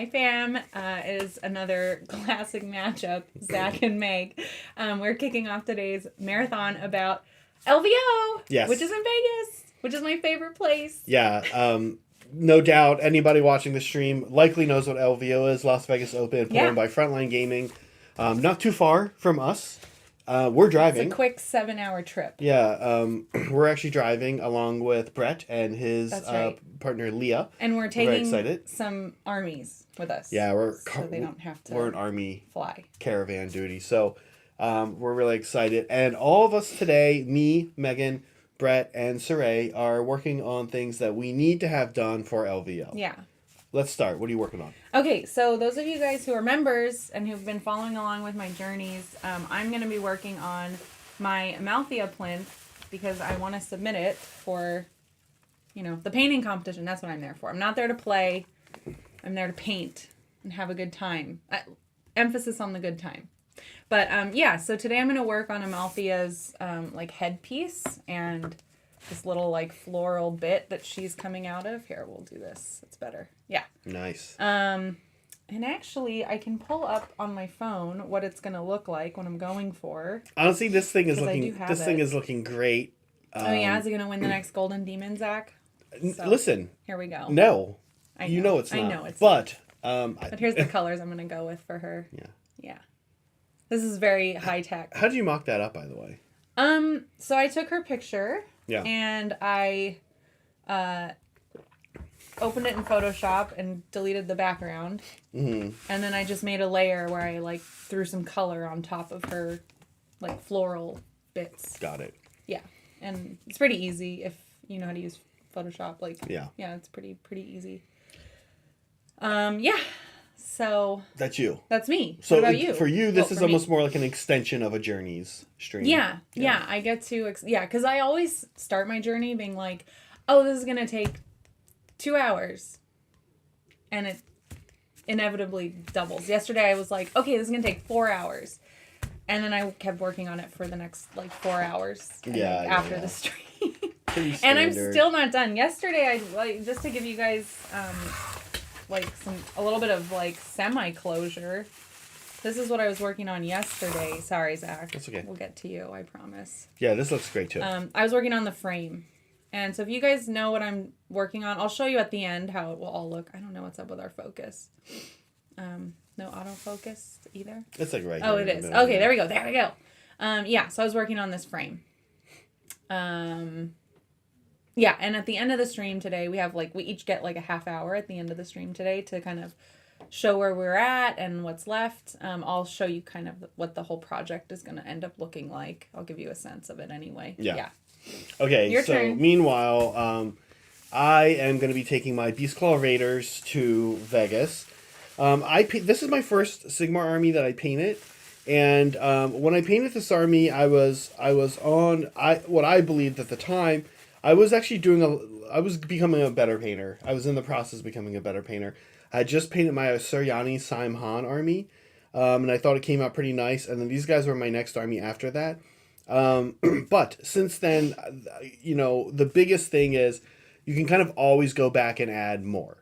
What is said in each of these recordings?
Hi, fam. It is another classic matchup, Zach and Meg. We're kicking off today's marathon about LVO, Yes. which is in Vegas, which is my favorite place. Yeah, no doubt anybody watching the stream likely knows what LVO is, Las Vegas Open, put on by Frontline Gaming. Not too far from us. We're driving. It's a quick 7-hour trip. Yeah, we're actually driving along with Brett and his partner Leah. And we're taking some armies with us. Yeah, so they don't have to we're an army fly caravan duty. So we're really excited. And all of us today, me, Megan, Brett, and Cire, are working on things that we need to have done for LVO. Yeah. Let's start. What are you working on? Okay, so those of you guys who are members and who've been following along with my journeys, I'm going to be working on my Amalthea plinth because I want to submit it for, the painting competition. That's what I'm there for. I'm not there to play. I'm there to paint and have a good time. Emphasis on the good time. But, so today I'm going to work on Amalthea's, headpiece and this little, floral bit that she's coming out of. Here, we'll do this. It's better. Yeah. Nice. And actually, I can pull up on my phone what it's going to look like when I'm going for. Honestly, this thing is looking great. Is it going to win the next Golden Demon, Zach? So, listen. Here we go. No. I know it's not. I know it's not. But here's the colors I'm going to go with for her. Yeah. Yeah. This is very high tech. How did you mock that up, by the way? So I took her picture. Yeah. And I opened it in Photoshop and deleted the background. Mm-hmm. And then I just made a layer where I threw some color on top of her floral bits. Got it. Yeah. And it's pretty easy if you know how to use Photoshop. Yeah, it's pretty easy. So that's you. That's me. So what about you? For you, this is almost more like an extension of a Journeys stream. Yeah. I get to because I always start my journey being like, oh, this is gonna take 2 hours, and it inevitably doubles. Yesterday I was like, okay, this is gonna take 4 hours, and then I kept working on it for the next 4 hours. After the stream, and I'm still not done. Yesterday I just to give you guys a little bit of semi-closure. This is what I was working on yesterday. Sorry, Zach. That's okay. We'll get to you, I promise. Yeah, this looks great too. I was working on the frame. And so if you guys know what I'm working on, I'll show you at the end how it will all look. I don't know what's up with our focus. No autofocus either? It's right here. Oh, it is. Okay, there we go. There we go. So I was working on this frame. Yeah, and at the end of the stream today, we have we each get a half hour at the end of the stream today to kind of show where we're at and what's left. I'll show you kind of what the whole project is going to end up looking like. I'll give you a sense of it anyway. Yeah. Okay, Your turn. Meanwhile, I am going to be taking my Beastclaw Raiders to Vegas. This is my first Sigmar army that I painted. And when I painted this army, I was on what I believed at the time. I was actually I was becoming a better painter. I was in the process of becoming a better painter. I had just painted my Suryani Saim Han army, and I thought it came out pretty nice. And then these guys were my next army after that. But since then, the biggest thing is you can kind of always go back and add more.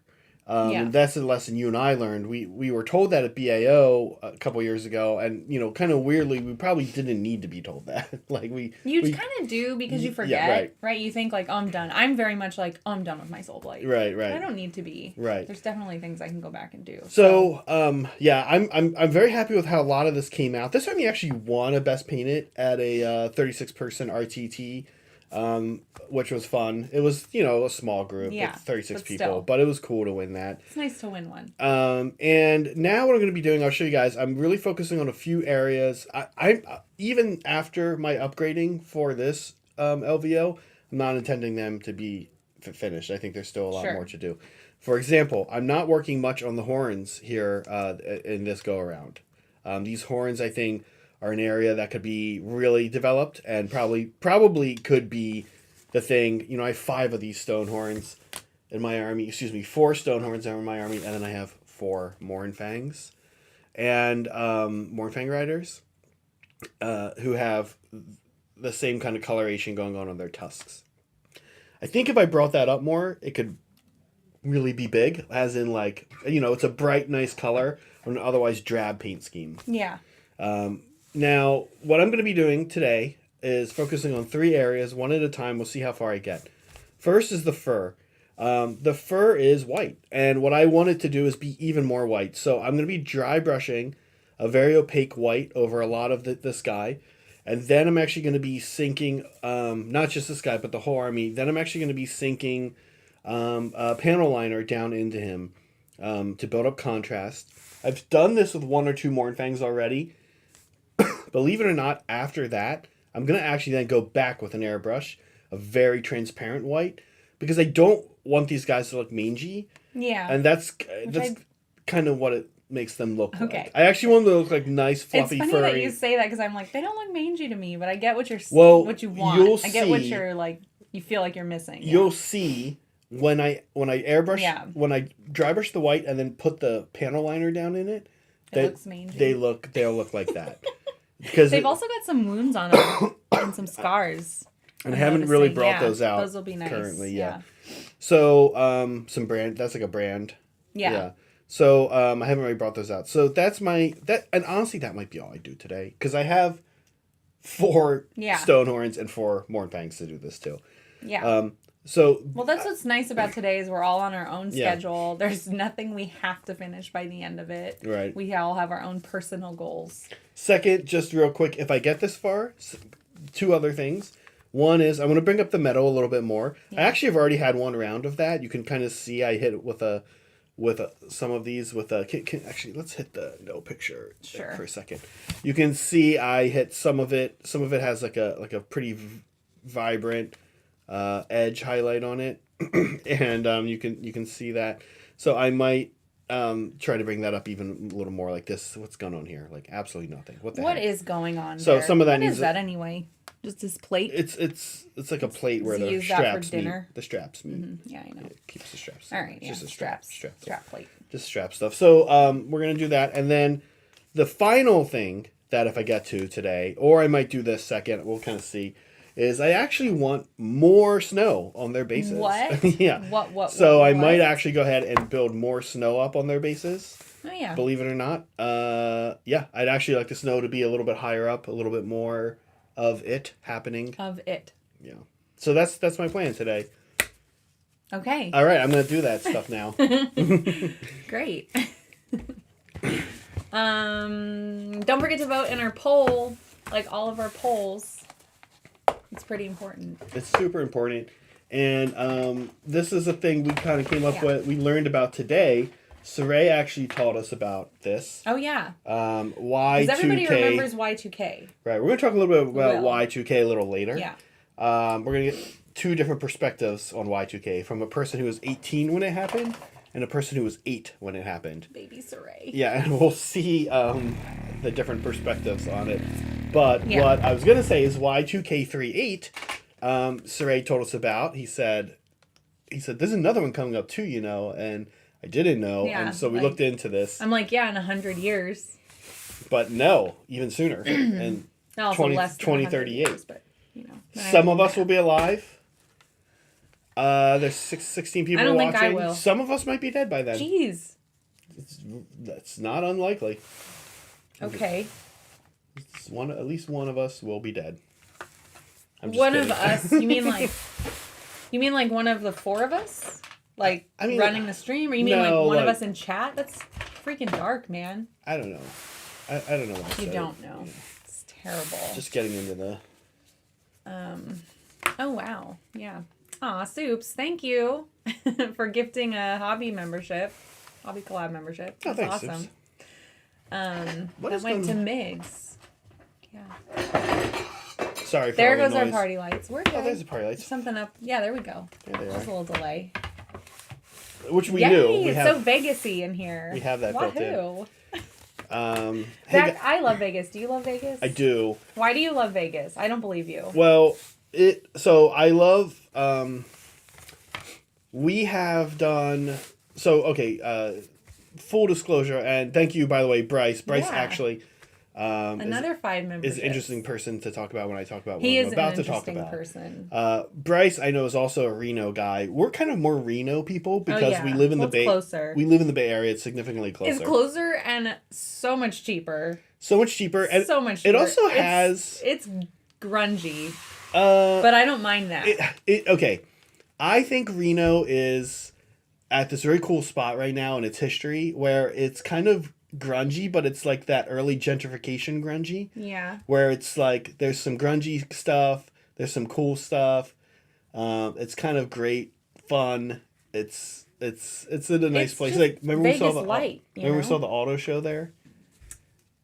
And that's the lesson you and I learned. We were told that at BAO a couple years ago, and kind of weirdly, we probably didn't need to be told that. You kind of do because you forget, right? You think I'm done. I'm very much I'm done with my Soul Blight. Right. I don't need to be. Right. There's definitely things I can go back and do. So I'm very happy with how a lot of this came out. This army actually won a Best Painted at a 36-person RTT. Which was fun. It was, a small group with 36 people, but it was cool to win that. It's nice to win one. And now what I'm going to be doing, I'll show you guys. I'm really focusing on a few areas. I even after my upgrading for this LVO, I'm not intending them to be finished. I think there's still a lot more to do. For example, I'm not working much on the horns here in this go around. These horns, I think, are an area that could be really developed and probably could be the thing. I have 5 of these stone horns in my army. 4 stone horns in my army, and then I have 4 Mournfangs and Mournfang Riders who have the same kind of coloration going on their tusks. I think if I brought that up more, it could really be big, as in like, you know, it's a bright, nice color on an otherwise drab paint scheme. Yeah. Now, what I'm going to be doing today is focusing on 3 areas, one at a time. We'll see how far I get. First is the fur. The fur is white, and what I wanted to do is be even more white. So I'm going to be dry brushing a very opaque white over a lot of this guy, and then I'm actually going to be sinking, not just this guy, but the whole army. Then I'm actually going to be sinking a panel liner down into him to build up contrast. I've done this with 1 or 2 Mornfangs already. Believe it or not, after that, I'm going to actually then go back with an airbrush, a very transparent white, because I don't want these guys to look mangy. Yeah. And that's kind of what it makes them look like. I actually want them to look like nice, fluffy, it's funny furry. that you say that, because I'm like, they don't look mangy to me, but I get what you're what you want. I get what you're like, you feel like you're missing. Yeah. You'll see when I airbrush, when I dry brush the white and then put the panel liner down in it, it looks mangy. They'll look like that. Because they've also got some wounds on them and some scars. And I haven't really brought those out. Those will be nice. Currently, yeah. So, some brand, that's like a brand. Yeah. So, I haven't really brought those out. So that's and honestly, that might be all I do today. Because I have 4 Stonehorns and 4 Mornfangs to do this too. Yeah. Well, that's what's nice about today is we're all on our own schedule. There's nothing we have to finish by the end of it. Right. We all have our own personal goals. Second, just real quick, if I get this far, 2 other things. One is I want to bring up the meadow a little bit more. Yeah. I actually have already had 1 round of that. You can kind of see I hit it with some of these with a... actually, let's hit the no picture for a second. You can see I hit some of it. Some of it has like a pretty vibrant edge highlight on it. And you can see that. So I might try to bring that up even a little more like this. What's going on here? Like absolutely nothing. What heck? Is going on So there? some of that What is that anyway? Just this plate? It's like a plate where the straps meet. The straps meet. Mm-hmm. Yeah, I know. It keeps the straps. All right, just a strap plate. Just strap stuff. So we're gonna do that, and then the final thing that if I get to today, or I might do this second, we'll kind of see, is I actually want more snow on their bases. What? Yeah. What? So I might actually go ahead and build more snow up on their bases. Oh yeah. Believe it or not. Yeah, I'd actually like the snow to be a little bit higher up, a little bit more of it happening. Yeah. So that's my plan today. Okay. All right, I'm going to do that stuff now. Great. Don't forget to vote in our poll, like all of our polls. It's pretty important. It's super important. And this is a thing we kind of came up with, we learned about today. Cire actually taught us about this. Oh, yeah. Y2K. Because everybody remembers Y2K. Right. We're going to talk a little bit about Y2K a little later. Yeah. We're going to get 2 different perspectives on Y2K from a person who was 18 when it happened and a person who was 8 when it happened. Baby Cire. Yeah, and we'll see the different perspectives on it. But what I was going to say is Y2K38, Cire told us about. He said, there's another one coming up too, you know, and I didn't know, and so we looked into this. I'm like, in 100 years. But no, even sooner. And no, 2038. Years, but, you know, some of us will be alive. There's 16 people watching. I don't think I will. Some of us might be dead by then. Jeez. That's not unlikely. Okay. At least one of us will be dead. I'm just one kidding. Of us? You mean like one of the 4 of us? Like, I mean, running the stream? Or you mean like one of us in chat? That's freaking dark, man. I don't know. I don't know what I You don't know. Yeah. It's terrible. Just getting into the... Oh, wow. Yeah. Aw, Soups, thank you for gifting a Hobby Collab membership. That's thanks, awesome. Soups. That went to Migs. Yeah. Sorry for there all goes the noise. our party lights. We're good. Oh, there's the party lights. There's something up. Yeah, there we go. There they are. Just a little delay. Which we knew. It's so Vegas-y in here. We have that built in. Zach, I love Vegas. Do you love Vegas? I do. Why do you love Vegas? I don't believe you. Well, so I love... we have done... So, okay, full disclosure, and thank you, by the way, Bryce. Bryce actually Another 5 members. Is an interesting person to talk about when I talk about what he I'm is about an to talk interesting about. person. Bryce, I know, is also a Reno guy. We're kind of more Reno people because we live in the Bay. Closer. We live in the Bay Area. It's significantly closer. It's closer and so much cheaper. So much cheaper. And so much cheaper. It also has... It's grungy. But I don't mind that. Okay. I think Reno is at this very cool spot right now in its history where it's kind of grungy, but it's like that early gentrification grungy. Yeah. Where it's like there's some grungy stuff, there's some cool stuff. It's kind of great, fun. It's in a nice place. Like remember Vegas we saw we saw the auto show there?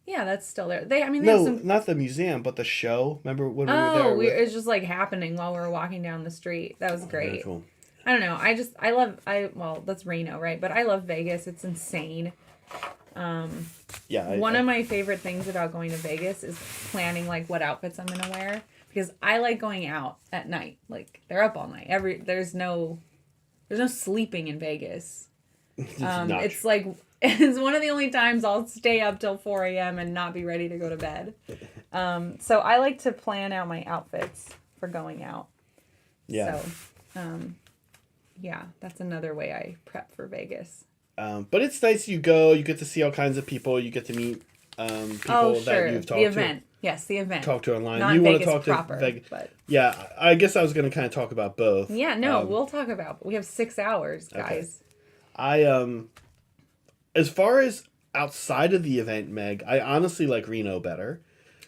Yeah, that's still there. They have some... not the museum, but the show. Remember when we were there? It was just like happening while we were walking down the street. That was great. Very cool. I don't know. Well, that's Reno, right? But I love Vegas. It's insane. One of my favorite things about going to Vegas is planning like what outfits I'm gonna wear because I like going out at night. Like they're up all night. There's no sleeping in Vegas. It's like it's one of the only times I'll stay up till 4 a.m. and not be ready to go to bed. So I like to plan out my outfits for going out. Yeah. So, yeah, that's another way I prep for Vegas. But it's nice. You go, you get to see all kinds of people. You get to meet people that you've talked to. The event. Yes, the event. Talk to online. Not you Vegas want to talk proper, to Vegas. But... Yeah, I guess I was going to kind of talk about both. Yeah, no, we'll talk about... We have 6 hours, guys. Okay. As far as outside of the event, Meg, I honestly like Reno better.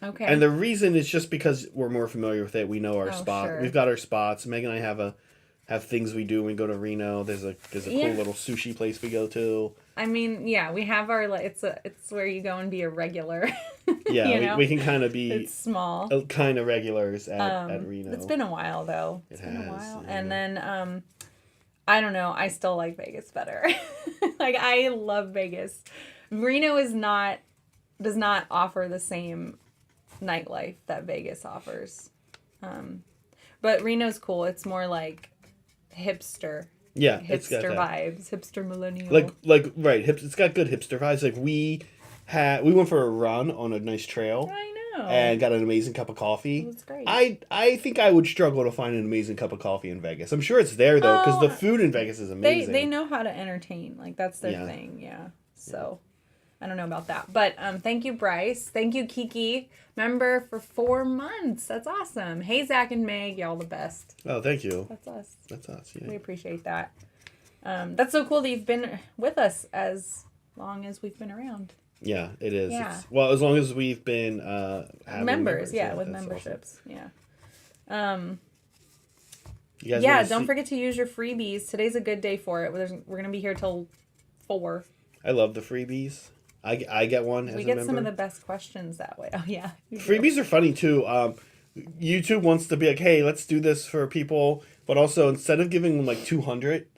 Okay. And the reason is just because we're more familiar with it. We know our spot. Sure. We've got our spots. Meg and I have things we do when we go to Reno. There's a cool little sushi place we go to. I mean, yeah, we have our it's where you go and be a regular. Yeah, we can kind of be. It's small. Kind of regulars at Reno. It's been a while though. It's been a while, yeah. and then I don't know. I still like Vegas better. Like I love Vegas. Reno does not offer the same nightlife that Vegas offers. But Reno's cool. It's more like hipster. Yeah, hipster vibes, hipster millennial. Like right, it's got good hipster vibes. Like we went for a run on a nice trail. I know. And got an amazing cup of coffee. That's great. I think I would struggle to find an amazing cup of coffee in Vegas. I'm sure it's there though, because the food in Vegas is amazing. They know how to entertain. Like that's their thing. Yeah. So. I don't know about that. But thank you, Bryce. Thank you, Kiki. Member for 4 months. That's awesome. Hey, Zach and Meg. Y'all the best. Oh, thank you. That's us. That's us, yeah. We appreciate that. That's so cool that you've been with us as long as we've been around. Yeah, it is. Yeah. Well, as long as we've been having members. Yeah, with memberships. Awesome. Yeah. Don't forget to use your freebies. Today's a good day for it. We're going to be here till 4. I love the freebies. I get one as a member. We get some of the best questions that way. Oh, yeah. Freebies are funny, too. YouTube wants to be like, hey, let's do this for people. But also, instead of giving them like 200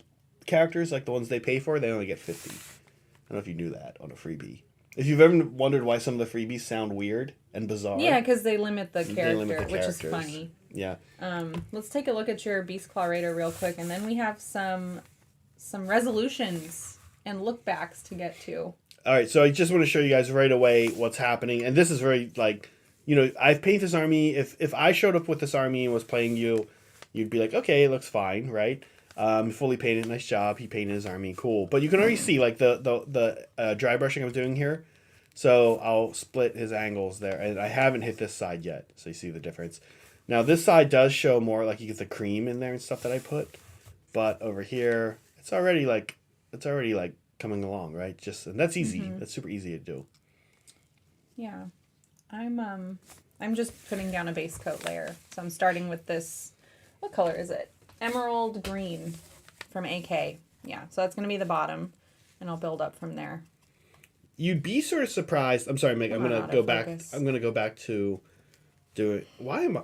characters, like the ones they pay for, they only get 50. I don't know if you knew that on a freebie. If you've ever wondered why some of the freebies sound weird and bizarre. Yeah, because they limit the character, which is funny. Yeah. Let's take a look at your Beastclaw Raider real quick, and then we have some resolutions and look backs to get to. All right, so I just want to show you guys right away what's happening. And this is very, like, I've painted this army. If I showed up with this army and was playing you, you'd be like, okay, it looks fine, right? Fully painted, nice job. He painted his army, cool. But you can already see, like, the dry brushing I was doing here. So I'll split his angles there. And I haven't hit this side yet, so you see the difference. Now, this side does show more, like, you get the cream in there and stuff that I put. But over here, it's already coming along, right? And that's easy. Mm-hmm. That's super easy to do. Yeah. I'm just putting down a base coat layer. So I'm starting with this, what color is it? Emerald green from AK. Yeah, so that's going to be the bottom, and I'll build up from there. You'd be sort of surprised. I'm sorry, Meg. I'm going to go back. I'm going to go back to do it. Why am I?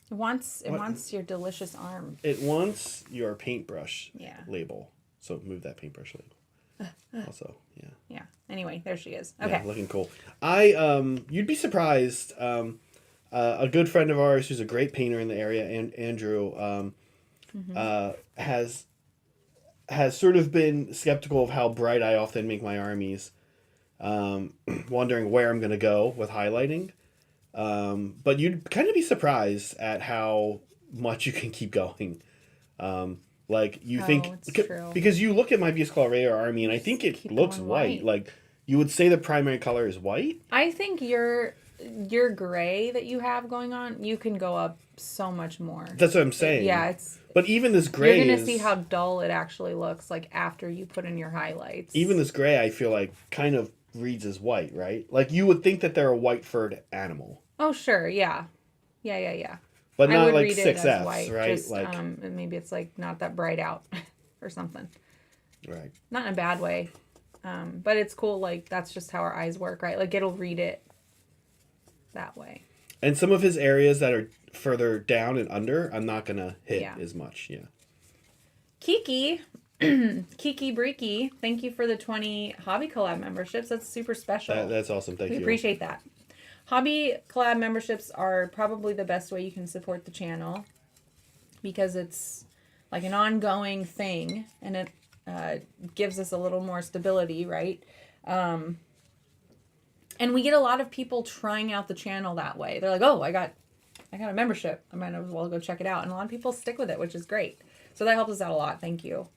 It wants your delicious arm. It wants your paintbrush label. So move that paintbrush label. Also, yeah. Yeah. Anyway, there she is. Okay. Yeah, looking cool. You'd be surprised. A good friend of ours who's a great painter in the area, Andrew, has sort of been skeptical of how bright I often make my armies. wondering where I'm going to go with highlighting. But you'd kind of be surprised at how much you can keep going. Like you think, because you look at my Beastclaw Raider army and I think it looks white. Like you would say the primary color is white. I think your gray that you have going on, you can go up so much more. That's what I'm saying. Yeah, but even this gray, you're gonna see how dull it actually looks like after you put in your highlights. Even this gray, I feel like kind of reads as white, right? Like you would think that they're a white furred animal. Oh sure, yeah. But not I would like read 6Fs, white, right? just, like maybe it's like not that bright out or something. Right. Not in a bad way. But it's cool, like that's just how our eyes work, right? Like it'll read it that way. And some of his areas that are further down and under, I'm not gonna hit as much. Yeah. Kiki Breaky, thank you for the 20 Hobby Collab memberships. That's super special. That's awesome. Thank you. We appreciate that. Hobby Collab memberships are probably the best way you can support the channel because it's like an ongoing thing and it gives us a little more stability, right? And we get a lot of people trying out the channel that way. They're like, oh, I got a membership. I might as well go check it out. And a lot of people stick with it, which is great. So that helps us out a lot. Thank you.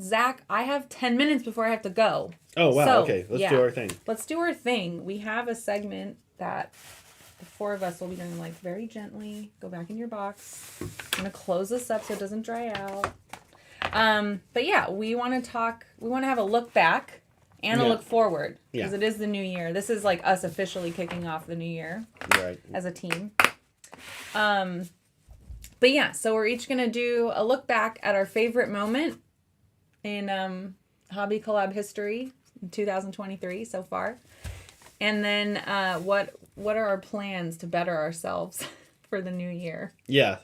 Zach, I have 10 minutes before I have to go. Oh, wow. So, okay. Let's do our thing. Let's do our thing. We have a segment that the four of us will be doing like very gently. Go back in your box. I'm going to close this up so it doesn't dry out. But yeah, we want to have a look back and a look forward because it is the new year. This is like us officially kicking off the new year as a team. But yeah, so we're each going to do a look back at our favorite moment in Hobby Collab history in 2023 so far. And then what are our plans to better ourselves for the new year? Yeah.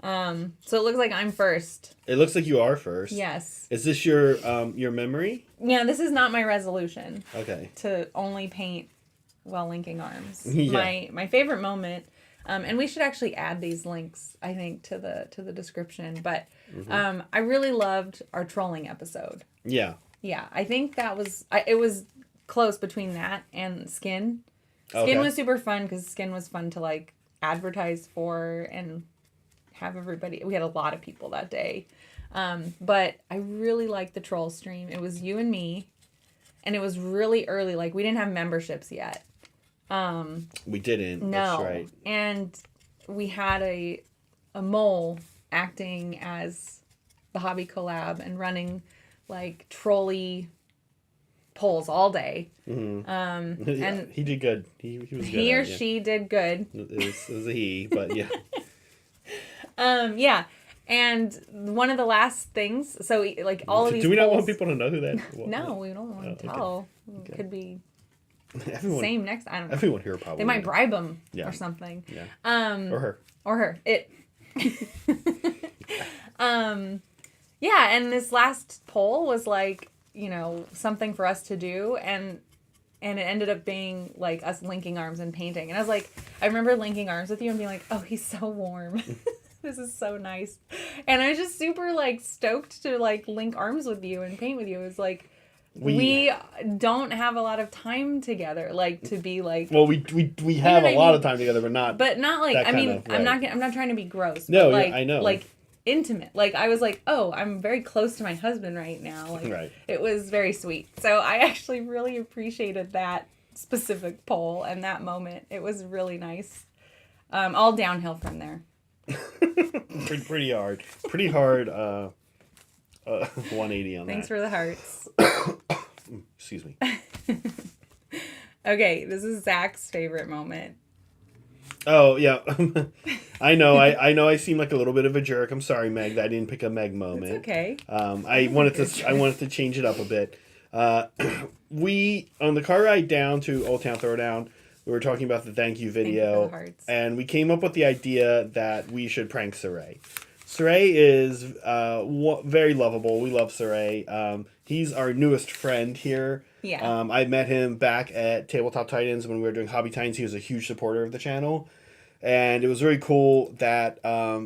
So it looks like I'm first. It looks like you are first. Yes. Is this your memory? Yeah, this is not my resolution. Okay. To only paint while linking arms. Yeah. My favorite moment, and we should actually add these links, I think, to the description. But I really loved our trolling episode. Yeah. Yeah, I think that was it was close between that and Skin. Skin was super fun because Skin was fun to like advertise for and have everybody. We had a lot of people that day. But I really liked the troll stream. It was you and me. And it was really early. Like, we didn't have memberships yet. We didn't. No. That's right. And we had a mole acting as the Hobby Collab and running, like, trolley polls all day. Mm-hmm. And he did good. He was good. He or she did good. It was a he, but yeah. Yeah. And one of the last things, so like all of these. Do we not want people to know who that? No, we don't want to tell. Okay. Could be everyone, same next. I don't know. Everyone here probably. They might bribe him or something. Yeah. Or her. It. Yeah, and this last poll was like, you know, something for us to do, and it ended up being like us linking arms and painting. And I was like, I remember linking arms with you and being like, oh, he's so warm. This is so nice. And I was just super, like, stoked to, like, link arms with you and paint with you. It was like, we don't have a lot of time together, like, to be, like... Well, we have a lot of time together, but not... But not, like, I mean, I'm not trying to be gross. No, but, like, I know. Like, intimate. Like, I was like, oh, I'm very close to my husband right now. Like, It was very sweet. So I actually really appreciated that specific poll and that moment. It was really nice. All downhill from there. Pretty hard 180 on Thanks that. for the hearts. Excuse me. Okay, this is Zach's favorite moment. Oh yeah. I know I seem like a little bit of a jerk. I'm sorry, Meg, that I didn't pick a Meg moment. It's okay. I wanted to change it up a bit. We on the car ride down to Old Town Throwdown, we were talking about the thank you video, and we came up with the idea that we should prank Cire. Cire is very lovable. We love Cire. He's our newest friend here. Yeah. I met him back at Tabletop Titans when we were doing Hobby Titans. He was a huge supporter of the channel. And it was really cool that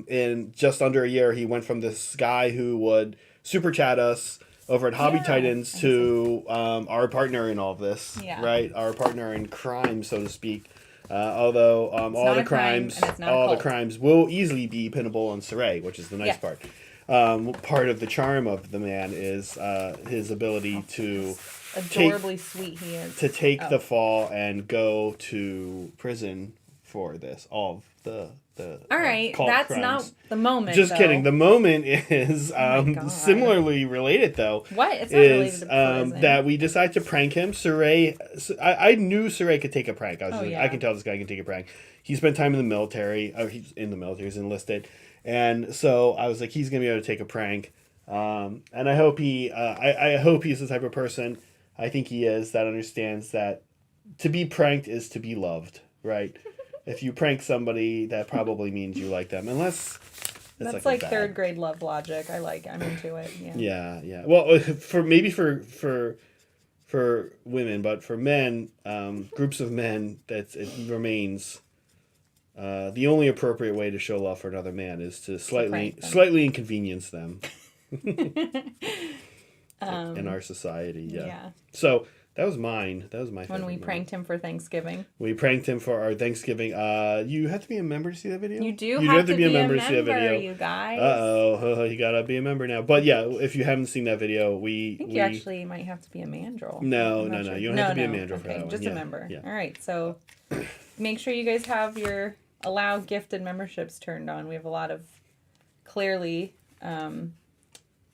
in just under a year, he went from this guy who would super chat us over at Hobby Yeah. Titans to our partner in all of this, Yeah. right? Our partner in crime, so to speak. Although all not the a crime, crimes, and it's not a all the cult. crimes will easily be pinnable on Cire, which is the nice Yes. part. Part of the charm of the man is his ability to Adorably sweet he is. take the fall and go to prison for this. All of the All right, cult that's crimes. not the moment. Just though. kidding. The moment is God. similarly related, though. What? It's not related Is to prison. that we decide to prank him. Cire, I knew Cire could take a prank. I was Oh, yeah. I can tell this guy can take a prank. He spent time in the military. Oh, he's in the military. He's enlisted, and so I was like, he's gonna be able to take a prank. And I hope I hope he's the type of person. I think he is, that understands that to be pranked is to be loved, right? If you prank somebody, that probably means you like them, unless it's That's like like third grade love logic. I'm into it. Yeah. Yeah. Well, for women, but for men, groups of men, it remains the only appropriate way to show love for another man is to slightly inconvenience them. In our society, yeah. So that was mine. That was my favorite. When we pranked him for Thanksgiving. We pranked him for our Thanksgiving. You have to be a member to see that video? You do have to be a member to see that video. You guys. You gotta be a member now. But yeah, if you haven't seen that video, I think you actually might have to be a mandrel. No. You don't have to be a mandrel for that one. Just a member. Yeah. All right, so make sure you guys have your allow gifted memberships turned on. We have a lot of clearly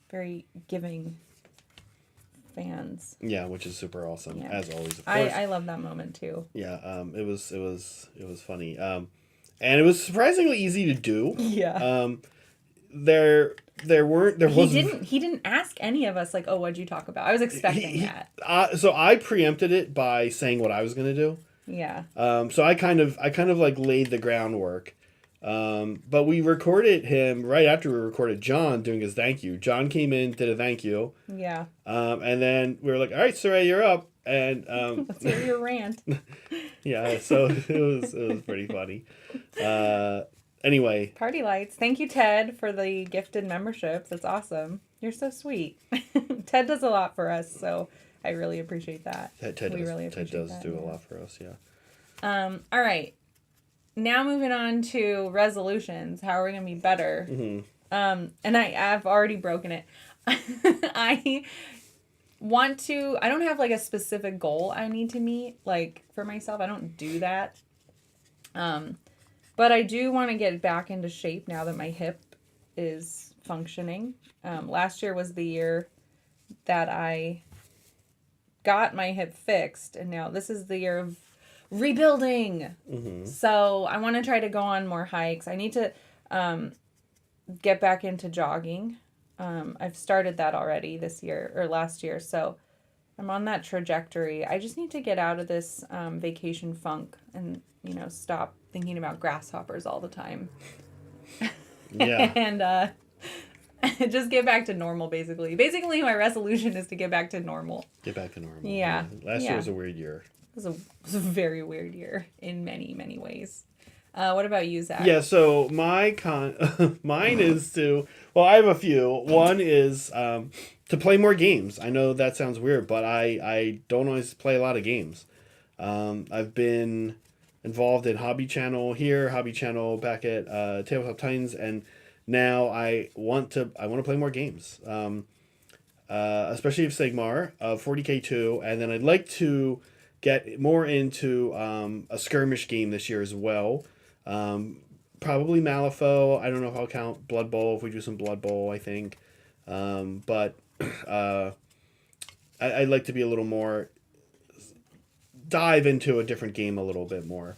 very giving fans. Yeah, which is super awesome, as always. Of course. course. I love that moment too. Yeah, it was funny, and it was surprisingly easy to do. Yeah. There wasn't. He didn't ask any of us like, oh, what'd you talk about? I was expecting that. So I preempted it by saying what I was gonna do. Yeah. So I kind of like laid the groundwork. But we recorded him right after we recorded John doing his thank you. John came in, did a thank you. Yeah. And then we were like, all right, Cire, you're up. And let's hear your rant. Yeah, so it was pretty funny. Anyway. Party lights. Thank you, Ted, for the gifted memberships. That's awesome. You're so sweet. Ted does a lot for us, so I really appreciate that. Ted does do a lot for us, yeah. All right. Now moving on to resolutions. How are we going to be better? Mm-hmm. And I've already broken it. I don't have like a specific goal I need to meet, like for myself. I don't do that. But I do want to get back into shape now that my hip is functioning. Last year was the year that I got my hip fixed, and now this is the year of rebuilding. Mm-hmm. So I want to try to go on more hikes. I need to get back into jogging. I've started that already this year or last year, so I'm on that trajectory. I just need to get out of this vacation funk and stop thinking about grasshoppers all the time. Yeah. And just get back to normal, basically. Basically, my resolution is to get back to normal. Get back to normal. Yeah. Last year was a weird year. It was a very weird year in many, many ways. What about you, Zach? Yeah, so mine is to, well, I have a few. One is to play more games. I know that sounds weird, but I don't always play a lot of games. I've been involved in Hobby Channel here, Hobby Channel back at Tabletop Titans, and now I want to play more games. Especially of Sigmar, 40K2, and then I'd like to get more into a skirmish game this year as well. Probably Malifaux. I don't know if I'll count Blood Bowl if we do some Blood Bowl, I think. But I'd like to be a little more, dive into a different game a little bit more.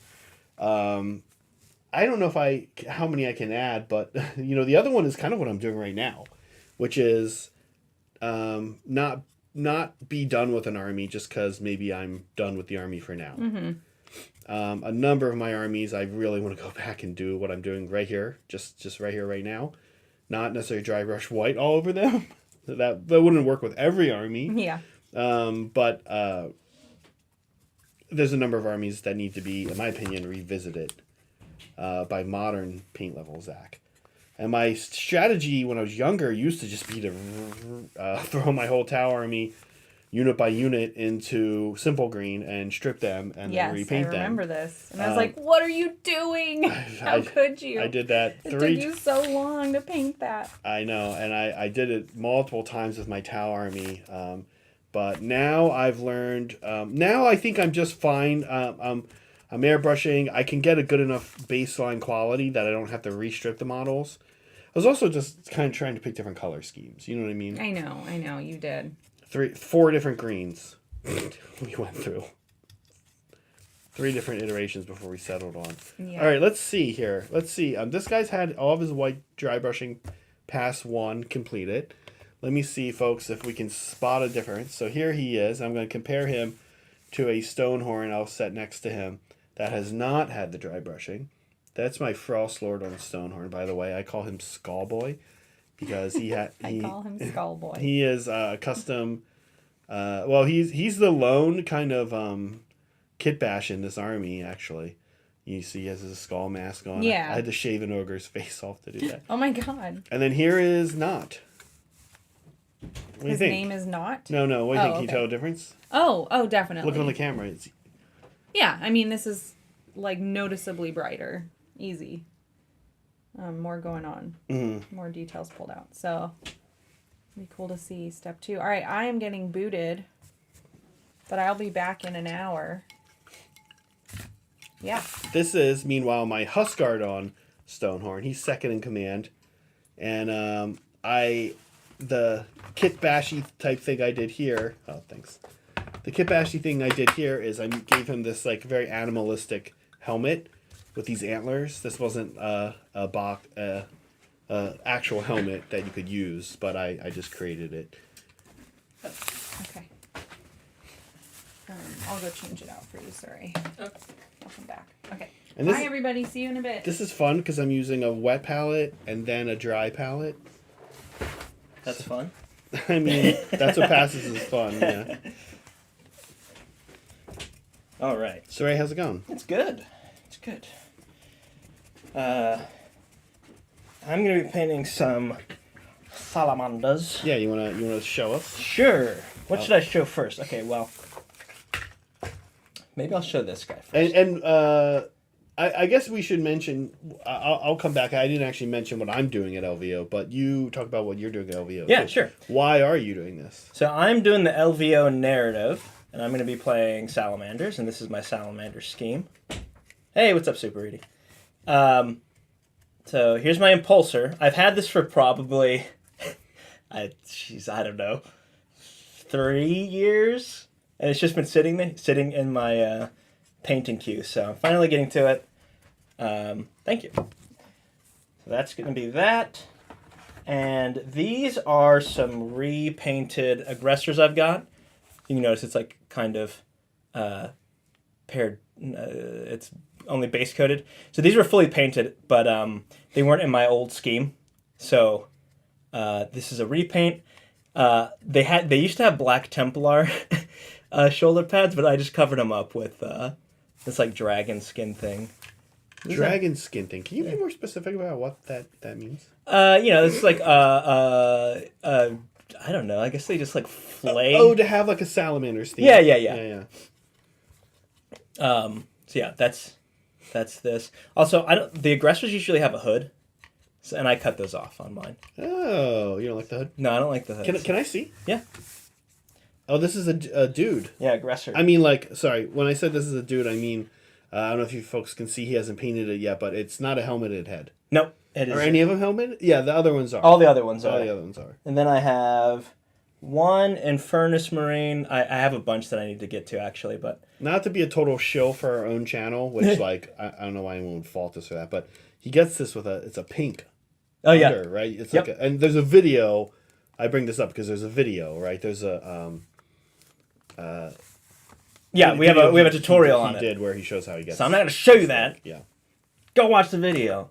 I don't know how many I can add, but the other one is kind of what I'm doing right now, which is not be done with an army just because maybe I'm done with the army for now. Mm-hmm. A number of my armies, I really want to go back and do what I'm doing right here, just right here, right now. Not necessarily dry brush white all over them. that wouldn't work with every army. Yeah. But there's a number of armies that need to be, in my opinion, revisited by modern paint level Zach. And my strategy when I was younger used to just be to throw my whole Tau army unit by unit into Simple Green and strip them and then repaint them. I remember this. And I was like, what are you doing? How could you? I did that It took you so long to paint that. I know, and I did it multiple times with my Tau army. But now I've learned, now I think I'm just fine. I'm airbrushing. I can get a good enough baseline quality that I don't have to restrip the models. I was also just kind of trying to pick different color schemes. You know what I mean? I know, you did. 4 different greens we went through. 3 different iterations before we settled on. Yeah. All right, let's see here. Let's see. This guy's had all of his white dry brushing pass 1 completed. Let me see, folks, if we can spot a difference. So here he is. I'm going to compare him to a Stonehorn I'll set next to him that has not had the dry brushing. That's my Frost Lord on Stonehorn, by the way. I call him Skullboy. Because I call him Skullboy. He is custom. Well, he's the lone kind of kit bash in this army. Actually, you see, he has his skull mask on. Yeah. I had to shave an ogre's face off to do that. Oh my god. And then here is Not. What His name is Not? No. What do you think? Can you tell a difference? Oh, definitely. Look on the camera. Yeah, I mean, this is like noticeably brighter. Easy. More going on. Mm-hmm. More details pulled out. So, it'd be cool to see step 2. All right, I am getting booted, but I'll be back in an hour. Yeah. This is, meanwhile, my Huskard on Stonehorn. He's second in command. And the kit bashy type thing I did here. Oh, thanks. The kit bashy thing I did here is I gave him this like very animalistic helmet with these antlers. This wasn't actual helmet that you could use, but I just created it. Okay. I'll go change it out for you. Sorry. I'll come back. Okay. And bye, everybody. See you in a bit. This is fun because I'm using a wet palette and then a dry palette. That's fun. I mean, that's what passes as fun. Yeah. All right. So, Ray, how's it going? It's good. It's good. I'm gonna be painting some salamanders. Yeah, you wanna show us? Sure. What should I show first? Okay, well, maybe I'll show this guy first. And I guess we should mention. I'll come back. I didn't actually mention what I'm doing at LVO, but you talk about what you're doing at LVO. Yeah, sure. Why are you doing this? So I'm doing the LVO narrative, and I'm going to be playing Salamanders, and this is my Salamander scheme. Hey, what's up, Super Reedy? So here's my Impulsor. I've had this for probably, I don't know, 3 years, and it's just been sitting in my painting queue. So I'm finally getting to it. Thank you. So that's going to be that. And these are some repainted aggressors I've got. You can notice it's like kind of paired. It's only base coated. So these were fully painted, but they weren't in my old scheme. So this is a repaint. They used to have Black Templar shoulder pads, but I just covered them up with this like dragon skin thing. Dragon skin thing. Can you be more specific about what that means? It's like I don't know. I guess they just like flay. Oh, to have like a salamander's theme. Yeah. So yeah, that's this. Also, the aggressors usually have a hood, and I cut those off on mine. Oh, you don't like the hood? No, I don't like the hood. Can I see? Yeah. Oh, this is a dude. Yeah, aggressor. I mean, like, sorry, when I said this is a dude, I mean, I don't know if you folks can see, he hasn't painted it yet, but it's not a helmeted head. Nope, it is. Are any of them helmeted? Yeah, the other ones are. All the other ones are. All the other ones are. And then I have one Infernus Marine. I have a bunch that I need to get to, actually, but... Not to be a total shill for our own channel, which, like, I don't know why anyone would fault us for that, but he gets this with it's a pink. Oh, yeah. Under, right? It's like and there's a video. I bring this up because there's a video, right? There's a... yeah, we have a tutorial on it. He did where he shows how he gets. So I'm not going to show you that. Yeah. Go watch the video.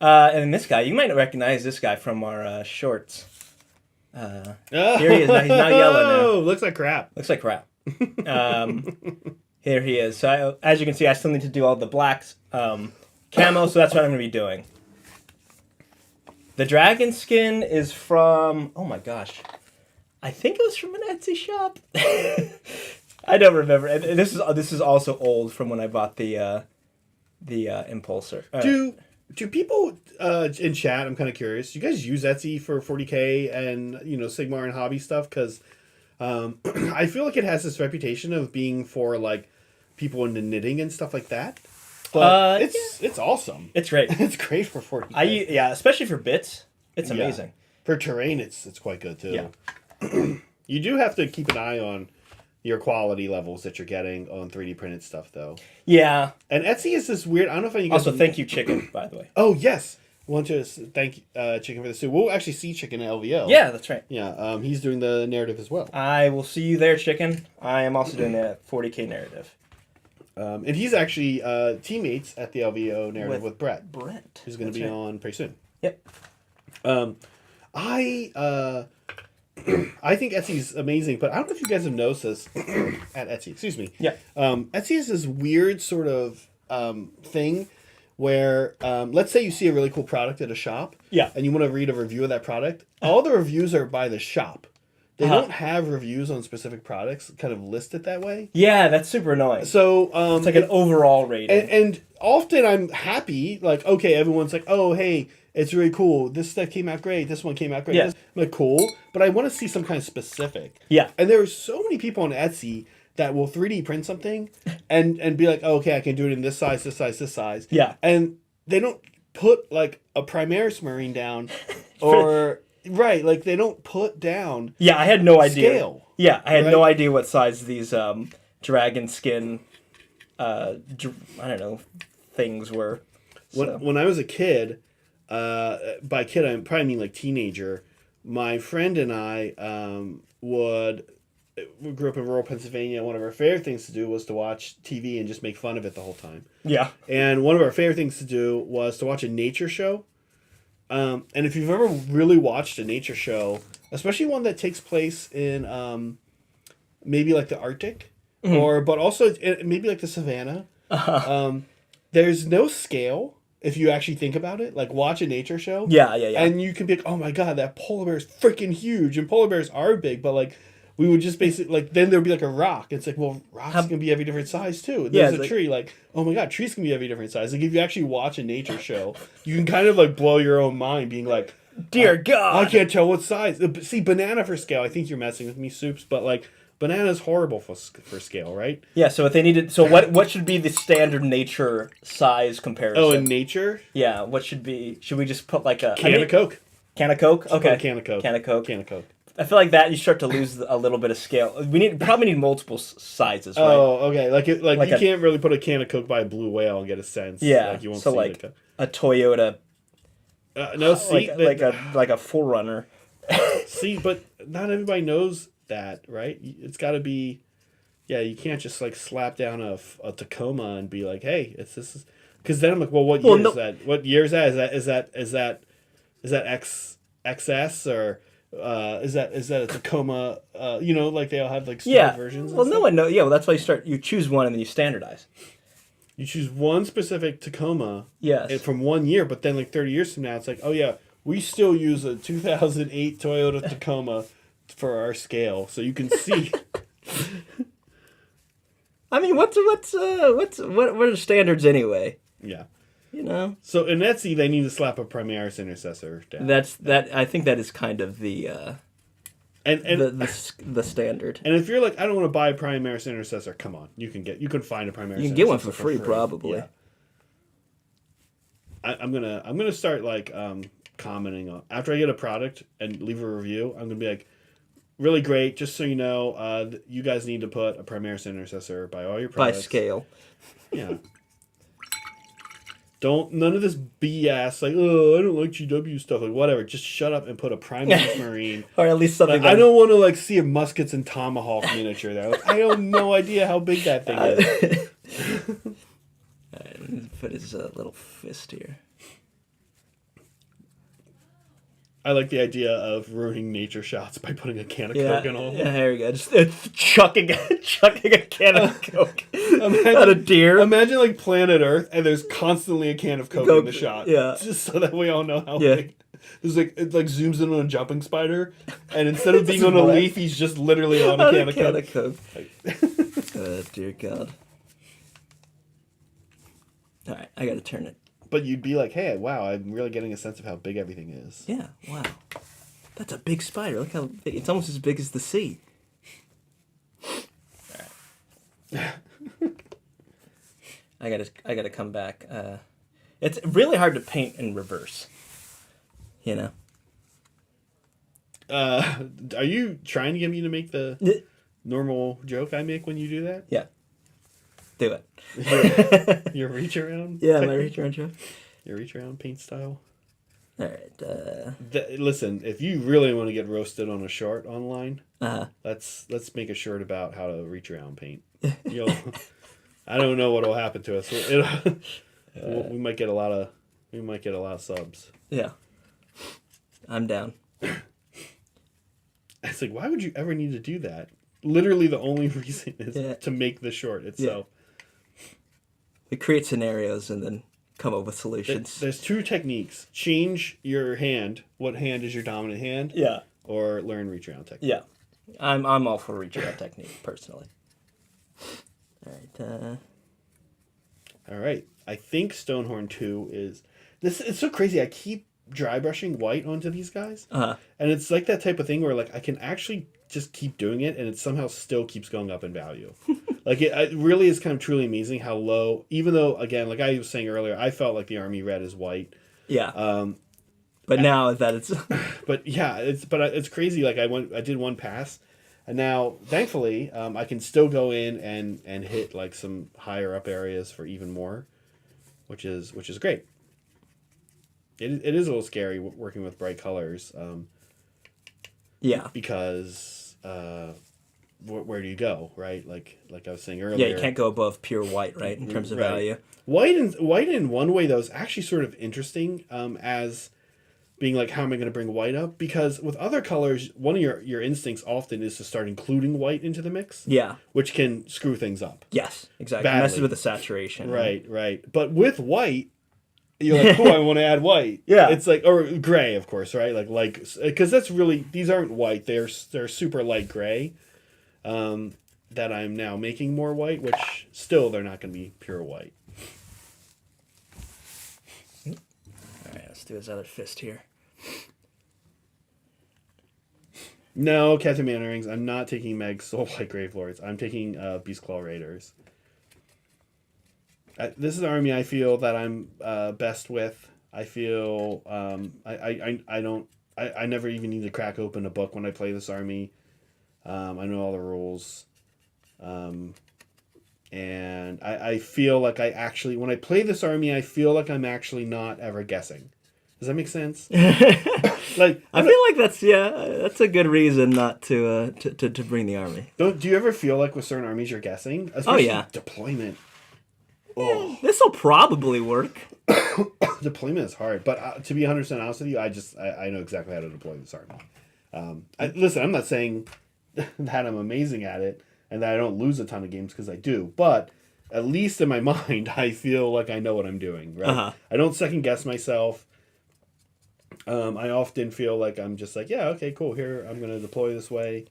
And this guy, you might recognize this guy from our shorts. Here he is. Now he's not yellow now. Looks like crap. Looks like crap. Here he is. So as you can see, I still need to do all the blacks camo, so that's what I'm going to be doing. The dragon skin is from, oh my gosh, I think it was from an Etsy shop. I don't remember. And this is also old from when I bought the Impulsor. Do people in chat? I'm kind of curious. Do you guys use Etsy for 40K and Sigmar and hobby stuff? Because I feel like it has this reputation of being for like people into knitting and stuff like that. But it's awesome. It's great. It's great for 40K. Especially for bits. It's amazing. For terrain, it's quite good too. Yeah. You do have to keep an eye on your quality levels that you're getting on 3D printed stuff, though. Yeah. And Etsy is this weird. I don't know if you guys. Also, thank you, Chicken, by the way. Oh yes, I want to thank Chicken for the soup. We'll actually see Chicken at LVO. Yeah, that's right. Yeah, he's doing the narrative as well. I will see you there, Chicken. I am also doing the 40K narrative. And he's actually teammates at the LVO narrative with Brett. Who's going to be on pretty soon. Yep. I think Etsy's amazing, but I don't know if you guys have noticed this at Etsy. Excuse me. Yeah. Etsy is this weird sort of thing where, let's say you see a really cool product at a shop. Yeah. And you want to read a review of that product. All the reviews are by the shop. They don't have reviews on specific products kind of listed that way. Yeah, that's super annoying. So it's like an overall rating. And often I'm happy, like, okay, everyone's like, oh, hey, it's really cool. This stuff came out great. This one came out great. Yeah. I'm like, cool. But I want to see some kind of specific. Yeah. And there are so many people on Etsy that will 3D print something and be like, oh, okay, I can do it in this size, this size, this size. Yeah. And they don't put, like, a Primaris Marine down or... Right, like they don't put down. Yeah, I had no idea. Scale. Yeah, I had no idea what size these dragon skin, I don't know, things were. So. When I was a kid, by kid I probably mean like teenager. My friend and I we grew up in rural Pennsylvania. One of our favorite things to do was to watch TV and just make fun of it the whole time. Yeah. And one of our favorite things to do was to watch a nature show. And if you've ever really watched a nature show, especially one that takes place in maybe like the Arctic, but also maybe like the savannah, there's no scale if you actually think about it. Like watch a nature show, yeah, and you can be like, oh my god, that polar bear is freaking huge, and polar bears are big, but like we would just basically like then there'd be like a rock. It's like, well, rocks can be every different size too. There's a tree, like, oh my god, trees can be every different size. Like if you actually watch a nature show, you can kind of like blow your own mind, being like, dear God, I can't tell what size. See, banana for scale. I think you're messing with me, Soups, but like banana's horrible for scale, right? Yeah. So if they needed, so what should be the standard nature size comparison? Oh, in nature? Yeah. What should be? Should we just put like a can of Coke? Can of Coke? Okay. Can of Coke. Can of Coke. Can of Coke. I feel like that you start to lose a little bit of scale. We probably need multiple sizes, right? Oh, okay. Like you can't really put a can of Coke by a blue whale and get a sense. Yeah. Like you won't so see like a Toyota. No, see, like a Forerunner. See, but not everybody knows that, right? It's got to be. Yeah, you can't just like slap down a Tacoma and be like, "Hey, it's this is," because then I'm like, "Well, what year is that? What year is that? Is that XS or?" Is that a Tacoma? Like they all have like versions. Well, no one knows. Yeah, well, that's why you choose one and then you standardize. You choose one specific Tacoma. Yes. From 1 year, but then like 30 years from now, it's like, oh yeah, we still use a 2008 Toyota Tacoma for our scale, so you can see. I mean, what are the standards anyway? Yeah. So in Etsy, they need to slap a Primaris Intercessor down. I think that is kind of the the standard. And if you're like, I don't want to buy a Primaris Intercessor, come on, you can find a Primaris Intercessor. You can get one for free, probably. Yeah. I'm gonna start like commenting on after I get a product and leave a review. I'm gonna be like, really great. Just so you know, you guys need to put a Primaris Intercessor by all your products. By scale. Yeah. None of this BS, like, oh, I don't like GW stuff, like, whatever. Just shut up and put a Primaris Marine. Or at least something I don't want to, like, see a Muskets and Tomahawk miniature there. Like, I have no idea how big that thing is. Alright, put his little fist here. I like the idea of ruining nature shots by putting a can of Coke in all. Yeah, there we go. Just chucking a can of Coke. Not a deer. Imagine like planet Earth, and there's constantly a can of Coke in the shot. Yeah. Just so that we all know how big. There's like it like zooms in on a jumping spider, and instead of being on a leaf, he's just literally on a can of Coke. Oh dear God. All right, I gotta turn it. But you'd be like, hey, wow, I'm really getting a sense of how big everything is. Yeah, wow. That's a big spider. Look how big. It's almost as big as the sea. All right. I gotta come back. It's really hard to paint in reverse. You know. Are you trying to get me to make the normal joke I make when you do that? Yeah. Do it. Your reach around? Yeah, my reach around joke. Your reach around paint style? All right. Listen, if you really want to get roasted on a short online, let's make a shirt about how to reach around paint. I don't know what will happen to us. We might get a lot of subs. Yeah. I'm down. It's like, why would you ever need to do that? Literally, the only reason is to make the short itself. Yeah. We create scenarios and then come up with solutions. There's two techniques: change your hand. What hand is your dominant hand? Yeah. Or learn reach around technique. Yeah. I'm all for reach around technique personally. All right. I think Stonehorn 2 is this. It's so crazy. I keep dry brushing white onto these guys, and it's like that type of thing where like I can actually just keep doing it, and it somehow still keeps going up in value. Like it really is kind of truly amazing how low. Even though, again, like I was saying earlier, I felt like the army red is white. Yeah. But now that it's. But yeah, it's crazy. Like I did one pass, and now thankfully I can still go in and hit like some higher up areas for even more, which is great. It is a little scary working with bright colors. Yeah. Because where do you go, right? Like I was saying earlier. Yeah, you can't go above pure white, right, in terms of value. White in one way though is actually sort of interesting as being like, how am I going to bring white up? Because with other colors, one of your instincts often is to start including white into the mix. Yeah. Which can screw things up. Yes, exactly. Badly. It messes with the saturation. Right. But with white, you're like, cool, I want to add white. Yeah. It's like, or gray, of course, right? Like, because that's really, these aren't white. They're super light gray that I'm now making more white, which still they're not going to be pure white. All right, let's do his other fist here. No, Captain Mannerings, I'm not taking Meg's Soul White Grave Lords. I'm taking Beastclaw Raiders. This is an army I feel that I'm best with. I feel I never even need to crack open a book when I play this army. I know all the rules. And I feel like I actually, when I play this army, I feel like I'm actually not ever guessing. Does that make sense? Like I feel like that's a good reason not to bring the army. Do you ever feel like with certain armies you're guessing? Especially deployment. Oh. This will probably work. Deployment is hard, but to be 100% honest with you, I know exactly how to deploy this army. Listen, I'm not saying that I'm amazing at it and that I don't lose a ton of games, because I do, but at least in my mind, I feel like I know what I'm doing. Right? I don't second guess myself. I often feel like I'm just like, yeah, okay, cool. Here, I'm going to deploy this way.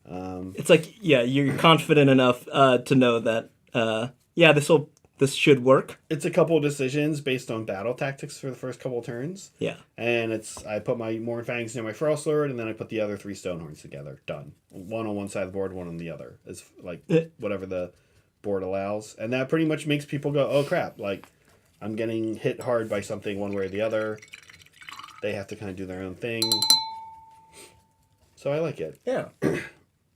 It's like, yeah, you're confident enough to know that, this should work. It's a couple of decisions based on battle tactics for the first couple of turns. Yeah. And I put my Morn Fangs near my Frost Lord, and then I put the other 3 Stonehorns together. Done. One on one side of the board, one on the other. It's like whatever the board allows. And that pretty much makes people go, oh crap, like I'm getting hit hard by something one way or the other. They have to kind of do their own thing. So I like it. Yeah.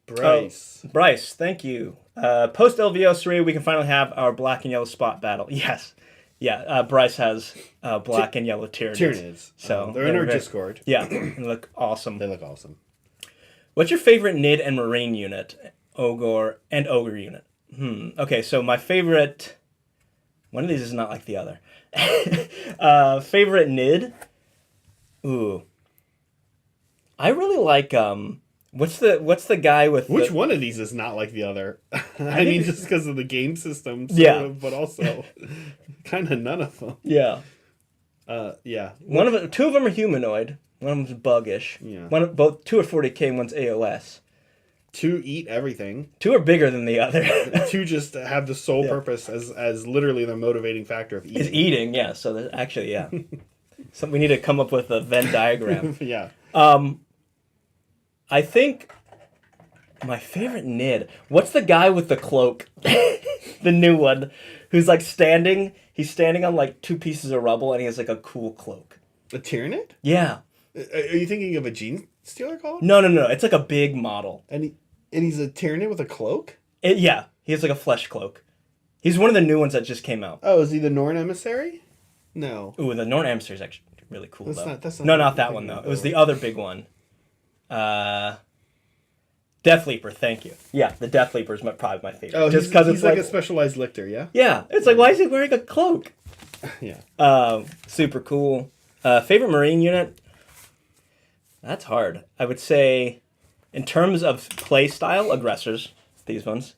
Bryce. Bryce, thank you. Post LVO 3, we can finally have our black and yellow spot battle. Yes. Yeah, Bryce has black and yellow Tyranids. So they're in our Discord. Yeah, they look awesome. They look awesome. What's your favorite Nid and Marine unit? Ogre unit. Okay, so my favorite... One of these is not like the other. Favorite Nid? Ooh. I really like What's the guy with Which one of these is not like the other? I mean, just because of the game system, sort Yeah. of, but also kind of none of them. Yeah. Yeah. Two of them are humanoid. One of them's buggish. Yeah. Two are 40k, and one's AOS. Two eat everything. Two are bigger than the other. Two just have the sole purpose as literally their motivating factor of eating. Is eating, yeah. So that, actually, yeah. So we need to come up with a Venn diagram. Yeah. I think my favorite Nid. What's the guy with the cloak? The new one, who's like standing. He's standing on like two pieces of rubble, and he has like a cool cloak. A Tyranid? Yeah. Are you thinking of a Gene Stealer call? No. It's like a big model. And he's a Tyranid with a cloak? Yeah. He has like a flesh cloak. He's one of the new ones that just came out. Oh, is he the Norn Emissary? No. Ooh, the Norn Emissary is actually really cool, That's though. not Not that one, though. It was the other big one. Death Leaper, thank you. Yeah, the Death Leaper is probably my favorite. Oh, just because he's like a specialized lictor, yeah? Yeah, it's like, why is he wearing a cloak? Yeah. Super cool. Favorite Marine unit? That's hard. I would say, in terms of play style, aggressors. These ones.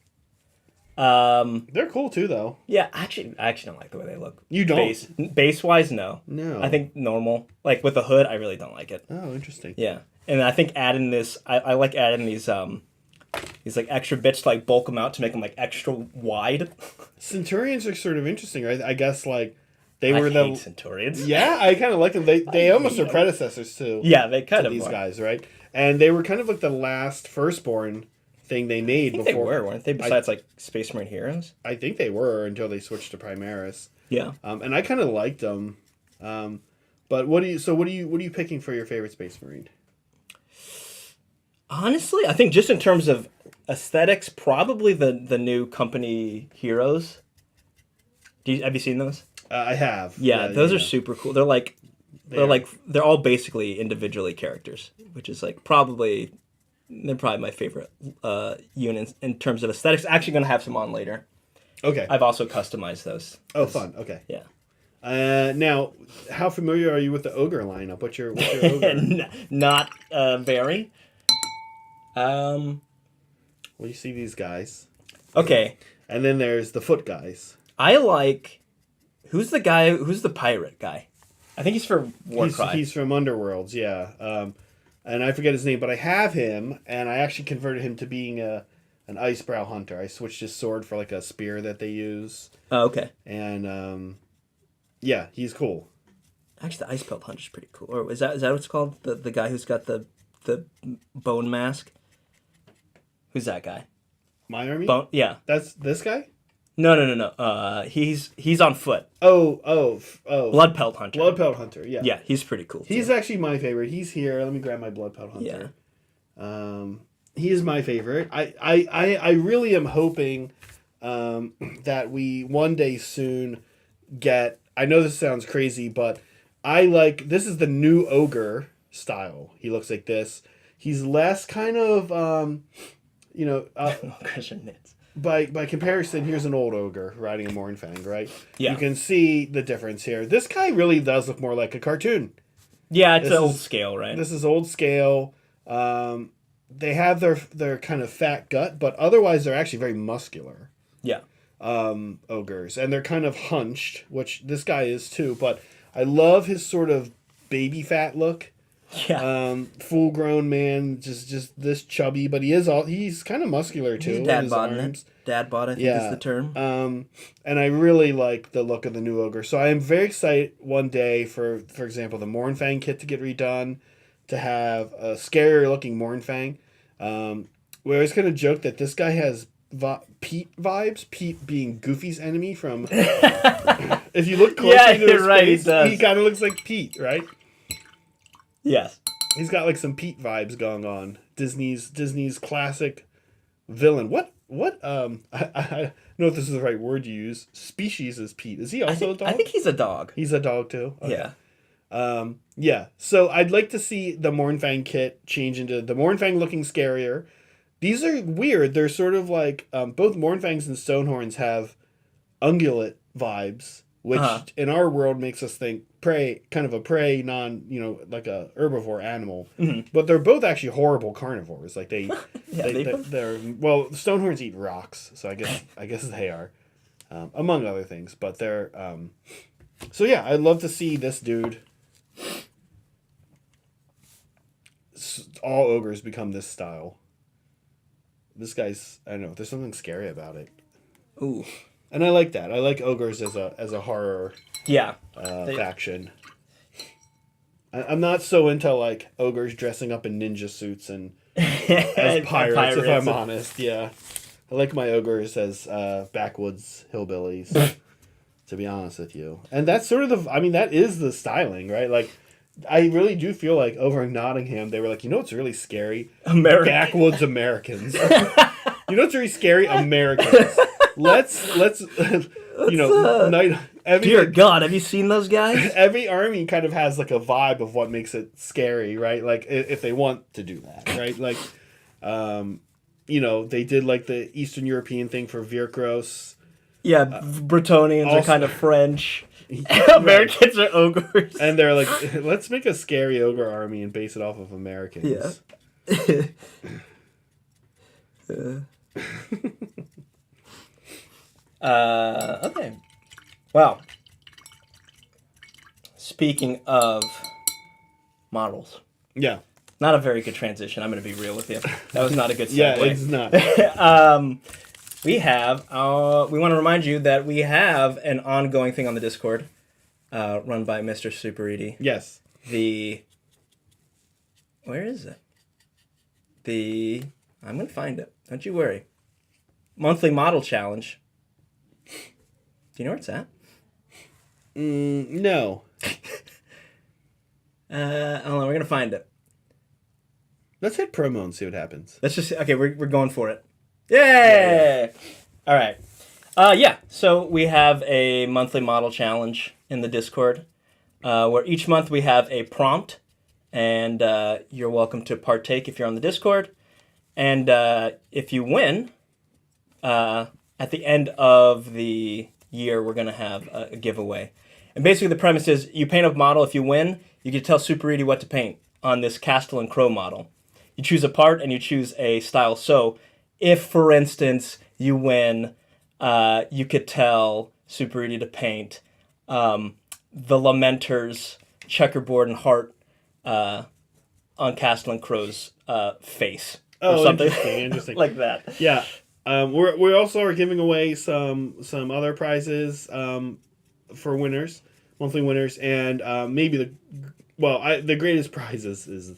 They're cool too, though. Yeah, I actually don't like the way they look. You don't? Base-wise, no. No. I think normal. Like, with the hood, I really don't like it. Oh, interesting. Yeah. And I think adding this, I like adding these like extra bits to like bulk them out to make them like extra wide. Centurions are sort of interesting, right? I guess like I hate Centurions. Yeah, I kind of like them. They almost are predecessors too. Yeah, they kind to of these are. guys, right? And they were kind of like the last Firstborn thing they made I think before. they were, weren't they? Besides like Space Marine Heroes. I think they were until they switched to Primaris. Yeah. And I kind of liked them. But what are you picking for your favorite Space Marine? Honestly, I think just in terms of aesthetics, probably the new company heroes. Have you seen those? I have. Yeah, those are super cool. They're all basically individually characters, which is like they're probably my favorite units in terms of aesthetics. Actually, going to have some on later. Okay. I've also customized those. Oh, fun. Okay. Yeah. Now, how familiar are you with the Ogre lineup? What's your Ogre? Not very. Well, you see these guys. Okay. And then there's the foot guys. I like... Who's the pirate guy? I think he's for Warcry. He's from Underworlds, yeah. And I forget his name, but I have him, and I actually converted him to being an Icebrow Hunter. I switched his sword for like a spear that they use. Oh, okay. And, yeah, he's cool. Actually, the Ice Pelt Hunter's pretty cool. Or is that what it's called? The guy who's got the bone mask? Who's that guy? My army? Yeah. That's this guy? No. He's on foot. Oh. Blood Pelt Hunter. Blood Pelt Hunter, yeah. Yeah, he's pretty cool. He's actually my favorite. He's here. Let me grab my Blood Pelt Hunter. Yeah. He is my favorite. I really am hoping that we one day soon get... I know this sounds crazy, but this is the new Ogre style. He looks like this. He's less kind of, by comparison, here's an old Ogre riding a Mournfang, right? Yeah. You can see the difference here. This guy really does look more like a cartoon. Yeah, it's old scale, right? This is old scale. They have their kind of fat gut, but otherwise they're actually very muscular. Yeah. Ogres. And they're kind of hunched, which this guy is too, but I love his sort of baby fat look. Yeah. Full grown man, just this chubby, but he's kind of muscular too. He's dad bod. Dad bod, I think is the term. And I really like the look of the new Ogre. So I am very excited one day for example, the Mournfang kit to get redone, to have a scarier looking Mournfang. We always kind of joke that this guy has Pete vibes. Pete being Goofy's enemy from. If you look closely to his face, he kind of looks like Pete, right? Yes. He's got like some Pete vibes going on. Disney's classic villain. What I don't know if this is the right word to use. Species is Pete. Is he also a dog? I think he's a dog. He's a dog too? Okay. Yeah. Yeah. So I'd like to see the Mournfang kit change into the Mournfang looking scarier. These are weird. They're sort of like both Mournfangs and Stonehorns have ungulate vibes. which in our world makes us think prey, kind of a prey, like a herbivore animal. Mm-hmm. But they're both actually horrible carnivores. Like they're stonehorns eat rocks, so I guess they are, among other things. But they're so yeah, I'd love to see this dude. All ogres become this style. This guy's, I don't know, there's something scary about it. Ooh. And I like that. I like ogres as a horror faction. I'm not so into like ogres dressing up in ninja suits and as pirates, if I'm honest. Yeah. I like my ogres as backwoods hillbillies, to be honest with you. And that's sort of that is the styling, right? Like, I really do feel like over in Nottingham, they were like, you know what's really scary? Backwoods Americans. You know what's really scary? Americans. Let's Dear God, have you seen those guys? Every army kind of has like a vibe of what makes it scary, right? Like if they want to do that, right? Like, they did like the Eastern European thing for Virkros. Yeah, Bretonians are kind of French. Americans are ogres. And they're like, let's make a scary ogre army and base it off of Americans. Yeah. Okay. Well, speaking of models. Yeah. Not a very good transition, I'm going to be real with you. That was not a good segue. Yeah, it's not. We want to remind you that we have an ongoing thing on the Discord run by Mr. Super-Edie. Yes. Where is it? I'm going to find it. Don't you worry. Monthly model challenge. Do you know where it's at? No. Hold on, we're going to find it. Let's hit promo and see what happens. Let's just, okay, we're going for it. Yay! Yeah. All right. So we have a monthly model challenge in the Discord where each month we have a prompt, and you're welcome to partake if you're on the Discord. And if you win, at the end of the year, we're going to have a giveaway. And basically the premise is you paint a model. If you win, you can tell Super-Edie what to paint on this Castle and Crow model. You choose a part and you choose a style. So if, for instance, you win, you could tell Super-Edie to paint the Lamenter's checkerboard and heart on Castle and Crow's face. Or something interesting. Like that. Yeah. We also are giving away some other prizes for winners, monthly winners, and maybe the greatest prize is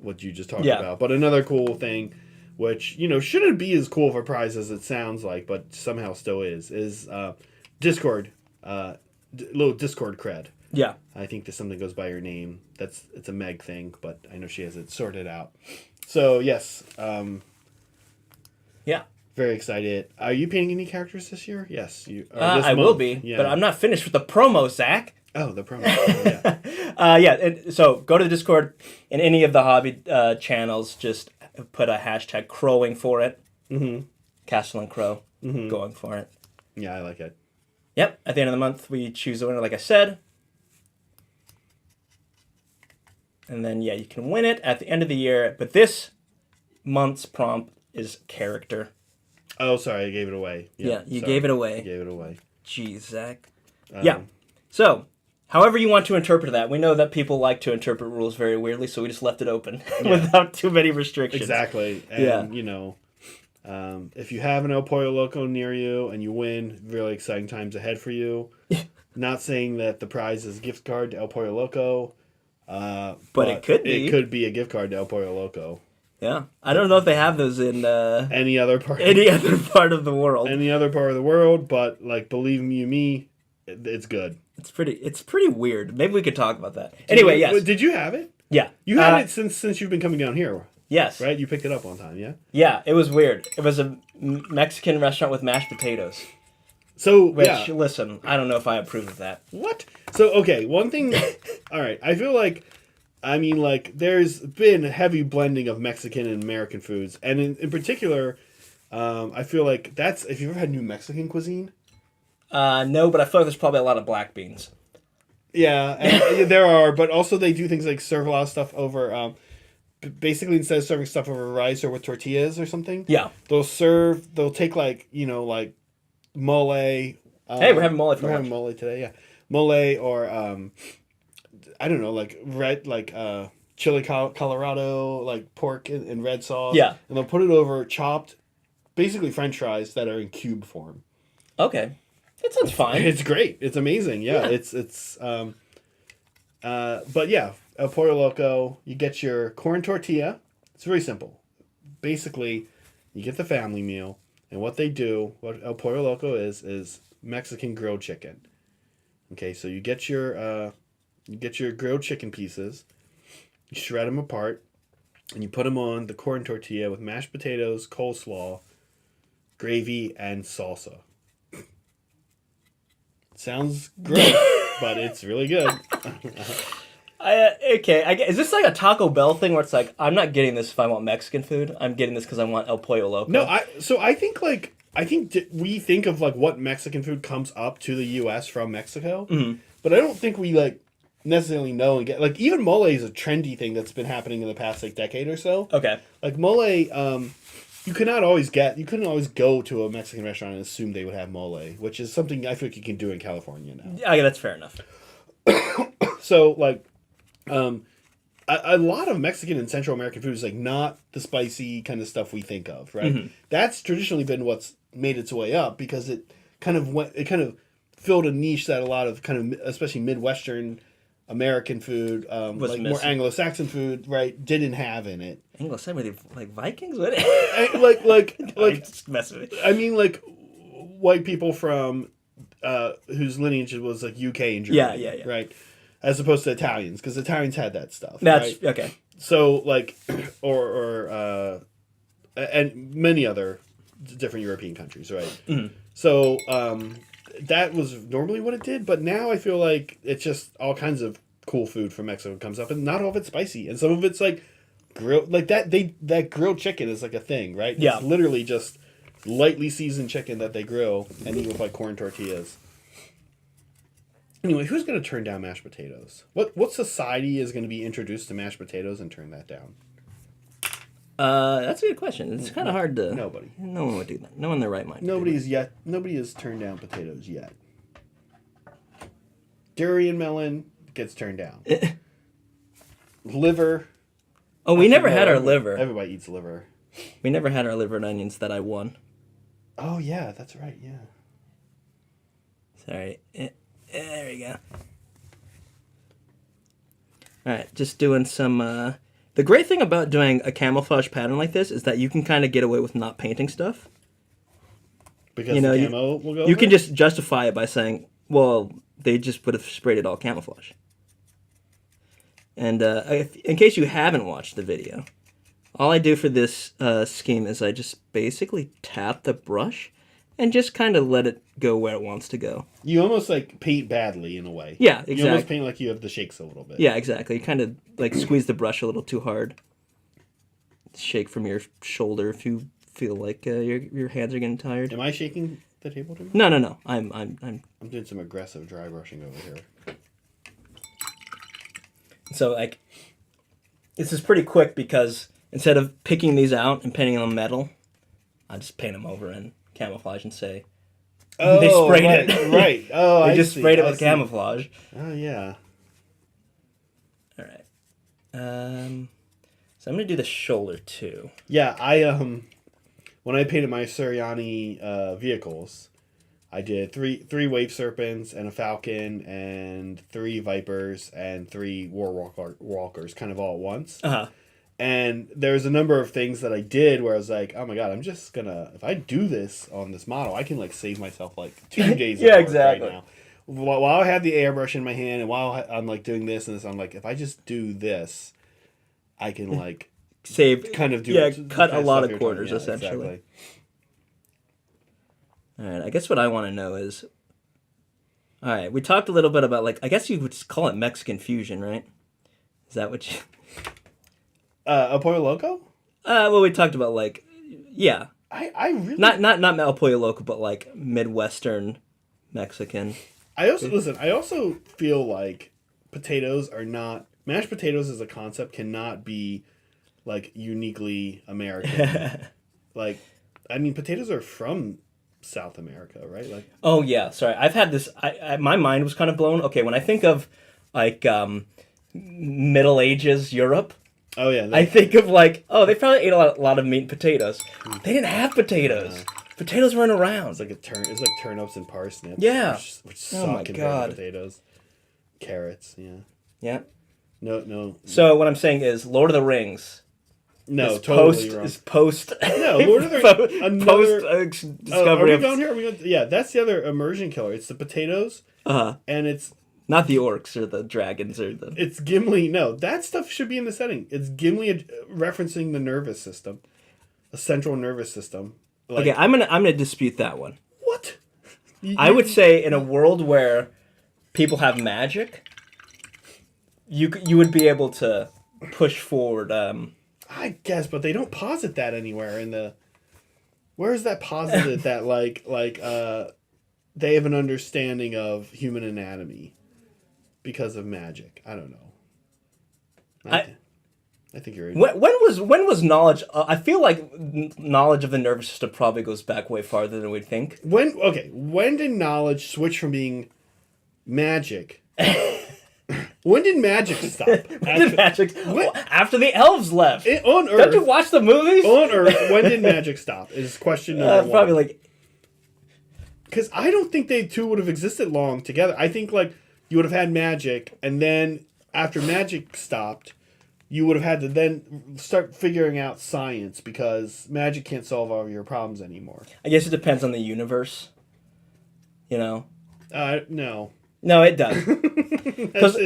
what you just talked about. But another cool thing, which shouldn't be as cool of a prize as it sounds like, but somehow still is Discord, little Discord cred. Yeah, I think there's something that goes by your name. It's a Meg thing, but I know she has it sorted out. So yes, yeah, very excited. Are you painting any characters this year? Yes, I will be, but I'm not finished with the promo, Zach. Oh, the promo. Yeah. And so go to the Discord in any of the hobby channels. Just put a hashtag crowing for it. Mm-hmm. Castle and Crow going for it. Yeah, I like it. Yep. At the end of the month, we choose a winner, like I said. And then, you can win it at the end of the year. But this month's prompt is character. Oh, sorry. I gave it away. Yeah, you gave it away. I gave it away. Jeez, Zach. Yeah. So, however you want to interpret that. We know that people like to interpret rules very weirdly, so we just left it open without too many restrictions. Exactly. And, if you have an El Pollo Loco near you and you win, really exciting times ahead for you. Not saying that the prize is a gift card to El Pollo Loco. But it could be. It could be a gift card to El Pollo Loco. Yeah. I don't know if they have those in any other part of the world. Any other part of the world, but believe you me, it's good. It's pretty weird. Maybe we could talk about that. Anyway, yes. Did you have it? Yeah. You had it since you've been coming down here. Yes. Right? You picked it up one time, yeah? Yeah, it was weird. It was a Mexican restaurant with mashed potatoes. So, listen, I don't know if I approve of that. What? So, okay, one thing... all right, I feel like... there's been a heavy blending of Mexican and American foods. And in particular, I feel like that's... If you've ever had New Mexican cuisine... No, but I feel like there's probably a lot of black beans. Yeah, and there are, but also they do things like serve a lot of stuff over. Basically, instead of serving stuff over rice or with tortillas or something, Yeah. They'll take like mole. Hey, we're having mole for We're lunch. having mole today, yeah. Mole or I don't know, like red, like chili Colorado, like pork in red sauce. Yeah. And they'll put it over chopped, basically French fries that are in cube form. Okay. That sounds fine. It's great. It's amazing. Yeah. But yeah, El Pollo Loco, you get your corn tortilla. It's very simple. Basically, you get the family meal, and what El Pollo Loco is Mexican grilled chicken. Okay, so you get your grilled chicken pieces, you shred them apart, and you put them on the corn tortilla with mashed potatoes, coleslaw, gravy, and salsa. Sounds gross, but it's really good. Okay, is this like a Taco Bell thing where it's like, I'm not getting this if I want Mexican food. I'm getting this because I want El Pollo Loco. No, I think we think of like what Mexican food comes up to the U.S. from Mexico, but I don't think we like necessarily know and get like even mole is a trendy thing that's been happening in the past like decade or so. Okay, like mole, you couldn't always go to a Mexican restaurant and assume they would have mole, which is something I feel like you can do in California now. Yeah, that's fair enough. So like, a lot of Mexican and Central American food is like not the spicy kind of stuff we think of, right? Mm-hmm. That's traditionally been what's made its way up because it kind of filled a niche that a lot of kind of especially Midwestern American food, Was like missing. more Anglo-Saxon food, right, didn't have in it. Anglo-Saxon, like Vikings? What? like Just messing with me. I mean, like white people from whose lineage was like UK and Germany, Yeah. right, as opposed to Italians, because Italians had that stuff. That's right? okay. So like, and many other different European countries, right? Mm-hmm. So that was normally what it did, but now I feel like it's just all kinds of cool food from Mexico comes up, and not all of it's spicy, and some of it's like grilled, like that grilled chicken is like a thing, right? Yeah. It's literally just lightly seasoned chicken that they grill and eat with like corn tortillas. Anyway, who's going to turn down mashed potatoes? What society is going to be introduced to mashed potatoes and turn that down? That's a good question. It's kind of hard to. Nobody. No one would do that. No one in their right mind. Nobody has turned down potatoes yet. Durian melon gets turned down. Liver. Oh, we never had our liver. Everybody eats liver. We never had our liver and onions that I won. Oh yeah, that's right. Yeah. Sorry. There we go. Alright, just doing some... The great thing about doing a camouflage pattern like this is that you can kind of get away with not painting stuff. Because You know, the camo will go You over can it? just justify it by saying, well, they just would have sprayed it all camouflage. And in case you haven't watched the video, all I do for this scheme is I just basically tap the brush and just kind of let it go where it wants to go. You almost like paint badly in a way. Yeah, You almost exactly. paint like you have the shakes a little bit. Yeah, exactly. You kind of like squeeze the brush a little too hard. Shake from your shoulder if you feel like your hands are getting tired. Am I shaking the table too much? No. I'm I'm doing some aggressive dry brushing over here. So like this is pretty quick because instead of picking these out and painting them metal, I just paint them over in camouflage and say they sprayed it. Right. Oh, They I just see, sprayed it I with see. camouflage. Oh yeah. All right. So I'm gonna do the shoulder too. Yeah, I when I painted my Suriani vehicles, I did three wave serpents and a falcon and 3 vipers and 3 walkers kind of all at once. Uh-huh. And there's a number of things that I did where I was like, oh my god, I'm just gonna, if I do this on this model, I can like save myself like 2 days Yeah, of work exactly. right now. While I have the airbrush in my hand and while I'm like doing this and this, I'm like, if I just do this, I can like Save kind of do yeah, the cut kind a lot stuff of you're quarters talking- yeah, essentially. exactly. All right, I guess what I want to know is, all right, we talked a little bit about, like, I guess you would call it Mexican fusion, right? Is that what you... El Pollo Loco? Well, we talked about, like, yeah. I really... Not El Pollo Loco, but, like, Midwestern Mexican. I also feel like mashed potatoes as a concept cannot be like uniquely American. Like, I mean, potatoes are from South America, right? Like, oh yeah, sorry. I've had this. My mind was kind of blown. Okay, when I think of like Middle Ages Europe, oh yeah, I think of like, oh, they probably ate a lot of meat and potatoes. They didn't have potatoes. Potatoes weren't around. It's like turnips and parsnips. Yeah. Which Oh suck my compared God. to potatoes. Carrots, yeah. Yeah. No. So what I'm saying is, Lord of the Rings. No, is totally wrong. Is post. No, Lord of the Rings. Post discovery. Are we going here? Yeah, that's the other immersion killer. It's the potatoes. And it's not the orcs or the dragons or the. It's Gimli. No, that stuff should be in the setting. It's Gimli referencing the nervous system, a central nervous system. Like, Okay, I'm gonna dispute that one. What? I would say in a world where people have magic, you would be able to push forward. I guess, but they don't posit that anywhere in the. Where is that posited that they have an understanding of human anatomy because of magic? I don't know. I think you're right. When was knowledge? I feel like knowledge of the nervous system probably goes back way farther than we'd think. When did knowledge switch from being magic? When did magic stop? After the elves left. On Earth. Don't you watch the movies? On Earth, when did magic stop? Is question number one. Probably like. Because I don't think they two would have existed long together. I think like you would have had magic, and then after magic stopped, you would have had to then start figuring out science because magic can't solve all of your problems anymore. I guess it depends on the universe. You know. No. No, it does. Because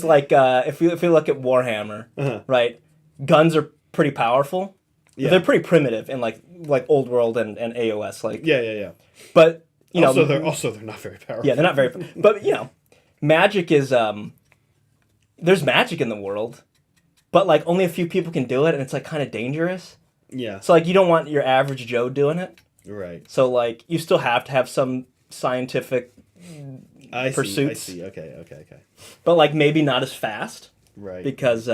like if we look at Warhammer, right, guns are pretty powerful. Yeah. They're pretty primitive in like Old World and AOS. Like yeah. But you know, they're not very powerful. Yeah, they're not very. But you know, magic is there's magic in the world, but like only a few people can do it, and it's like kind of dangerous. Yeah. So like you don't want your average Joe doing it. Right. So like you still have to have some scientific pursuits. I see. Okay. But like maybe not as fast. Right. Because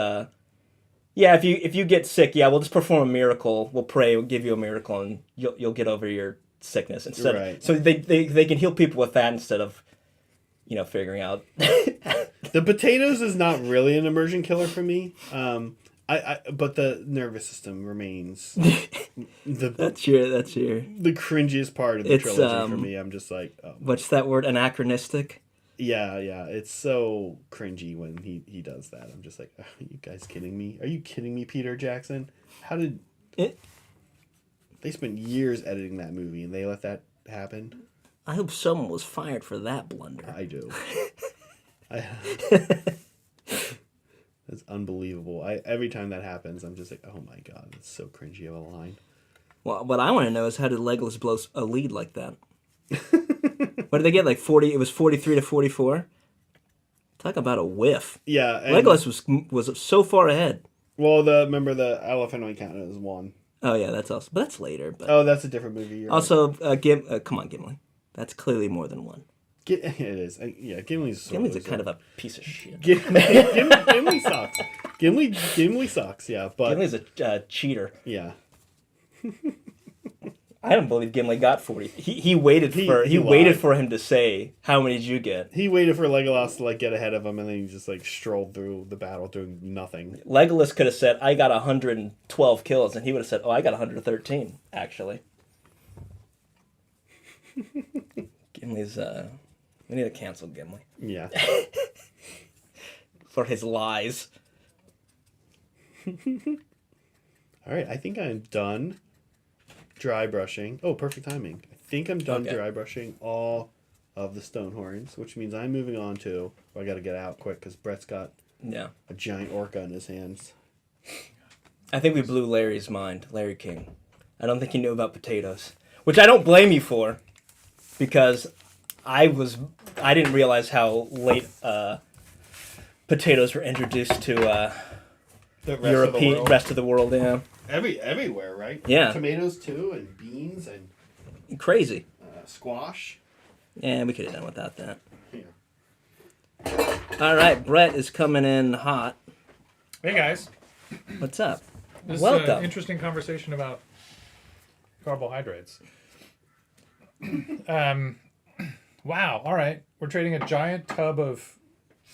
if you get sick, we'll just perform a miracle. We'll pray, we'll give you a miracle, and you'll get over your sickness instead. Right. So they can heal people with that instead of, figuring out. The potatoes is not really an immersion killer for me. But the nervous system remains that's your the cringiest part of the trilogy for me. I'm just like, oh. What's that word? Anachronistic. Yeah, it's so cringy when he does that. I'm just like, are you guys kidding me? Are you kidding me, Peter Jackson? How did they spent years editing that movie and they let that happen? I hope someone was fired for that blunder. I do. That's unbelievable. Every time that happens, I'm just like, oh my god, that's so cringy of a line. Well, what I want to know is how did Legolas blow a lead like that? What did they get? Like 40? It was 43 to 44. Talk about a whiff. Yeah, Legolas was so far ahead. Well, remember the elephant only counted as one. Oh yeah, that's also, but that's later. But oh, that's a different movie. You're also, right. Come on, Gimli. That's clearly more than one. It is. Gimli's a kind of a piece of shit. Gimli sucks. Gimli sucks. Yeah, but Gimli's a cheater. Yeah. I don't believe Gimli got 40. He waited for him to say, "How many did you get?" He waited for Legolas to get ahead of him, and then he just strolled through the battle doing nothing. Legolas could have said, "I got 112 kills," and he would have said, "Oh, I got 113 actually." Gimli's we need to cancel Gimli. Yeah. For his lies. All right, I think I'm done dry brushing. Oh, perfect timing. I think I'm done dry brushing all of the stone horns, which means I'm moving on to... I got to get out quick because Brett's got a giant orca in his hands. I think we blew Larry's mind, Larry King. I don't think he knew about potatoes, which I don't blame you for, because I didn't realize how late potatoes were introduced to the rest of the world. Yeah. Everywhere, right? Yeah. Tomatoes too, and beans, and crazy. Squash. Yeah, we could have done without that. Yeah. All right, Brett is coming in hot. Hey guys, What's up? this is Welcome. an interesting conversation about carbohydrates. Wow. All right, we're trading a giant tub of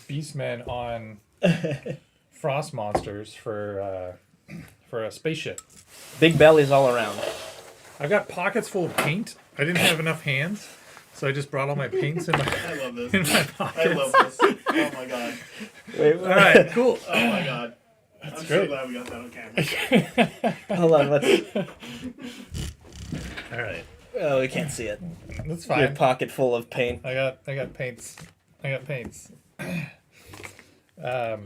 beastmen on frost monsters for a spaceship. Big bellies all around. I've got pockets full of paint. I didn't have enough hands, so I just brought all my paints in my I love this. in my pockets. I love this. Oh my god. Wait, All right, cool. Oh my god. I'm so great. glad we got that on camera. hold on. Let's. All right, Oh, we can't see it. that's Your fine. pocket full of paint. I got paints. I got paints. I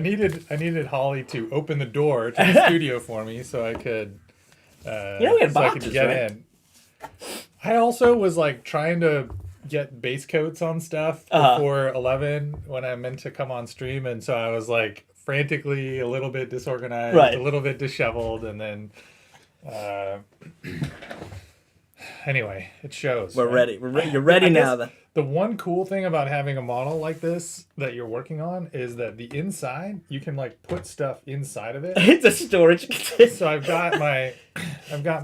needed Holly to open the door to the studio for me so I could we had so I boxes, could get right? in. I also was like trying to get base coats on stuff Uh-huh. before 11 when I meant to come on stream, and so I was like frantically a little bit disorganized, Right. a little bit disheveled, and then anyway, it shows. We're right? ready. You're ready I now. guess the one cool thing about having a model like this that you're working on is that the inside, you can like put stuff inside of it. It's a storage container. So I've got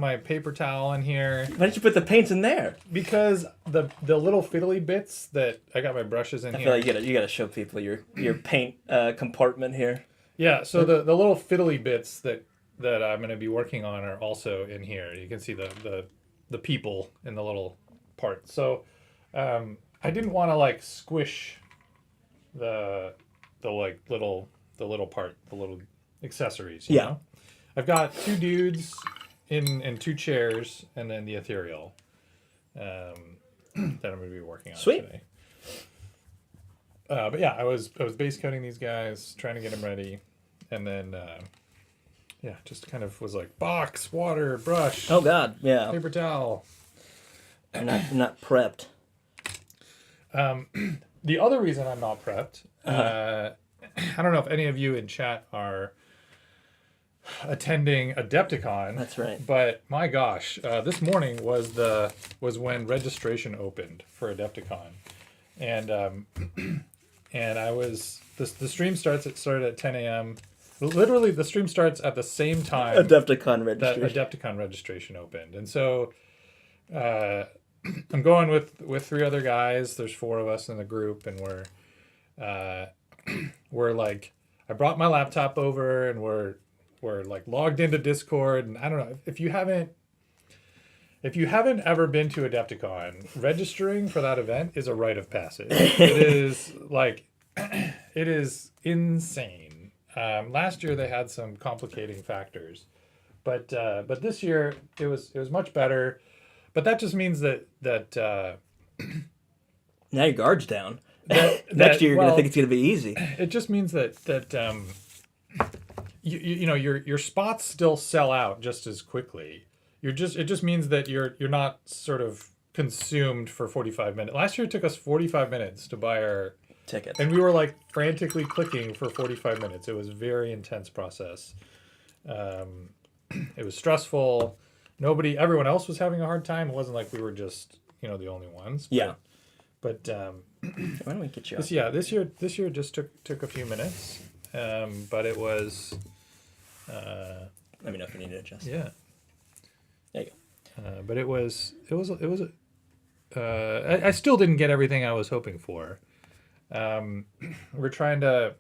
my paper towel in here Why didn't you put the paints in there? because the little fiddly bits that I got my brushes in I here. feel like you gotta show people your paint compartment here. Yeah, so the little fiddly bits that I'm going to be working on are also in here. You can see the people in the little part. So I didn't want to like squish the little part, the little accessories. You Yeah. know? I've got two dudes in two chairs, and then the ethereal that I'm going to be working on Sweet. today. But yeah, I was base coating these guys, trying to get them ready, and then yeah, just kind of was like box, water, brush, Oh God, yeah. paper towel. You're not prepped. The other reason I'm not prepped, I don't know if any of you in chat are attending Adepticon. That's right. But my gosh, this morning was when registration opened for Adepticon, and I was the stream started at 10 a.m. Literally, the stream starts at the same time Adepticon that registration. Adepticon registration opened, and so I'm going with three other guys. There's four of us in the group, and we're like, I brought my laptop over, and we're like logged into Discord, and I don't know if you haven't ever been to Adepticon, registering for that event is a rite of passage. It is like it is insane. Last year they had some complicating factors, but this year it was much better. But that just means that Now your guard's down. that Next year you're well, gonna think it's gonna be easy. it just means that you know your spots still sell out just as quickly. It just means that you're not sort of consumed for 45 minutes. Last year it took us 45 minutes to buy our Tickets. and we were like frantically clicking for 45 minutes. It was a very intense process. It was stressful. Everyone else was having a hard time. It wasn't like we were just, the only ones. Yeah. But Why don't we get you this year just took a few minutes. But it was Let me know if you need to adjust. yeah. There you go. But it was I still didn't get everything I was hoping for. We're trying to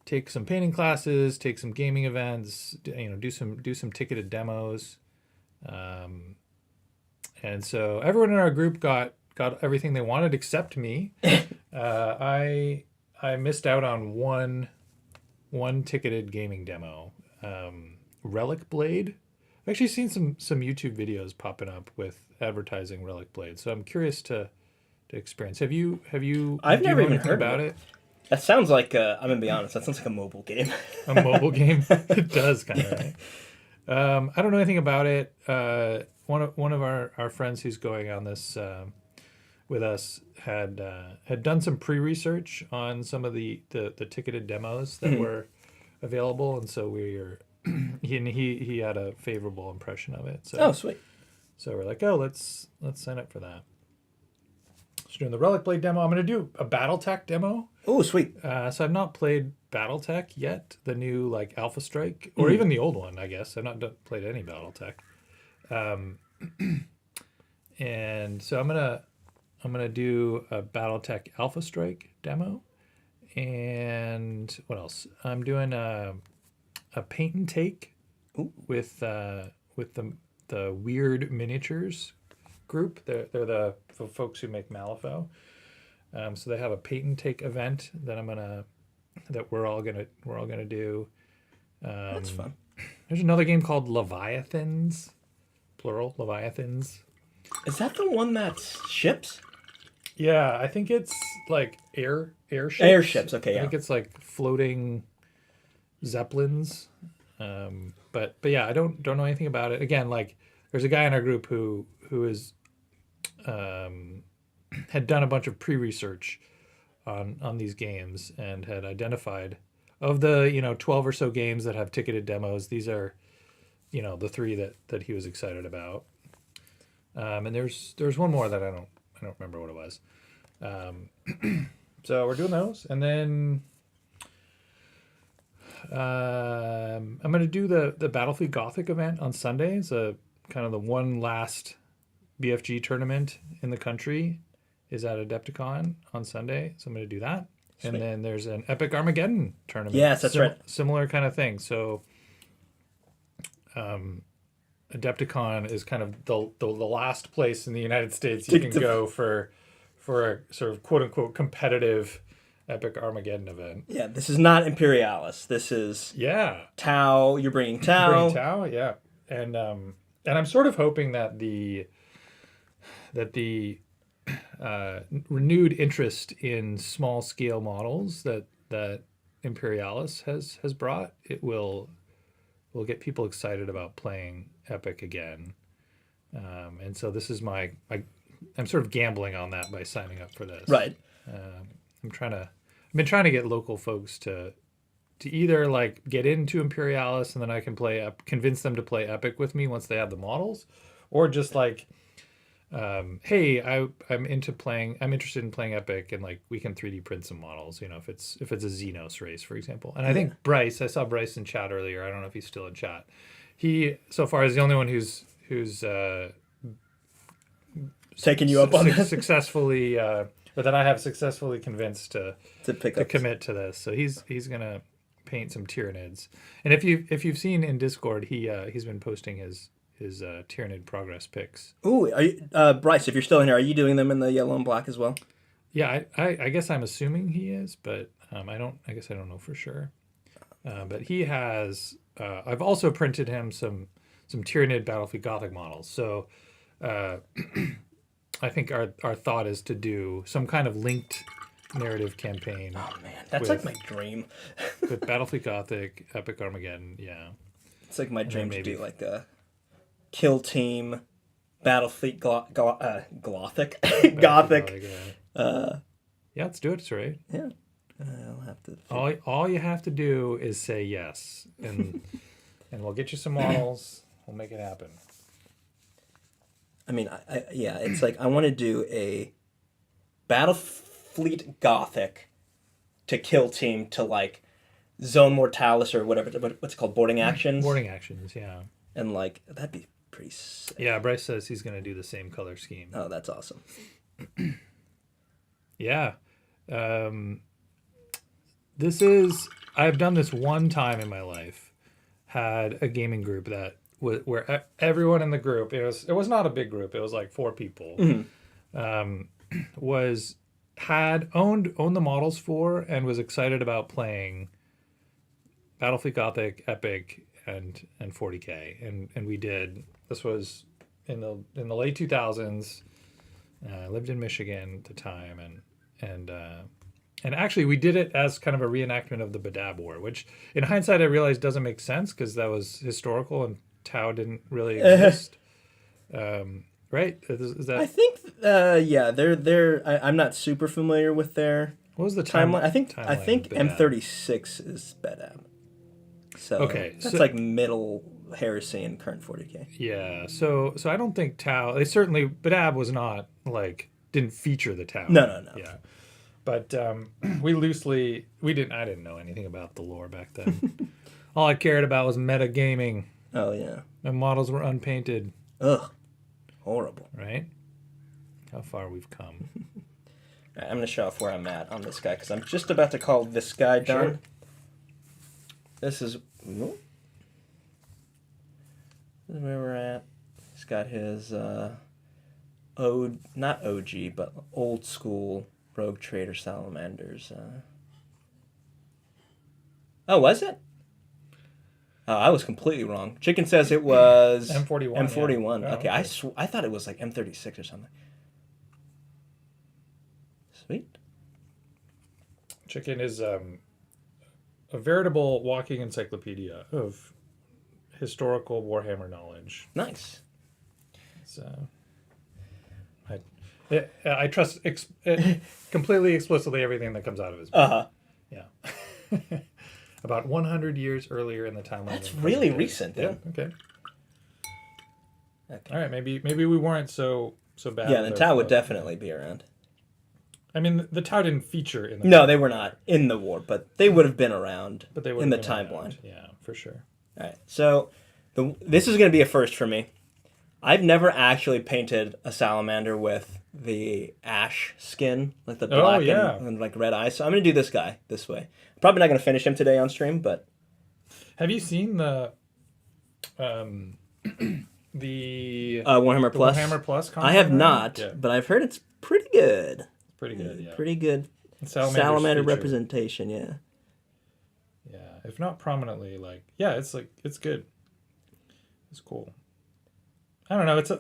take some painting classes, take some gaming events, do some ticketed demos, and so everyone in our group got everything they wanted except me. I missed out on one ticketed gaming demo, Relic Blade. I've actually seen some YouTube videos popping up with advertising Relic Blade, so I'm curious to experience. Have you? I've do you never know even anything heard about of it. That sounds like I'm gonna be honest. That sounds like a mobile game. A mobile game. It does kind of, right? I don't know anything about it. One of our friends who's going on this with us had done some pre-research on some of the ticketed demos that were available, and so he had a favorable impression of it. So Oh, sweet. So we're like, oh, let's sign up for that. So doing the Relic Blade demo. I'm going to do a BattleTech demo. Oh, sweet. So I've not played BattleTech yet, the new like Alpha Strike, or even the old one, I guess. I've not played any BattleTech. And so I'm gonna do a BattleTech Alpha Strike demo. And what else? I'm doing a paint and take with the Weird Miniatures group. They're the folks who make Malifaux. So they have a paint and take event that we're all gonna do. That's fun. There's another game called Leviathans, plural Leviathans. Is that the one that's ships? Yeah, I think it's like airships. Airships, okay, I yeah. think it's like floating zeppelins. But yeah, I don't know anything about it. Again, like there's a guy in our group who is had done a bunch of pre-research on these games and had identified of the 12 or so games that have ticketed demos. These are the 3 that he was excited about. And there's one more that I don't remember what it was. So we're doing those, and then I'm going to do the Battlefield Gothic event on Sunday. It's kind of the one last BFG tournament in the country is at Adepticon on Sunday, so I'm going to do that. Sweet. And then there's an Epic Armageddon tournament. Yes, that's right. Similar kind of thing. So Adepticon is kind of the last place in the United States you can go for a sort of quote unquote competitive Epic Armageddon event. Yeah, this is not Imperialis. This is Tau. You're bringing Tau. Yeah. And I'm sort of hoping that the renewed interest in small scale models that Imperialis has brought, it will get people excited about playing Epic again. And so this is I'm sort of gambling on that by signing up for this. Right. I've been trying to get local folks to either like get into Imperialis and then I can convince them to play Epic with me once they have the models, or just like, hey, I'm interested in playing Epic and like we can 3D print some models, if it's a Xenos race, for example. And I think I saw Bryce in chat earlier. I don't know if he's still in chat. He so far is the only one who's taking you up on that successfully, or that I have successfully convinced to commit to this. So he's gonna paint some Tyranids. And if you've seen in Discord, he's been posting his Tyranid progress pics. Ooh, are you, Bryce, if you're still in here, are you doing them in the yellow and black as well? Yeah, I guess I'm assuming he is, but I guess I don't know for sure. But he has. I've also printed him some Tyranid Battlefield Gothic models. So I think our thought is to do some kind of linked narrative campaign. Oh man, that's like my dream. With Battlefield Gothic, Epic Armageddon, yeah. It's like my dream to do like a kill team, Battlefield Gothic. Gothic. Yeah, let's do it, right? Yeah. I'll have to. All you have to do is say yes, and we'll get you some models. We'll make it happen. I mean, it's like I want to do a Battlefleet Gothic to kill team to like Zone Mortalis or whatever. What's it called? Boarding actions. Boarding actions, yeah. And like that'd be pretty sick. Yeah, Bryce says he's going to do the same color scheme. Oh, that's awesome. Yeah. I've done this one time in my life. Had a gaming group that where everyone in the group, it was not a big group, it was like 4 people, had owned the models for and was excited about playing Battlefield Gothic, Epic, and 40K, and we did. This was in the late 2000s. I lived in Michigan at the time, and actually we did it as kind of a reenactment of the Badab War, which in hindsight I realized doesn't make sense because that was historical and Tau didn't really exist. Right? Is that? I think, they're. I'm not super familiar with their. What was the timeline? I think timeline M36 is Badab. So okay, that's like middle heresy in current 40K. Yeah, so I don't think Tau. They certainly, Badab was not like didn't feature the Tau. No. Yeah, but we didn't. I didn't know anything about the lore back then. All I cared about was metagaming. Oh yeah. And models were unpainted. Ugh, horrible. Right? How far we've come. All right, I'm gonna show off where I'm at on this guy because I'm just about to call this guy done. Sure. This is where we're at. He's got his not OG, but old school Rogue Trader Salamanders. Oh, was it? Oh, I was completely wrong. Chicken says it was M41. M41. Yeah. Oh, okay, I thought it was like M36 or something. Sweet. Chicken is a veritable walking encyclopedia of historical Warhammer knowledge. Nice. It's, I trust completely explicitly everything that comes out of his book. Yeah. About 100 years earlier in the timeline. That's really recent, then. Yeah. Okay. Okay. All right. Maybe we weren't so bad. Yeah, the Tau would definitely be around. I mean, the Tau didn't feature in the. No, they were not in the war, but they would have been around. But they would in the have been timeline. around. Yeah, for sure. All right. So this is going to be a first for me. I've never actually painted a salamander with the ash skin, like the black and like red eyes. So I'm going to do this guy this way. Probably not going to finish him today on stream, but have you seen the Warhammer Plus? Warhammer Plus content? I have not, but I've heard it's pretty good. It's pretty good, yeah. Pretty good salamander representation, yeah. Yeah, if not prominently, it's good. It's cool. I don't know, it's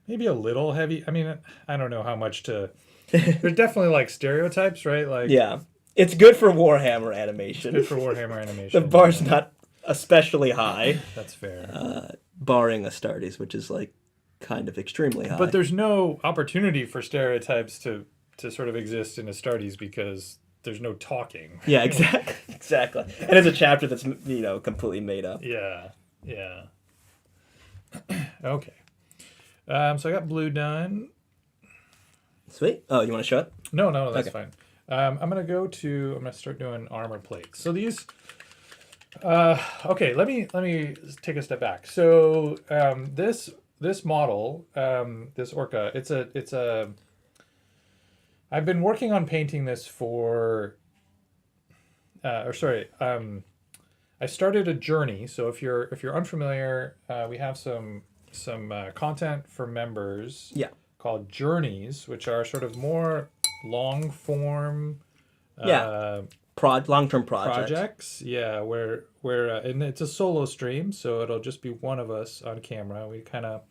maybe a little heavy. I mean, I don't know how much to... There's definitely, stereotypes, right? Yeah. It's good for Warhammer animation. It's good for Warhammer animation. The bar's not especially high. That's fair. Barring Astartes, which is, kind of extremely high. But there's no opportunity for stereotypes to sort of exist in Astartes because there's no talking. Yeah, exactly. And it's a chapter that's, completely made up. Yeah. Okay. So I got blue done. Sweet. Oh, you want to show it? No, that's fine. I'm gonna start doing armor plates. So these. Okay, let me take a step back. So this model, this Orca, it's a. I've been working on painting this for. I started a journey. So if you're unfamiliar, we have some content for members. Yeah. Called journeys, which are sort of more long form. Long-term projects. Yeah, where and it's a solo stream, so it'll just be one of us on camera. We kind of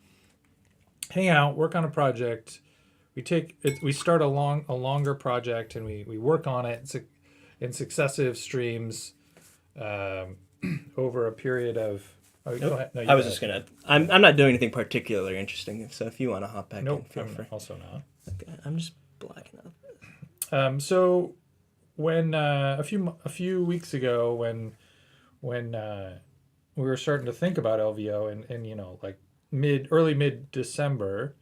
hang out, work on a project. We start a longer project, and we work on it in successive streams over a period of. Oh, go ahead. No, I was just gonna. I'm not doing anything particularly interesting, so if you want to hop back in, feel free. Also not. Okay, I'm just blacking out. So when a few weeks ago, when we were starting to think about LVO and early mid December,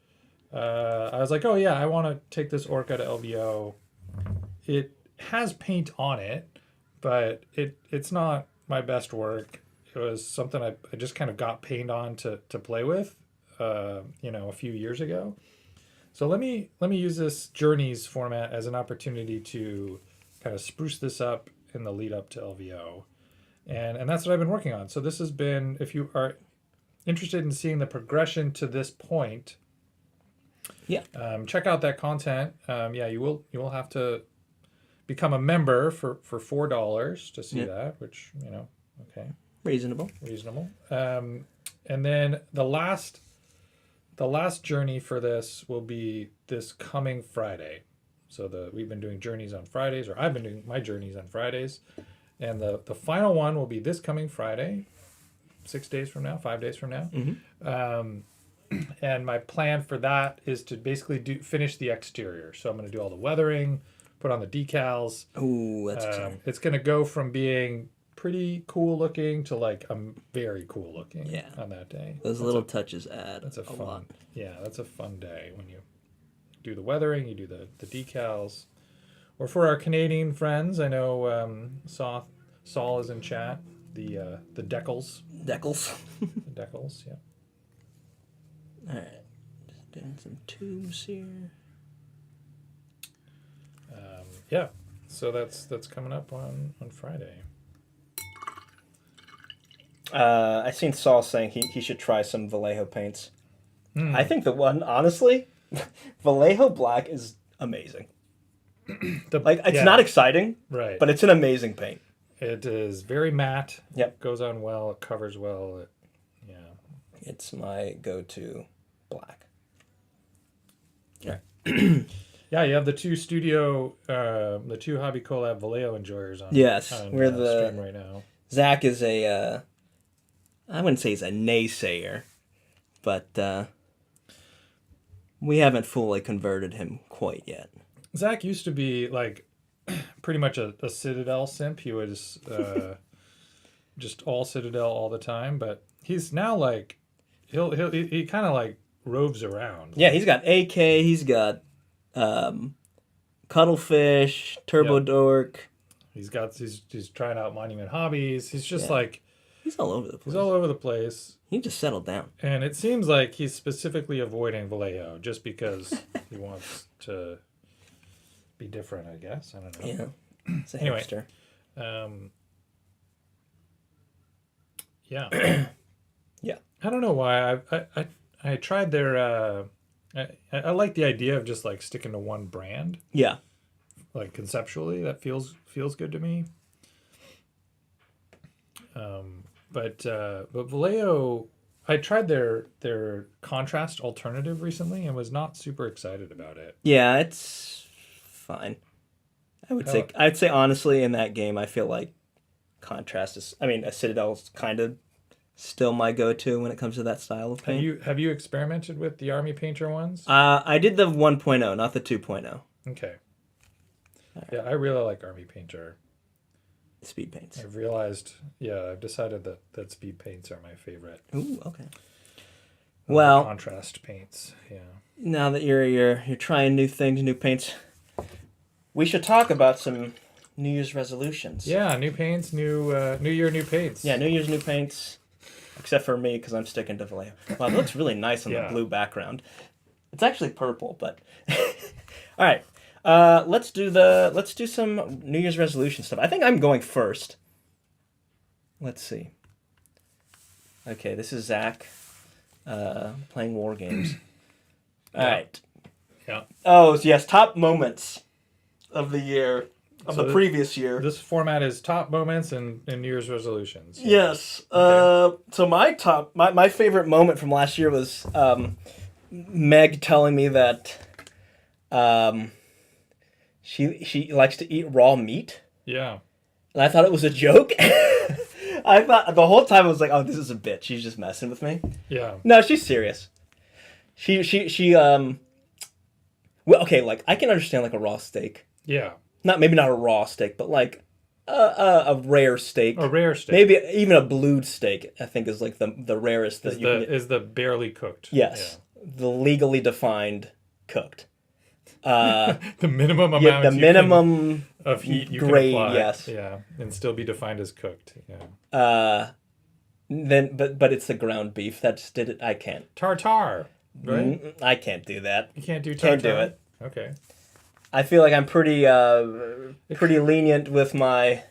I was like, oh yeah, I want to take this Orca to LVO. It has paint on it, but it's not my best work. It was something I just kind of got paint on to play with, a few years ago. So let me use this Journeys format as an opportunity to kind of spruce this up in the lead up to LVO. And that's what I've been working on. So this has been, if you are interested in seeing the progression to this point, check out that content. You will have to become a member for $4 to see that, which, okay. Reasonable. And then the last journey for this will be this coming Friday. So we've been doing journeys on Fridays, or I've been doing my journeys on Fridays, and the final one will be this coming Friday, 5 days from now. Mm-hmm. And my plan for that is to basically finish the exterior. So I'm going to do all the weathering, put on the decals. Ooh, that's exciting. It's going to go from being pretty cool looking to like very cool looking. Yeah. On that day. Those little touches add That's a fun. lot. Yeah, that's a fun day when you do the weathering, you do the decals. Or for our Canadian friends, I know Saul is in chat. The decals. Decals. The decals, yeah. All right. Just doing some tubes here. Yeah. So that's coming up on Friday. I seen Saul saying he should try some Vallejo paints. I think the one, honestly, Vallejo Black is amazing. It's not exciting, right? But it's an amazing paint. It is very matte. Yep. Goes on well. It covers well. Yeah. It's my go-to black. Yeah. Yeah, you have the two Hobby Collab Vallejo enjoyers on. Yes, on, we're the stream right now. Zach is a. I wouldn't say he's a naysayer, but we haven't fully converted him quite yet. Zach used to be like pretty much a Citadel simp. He was just all Citadel all the time, but he's now like he kind of like roves around. Yeah, he's got AK. He's got Cuttlefish, Turbo Dork. He's trying out Monument Hobbies. He's just like he's all over the place. He's all over the place. He just settled down. And it seems like he's specifically avoiding Vallejo just because he wants to be different, I guess. I don't know. Yeah. It's a Anyway, hipster. Yeah. Yeah. I don't know why. I tried their I like the idea of just like sticking to one brand. Yeah. Like conceptually, that feels good to me. But Vallejo, I tried their contrast alternative recently and was not super excited about it. Yeah, it's fine. I'd say honestly in that game I feel like contrast is a Citadel's kind of still my go-to when it comes to that style of paint. Have you experimented with the Army Painter ones? I did the 1.0, not the 2.0. Okay. Yeah, I really like Army Painter. Speed paints. I've realized, I've decided that speed paints are my favorite. Ooh, okay. Well, contrast paints, yeah. Now that you're trying new things, new paints, we should talk about some New Year's resolutions. Yeah, new paints, new year, new paints. Yeah, New Year's new paints, except for me because I'm sticking to Vallejo. Wow, it looks really nice on the blue background. It's actually purple, but all right. Let's do some New Year's resolution stuff. I think I'm going first. Let's see. Okay, this is Zach playing war games. All right. Yeah. Oh yes, top moments of the year of the previous year. This format is top moments and New Year's resolutions. Yes. Okay. So my favorite moment from last year was Meg telling me that she likes to eat raw meat. Yeah. And I thought it was a joke. I thought the whole time I was like, oh, this is a bitch. She's just messing with me. Yeah. No, she's serious. Well, okay, like I can understand like a raw steak. Yeah. Maybe not a raw steak, but like a rare steak. A rare steak. Maybe even a blued steak, I think is like the rarest that you can get. Is the barely cooked. Yes. Yeah. The legally defined cooked. The minimum amount. Yeah, the minimum of heat you grade, can apply. Yes. Yeah, and still be defined as cooked. Yeah. But it's the ground beef. That's did it. I can't. Tartare. Right. I can't do that. You can't do tartare. Can't do it. Okay. I feel like I'm pretty lenient with my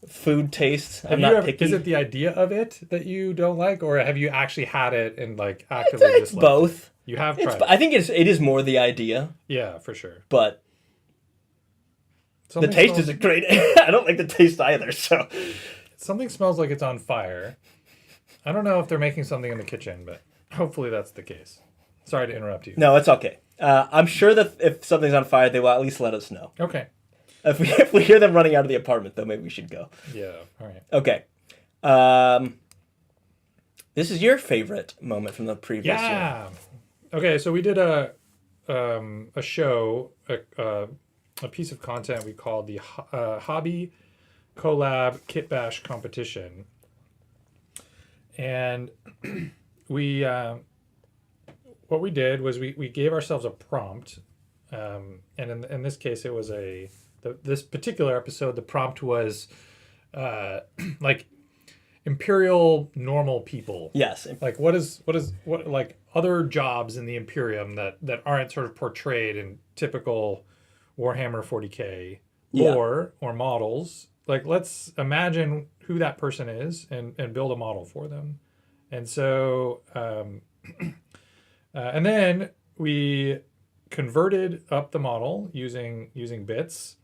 food taste. I'm not picky. Is it the idea of it that you don't like, or have you actually had it and like actively disliked it? It's both. You have tried it. I think it is more the idea. Yeah, for sure. But the taste isn't great. I don't like the taste either. So something smells like it's on fire. I don't know if they're making something in the kitchen, but hopefully that's the case. Sorry to interrupt you. No, it's okay. I'm sure that if something's on fire, they will at least let us know. Okay. If we hear them running out of the apartment, though, maybe we should go. Yeah. All right. Okay. This is your favorite moment from the previous year. Okay, so we did a show, a piece of content we called the Hobby Collab Kit Bash competition. And we what we did was we gave ourselves a prompt. And in this case, it was this particular episode, the prompt was like Imperial normal people. Yes. Like what like other jobs in the Imperium that aren't sort of portrayed in typical Warhammer 40K lore or models. Like let's imagine who that person is and build a model for them. And so and then we converted up the model using bits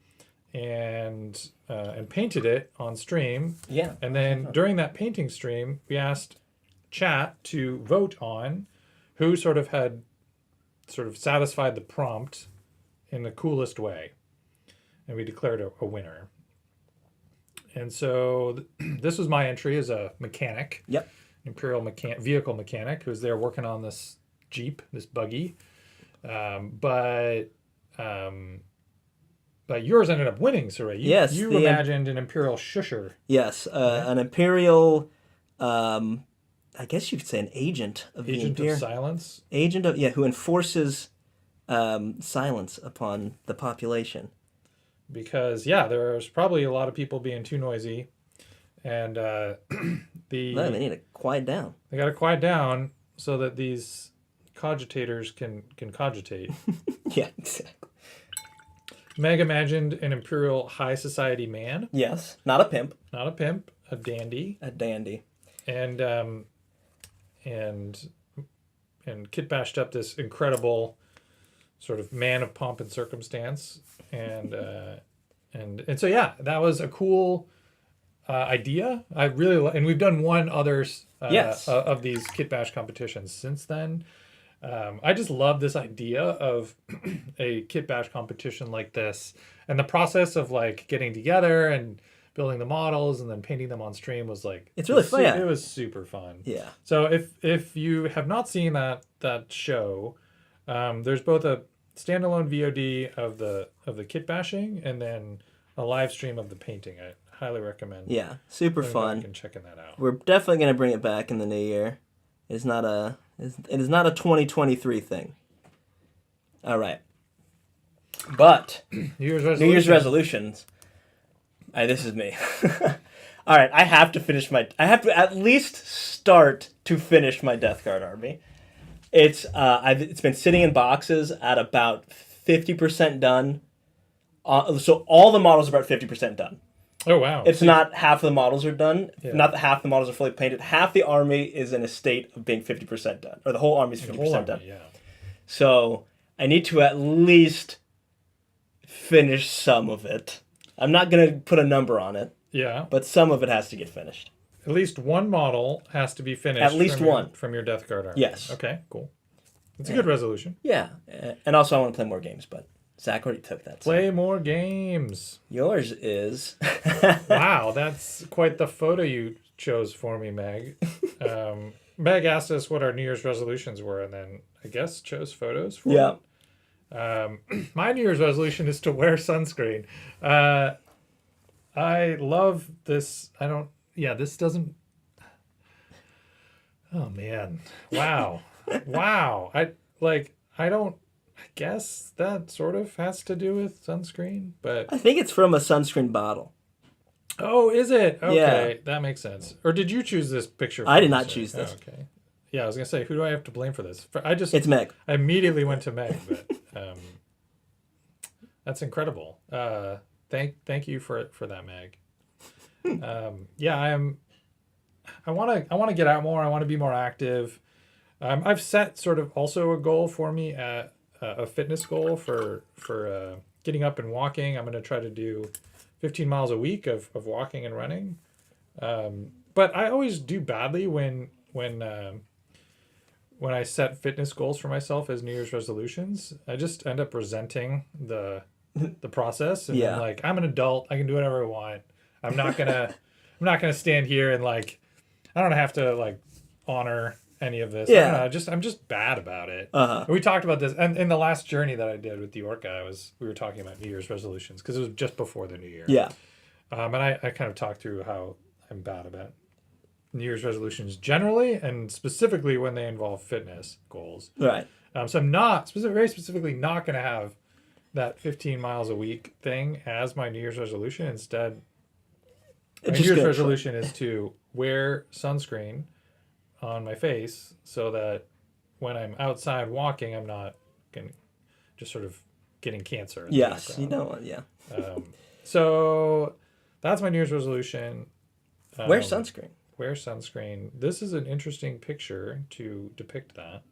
and painted it on stream. Yeah. And then during that painting stream, we asked chat to vote on who sort of had satisfied the prompt in the coolest way. And we declared a winner. And so this was my entry as a mechanic. Yep. Imperial vehicle mechanic who was there working on this Jeep, this buggy. But yours ended up winning, Cire. Yes. You imagined an Imperial shusher. Yes, an Imperial, I guess you could say an agent of the Agent Imperium. of silence. Agent of, who enforces silence upon the population. Because, there's probably a lot of people being too noisy. And No, they need to quiet down. They got to quiet down so that these cogitators can cogitate. Yeah, exactly. Meg imagined an Imperial high society man. Yes, not a pimp. Not a pimp, a dandy. A dandy. And Kit bashed up this incredible sort of man of pomp and circumstance. And so that was a cool idea. I really and we've done one other of these Kit Bash competitions since then. I just love this idea of a Kit Bash competition like this, and the process of like getting together and building the models and then painting them on stream was like it's really fun. It was super fun. Yeah. So if you have not seen that show, there's both a standalone VOD of the kit bashing and then a live stream of the painting. I highly recommend. Yeah, super fun. And checking that out. We're definitely going to bring it back in the new year. It is not a 2023 thing. All right. But New Year's resolutions. This is me. All right, I have to at least start to finish my Death Guard army. It's been sitting in boxes at about 50% done. So all the models are about 50% done. Oh, wow. It's not half of the models are done. Yeah. Not that half the models are fully painted. Half the army is in a state of being 50% done. Or the whole army is 50% done. Yeah. So I need to at least finish some of it. I'm not going to put a number on it. Yeah. But some of it has to get finished. At least one model has to be finished. At least one. From your Death Guard army. Yes. Okay, cool. It's a good resolution. Yeah. And also I want to play more games, but Zach already took that. Play more games. Yours is... Wow, that's quite the photo you chose for me, Meg. Meg asked us what our New Year's resolutions were, and then I guess chose photos for it. My New Year's resolution is to wear sunscreen. I love this. This doesn't... Oh, man. Wow. Wow. I guess that sort of has to do with sunscreen, but... I think it's from a sunscreen bottle. Oh, is it? Okay, Yeah. that makes sense. Or did you choose this picture? I did not choose this. Oh, okay. Yeah, I was going to say, who do I have to blame for this? It's Meg. I immediately went to Meg, but that's incredible. Thank you for that, Meg. I want to get out more. I want to be more active. I've set sort of also a goal for me, a fitness goal for getting up and walking. I'm going to try to do 15 miles a week of walking and running. But I always do badly when I set fitness goals for myself as New Year's resolutions. I just end up resenting the process, and I'm like, I'm an adult. I can do whatever I want. I'm not gonna stand here and like, I don't have to like honor any of this. Yeah. I don't know, I'm just bad about it. Uh-huh. We talked about this, and in the last journey that I did with the Orca, we were talking about New Year's resolutions because it was just before the New Year. Yeah. And I kind of talked through how I'm bad about New Year's resolutions generally, and specifically when they involve fitness goals. Right. So I'm not very specifically not going to have that 15 miles a week thing as my New Year's resolution. Instead, my New Year's resolution is to wear sunscreen on my face so that when I'm outside walking, I'm not just sort of getting cancer. Yes, you know, yeah. So that's my New Year's resolution. Wear sunscreen. Wear sunscreen. This is an interesting picture to depict that.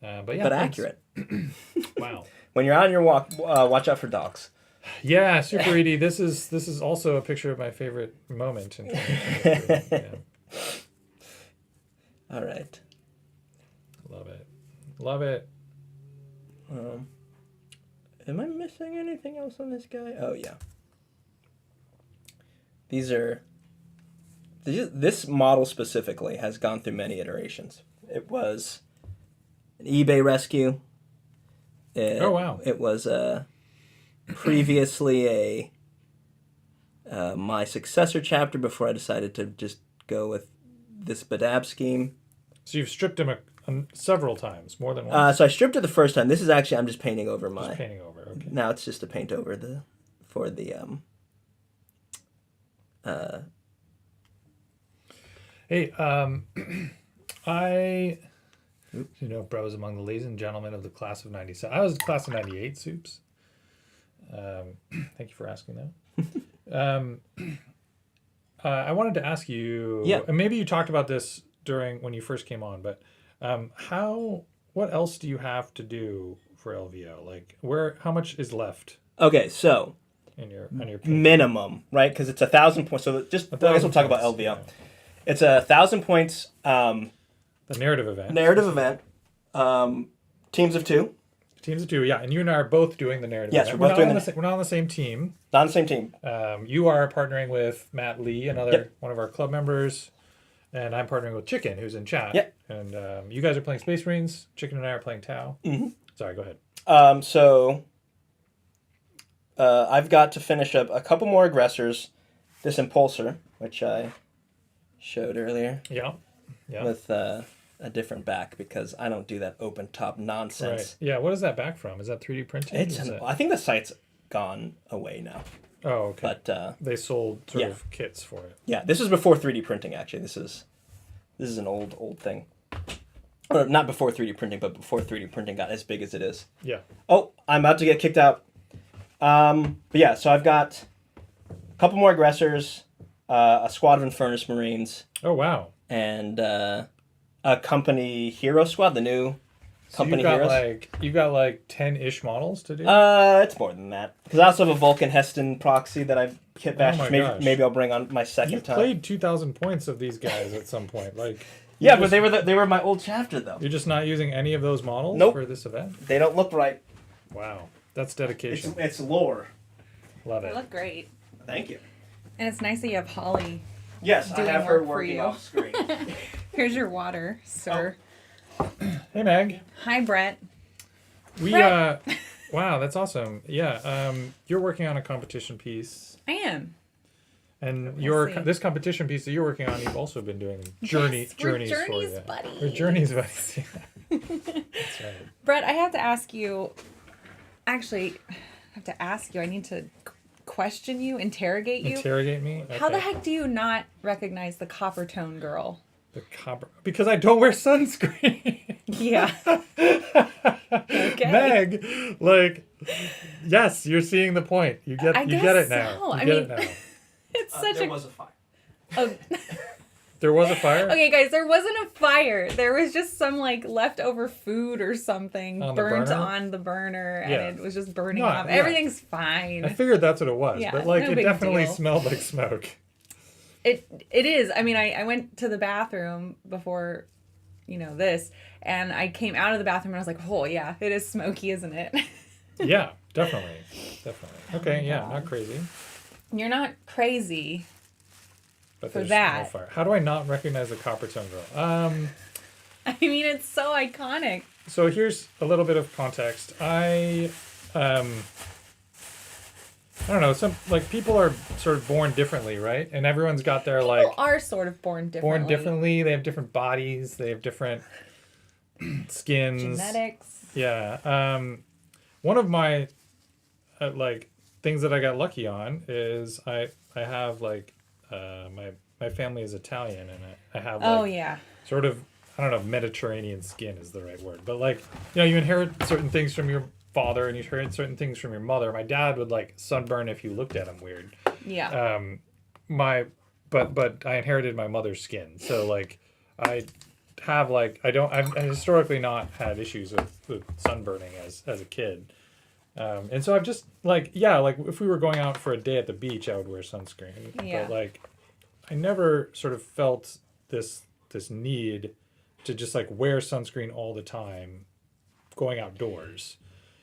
But accurate. Wow. When you're on your walk, watch out for dogs. Yeah, super Edie. This is also a picture of my favorite moment in 2023. Yeah. All right. Love it. Am I missing anything else on this guy? Oh yeah. This model specifically has gone through many iterations. It was an eBay rescue. Oh wow! It was previously my successor chapter before I decided to just go with this Badab scheme. So you've stripped him several times, more than once. So I stripped it the first time. This is actually I'm just painting over my. Just painting over. Okay. Now it's just a paint over for the Hey, bro, I was among the ladies and gentlemen of the class of 97. I was the class of 98, Soups. Thank you for asking that. I wanted to ask you, and maybe you talked about this when you first came on, but what else do you have to do for LVO? Like, how much is left? Okay, so on your minimum, right? Because it's 1,000 points. So just I guess we'll talk about LVO. Yeah. It's 1,000 points. The narrative event. Teams of two. Teams of two, yeah. And you and I are both doing the narrative event. Yes, we're not on the same team. Not on the same team. You are partnering with Matt Lee, one of our club members, and I'm partnering with Chicken, who's in chat. Yep. And you guys are playing Space Marines. Chicken and I are playing Tau. Mm-hmm. Sorry, go ahead. I've got to finish up a couple more aggressors. This Impulsor, which I showed earlier. Yeah. With a different back because I don't do that open top nonsense. Right. Yeah. What is that back from? Is that 3D printed? I think the site's gone away now. Oh, okay. But they sold sort of kits for it. Yeah. This is before 3D printing. Actually, this is an old thing. Or not before 3D printing, but before 3D printing got as big as it is. Yeah. Oh, I'm about to get kicked out. But yeah, so I've got a couple more aggressors, a squad of Infernus Marines. Oh, wow. And a company hero squad, the new company heroes. You got like 10-ish models to do? It's more than that. Because I also have a Vulcan Heston proxy that I've kit bashed. Maybe I'll bring on my second time. You played 2,000 points of these guys at some point. Yeah, but they were my old chapter though. You're just not using any of those models for this event? They don't look right. Wow. That's dedication. It's lore. Love it. They look great. Thank you. And it's nice that you have Holly. Yes, I have her working off screen. Here's your water, sir. Oh. Hey, Meg. Hi, Brett. Wow, that's awesome. Yeah, you're working on a competition piece. I am. And this competition piece that you're working on, you've also been doing journeys for you. Buddies. We're journeys buddies. Yeah. That's right. Brett, I have to ask you. Actually, I need to question you, interrogate you. Interrogate me? Okay. How the heck do you not recognize the copper tone girl? Because I don't wear sunscreen. Yeah. Okay. Meg, yes, you're seeing the point. You get it now. It now. It's such there was a fire. Oh. There was a fire? Okay, guys, there wasn't a fire. There was just some leftover food or something burnt on the burner, and it was just burning off. Yeah. Everything's fine. I figured that's what it was, but it definitely smelled like smoke. It is. I mean, I went to the bathroom before, this, and I came out of the bathroom and I was like, oh yeah, it is smoky, isn't it? Yeah, definitely. Okay, yeah, not crazy. You're not crazy. But for that. No fire. How do I not recognize the copper tone girl? I mean, it's so iconic. So here's a little bit of context. I don't know, some like people are sort of born differently, right? And everyone's got their like People are sort of born differently. They have different bodies. They have different skins. Genetics. Yeah. One of my like things that I got lucky on is I have like my family is Italian, and I have like, sort of, I don't know if Mediterranean skin is the right word, but like, you know, you inherit certain things from your father and you inherit certain things from your mother. My dad would like sunburn if you looked at him weird. Yeah. But I inherited my mother's skin, so like I have like I've historically not had issues with sunburning as a kid. And so I've just like if we were going out for a day at the beach, I would wear sunscreen. Yeah. But like I never sort of felt this need to just like wear sunscreen all the time going outdoors.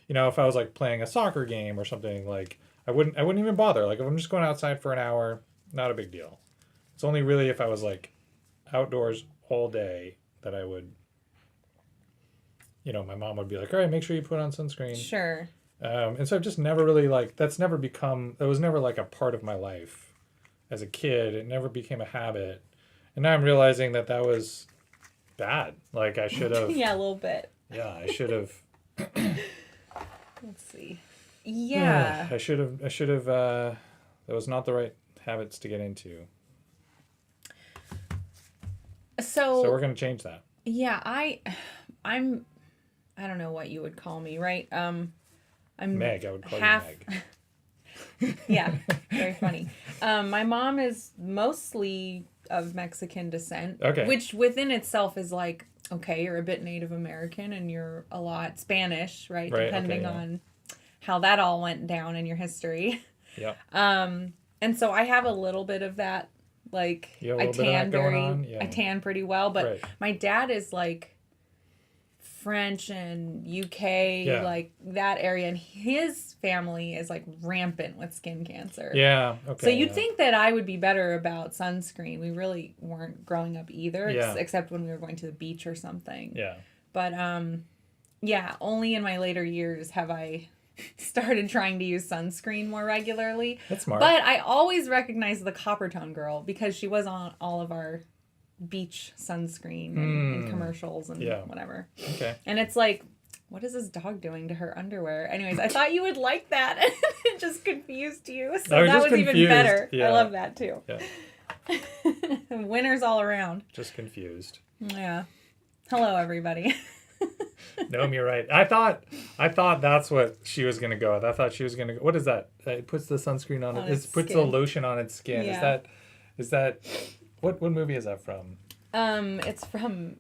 You know, if I was like playing a soccer game or something, like I wouldn't even bother. Like if I'm just going outside for an hour, not a big deal. It's only really if I was like outdoors all day that I would, you know, my mom would be like, all right, make sure you put on sunscreen. Sure. And so I've just never really like, that was never like a part of my life as a kid. It never became a habit. And now I'm realizing that was bad. Like I should have. Yeah, a little bit. Yeah, I should have. Let's see. Yeah. I should have, that was not the right habits to get into. So we're going to change that. Yeah, I don't know what you would call me, right? I'm Meg, I would call half, you Meg. Yeah, very funny. My mom is mostly of Mexican descent. Okay. Which within itself is like, okay, you're a bit Native American and you're a lot Spanish, right? Depending on how that all went down in your history. Yeah. And so I have a little bit of that, like I tan pretty well, but my dad is like French and UK, like that area, and his family is like rampant with skin cancer. Yeah. Okay. So you'd think that I would be better about sunscreen. We really weren't growing up either, except when we were going to the beach or something. Yeah. But only in my later years have I started trying to use sunscreen more regularly. That's smart. But I always recognize the Coppertone girl because she was on all of our beach sunscreen and commercials and whatever. Okay. And it's like, what is this dog doing to her underwear? Anyways, I thought you would like that. It just confused you. So that was even better. Yeah. I love that too. Yeah. Winners all around. Just confused. Yeah. Hello, everybody. No, you're right. I thought that's what she was gonna go with. I thought she was gonna go. What is that? It puts the sunscreen on it. It puts the lotion on its skin. Yeah. Is that what movie is that from? It's from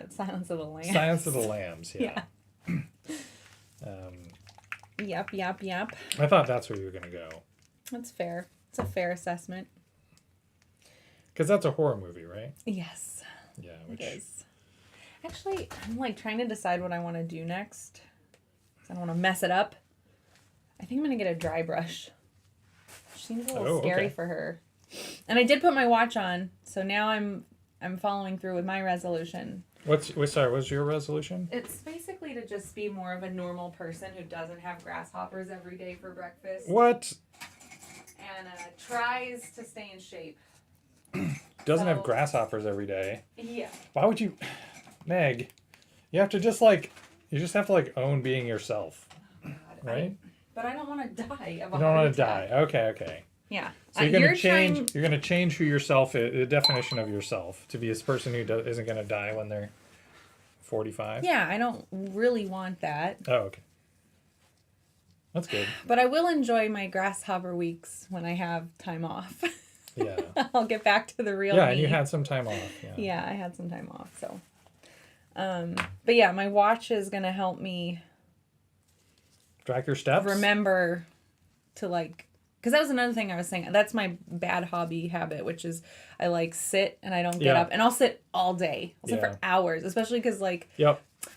Silence of the Lambs. Silence of the Lambs. Yeah. Yep. I thought that's where you were gonna go. That's fair. It's a fair assessment. Because that's a horror movie, right? Yes. Yeah, it is. Actually, I'm like trying to decide what I want to do next. I don't want to mess it up. I think I'm gonna get a dry brush. She seems a little scary for her. And I did put my watch on, so now I'm following through with my resolution. What's your resolution? It's basically to just be more of a normal person who doesn't have grasshoppers every day for breakfast. What? And tries to stay in shape. Doesn't have grasshoppers every day. Yeah. Why would you, Meg? You have to just like, own being yourself, right? But I don't want to die of a You don't want to die. Okay. Yeah. So you're gonna change. You're gonna change who yourself is, the definition of yourself, to be this person who isn't gonna die when they're 45. Yeah, I don't really want that. Oh, okay. That's good. But I will enjoy my grasshopper weeks when I have time off. Yeah. I'll get back to the real me. Yeah, and you had some time off. Yeah, I had some time off. So, but yeah, my watch is gonna help me track your steps. Remember to like. Because that was another thing I was saying. That's my bad hobby habit, which is I like sit and I don't get up. And I'll sit all day. I'll sit for hours, especially because like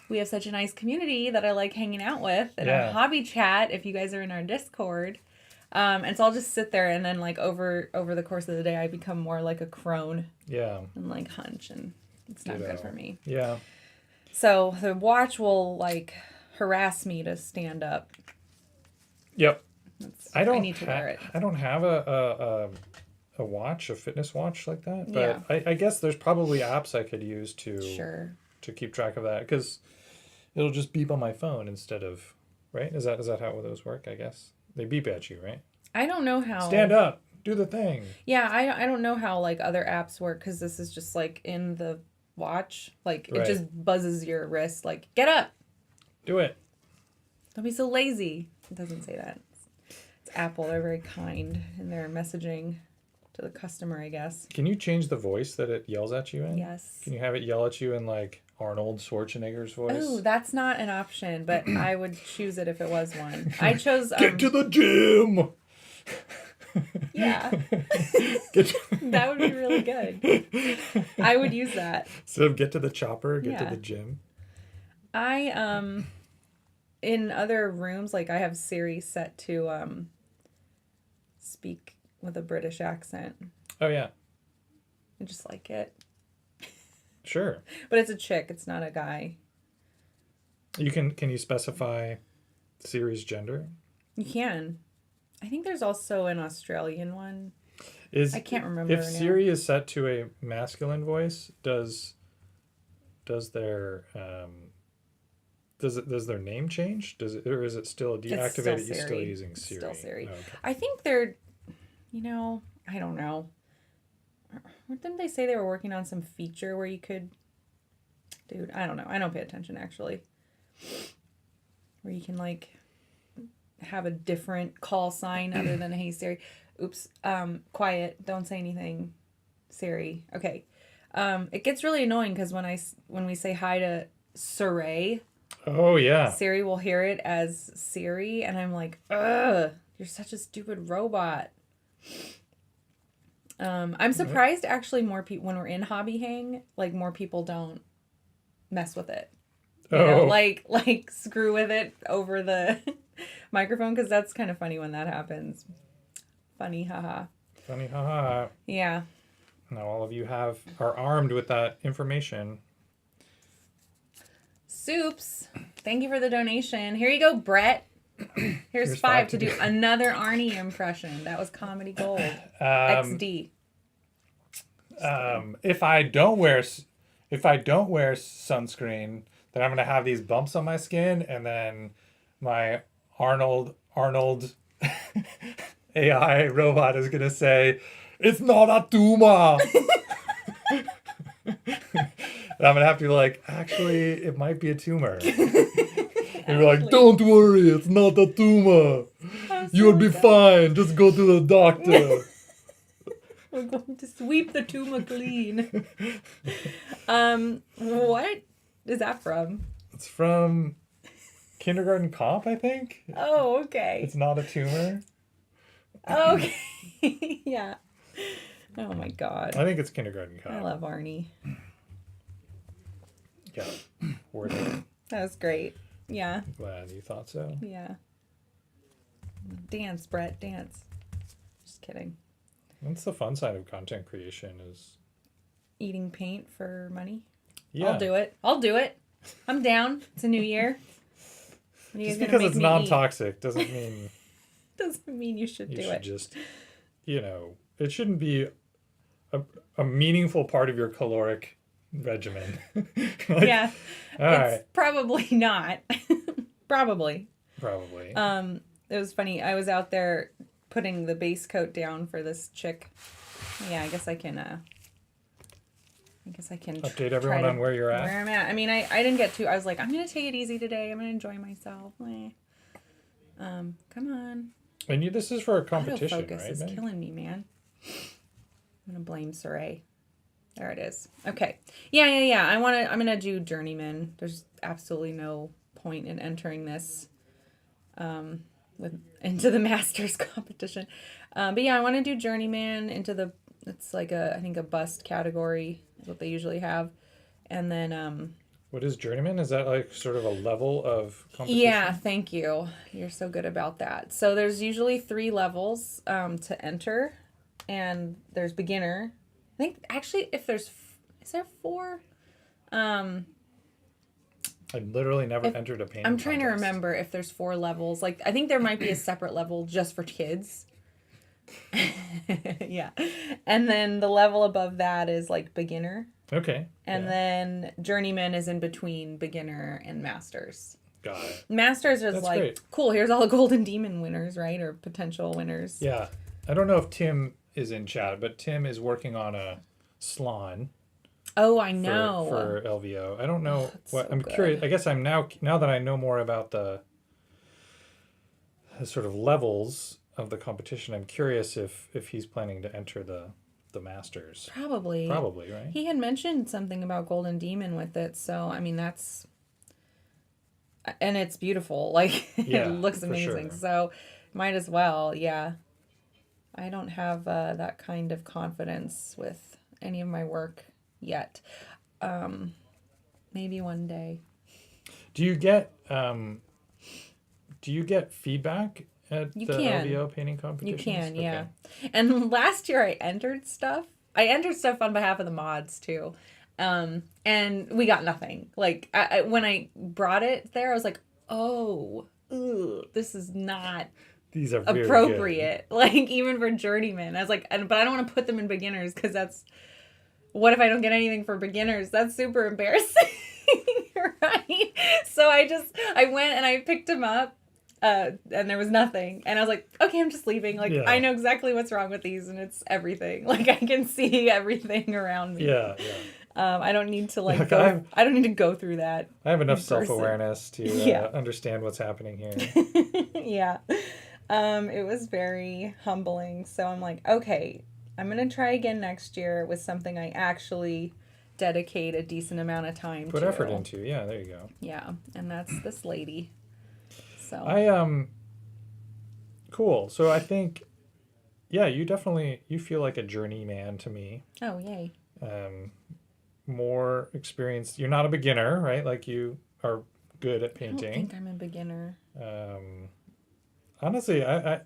we have such a nice community that I like hanging out with. And our hobby chat, if you guys are in our Discord. And so I'll just sit there and then like over the course of the day, I become more like a crone. Yeah. And like hunch, and it's not good for me. Yeah. So the watch will like harass me to stand up. Yep. I need to wear it. I don't have a watch, a fitness watch like that. But Yeah. I guess there's probably apps I could use Sure. to keep track of that, because it'll just beep on my phone instead of, right? Is that how those work? I guess they beep at you, right? I don't know how. Stand up, do the thing. Yeah, I don't know how like other apps work, because this is just like in the watch, like Right. it just buzzes your wrist, like get up, Do it. don't be so lazy. It doesn't say that. It's Apple. They're very kind in their messaging to the customer, I guess. Can you change the voice that it yells at you in? Yes. Can you have it yell at you in like Arnold Schwarzenegger's voice? Oh, that's not an option, but I would choose it if it was one. I chose. Get to the gym. Yeah. That would be really good. I would use that. Instead of get to the chopper, get to Yeah. the gym. I in other rooms, like I have Siri set to speak with a British accent. Oh yeah, I just like it. sure. But it's a chick, it's not a guy. You can you specify Siri's gender? You can. I think there's also an Australian one. Is I can't remember if now. Siri is set to a masculine voice, does their name change? Does it, or is it still deactivated? You're still using It's Siri. still Siri. Oh, okay. I think they're, I don't know. Didn't they say they were working on some feature where you could, dude, I don't know. I don't pay attention actually. Where you can like have a different call sign other than hey Siri. Oops. Quiet. Don't say anything. Siri. Okay. It gets really annoying because when we say hi to Cire, Oh yeah. Siri will hear it as Siri, and I'm like, ugh, you're such a stupid robot. I'm surprised actually more people when we're in Hobby Hang, like more people don't mess with it. You know, like screw with it over the microphone, because that's kind of funny when that happens. Funny, haha. Funny, haha. Yeah. Now all of you are armed with that information. Soups, thank you for the donation. Here you go, Brett. Here's five to do another Arnie impression. That was comedy gold. XD. If I don't wear sunscreen, then I'm gonna have these bumps on my skin, and then my Arnold AI robot is gonna say, "It's not a tumor." And I'm gonna have to be like, actually, it might be a tumor. And you're like, don't worry, it's not a tumor. You'll be fine. Just go to the doctor. We're going to sweep the tumor clean. What is that from? It's from Kindergarten Cop, I think. Oh, okay. It's not a tumor. Okay. Yeah. Oh my God. I think it's Kindergarten Cop. I love Arnie. Yeah. Word it. That was great. Yeah. Glad you thought so. Yeah. Dance, Brett, dance. Just kidding. That's the fun side of content creation is... Eating paint for money. Yeah. I'll do it. I'm down. It's a new year. When are you Just guys because gonna it's make me eat? non-toxic doesn't mean Doesn't mean you should you do should it. just, it shouldn't be a meaningful part of your caloric regimen. Yeah. All It's right. probably not. Probably. Probably. It was funny. I was out there putting the base coat down for this chick. Yeah, I guess I can Update everyone on where you're at. Where I'm at. I mean, I didn't get to. I was like, I'm gonna take it easy today. I'm gonna enjoy myself. Come on. And this is for a competition, Autofocus right? is Meg? killing me, man. I'm gonna blame Cire. There it is. Okay. Yeah. I'm gonna do Journeyman. There's absolutely no point in entering this into the Masters competition. But yeah, I want to do Journeyman into it's like I think a bust category is what they usually have. And then What is Journeyman? Is that like sort of a level of competition? yeah, thank you. You're so good about that. So there's usually 3 levels to enter, and there's beginner. I think actually if is there 4? I literally never entered a painting I'm trying to contest. remember if there's 4 levels. Like, I think there might be a separate level just for kids. Yeah. And then the level above that is like beginner. Okay. And then journeyman is in between beginner and masters. Got it. Masters is That's like, great. cool, here's all the golden demon winners, right? Or potential winners. Yeah. I don't know if Tim is in chat, but Tim is working on a Slan Oh, I know. for LVO. I don't know what so I'm good. curious. I guess I'm now that I know more about the sort of levels of the competition, I'm curious if he's planning to enter the Masters. Probably, right? He had mentioned something about golden demon with it, so I mean that's, and it's beautiful. Like Yeah, it looks for amazing. sure. So might as well. Yeah, I don't have that kind of confidence with any of my work yet. Maybe one day. Do you get feedback at You the can. LVO painting competitions? You can, yeah. Okay. And last year I entered stuff. I entered stuff on behalf of the mods too. And we got nothing. Like when I brought it there, I was like, oh, ugh, this is not These are very appropriate. Like even for journeyman. I was like, but I don't want to put them in beginners because that's, what if I don't get anything for beginners? That's super embarrassing. Right? So I went and I picked them up. And there was nothing. And I was like, okay, I'm just leaving. Like, Yeah. I know exactly what's wrong with these, and it's everything. Like, I can see everything around me. Yeah. I don't need to, like, Look, go... I don't need to go through that. I have enough in person. self-awareness to Yeah. understand what's happening here. Yeah. It was very humbling. So I'm like, okay, I'm going to try again next year with something I actually dedicate a decent amount of time to. Put effort into. Yeah, there you go. Yeah. And that's this lady. So Cool. So I think, yeah, you feel like a journeyman to me. Oh, yay. More experienced. You're not a beginner, right? Like you are good at I don't painting. think I'm a beginner. Honestly, I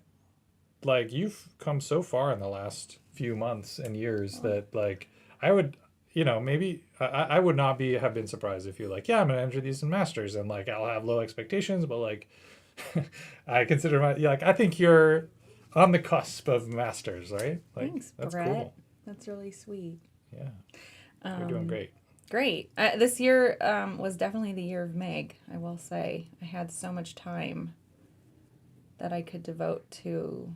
like you've come so far in the last few months and years that like I would, maybe I would not have been surprised if you're like, yeah, I'm gonna enter these in masters and like I'll have low expectations, but like I consider I think you're on the cusp of masters, right? Like Thanks, that's Brett. cool. That's really sweet. Yeah, you're doing great. Great. This year was definitely the year of Meg, I will say. I had so much time that I could devote to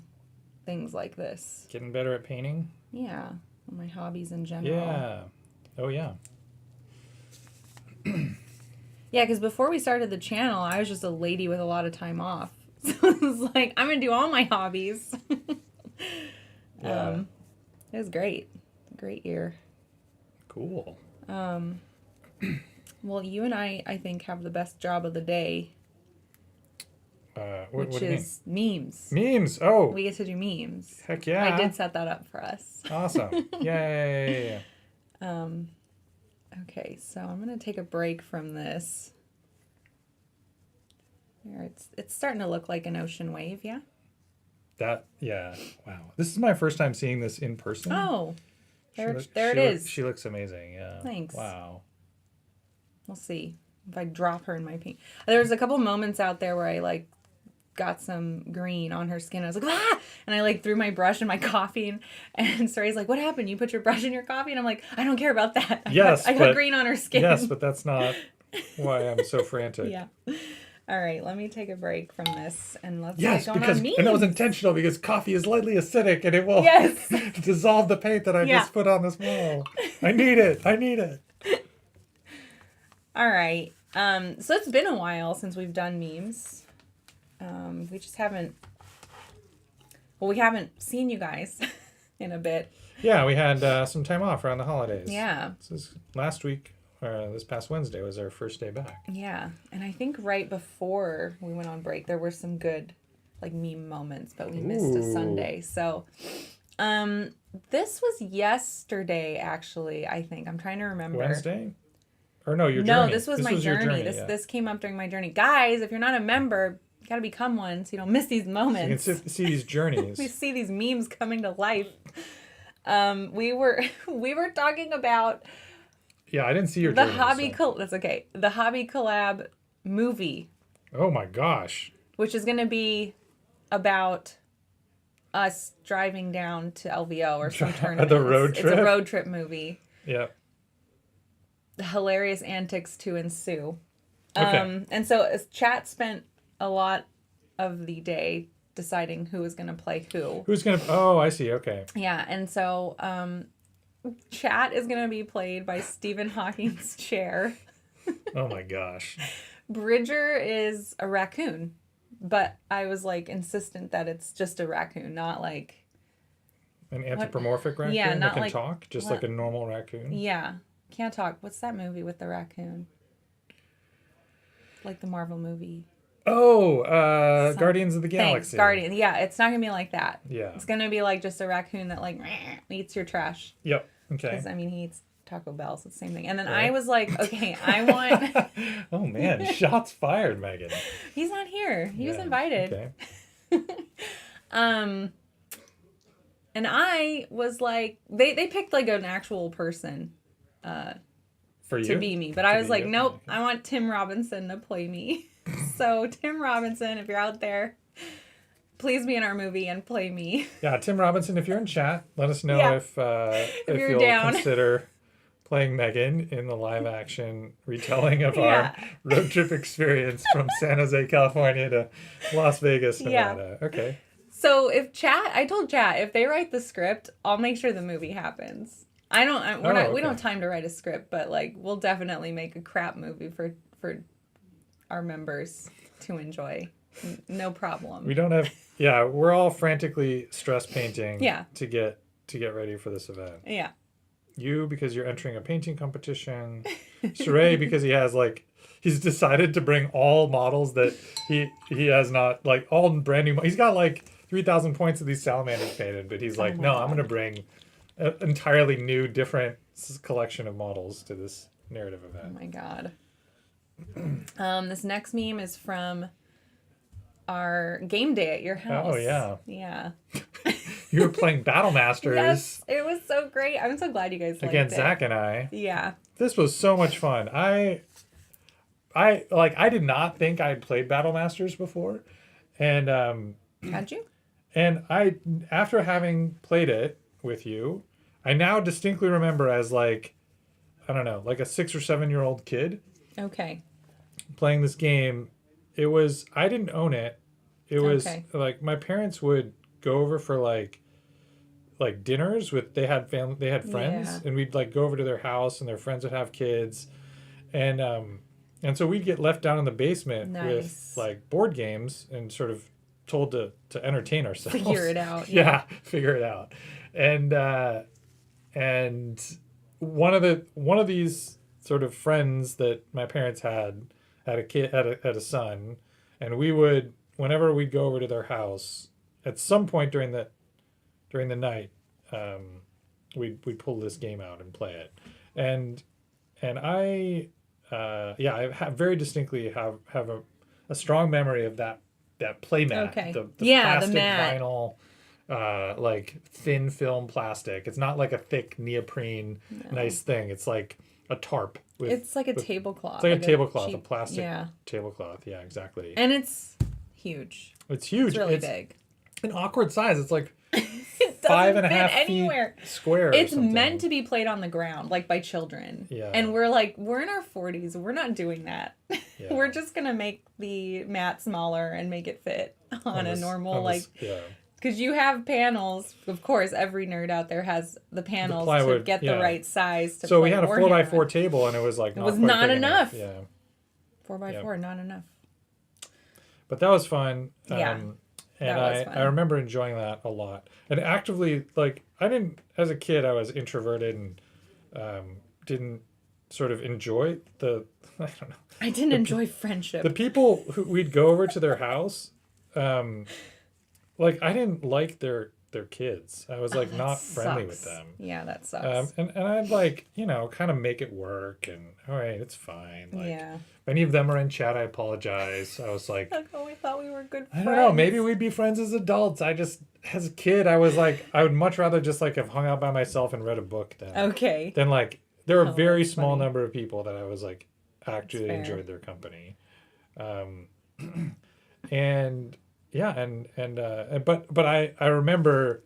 things like this. Getting better at painting. Yeah, my hobbies in general. Yeah. Oh yeah. Yeah, because before we started the channel, I was just a lady with a lot of time off. So it was like, I'm going to do all my hobbies. Yeah. It was great. Great year. Cool. Well, you and I think, have the best job of the day, What which do you is memes. mean? Memes. Oh, We get to do memes. heck yeah. I did set that up for us. Awesome. Yay. Okay, so I'm going to take a break from this. There, it's starting to look like an ocean wave, yeah? Yeah. Wow. This is my first time seeing this in person. Oh, there it She is. She looks amazing. Yeah. Thanks. Wow. We'll see if I drop her in my paint. There was a couple moments out there where I like got some green on her skin. I was like, ah! And I like threw my brush in my coffee, and Saray's like, what happened? You put your brush in your coffee? And I'm like, I don't care about that. I got green on her skin. Yes, but that's not why I'm so frantic. Yeah. All right, let me take a break from this and let's Yes, get going because on memes. and that was intentional because coffee is lightly acidic and it will Yes. dissolve the paint that I Yeah. just put on this wall. I need it. All right. So it's been a while since we've done memes. We just haven't. Well, we haven't seen you guys in a bit. Yeah, we had some time off around the holidays. Yeah. This is last week. This past Wednesday was our first day back. Yeah, and I think right before we went on break, there were some good, like, meme moments, but we missed a Sunday. So, this was yesterday, actually. I think I'm trying to remember. Wednesday. Or no, your No, journey. this was my journey. This came up during my journey. Guys, if you're not a member, you gotta become one so you don't miss these moments. So you can see these journeys. We see these memes coming to life. We were talking about Yeah, I didn't see your The journey, That's okay. The Hobby Collab movie, Oh my gosh. which is going to be about us driving down to LVO or some tournament. The road It's trip? a road trip movie. Yeah. The hilarious antics to ensue. Okay. And so chat spent a lot of the day deciding who was going to play who. Who's gonna? Oh, I see. Okay. Yeah, and so chat is going to be played by Stephen Hawking's chair. Oh my gosh. Bridger is a raccoon, but I was like insistent that it's just a raccoon, not like An anthropomorphic raccoon Yeah, that not can like- talk, just what- like a normal raccoon. yeah, can't talk. What's that movie with the raccoon? Like the Marvel movie. Oh, Some- Guardians of the Thanks, Galaxy. Guardian. Yeah, it's not gonna be like that. Yeah. It's gonna be like just a raccoon that like eats your trash. Yep. Okay. Because I mean, he eats Taco Bell, so it's the same thing. And then Right. I was like, okay, I want. Oh man, shots fired, Megan. He's not here. He was Yeah, invited. Okay. And I was like, they picked like an actual person For you to be me, but To I was be like, you? nope, Okay. I want Tim Robinson to play me. So Tim Robinson, if you're out there, please be in our movie and play me. Yeah, Tim Robinson, if you're in chat, let us know Yeah. if you're you'll down. consider playing Megan in the live action retelling of Yeah. our road trip experience from San Jose, California to Las Vegas, Yeah. Nevada. Okay. So I told chat, if they write the script, I'll make sure the movie happens. We don't have time to write a script, but like we'll definitely make a crap movie for our members to enjoy. No problem. We don't have yeah, we're all frantically stress painting Yeah. to get ready for this event. Yeah. You because you're entering a painting competition. Cire because he's decided to bring all models that he has not like all brand new. He's got like 3,000 points of these salamanders painted, but he's like, my no, God. I'm gonna bring an entirely new, different collection of models to this narrative Oh event. my god. This next meme is from our game day at your house. Oh, yeah. Yeah. You were playing Battle Masters Yes, it was so great. I'm so glad you guys liked against it. Zach and I. Yeah. This was so much fun. I did not think I'd played Battle Masters before, and Had you? And after having played it with you, I now distinctly remember as like, I don't know, like a 6 or 7 year old kid Okay. playing this game. I didn't own it. It was Okay. like my parents would go over for like dinners they had friends, Yeah. and we'd like go over to their house and their friends would have kids. And so we'd get left down in the basement Nice. with like board games and sort of told to entertain ourselves. Figure it out. Yeah, figure it out. And one of these sort of friends that my parents had a son, and we would, whenever we'd go over to their house, at some point during the night, we'd pull this game out and play it. And I very districtly have a strong memory of that play mat. Okay. The Yeah, the plastic mat. vinyl, like thin film plastic. It's not like a thick neoprene nice thing. It's like a tarp. It's like a tablecloth. It's like a tablecloth, a cheap- plastic Yeah. tablecloth. Yeah, exactly. And it's huge. It's huge. It's really big. an awkward size. It's like It doesn't 5.5 fit feet anywhere. square. It's or something. meant to be played on the ground, like by children. Yeah. And we're in our 40s. We're not doing that. Yeah. We're just going to make the mat smaller and make it fit on a this- normal, on this- yeah. because you have panels. Of course, every nerd out there has the panels to plywood, get yeah. the right size to So we play had a Warhammer 4x4 with. table, and it was like It was quite not big enough. Yeah, 4x4, not enough. but that was fun. Yeah, and that was fun. I remember enjoying that a lot. And actively, like, I didn't, as a kid, I was introverted and didn't sort of enjoy the, I don't know, I didn't enjoy friendship. the people who we'd go over to their house. Like, I didn't like their kids. I was like that not friendly with sucks. them. Yeah, that sucks. And I'd like, kind of make it work, and all right, it's fine. Like, yeah. if any of them are in chat, I apologize. I was like, Oh, we thought we were good I friends. don't know, maybe we'd be friends as adults. I just, as a kid, I was like, I would much rather just like have hung out by myself and read a book Okay. than like there are a Oh, very that's small funny. number of people that I was like actually fair. enjoyed their company. And yeah, but I remember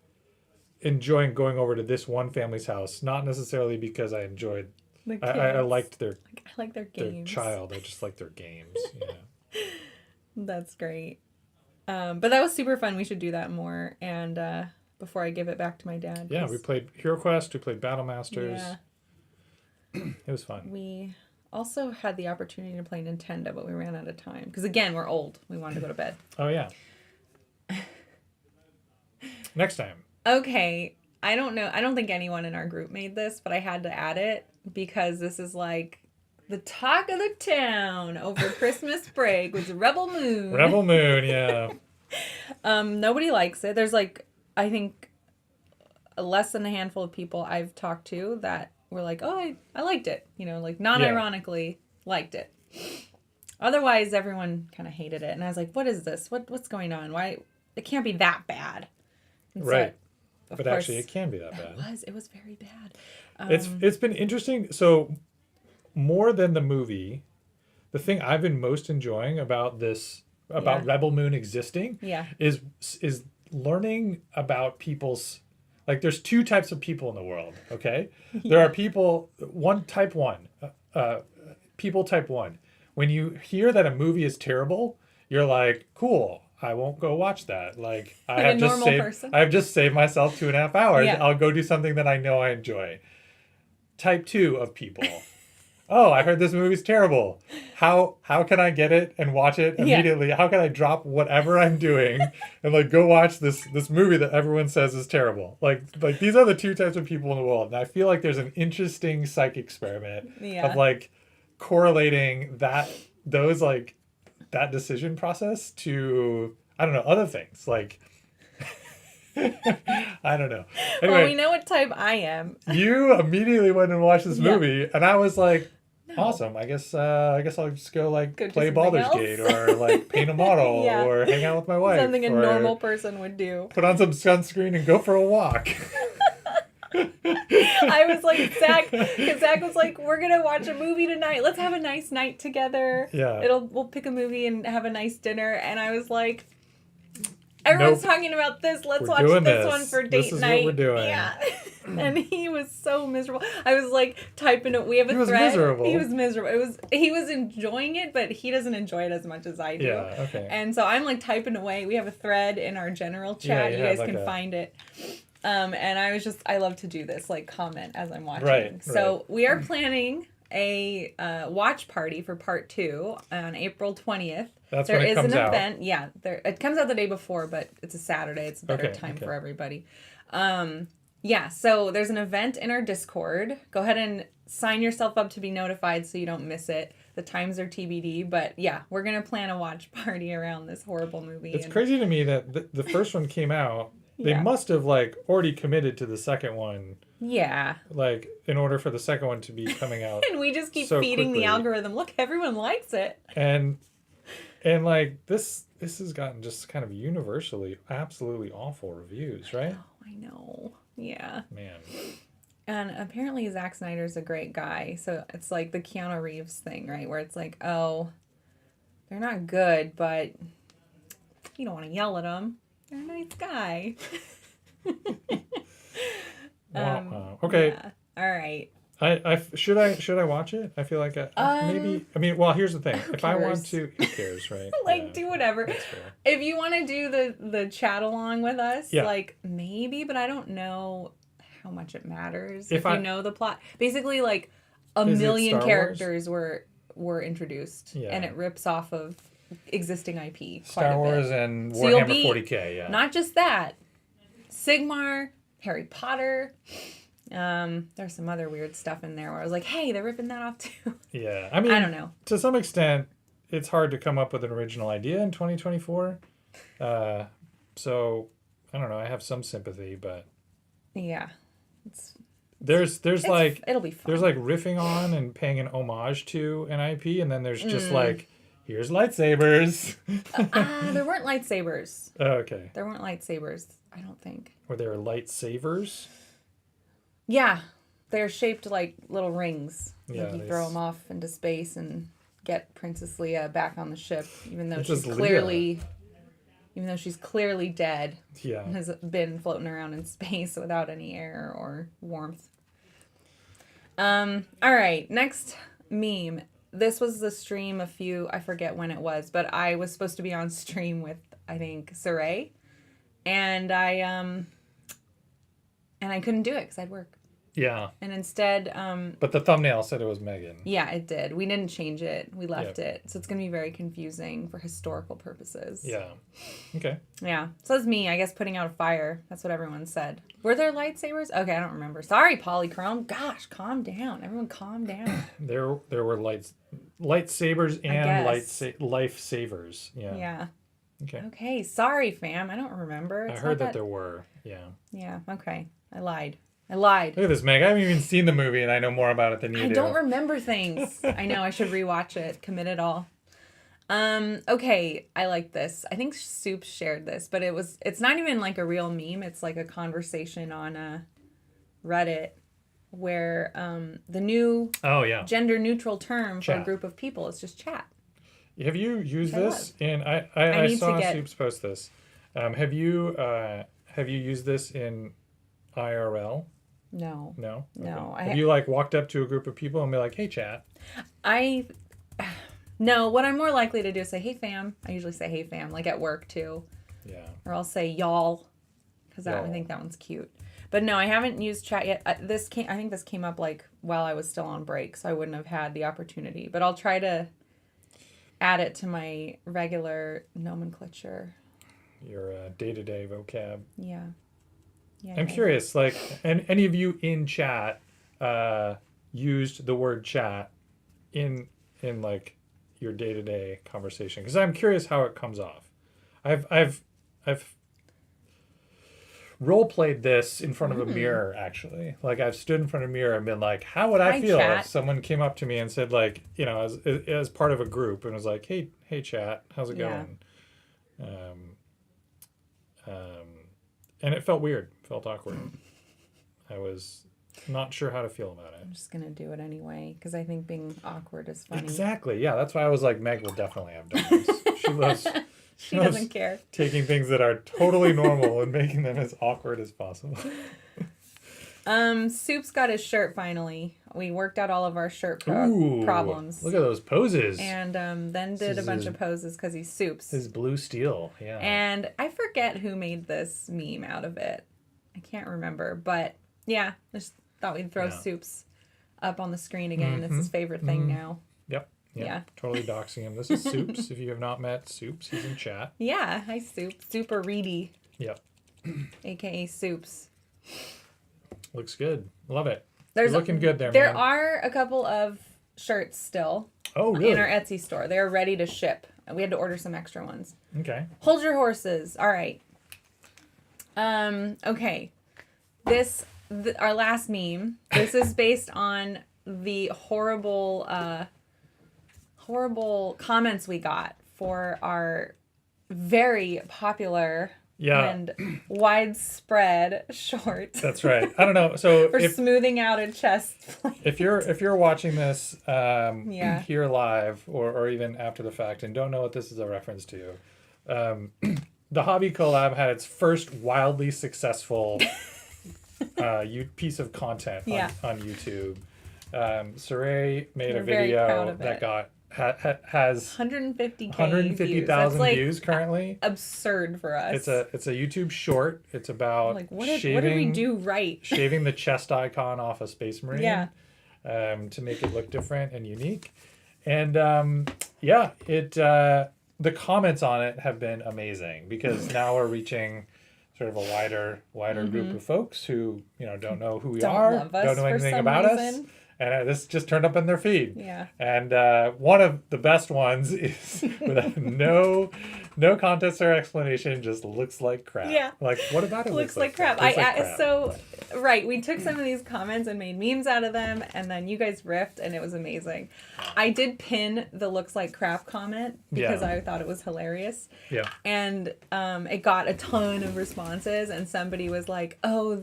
enjoying going over to this one family's house, not necessarily because I enjoyed The kids. I liked I like their their games. child. I just liked their games. That's great. But that was super fun. We should do that more. And before I give it back to my dad. Yeah, we played Hero Quest. We played Battle Masters. Yeah. It was fun. We also had the opportunity to play Nintendo, but we ran out of time. Because again, we're old. We wanted to go to bed. Oh yeah. Next time. Okay. I don't know. I don't think anyone in our group made this, but I had to add it because this is like the talk of the town over Christmas break was Rebel Moon. Rebel Moon, yeah. Nobody likes it. There's like, I think, less than a handful of people I've talked to that were like, oh, I liked it. You know, like non-ironically liked it. Otherwise, everyone kind of hated it. And I was like, what is this? What's going on? Why? It can't be that bad. And Right. So, But actually, it can be that bad. It was very bad. It's been interesting. So more than the movie, the thing I've been most enjoying about Rebel Moon existing is learning about people's, like, there's two types of people in the world. Okay, there are people people type one. When you hear that a movie is terrible, you're like, cool, I won't go watch that. Like, I have just saved myself 2.5 hours. Yeah. I'll go do something that I know I enjoy. Type 2 of people. Oh, I heard this movie's terrible. How can I get it and watch it immediately? Yeah. How can I drop whatever I'm doing and like go watch this movie that everyone says is terrible? Like these are the two types of people in the world. And I feel like there's an interesting psych experiment of like correlating that decision process to, I don't know, other things. Like, I don't know. Anyway, well, we know what type I am. You immediately went and watched this movie, and I was like, awesome. I guess I'll just go play Baldur's Gate or like paint a model or hang out with my wife. Something a normal person would do. Put on some sunscreen and go for a walk. I was like, Zach was like, we're gonna watch a movie tonight. Let's have a nice night together. Yeah. We'll pick a movie and have a nice dinner. And I was like, everyone's talking about this. Let's watch this one for date night. This is what we're doing. Yeah. And he was so miserable. I was like typing it. We have a thread. He was miserable. He was enjoying it, but he doesn't enjoy it as much as I do. Yeah, okay. And so I'm like typing away. We have a thread in our general chat. You guys can find it. And I love to do this, like comment as I'm watching. Right. So we are planning a watch party for part 2 on April 20th. That's when it comes out. There is an event. Yeah, it comes out the day before, but it's a Saturday. It's a better time for everybody. Yeah, so there's an event in our Discord. Go ahead and sign yourself up to be notified so you don't miss it. The times are TBD, but yeah, we're going to plan a watch party around this horrible movie. It's crazy to me that the first one came out. They must have already committed to the second one. Yeah. In order for the second one to be coming out. And we just keep feeding the algorithm. Look, everyone likes it. And this has gotten just kind of universally absolutely awful reviews, right? I know. Yeah. Man. And apparently Zack Snyder's a great guy. So it's like the Keanu Reeves thing, right? Where it's like, oh, they're not good, but you don't want to yell at them. They're a nice guy. Okay. Yeah. All right. Should I watch it? I feel like maybe. I mean, well, here's the thing. If I want to, who cares, right? Do whatever. If you want to do the chat along with us, maybe, but I don't know how much it matters if you know the plot. Basically, a million characters were introduced, and it rips off of existing IP. Star Wars and Warhammer 40K. Yeah. Not just that. Sigmar, Harry Potter. There's some other weird stuff in there where I was like, hey, they're ripping that off too. Yeah. I mean, I don't know. To some extent, it's hard to come up with an original idea in 2024. So, I don't know. I have some sympathy, but... Yeah. There's it'll be fun. There's riffing on and paying an homage to an IP, and then there's just here's lightsabers. There weren't lightsabers. Oh, okay. There weren't lightsabers, I don't think. Were there lightsabers? Yeah. they're shaped like little rings. Yeah, Like you they throw them off into space and get Princess Leia back on the ship, even though Princess she's Leia. clearly dead. Yeah. And has been floating around in space without any air or warmth. All right, next meme. This was the stream I forget when it was, but I was supposed to be on stream with, I think, Cire, and I couldn't do it because I'd work. Yeah. And instead, But the thumbnail said it was Megan. yeah, it did. We didn't change it. We left it. So it's going to be very confusing for historical purposes. Yeah. Okay. Yeah. So that's me, I guess, putting out a fire. That's what everyone said. Were there lightsabers? Okay, I don't remember. Sorry, Polychrome. Gosh, calm down. Everyone calm down. There were lightsabers and lifesavers. Yeah. Yeah. Okay. Okay, sorry, fam. I don't remember. I heard that there were. Yeah. Yeah, okay. I lied. Look Look at this, Meg. I haven't even seen the movie, and I know more about it than you do. I don't remember things. I know. I should rewatch it. Commit it all. Okay. I like this. I think Soup shared this, but it's not even like a real meme. It's like a conversation on Reddit where the new gender neutral term for a group of people is just chat. Have you used this? And I saw Soup's post this. Have you used this in IRL? No. No? Okay. No. Have you like walked up to a group of people and be like, hey, chat? No, what I'm more likely to do is say, hey, fam. I usually say, hey, fam, like at work too. Yeah. Or I'll say, y'all, because I think that one's cute. But no, I haven't used chat yet. I think this came up like while I was still on break, so I wouldn't have had the opportunity. But I'll try to add it to my regular nomenclature. Your day-to-day vocab. Yeah. I'm curious, like, any of you in chat used the word chat in like your day-to-day conversation? Because I'm curious how it comes off. I've role played this in front of a mirror, actually. Like, I've stood in front of a mirror and been like, how would I feel if someone came up to me and said, like, you know, as part of a group and was like, hey chat, how's it going? And it felt weird, felt awkward. I was not sure how to feel about it. I'm just going to do it anyway, because I think being awkward is funny. Exactly, yeah. That's why I was like, Meg will definitely have done this. She doesn't care. Taking things that are totally normal and making them as awkward as possible. Soup's got his shirt finally. We worked out all of our shirt problems. Look at those poses. And then did a bunch of poses because he's Soups. His blue steel, yeah. And I forget who made this meme out of it. I can't remember. But yeah, just thought we'd throw Soups up on the screen again. It's his favorite thing now. Yep. Yeah. Totally doxing him. This is Soups. If you have not met Soups, he's in chat. Yeah. Hi, Soup. Super Reedy. Yep. AKA Soups. Looks good. Love it. You're looking good there, There man. are a couple of shirts still. Oh, really? In our Etsy store. They're ready to ship. We had to order some extra ones. Okay. Hold your horses. All right. Okay. Our last meme. This is based on the horrible comments we got for our very popular and widespread short. That's right. I don't know. So for smoothing out a chest plate. If you're watching this here live or even after the fact and don't know what this is a reference to, the Hobby Collab had its first wildly successful piece of content on YouTube. Cire made a video that has 150,000 views currently. Absurd for us. It's a YouTube short. It's about what did we do right? Shaving the chest icon off a Space Marine to make it look different and unique. And the comments on it have been amazing because now we're reaching sort of a wider group of folks who don't know who we are, don't know anything about us. And this just turned up in their feed. Yeah. And one of the best ones is with no contest or explanation, just looks like crap. Yeah. Like, what about it looks like crap? We took some of these comments and made memes out of them, and then you guys riffed, and it was amazing. I did pin the looks like crap comment because I thought it was hilarious. Yeah. And it got a ton of responses, and somebody was like, oh,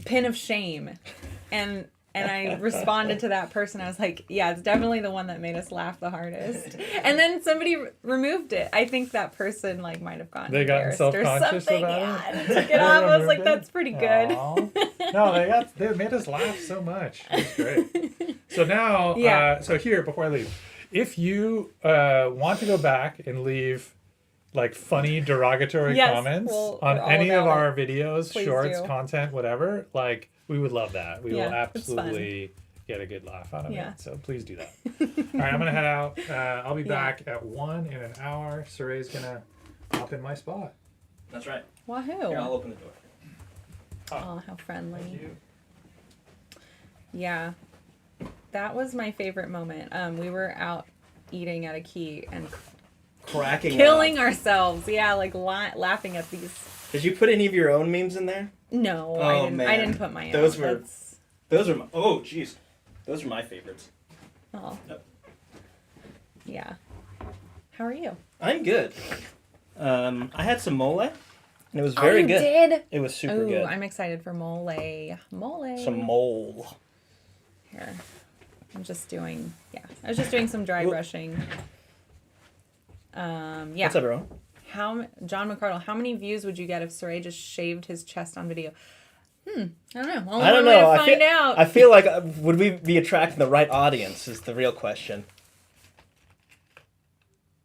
pin of shame. And I responded to that person. I was like, yeah, it's definitely the one that made us laugh the hardest. And then somebody removed it. I think that person like might have gotten embarrassed or self-conscious something. about Yeah, it. and took it off. I was like, that's pretty good. No, they made us laugh so much. It was great. So now, so here, before I leave, if you want to go back and leave like funny derogatory comments on any of our videos, Please shorts, do. content, whatever, like we would love that. We will it's fun. absolutely get a good laugh out of Yeah. it. So please do that. All right, I'm gonna head out. I'll be back at 1 in an hour. Cire's gonna hop in my spot. That's right. Wahoo. Here, I'll open the door. Oh, how friendly. Thank you. Yeah. That was my favorite moment. We were out eating at a key and Cracking killing up. ourselves. Yeah, like laughing at these. Did you put any of your own memes in there? No, Oh, I didn't. man. I didn't put my own. Those are my, oh jeez. Those are my favorites. Oh. Yep. Yeah. How are you? I'm good. I had some mole, and it was very you good. Did? It was super Ooh, good. I'm excited for mole. Mole. Some mole. Here. I'm just doing. Yeah, I was just doing some dry brushing. Yeah. What's up, everyone? John McCardle, how many views would you get if Cire just shaved his chest on video? I don't know. Only I don't one way know. to find out. I feel like would we be attracting the right audience is the real question.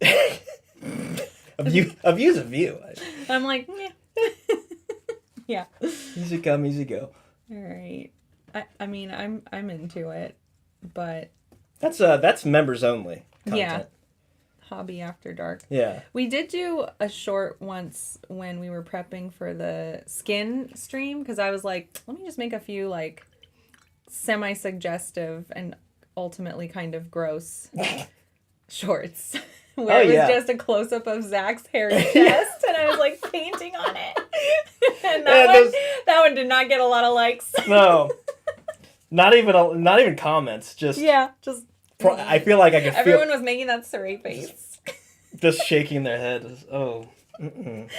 A view is a view. I'm like, yeah. Yeah. Easy come, easy go. All right. I mean, I'm into it, but That's members only content. yeah. Hobby After Dark. Yeah. We did do a short once when we were prepping for the skin stream because I was like, let me just make a few like semi-suggestive and ultimately kind of gross shorts where it was just a close-up of Zach's hairy chest and I was like painting on it. And that one did not get a lot of likes. No. Not even comments. Just just I feel like I could everyone feel was making that Cire face. just shaking their head. Oh. Mm-mm.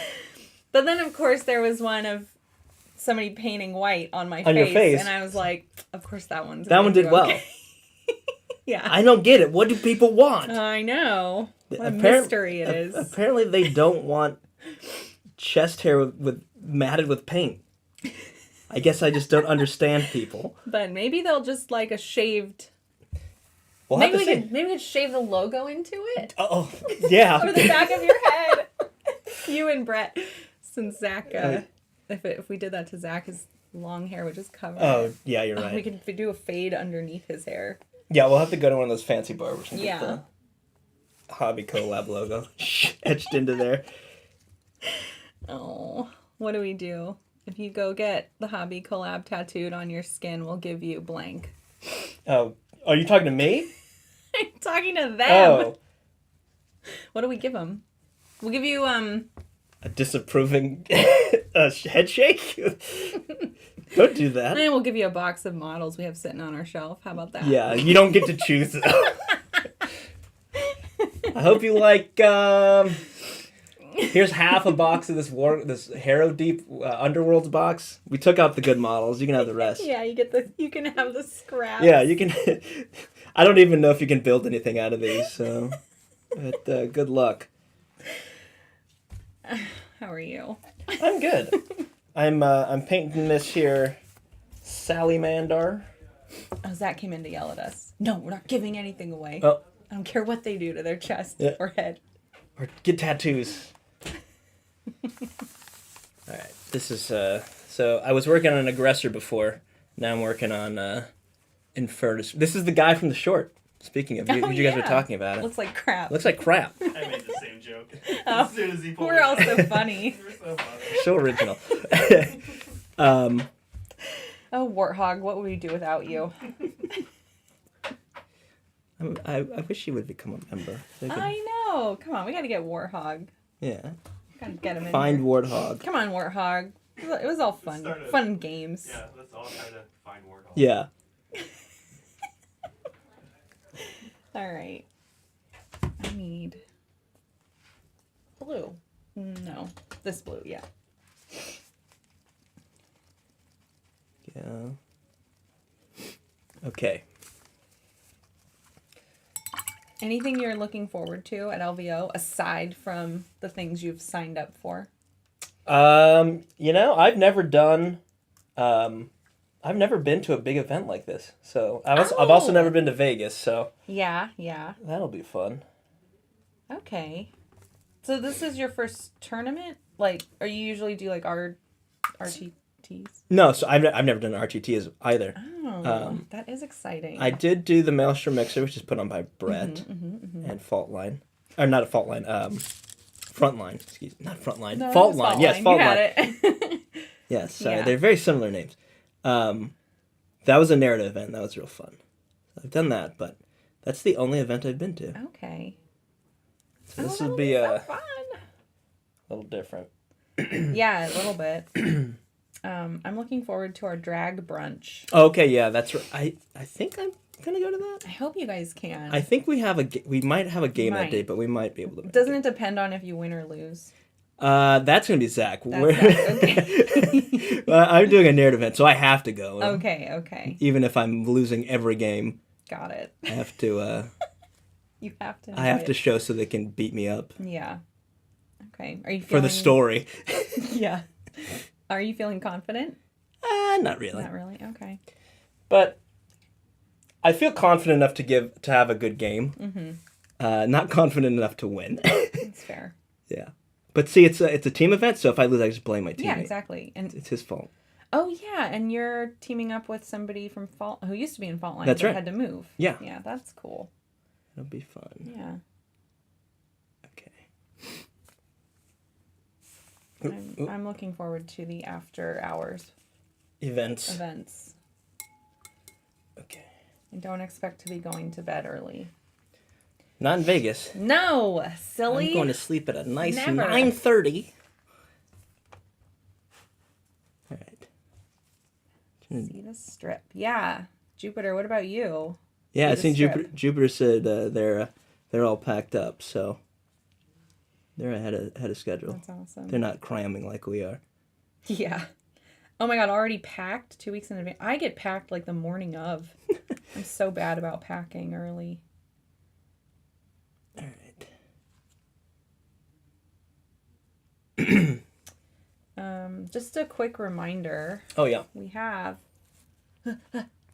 But then, of course, there was one of somebody painting white on my your face. and I was like, of course that one did well. Okay. Yeah. I don't get it. What do people want? I know. What a mystery it is. Apparently they don't want chest hair with matted with paint. I guess I just don't understand people. But maybe they'll just like a shaved... We'll maybe we could shave the logo into it. Oh, yeah. Or the back of your head. You and Brett. Since Zach, if we did that to Zach, his long hair would just cover it. Yeah, you're right. We could do a fade underneath his hair. Yeah, we'll have to go to one of those fancy barbers and Yeah. get the Hobby Collab logo etched into there. Oh, what do we do? If you go get the Hobby Collab tattooed on your skin, we'll give you blank. Oh, are you talking to me? I'm talking to them. Oh. What do we give them? We'll give you, A disapproving head shake? Don't do that. and we'll give you a box of models we have sitting on our shelf. How about that? Yeah, you don't get to choose them. I hope you like, here's half a box of this Harrow Deep Underworlds box. We took out the good models. You can have the rest. Yeah, you can have the scraps. Yeah, you can. I don't even know if you can build anything out of these, so. But good luck. How are you? I'm good. I'm painting this here Salamanders. Oh, Zach came in to yell at us. No, we're not giving anything away. Oh. I don't care what they do to their chest or head. Or get tattoos. Alright, this is, so I was working on Aggressor before. Now I'm working on, Infernus. This is the guy from the short. Speaking of, you guys were talking about it. Looks like crap. Looks like crap. I made the same joke. Oh, As soon as he pulled we're it all out. so funny. We're so funny. So original. Oh, Warthog, what would we do without you? I wish you would become a member. So I could- I know. Come on, we gotta get Warthog. yeah. Gotta get him in Find here. Warthog. Come on, Warthog. It was all fun. Let's start Fun games. Yeah, let's all try to find Warthog. Yeah. All right. I need blue. No, this blue, yeah. Yeah. Okay. Anything you're looking forward to at LVO aside from the things you've signed up for? I've never done. I've never been to a big event like this. So I've also never been to Vegas. So Yeah. that'll be fun. Okay. So this is your first tournament? Like, or you usually do like RTTs? No, so I've never done RTTs either. Oh, that is exciting. I did do the Maelstrom Mixer, which is put on by Brett and Fault Line, or not a Fault Line. Frontline. Excuse me, not Frontline. No, Fault it's Line. Yes, Fault you Line. had it. Yes, Yeah. they're very similar names. That was a narrative event. That was real fun. I've done that, but that's the only event I've been to. Okay. So this that'll would be so a fun. little different. Yeah, a little bit. I'm looking forward to our drag brunch. Okay, yeah, that's right. I think I'm gonna go to that. I hope you guys can. I think we might have a game that Might. day, but we might be able to. Make Doesn't it depend on if you win or lose? That's gonna be Zach. That's Zach, okay. I'm doing a narrative event, so I have to go. Okay. Even if I'm losing every game, Got it. I have to. You have to. I have enjoy to it. show so they can beat me up Yeah. Okay. Are you for feeling... the story. Yeah. Are you feeling confident? Not really. Not really. Okay. But I feel confident enough to have a good game. Mm-hmm. Not confident enough to win. That's fair. Yeah. But see, it's a team event, so if I lose, I just blame my teammate. Yeah, exactly. And It's his fault. oh yeah, and you're teaming up with somebody from Fault who used to be in Fault Line That's but right. had to move. Yeah. Yeah, that's cool. It'll be fun. Yeah. Okay. I'm looking forward to the after hours Events. Okay. I don't expect to be going to bed early. Not in Vegas. No, silly. I'm going to sleep at a nice Never. 9:30. All right. See the strip. Yeah. Jupiter, what about you? Yeah, See I the seen strip. Jupiter said they're all packed up, so they're ahead of schedule. That's awesome. They're not cramming like we are. Yeah. Oh my god, already packed 2 weeks in advance. I get packed like the morning of. I'm so bad about packing early. All right. Just a quick reminder. Oh yeah. We have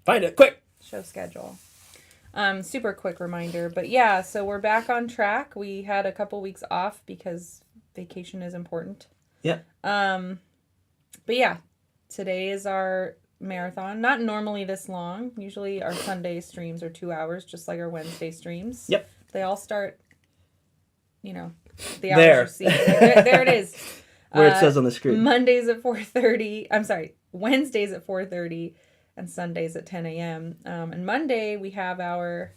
Find it quick. show schedule. Super quick reminder. But yeah, so we're back on track. We had a couple weeks off because vacation is important. Yeah. But yeah, today is our marathon. Not normally this long. Usually our Sunday streams are 2 hours, just like our Wednesday streams. Yep. They all start, the hours There. you see. There it is. Where it says on the screen. Mondays at 4:30. I'm sorry, Wednesdays at 4:30 and Sundays at 10 a.m. And Monday we have our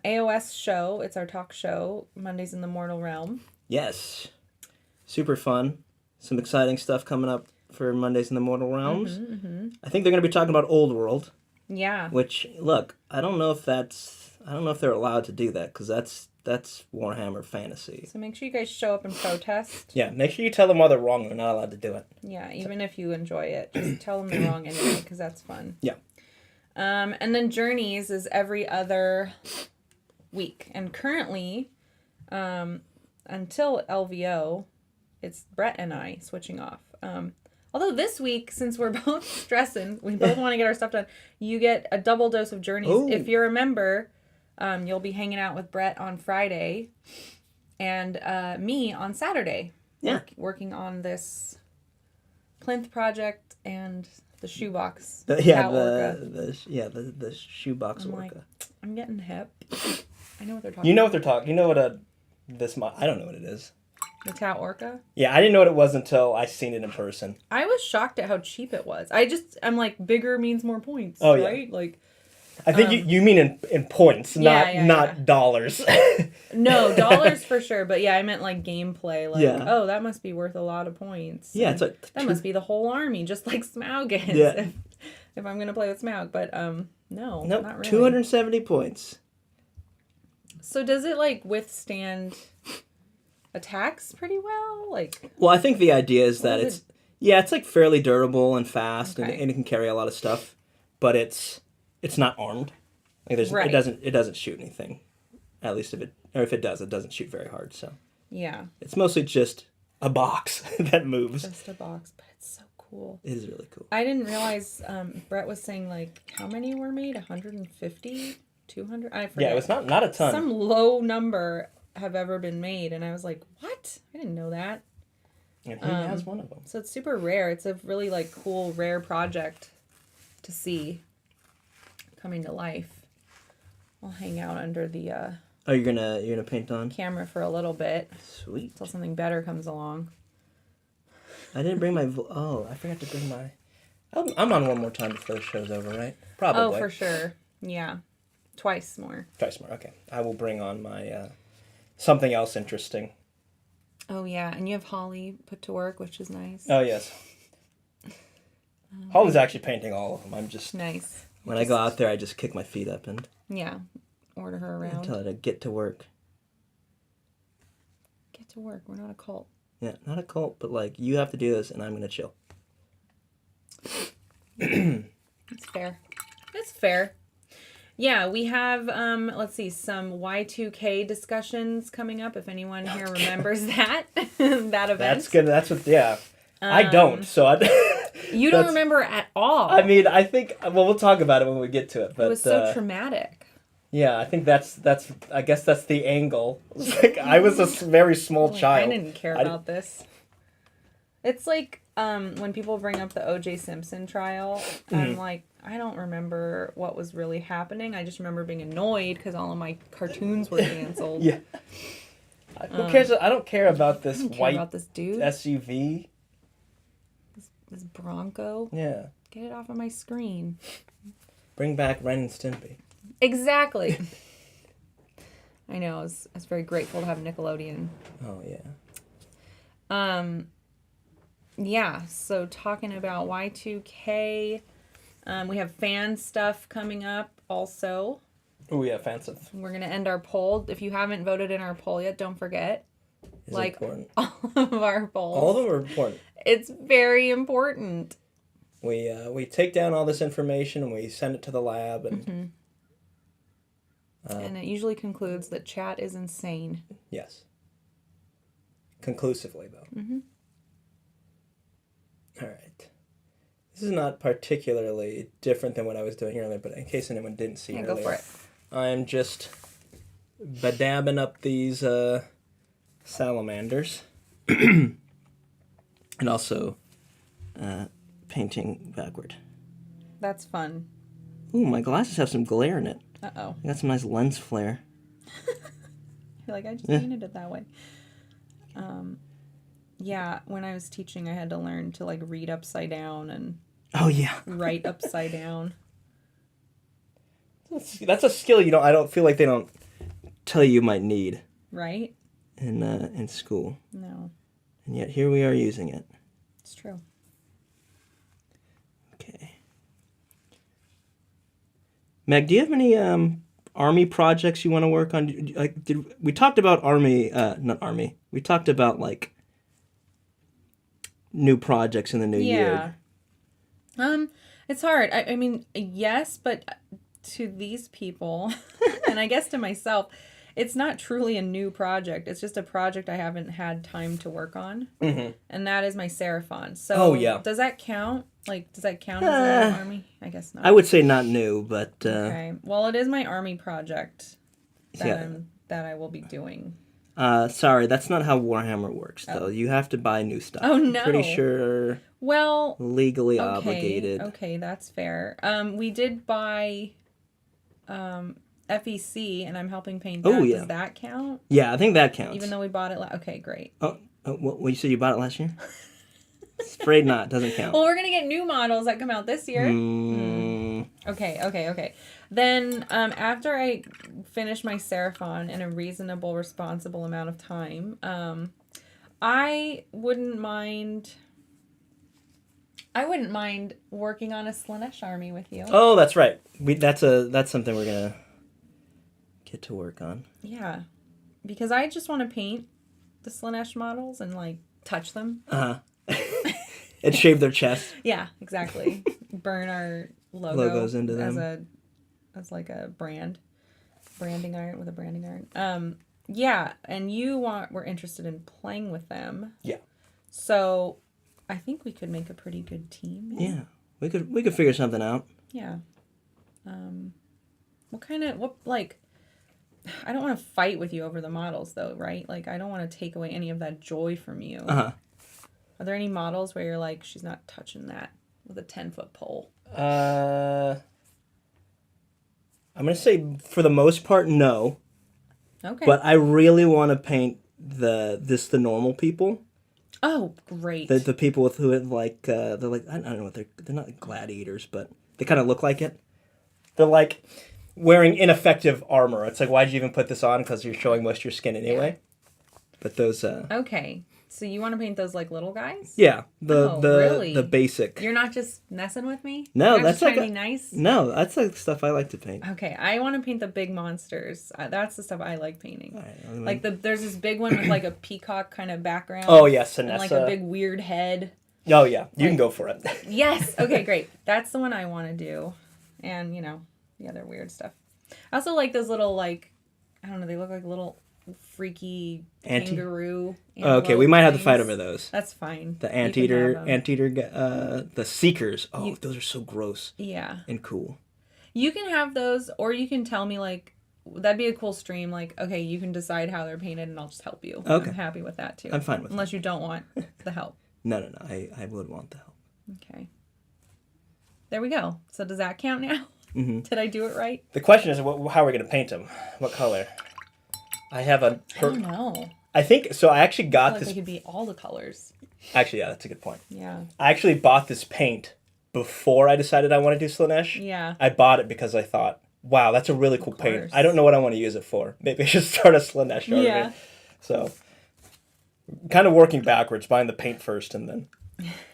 AOS show. It's our talk show, Mondays in the Mortal Realm. Yes. Super fun. Some exciting stuff coming up for Mondays in the Mortal Realms. I think they're going to be talking about Old World, Yeah. which, look, I don't know if they're allowed to do that, because that's Warhammer Fantasy. So make sure you guys show up and protest. Yeah, make sure you tell them why they're wrong. They're not allowed to do it. Yeah, even if you enjoy it, just tell them they're wrong anyway, because that's fun. Yeah. And then Journeys is every other week. And currently, until LVO, it's Brett and I switching off. Although this week, since we're both stressing, we both want to get our stuff done, you get a double dose of Journeys. Ooh. If you're a member, you'll be hanging out with Brett on Friday and me on Saturday. Yeah. Working on this plinth project and the shoebox. The shoebox I'm orca. like, I'm getting hip. I know what they're talking You know about. what they're talking. You know what I don't know what it is. The Tau Orca? Yeah, I didn't know what it was until I seen it in person. I was shocked at how cheap it was. I'm like, bigger means more points, Oh, yeah. right? Like, I think you mean in points, not dollars. no, dollars for sure. But yeah, I meant like gameplay. Like, Yeah. oh, that must be worth a lot of points. Yeah, And it's like that must be the whole army, just like Smaug is. Yeah. If I'm going to play with Smaug. But no, Nope, not really. 270 points. So does it like withstand attacks pretty well? Like, Well, I think the idea is that What is Yeah, it's like fairly durable and fast, Okay. and it can carry a lot of stuff, but it's not armed. Like Right. it doesn't shoot anything. At least if it does, it doesn't shoot very hard. So Yeah. it's mostly just a box that moves. Just a box, but it's so cool. It is really cool. I didn't realize Brett was saying like how many were made? 150? 200? I forget. Yeah, it's not a ton. Some low number have ever been made, and I was like, what? I didn't know that. And he has one of them. So it's super rare. It's a really like cool, rare project to see coming to life. I'll hang out under the Oh, you're gonna paint on? camera for a little bit Sweet. until something better comes along. I didn't bring my. I forgot to bring my. I'm on one more time before the show's over, right? Probably. Oh, for sure. Yeah. Twice more. Twice more. Okay. I will bring on my something else interesting. Oh, yeah. And you have Holly put to work, which is nice. Oh yes. Holly's actually painting all of them. I'm just Nice. when I go out there, I just kick my feet up and Yeah. Order her around. tell her to get to work. Get to work. We're not a cult. Yeah, not a cult, but like you have to do this, and I'm gonna chill. It's fair. It's fair. Yeah, we have, let's see, some Y2K discussions coming up, if anyone here remembers that, that event. That's good. That's what. Yeah, I don't. So I. You don't remember at all. I mean, I think. Well, we'll talk about it when we get to it. But it was so traumatic. yeah, I think that's. I guess that's the angle. Like I was a very small Like, child. I didn't care about this. It's like when people bring up the O.J. Simpson trial, I'm like, I don't remember what was really happening. I just remember being annoyed because all of my cartoons were canceled. Yeah. Who cares? I don't care about this I don't care white about this dude. SUV. This Bronco. Yeah. Get it off of my screen. Bring back Ren and Stimpy. Exactly. I know. I was very grateful to have Nickelodeon. Oh yeah. Yeah, so talking about Y2K, we have fan stuff coming up also. Oh yeah, fancy. We're going to end our poll. If you haven't voted in our poll yet, don't forget. Is like important. all of our polls. All of them are important. It's very important. We take down all this information and we send it to the lab and And it usually concludes that chat is insane. yes. Conclusively though. All right. This is not particularly different than what I was doing earlier, but in case anyone didn't see Yeah, earlier, go for it. I'm just badabbing up these salamanders and also painting backward. That's fun. Ooh, my glasses have some glare in it. Uh-oh. I got some nice lens flare. You're like, I just painted it that way. Yeah, when I was teaching, I had to learn to, like, read upside down and Oh yeah. write upside down. That's a skill I don't feel like they don't tell you might need Right? in school. No, And yet here we are using it. it's true. Okay. Meg, do you have any army projects you want to work on? Like, we talked about not army. We talked about like new projects in the new year. It's hard. I mean, yes, but to these people, and I guess to myself, it's not truly a new project. It's just a project I haven't had time to work on. And that is my Seraphon. So Oh, yeah. does that count? Like, does that count as an army? I guess not. I would say not new, but Okay. Well, it is my army project that Yeah. that I will be doing. sorry, that's not how Warhammer works, though. You have to buy new stuff. Oh, I'm no. pretty sure Well, legally okay, obligated. Okay, that's fair. We did buy FEC, and I'm helping paint that. Oh, yeah. Does that count? Yeah, I think that counts. Even though we bought it okay, great. Oh, what you said you bought it last year? Afraid not. Doesn't count. Well, we're going to get new models that come out this year. Mm, Okay. Then after I finish my Seraphon in a reasonable, responsible amount of time, I wouldn't mind working on a Slanesh army with you. oh, that's right. That's something we're gonna get to work on. Yeah, because I just want to paint the Slanesh models and like touch them. And shave their chest. Yeah, exactly. Burn our Logos into them. as like a branding iron with a branding iron. Yeah, and we're interested in playing with them. Yeah. So I think we could make a pretty good team. Yeah. We could figure something out. Yeah. I don't want to fight with you over the models though, right? Like I don't want to take away any of that joy from you. Uh-huh. Are there any models where you're like, she's not touching that with a 10-foot pole? I'm going to say for the most part, no. Okay. But I really want to paint the normal people. Oh, great. The people with who like they're like I don't know what they're not like gladiators, but they kind of look like it. They're like wearing ineffective armor. It's like, why'd you even put this on? Because you're showing most of your skin anyway. Yeah. But those Okay. So you want to paint those like little guys? Yeah, the really? the basic. You're not just messing with me? No, You're that's just like trying to be nice? No, that's like stuff I like to paint. Okay, I want to paint the big monsters. That's the stuff I like painting. Right, like there's this big one with like a peacock kind of background. Oh yes, and like a big weird head. Oh yeah, you can go for it. Yes. Okay, great. That's the one I want to do, and the other weird stuff. I also like those little like, I don't know. They look like little freaky kangaroo. Oh, okay, we might have to fight over those. That's fine. The anteater, the seekers. Oh, those are so gross. Yeah. And cool. You can have those, or you can tell me like, that'd be a cool stream. Like, okay, you can decide how they're painted, and I'll just help you. Okay. I'm happy with that too. I'm fine with unless you don't want the help. No. I would want the help. Okay. There we go. So does that count now? Mm-hmm. Did I do it right? The question is, how are we going to paint them? What color? I have a... I don't know. I think... So I actually got this... They could be all the colors. Actually, yeah, that's a good point. Yeah. I actually bought this paint before I decided I want to do Slaanesh. Yeah. I bought it because I thought, wow, that's a really cool paint. I don't know what I want to use it for. Maybe I should start a Slaanesh army. Yeah. So, kind of working backwards, buying the paint first and then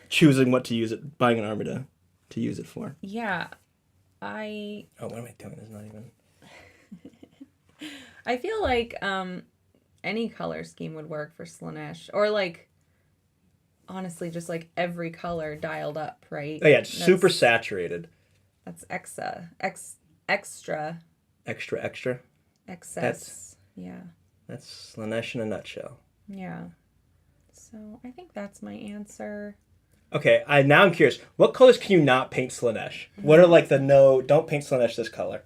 choosing what to use it, buying an army to use it for. Yeah. Oh, what am I doing? It's not even... I feel like any color scheme would work for Slaanesh. Or like, honestly, just like every color dialed up, right? Oh yeah, it's super saturated. That's extra. Extra. Excess. Yeah. That's Slaanesh in a nutshell. Yeah. So I think that's my answer. Okay, now I'm curious. What colors can you not paint Slaanesh? What are like the don't paint Slaanesh this color?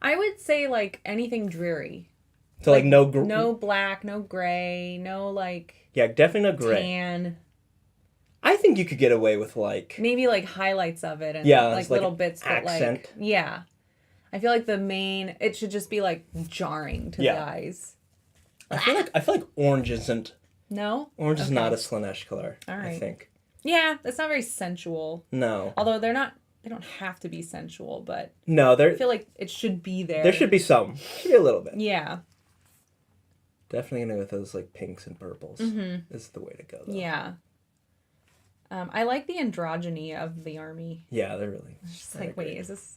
I would say like anything dreary. So like no black, no gray, no like... Yeah, definitely no gray. Tan. I think you could get away with like... Maybe like highlights of it and like little bits. Accent. But like, yeah. I feel like it should just be like jarring to the eyes. I feel like orange isn't... No? Orange is not a Slaanesh color, all right. I think. Yeah, it's not very sensual. No. Although they don't have to be sensual, but... No, I feel like it should be there. There should be some. Should be a little bit. Yeah. Definitely gonna go with those like pinks and purples. Mm-hmm. Is the way to go, though. Yeah. I like the androgyny of the army. Yeah, they're really... It's just like, wait, is this...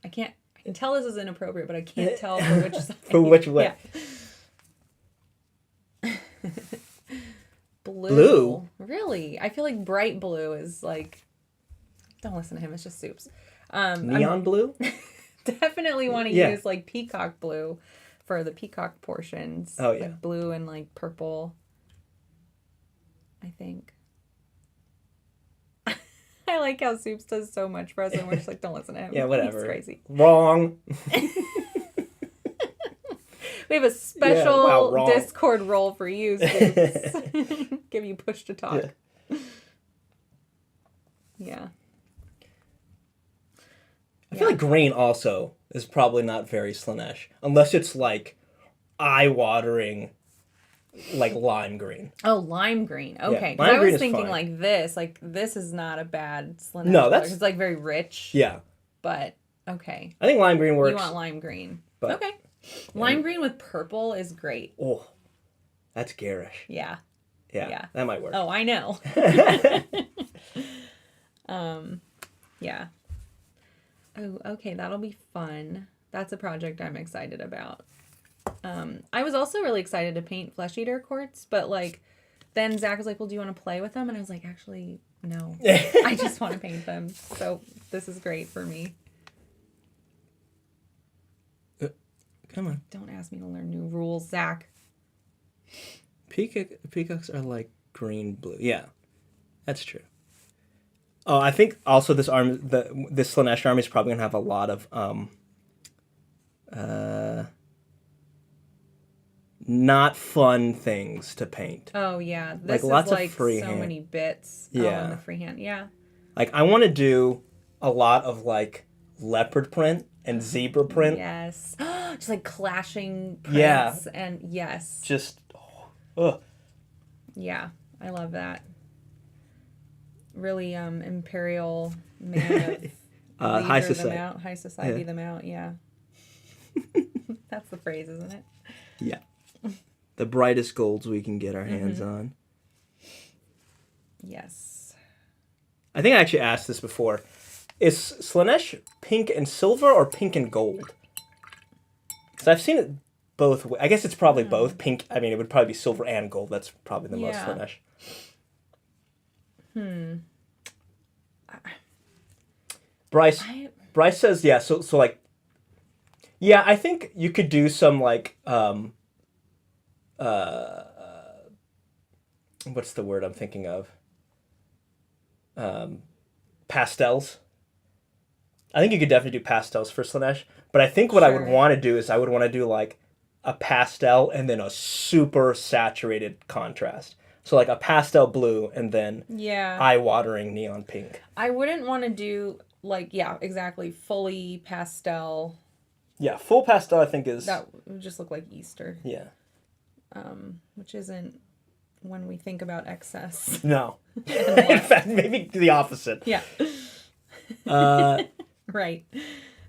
I can tell this is inappropriate, but I can't tell for which side. For which way. Yeah. Blue? Really? I feel like bright blue is like... Don't listen to him, it's just soups. Neon blue? Definitely want to use like peacock blue for the peacock portions. Oh, yeah. Like blue and like purple. I think. I like how Soups does so much for us and we're just like, don't listen to him. Yeah, whatever. It's crazy. Wrong. We have a special Discord role for you, Soups. Give you push to talk. Yeah. I feel like green also is probably not very Slaanesh. Unless it's like eye-watering, like lime green. Oh, lime green. Okay. Yeah, lime I green was is thinking fine. like this. Like this is not a bad Slaanesh. No, color. that's... It's like very rich. Yeah. But, okay. I think lime green works. You want lime green. But, okay. Lime green with purple is great. Oh, that's garish. Yeah. Yeah. That might work. Oh, I know. Yeah. Oh, okay. That'll be fun. That's a project I'm excited about. I was also really excited to paint Flesh Eater Quartz, but like then Zach was like, well, do you want to play with them? And I was like, actually, no. I just want to paint them. So this is great for me. Come on. Don't ask me to learn new rules, Zach. Peacocks are like green, blue. Yeah, that's true. Oh, I think also this Slaanesh army is probably gonna have a lot of not fun things to paint. Oh yeah, this Like is lots like of freehand. so many bits. Yeah, in the freehand. Yeah. Like I want to do a lot of like leopard print and zebra print. Yes. Just like clashing prints. Yeah. And yes. Just. Ugh. Yeah, I love that. Really imperial man of high society. High society them out, yeah. That's the phrase, isn't it? Yeah. The brightest golds we can get our hands on. Yes. I think I actually asked this before. Is Slaanesh pink and silver or pink and gold? Because I've seen it both ways. I guess it's probably both. Pink, I mean, it would probably be silver and gold. That's probably the most Slaanesh. Bryce says, yeah, so like, yeah, I think you could do some like, what's the word I'm thinking of? Pastels. I think you could definitely do pastels for Slaanesh, but I think what I would want to do is I would want to do like a pastel and then a super saturated contrast. So like a pastel blue and then eye-watering neon pink. I wouldn't want to do like, yeah, exactly, fully pastel. Yeah, full pastel I think is... That would just look like Easter. Yeah. Which isn't when we think about excess. No. In fact, maybe the opposite. Yeah. Right.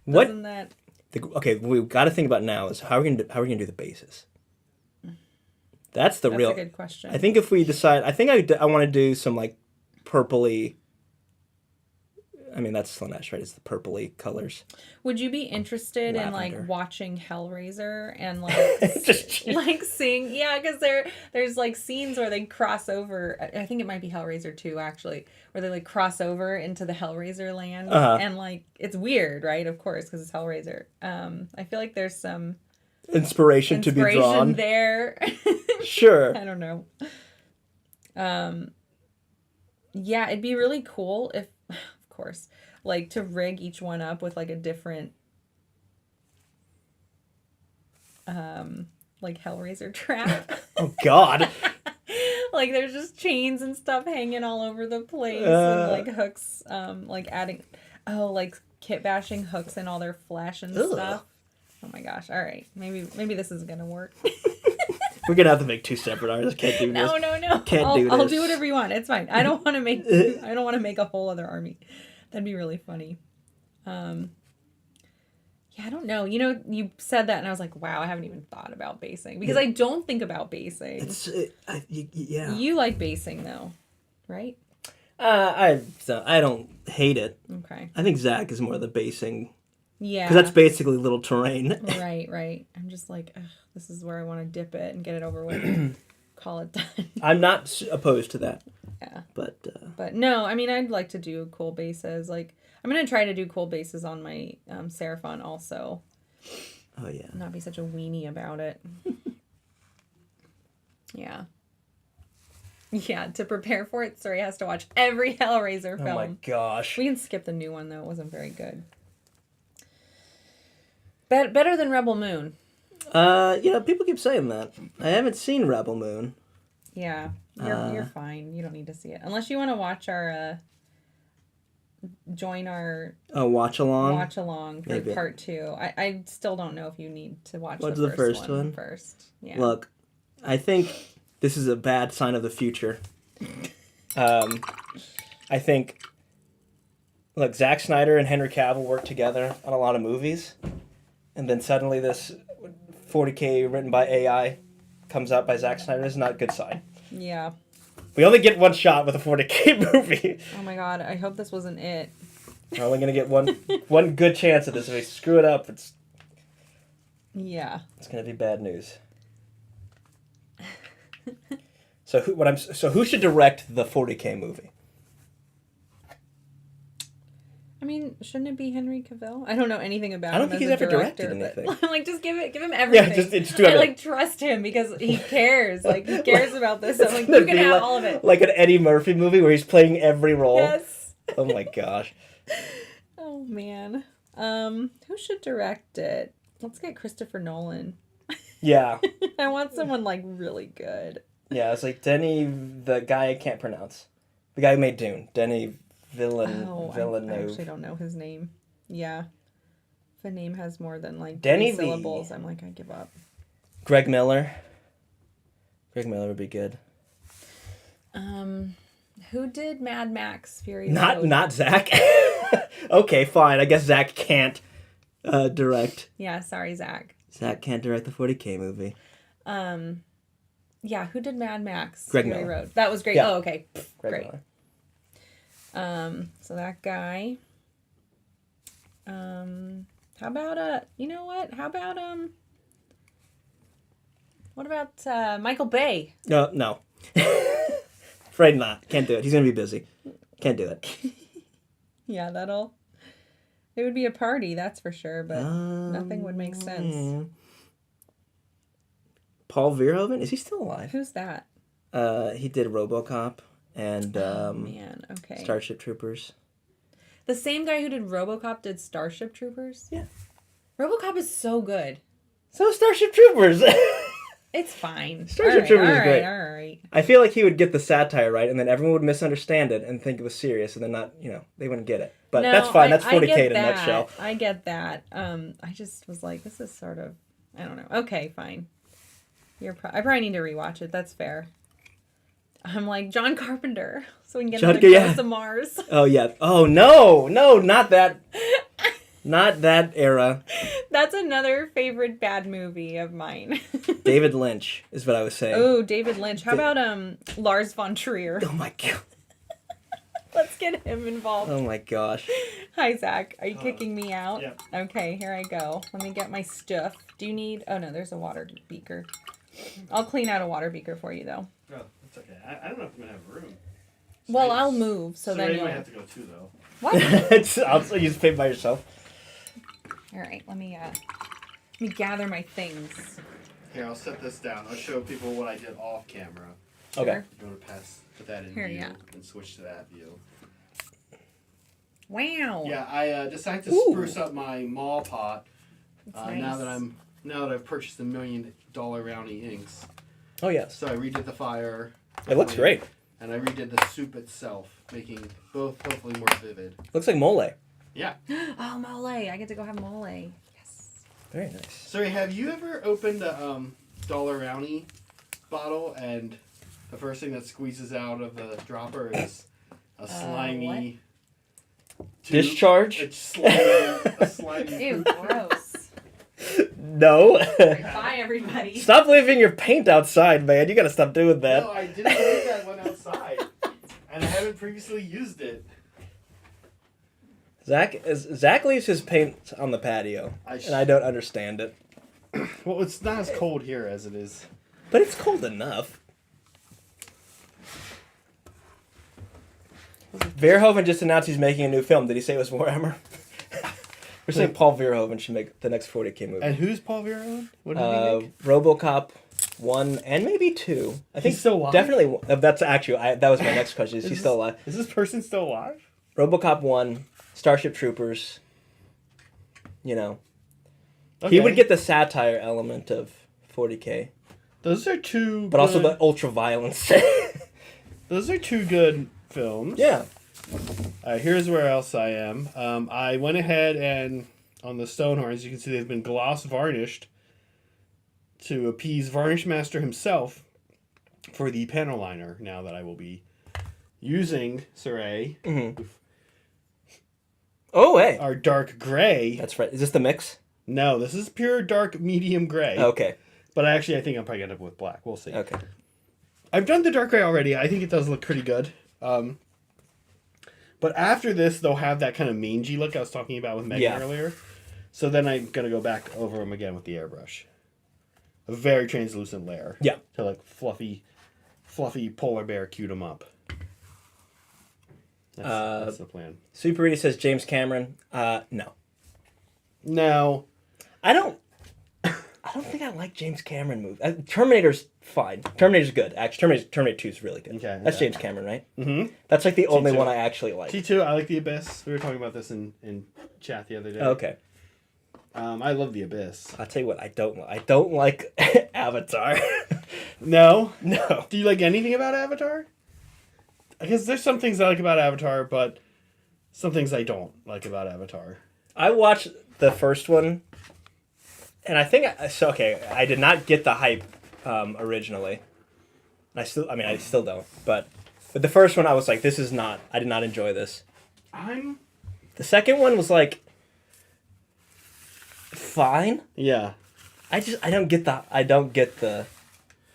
What? Doesn't that... Okay, what we've got to think about now is how are we gonna do the bases? That's a good question. I think if we decide, I think I want to do some like purpley. I mean, that's Slaanesh, right? It's the purpley colors. Would you be interested in Lavender. like watching Hellraiser and like Just like seeing? Yeah, because there's like scenes where they cross over. I think it might be Hellraiser 2 actually, where they like cross over into the Hellraiser land, and like it's weird, right? Of course, because it's Hellraiser. I feel like there's some inspiration to be drawn there. Sure. I don't know. Yeah, it'd be really cool if, of course, like to rig each one up with like a different like Hellraiser trap. Oh God. Like there's just chains and stuff hanging all over the place, and like hooks, like adding, like kit bashing hooks in all their flesh and stuff. Oh my gosh! All right, maybe this is gonna work. We're gonna have to make two separate armies. Can't do this. No. Can't do this. I'll do whatever you want. It's fine. I don't want to make. I don't want to make a whole other army. That'd be really funny. Yeah, I don't know. You know, you said that, and I was like, wow, I haven't even thought about basing because I don't think about basing. Yeah. You like basing though, right? I don't hate it. Okay. I think Zach is more the basing. Yeah. Because that's basically little terrain. Right. I'm just like, ugh, this is where I want to dip it and get it over with. And call it done. I'm not opposed to that. Yeah. But no, I mean, I'd like to do cool bases. Like, I'm going to try to do cool bases on my Seraphon also. Oh, yeah. Not be such a weenie about it. Yeah. Yeah, to prepare for it, Cire has to watch every Hellraiser film. Oh, my gosh. We can skip the new one, though. It wasn't very good. Better than Rebel Moon. People keep saying that. I haven't seen Rebel Moon. Yeah, you're fine. You don't need to see it unless you want to watch our join our watch along for part 2. I still don't know if you need to watch the first one first. Yeah. Look, I think this is a bad sign of the future. I think Zack Snyder and Henry Cavill work together on a lot of movies. And then suddenly this 40K written by AI comes out by Zack Snyder. Is not a good sign. Yeah. We only get one shot with a 40K movie. Oh my god, I hope this wasn't it. We're only going to get one good chance at this. If we screw it up, it's going to be bad news. So who should direct the 40K movie? I mean, shouldn't it be Henry Cavill? I don't know anything about him. I don't think he's ever directed anything. Like, just give him everything. Yeah, just do everything. I like trust him because he cares. Like, he cares about this. So like, you can have all of it. Like an Eddie Murphy movie where he's playing every role. Yes. Oh my gosh. Oh man. Who should direct it? Let's get Christopher Nolan. Yeah. I want someone like really good. Yeah, it's like Denny, the guy I can't pronounce. The guy who made Dune. Denny Villeneuve. I actually don't know his name. Yeah. If a name has more than like Denny three syllables, I'm like, I give up. Greg Miller. Greg Miller would be good. Who did Mad Max Fury Road? Not Zach. Okay, fine. I guess Zach can't direct. Yeah, sorry, Zach. Zach can't direct the 40K movie. Yeah, who did Mad Max Greg Fury Miller. Road? That was great. Yeah. Oh, okay. Greg Great. Miller. So that guy. How about you know what? How about what about Michael Bay? No. Afraid not. Can't do it. He's gonna be busy. Can't do it. Yeah, it would be a party, that's for sure, but nothing would make sense. Paul Verhoeven, is he still alive? Who's that? He did RoboCop and Man, okay. Starship Troopers. The same guy who did RoboCop did Starship Troopers? Yeah. RoboCop is so good. So Starship Troopers. It's fine. Starship Troopers is great. All right. I feel like he would get the satire right, and then everyone would misunderstand it and think it was serious, and then not, they wouldn't get it. But No, that's fine. That's I 40K get in a nutshell. I get that. I just was like, this is sort of, I don't know. Okay, fine. I probably need to rewatch it. That's fair. I'm like, John Carpenter, so we can get into Ghosts of Mars. Oh, yeah. Oh, no, not that. Not that era. That's another favorite bad movie of mine. David Lynch is what I was saying. Oh, David Lynch. How about Lars von Trier? Oh, my God. Let's get him involved. Oh, my gosh. Hi, Zach. Are you kicking me out? Yeah. Okay, here I go. Let me get my stuff. Do you need... Oh, no, there's a water beaker. I'll clean out a water beaker for you, though. Oh, that's okay. I don't know if I'm gonna have room. Well, I'll move, so then you you'll... might have to go too, though. What? You just pay by yourself. All right, let me gather my things. Here, I'll set this down. I'll show people what I did off camera. Okay. Sure. You want to put that in Here, view yeah. and switch to that view. Wow. Yeah, I decided to spruce up my mall pot. Nice. Now that I've purchased $1 million Roundy inks. Oh, yes. So I redid the fire. It looks great. And I redid the soup itself, making both hopefully more vivid. Looks like mole. Yeah. Oh, mole. I get to go have mole. Yes. Very nice. So have you ever opened a Dollar Roundy bottle and the first thing that squeezes out of the dropper is a slimy tube? Discharge? A slimy Ew, poop. gross. No. Bye, everybody. Stop leaving your paint outside, man. You gotta stop doing that. No, I didn't leave that one outside. And I haven't previously used it. Zach leaves his paint on the patio, and I don't understand it. Well, it's not as cold here as it is. But it's cold enough. Verhoeven just announced he's making a new film. Did he say it was Warhammer? We're saying Paul Verhoeven should make the next 40K movie. And who's Paul Verhoeven? What did he make? RoboCop 1 and maybe 2. I think He's still alive? Definitely. That's actually that was my next question. Is he still alive? Is this person still alive? RoboCop 1, Starship Troopers. Okay. He would get the satire element of 40K, Those are two. but also the ultra violence. Those are two good films. Yeah. Here's where else I am. I went ahead and on the Stonehorns, you can see they've been gloss varnished to appease Varnish Master himself for the panel liner. Now that I will be using Cire, Oh, hey. our dark gray. That's right. Is this the mix? No, this is pure dark medium gray. Okay. But I think I'm probably gonna end up with black. We'll see. Okay. I've done the dark gray already. I think it does look pretty good. But after this, they'll have that kind of mangy look I was talking about with Megan earlier. So then I'm going to go back over them again with the airbrush. A very translucent layer. Yeah. To like fluffy fluffy polar bear cute 'em up. That's the plan. Super Reedy says James Cameron. No. No. I don't think I like James Cameron movies. Terminator's fine. Terminator's good. Actually, Terminator 2 is really good. Okay, That's yeah. James Cameron, right? Mm-hmm. That's like the only T2. one I actually like. T2, I like The Abyss. We were talking about this in chat the other day. Okay. I love The Abyss. I'll tell you what, I don't like Avatar. No? No. Do you like anything about Avatar? I guess there's some things I like about Avatar, but some things I don't like about Avatar. I watched the first one, and I think I did not get the hype originally. I still don't. But the first one, I was like, I did not enjoy this. The second one was like, fine. Yeah. I don't get the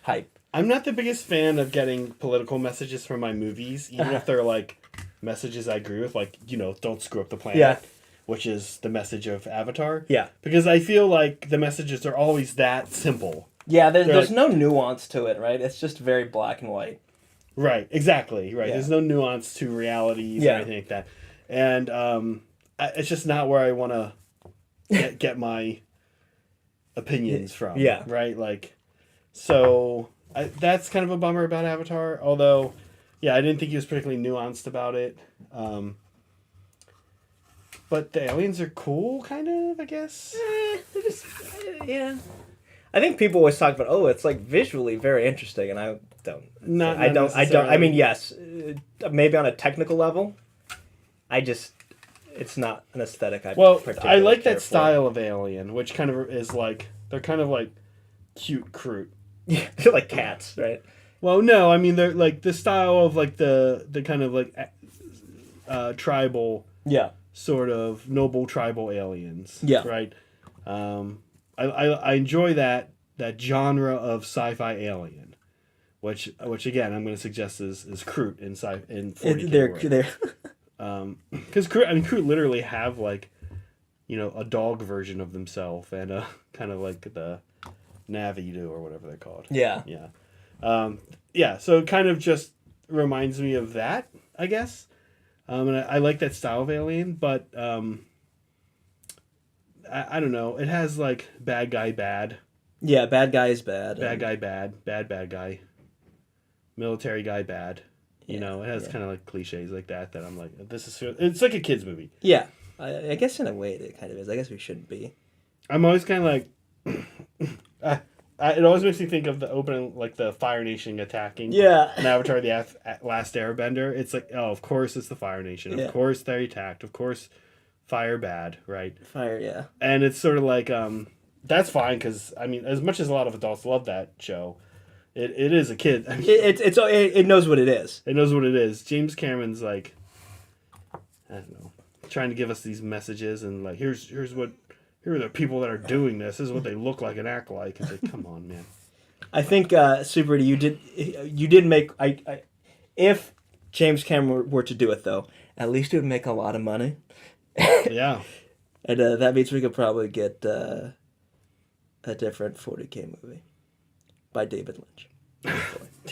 hype. I'm not the biggest fan of getting political messages from my movies, even if they're like messages I agree with, like, don't screw up the planet. Yeah. Which is the message of Avatar. Yeah. Because I feel like the messages are always that simple. Yeah, there's like, no nuance to it, right? It's just very black and white. Right, exactly. Right. Yeah. There's no nuance to realities or anything like that. And it's just not where I want to get my opinions from. Yeah. Right? Like, so that's kind of a bummer about Avatar. Although, yeah, I didn't think he was particularly nuanced about it. But the aliens are cool, kind of, I guess. They're just, yeah. I think people always talk about, it's like visually very interesting, and I don't. I don't. I mean, yes, maybe on a technical level. It's not an aesthetic I I like that for. style of alien, which kind of is like, they're kind of like cute Kroot. Yeah, they're like cats, right? Well, no, I mean, they're like the style of like the kind of like tribal. Yeah. Sort of noble tribal aliens. Yeah. Right. I enjoy that genre of sci-fi alien, which again I'm going to suggest is Kroot in 40K They're because Kroot literally have like a dog version of themselves and a kind of like the Navi do or whatever they're called. Yeah. Yeah. So it kind of just reminds me of that, I guess. And I like that style of alien, but I don't know. It has like bad guy bad. Yeah, bad guy is bad. Bad guy bad. Bad guy. Military guy bad. It has kind of like cliches like that I'm like, it's like a kid's movie. Yeah. I guess in a way it kind of is. I guess we shouldn't be. I'm always kind of like... it always makes me think of the opening, like the Fire Nation attacking. Yeah. An Avatar: The Last Airbender. It's like, of course it's the Fire Nation. Of course they attacked. Of course, fire bad, right? Fire, yeah. And it's sort of like, that's fine because I mean, as much as a lot of adults love that show, it is a kid. I mean, it knows what it is. It knows what it is. James Cameron's like, I don't know, trying to give us these messages and like, here are the people that are doing this. This is what they look like and act like. It's like, come on, man. I think Super, you did make if James Cameron were to do it though, at least it would make a lot of money. Yeah. And that means we could probably get a different 40K movie by David Lynch.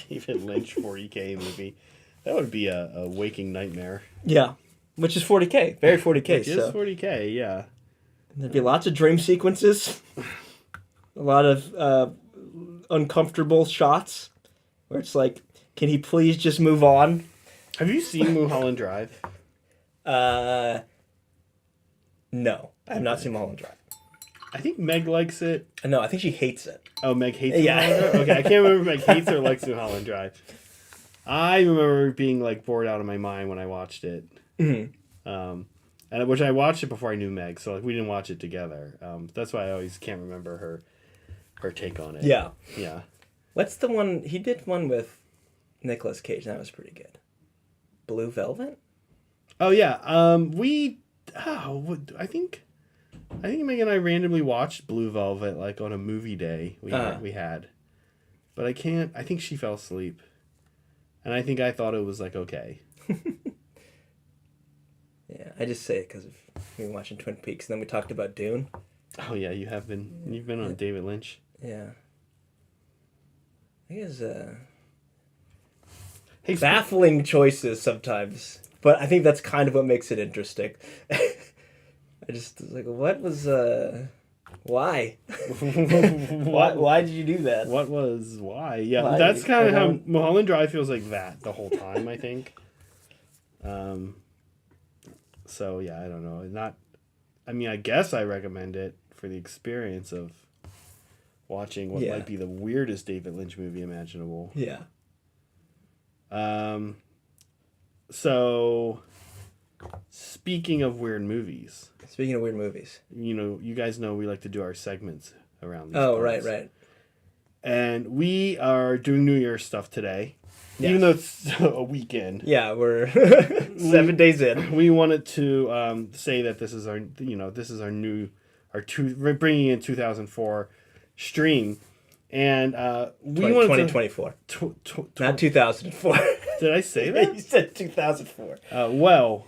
David Lynch 40K movie. That would be a waking nightmare. Yeah, which is 40K, very 40K. It is 40K, yeah. There'd be lots of dream sequences, a lot of uncomfortable shots, where it's like, can he please just move on? Have you seen Mulholland Drive? No, I have not seen Mulholland Drive. I think Meg likes it. No, I think she hates it. Oh, Meg hates Mulholland Drive? Okay, I can't remember if Meg hates or likes Mulholland Drive. I remember being like bored out of my mind when I watched it. Mm-hmm. And which I watched it before I knew Meg, so like we didn't watch it together. That's why I always can't remember her take on it. Yeah. Yeah. What's the one he did one with Nicolas Cage? That was pretty good. Blue Velvet? Oh yeah. I think Meg and I randomly watched Blue Velvet like on a movie day we had. But I think she fell asleep. And I think I thought it was like okay. Yeah, I just say it because we were watching Twin Peaks, and then we talked about Dune. Oh yeah, you've been on David Lynch. Yeah. I guess baffling choices sometimes. But I think that's kind of what makes it interesting. I just was like, what was why? Why did you do that? Why? Yeah, Why? that's kind of how Mulholland Drive feels like that the whole time, I think. So yeah, I don't know. I guess I recommend it for the experience of watching what might be the weirdest David Lynch movie imaginable. Yeah. So speaking of weird movies. You guys know we like to do our segments around these parts. Right. And we are doing New Year's stuff today. Yes. Even though it's a weekend. Yeah, we're 7 days in. We wanted to say that this is our we're bringing in 2004 stream. And we wanted 2024. Not 2004. Did I say that? You said 2004. Well,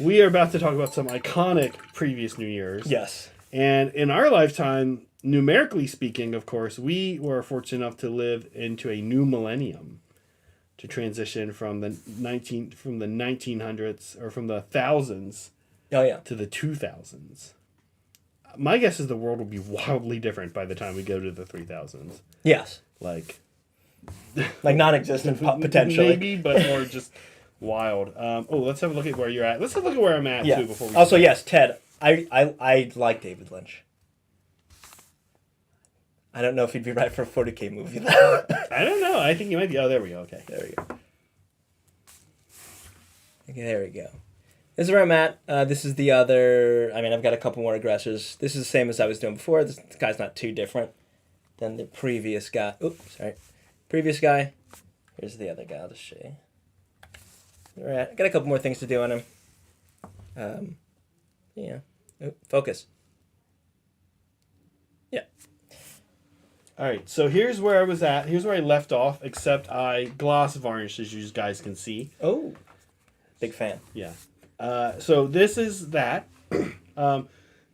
we are about to talk about some iconic previous New Year's. Yes. And in our lifetime, numerically speaking, of course, we were fortunate enough to live into a new millennium, to transition from the 1900s or from the thousands to the 2000s. My guess is the world will be wildly different by the time we go to the 3000s. Yes. Like non-existent potentially. Maybe, but more just wild. Let's have a look at where you're at. Let's have a look at where I'm at too before we Also, yes, Ted, I like David Lynch. I don't know if he'd be right for a 40K movie though. I don't know. I think you might be. Oh, there we go. Okay. There we go. Okay, there we go. This is where I'm at. This is the other... I've got a couple more aggressors. This is the same as I was doing before. This guy's not too different than the previous guy. Oops, sorry. Previous guy. Here's the other guy. I'll just show you. All right. I got a couple more things to do on him. Focus. Yeah. All right. So here's where I was at. Here's where I left off, except I gloss varnished, as you guys can see. Oh. Big fan. Yeah. So this is that.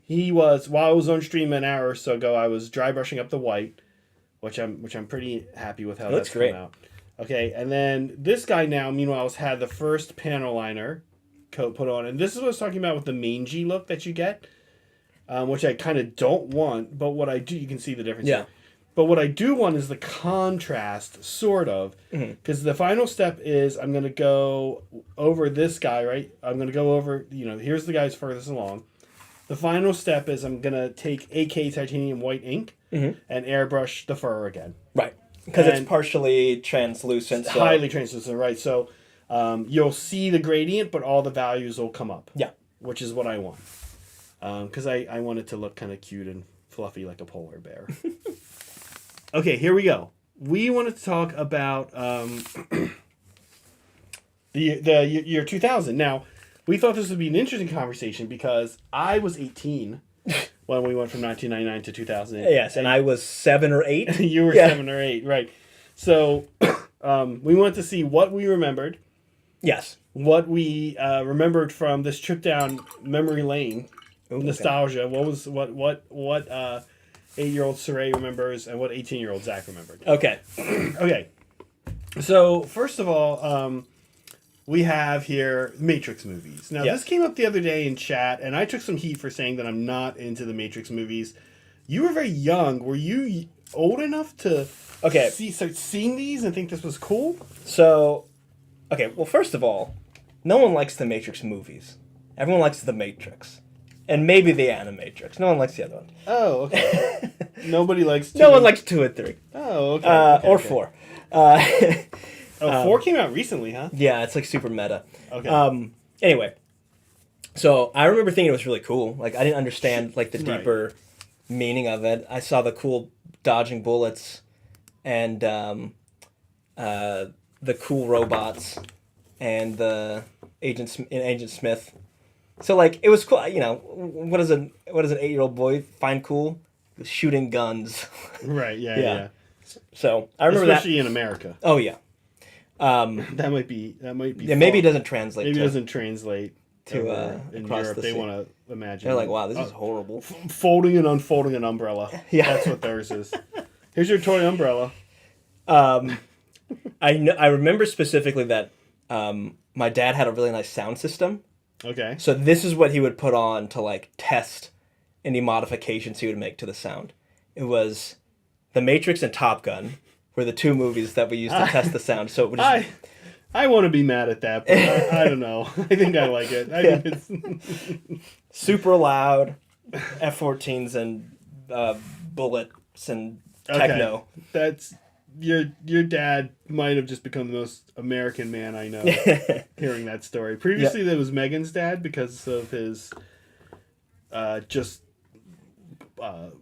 He was, while I was on stream an hour or so ago, I was dry brushing up the white, which I'm pretty happy with how that's come out. Okay, and then this guy now, meanwhile, has had the first panel liner coat put on, and this is what I was talking about with the mangy look that you get, which I kind of don't want, but what I do, you can see the difference. Yeah. Here. But what I do want is the contrast, sort of, because the final step is I'm going to go over this guy, right? I'm going to go over, here's the guy who's furthest along. The final step is I'm going to take AK titanium white ink and airbrush the fur again. Right. Because it's partially translucent. So. Highly translucent, right. So you'll see the gradient, but all the values will come up. Yeah. Which is what I want. Because I want it to look kind of cute and fluffy like a polar bear. Okay, here we go. We wanted to talk about the year 2000. Now, we thought this would be an interesting conversation because I was 18 when we went from 1999 to 2000. Yes, and I was 7 or 8. You were 7 or 8, right. So we wanted to see what we remembered. Yes. What we remembered from this trip down memory lane. Nostalgia. Okay. What 8-year-old Cire remembers and what 18-year-old Zach remembered. Okay. Okay. So, first of all, we have here Matrix movies. Now, this came up the other day in chat, and I took some heat for saying that I'm not into the Matrix movies. You were very young. Were you old enough to start seeing these and think this was cool? So, well, first of all, no one likes the Matrix movies. Everyone likes the Matrix. And maybe the Animatrix. No one likes the other one. Oh, okay. Nobody likes 2. No one likes 2 and 3. Oh, okay. Or 4. 4 came out recently, huh? Yeah, it's like super meta. Okay. Anyway, so I remember thinking it was really cool. Like, I didn't understand like the deeper meaning of it. I saw the cool dodging bullets and the cool robots and the Agent Smith. So like it was cool, what does an 8-year-old boy find cool? Shooting guns. Right, yeah. So I remember especially in America. Oh yeah. That might be Yeah, maybe it doesn't translate. Maybe it doesn't translate to in across Europe. the They sea. want to imagine. They're like, wow, this is horrible. Folding and unfolding an umbrella. Yeah. That's what theirs is. Here's your toy umbrella. I remember specifically that my dad had a really nice sound system. Okay. So this is what he would put on to like test any modifications he would make to the sound. It was The Matrix and Top Gun were the two movies that we used to test the sound. So it would just... I want to be mad at that, but I don't know. I think I like it. I think it's super loud F-14s and bullets and techno. Okay. That's your dad might have just become the most American man I know hearing that story. Previously, that was Megan's dad because of his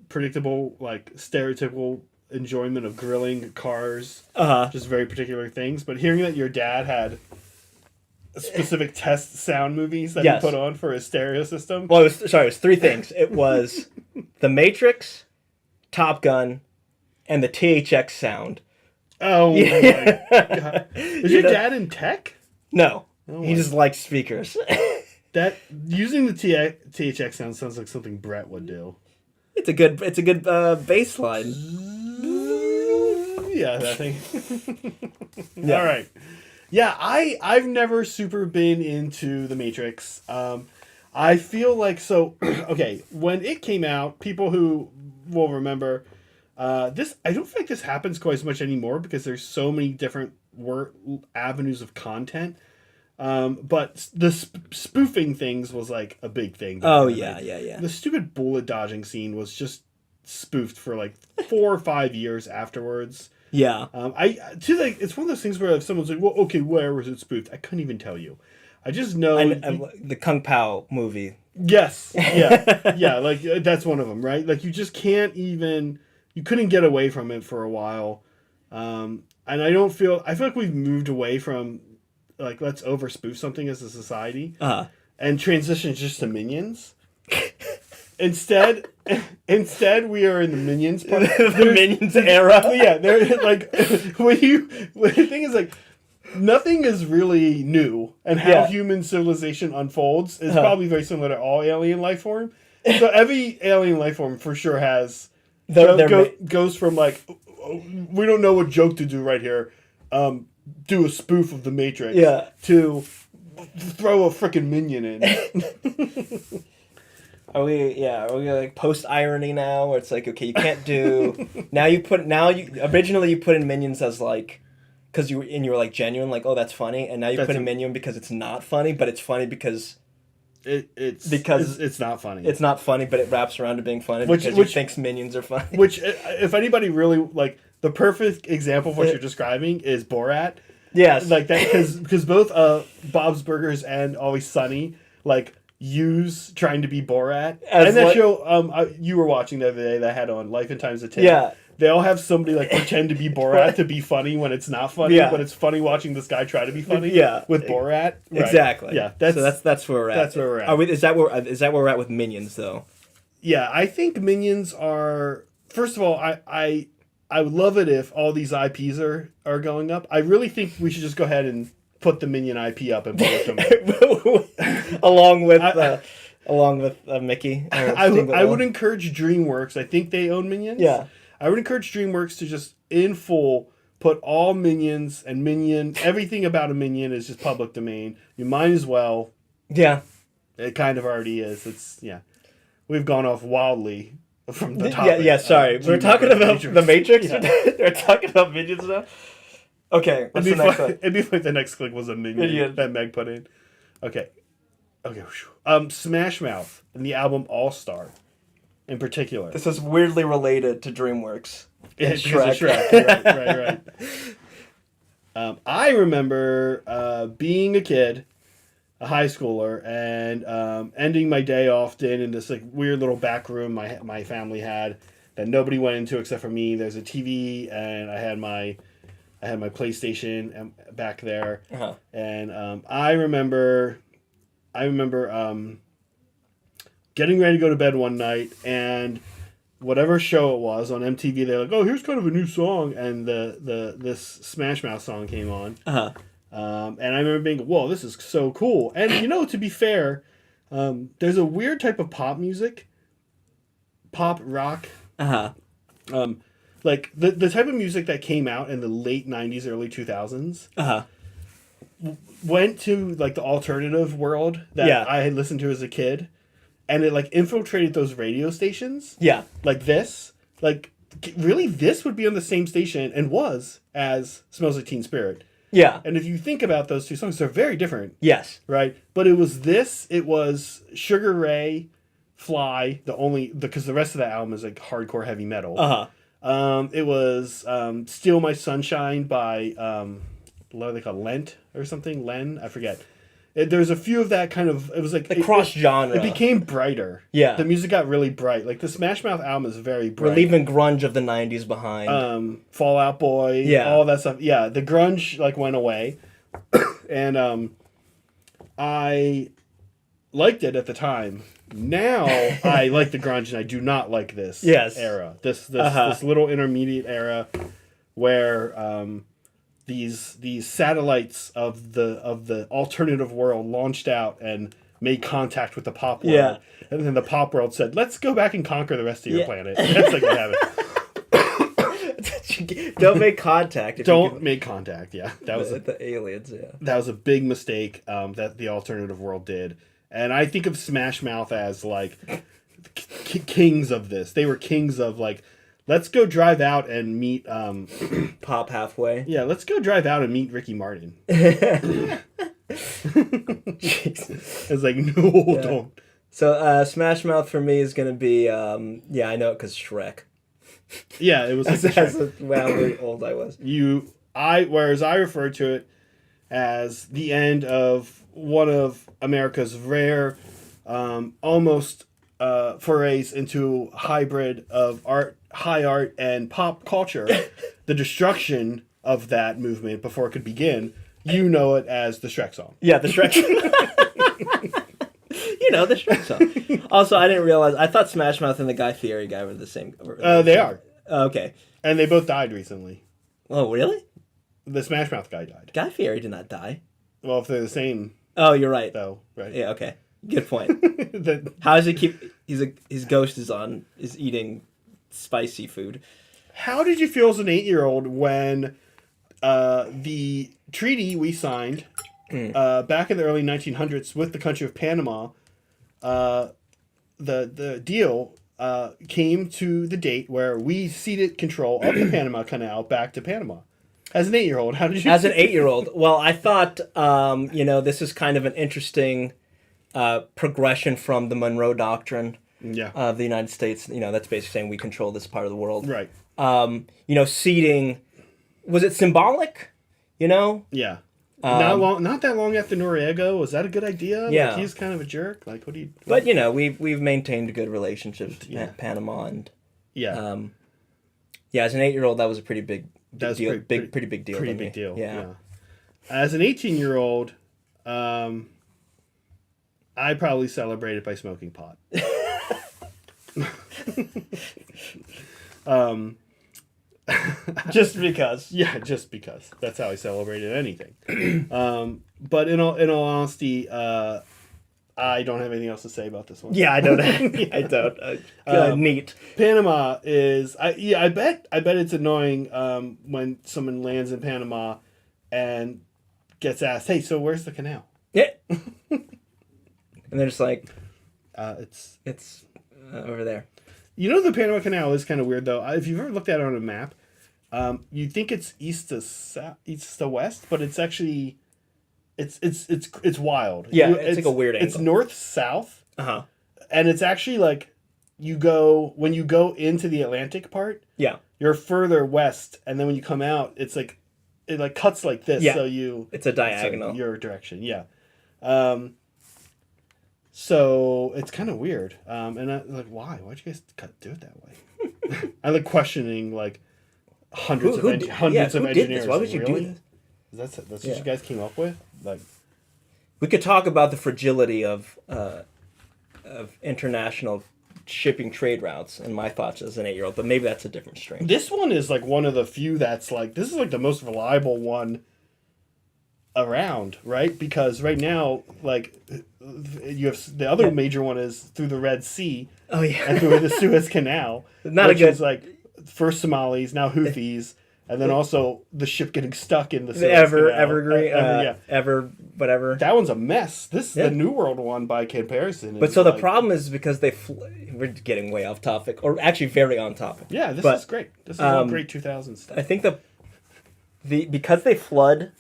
predictable, like stereotypical enjoyment of grilling cars, just very particular things. But hearing that your dad had specific test sound movies that he put on for his stereo system. Well, it was three things. It was The Matrix, Top Gun, and the THX sound. Oh my god! Is your dad in tech? No, he just likes speakers. That using the THX sounds like something Brett would do. It's a good bass line. Yeah, that thing. Yeah. All right. Yeah, I've never super been into The Matrix. I feel like okay, when it came out, people who will remember this, I don't think this happens quite as much anymore because there's so many different avenues of content. But the spoofing things was like a big thing. Oh yeah. The stupid bullet dodging scene was just spoofed for like 4 or 5 years afterwards. Yeah. It's one of those things where if someone's like, well, okay, where was it spoofed? I couldn't even tell you. I just know the Kung Pao movie. Yes. Yeah. Yeah. Like that's one of them, right? Like you just can't even. You couldn't get away from it for a while, and I feel like we've moved away from like let's over spoof something as a society, and transition just to Minions. Instead, we are in the Minions part. The Minions era. Yeah, they're like the thing is like nothing is really new, and how human civilization unfolds is probably very similar to all alien life form. So every alien life form for sure has goes from like we don't know what joke to do right here, do a spoof of the Matrix, to throw a freaking minion in. Are we like post irony now where it's like, okay, you can't do originally you put in minions as like because you were like genuine, like, oh, that's funny, and now you put in minion because it's not funny, but it's funny because it's not funny. It's not funny, but it wraps around to being funny because you think minions are funny. Which, if anybody really like the perfect example of what you're describing is Borat. Yes, like that because both Bob's Burgers and Always Sunny like use trying to be Borat. And that show you were watching the other day that had on Life and Times of 10. Yeah. They all have somebody like pretend to be Borat to be funny when it's not funny, but it's funny watching this guy try to be funny. Yeah. With Borat. Right. Exactly. Yeah. That's where we're at. That's where we're at. Is that where we're at with Minions though? Yeah, I think Minions are first of all, I would love it if all these IPs are going up. I really think we should just go ahead and put the Minion IP up and publish them. along with Mickey. I would encourage DreamWorks. I think they own Minions. Yeah. I would encourage DreamWorks to just in full put all Minions and everything about a Minion is just public domain. You might as well. Yeah. It kind of already is. We've gone off wildly from the topic. Yeah, sorry. We're talking about the Matrix. We're talking about Minions now. Okay, what's the next one? It'd be like the next click was a minion that Meg put in. Okay. Smash Mouth and the album All Star, in particular. This is weirdly related to DreamWorks. It's Shrek. Right. I remember being a kid, a high schooler, and ending my day often in this like weird little back room my family had that nobody went into except for me. There's a TV, and I had my PlayStation back there, and I remember getting ready to go to bed one night, and whatever show it was on MTV, they're like, "Oh, here's kind of a new song," and this Smash Mouth song came on, and I remember being, "Whoa, this is so cool!" And to be fair, there's a weird type of pop music, pop rock, like the type of music that came out in the late 90s, early 2000s went to like the alternative world that I had listened to as a kid, and it like infiltrated those radio stations. Yeah. Like this. Like really this would be on the same station and was as Smells Like Teen Spirit. Yeah. And if you think about those two songs, they're very different. Yes. Right? But it was Sugar Ray, Fly, because the rest of the album is like hardcore heavy metal. It was Steal My Sunshine by what are they called? Lent or something? Len? I forget. There's a few of that kind of... It was like... The cross-genre. It became brighter. Yeah. The music got really bright. Like, the Smash Mouth album is very bright. We're leaving grunge of the 90s behind. Fall Out Boy. Yeah. All that stuff. Yeah, the grunge, like, went away. And I liked it at the time. Now, I like the grunge, and I do not like this era. This little intermediate era where... These satellites of the alternative world launched out and made contact with the pop world. Yeah. And then the pop world said, let's go back and conquer the rest of your planet. That's like what happened. Don't make contact. Make contact, yeah. That was the aliens, yeah. That was a big mistake that the alternative world did. And I think of Smash Mouth as like kings of this. They were kings of like, let's go drive out and meet... Pop halfway. Yeah, let's go drive out and meet Ricky Martin. It's like, no, don't. So Smash Mouth for me is going to be... I know it because Shrek. Yeah, it was like That's how old I was. Whereas I refer to it as the end of one of America's rare, almost forays into hybrid of high art and pop culture, the destruction of that movement before it could begin. You know it as the Shrek song. Yeah, the Shrek song. The Shrek song. Also, I didn't realize, I thought Smash Mouth and the Guy Fieri guy were the same. They are. Okay. And they both died recently. Oh, really? The Smash Mouth guy died. Guy Fieri did not die. Well, if they're the same... Oh, you're right. Though, right? Yeah, okay. Good point. How does he keep... His ghost is eating spicy food. How did you feel as an 8-year-old when the treaty we signed back in the early 1900s with the country of Panama, the deal came to the date where we ceded control of the Panama Canal back to Panama? As an 8-year-old, how did you... As an 8-year-old, well, I thought, this is kind of an interesting progression from the Monroe Doctrine of the United States. That's basically saying we control this part of the world. Right. Ceding, was it symbolic? Yeah. Not that long after Noriega. Was that a good idea? Yeah. Like, he's kind of a jerk. Like, what do you... But, we've maintained good relationships with Panama. And, as an 8-year-old, that was a pretty big deal. Pretty big deal. Pretty big deal, Yeah. As an 18-year-old, I probably celebrated by smoking pot. Just because. Yeah, just because. That's how I celebrated anything. But in all honesty, I don't have anything else to say about this one. Yeah, I don't. I don't. Neat. Panama is... I bet it's annoying when someone lands in Panama and gets asked, hey, so where's the canal? Yeah. And they're just like... It's over there. The Panama Canal is kind of weird, though. If you've ever looked at it on a map, you'd think it's east to west, but it's actually... It's wild. Yeah, it's like a weird angle. It's north-south. Uh-huh. And it's actually like... When you go into the Atlantic part... Yeah. You're further west, and then when you come out, it's like... It like cuts like this, yeah. So you... It's a diagonal. So your direction, yeah. So it's kind of weird. And I like, why? Why'd you guys do it that way? I like questioning like hundreds of engineers. Did this? Why would you do this? That's what you guys came up with? Like, we could talk about the fragility of international shipping trade routes and my thoughts as an 8-year-old, but maybe that's a different strain. This one is like one of the few that's like, this is like the most reliable one around, right? Because right now, like, you have the other major one is through the Red Sea. Oh yeah, and through the Suez Canal. Not a good. Is like first Somalis, now Houthis, and then also the ship getting stuck in the The Suez Evergreen, Canal. whatever. That one's a mess. This is the New World one by comparison. But so the problem is because we're getting way off topic, or actually very on topic. Yeah, this is great. This is all great 2000s stuff. I think because they flood,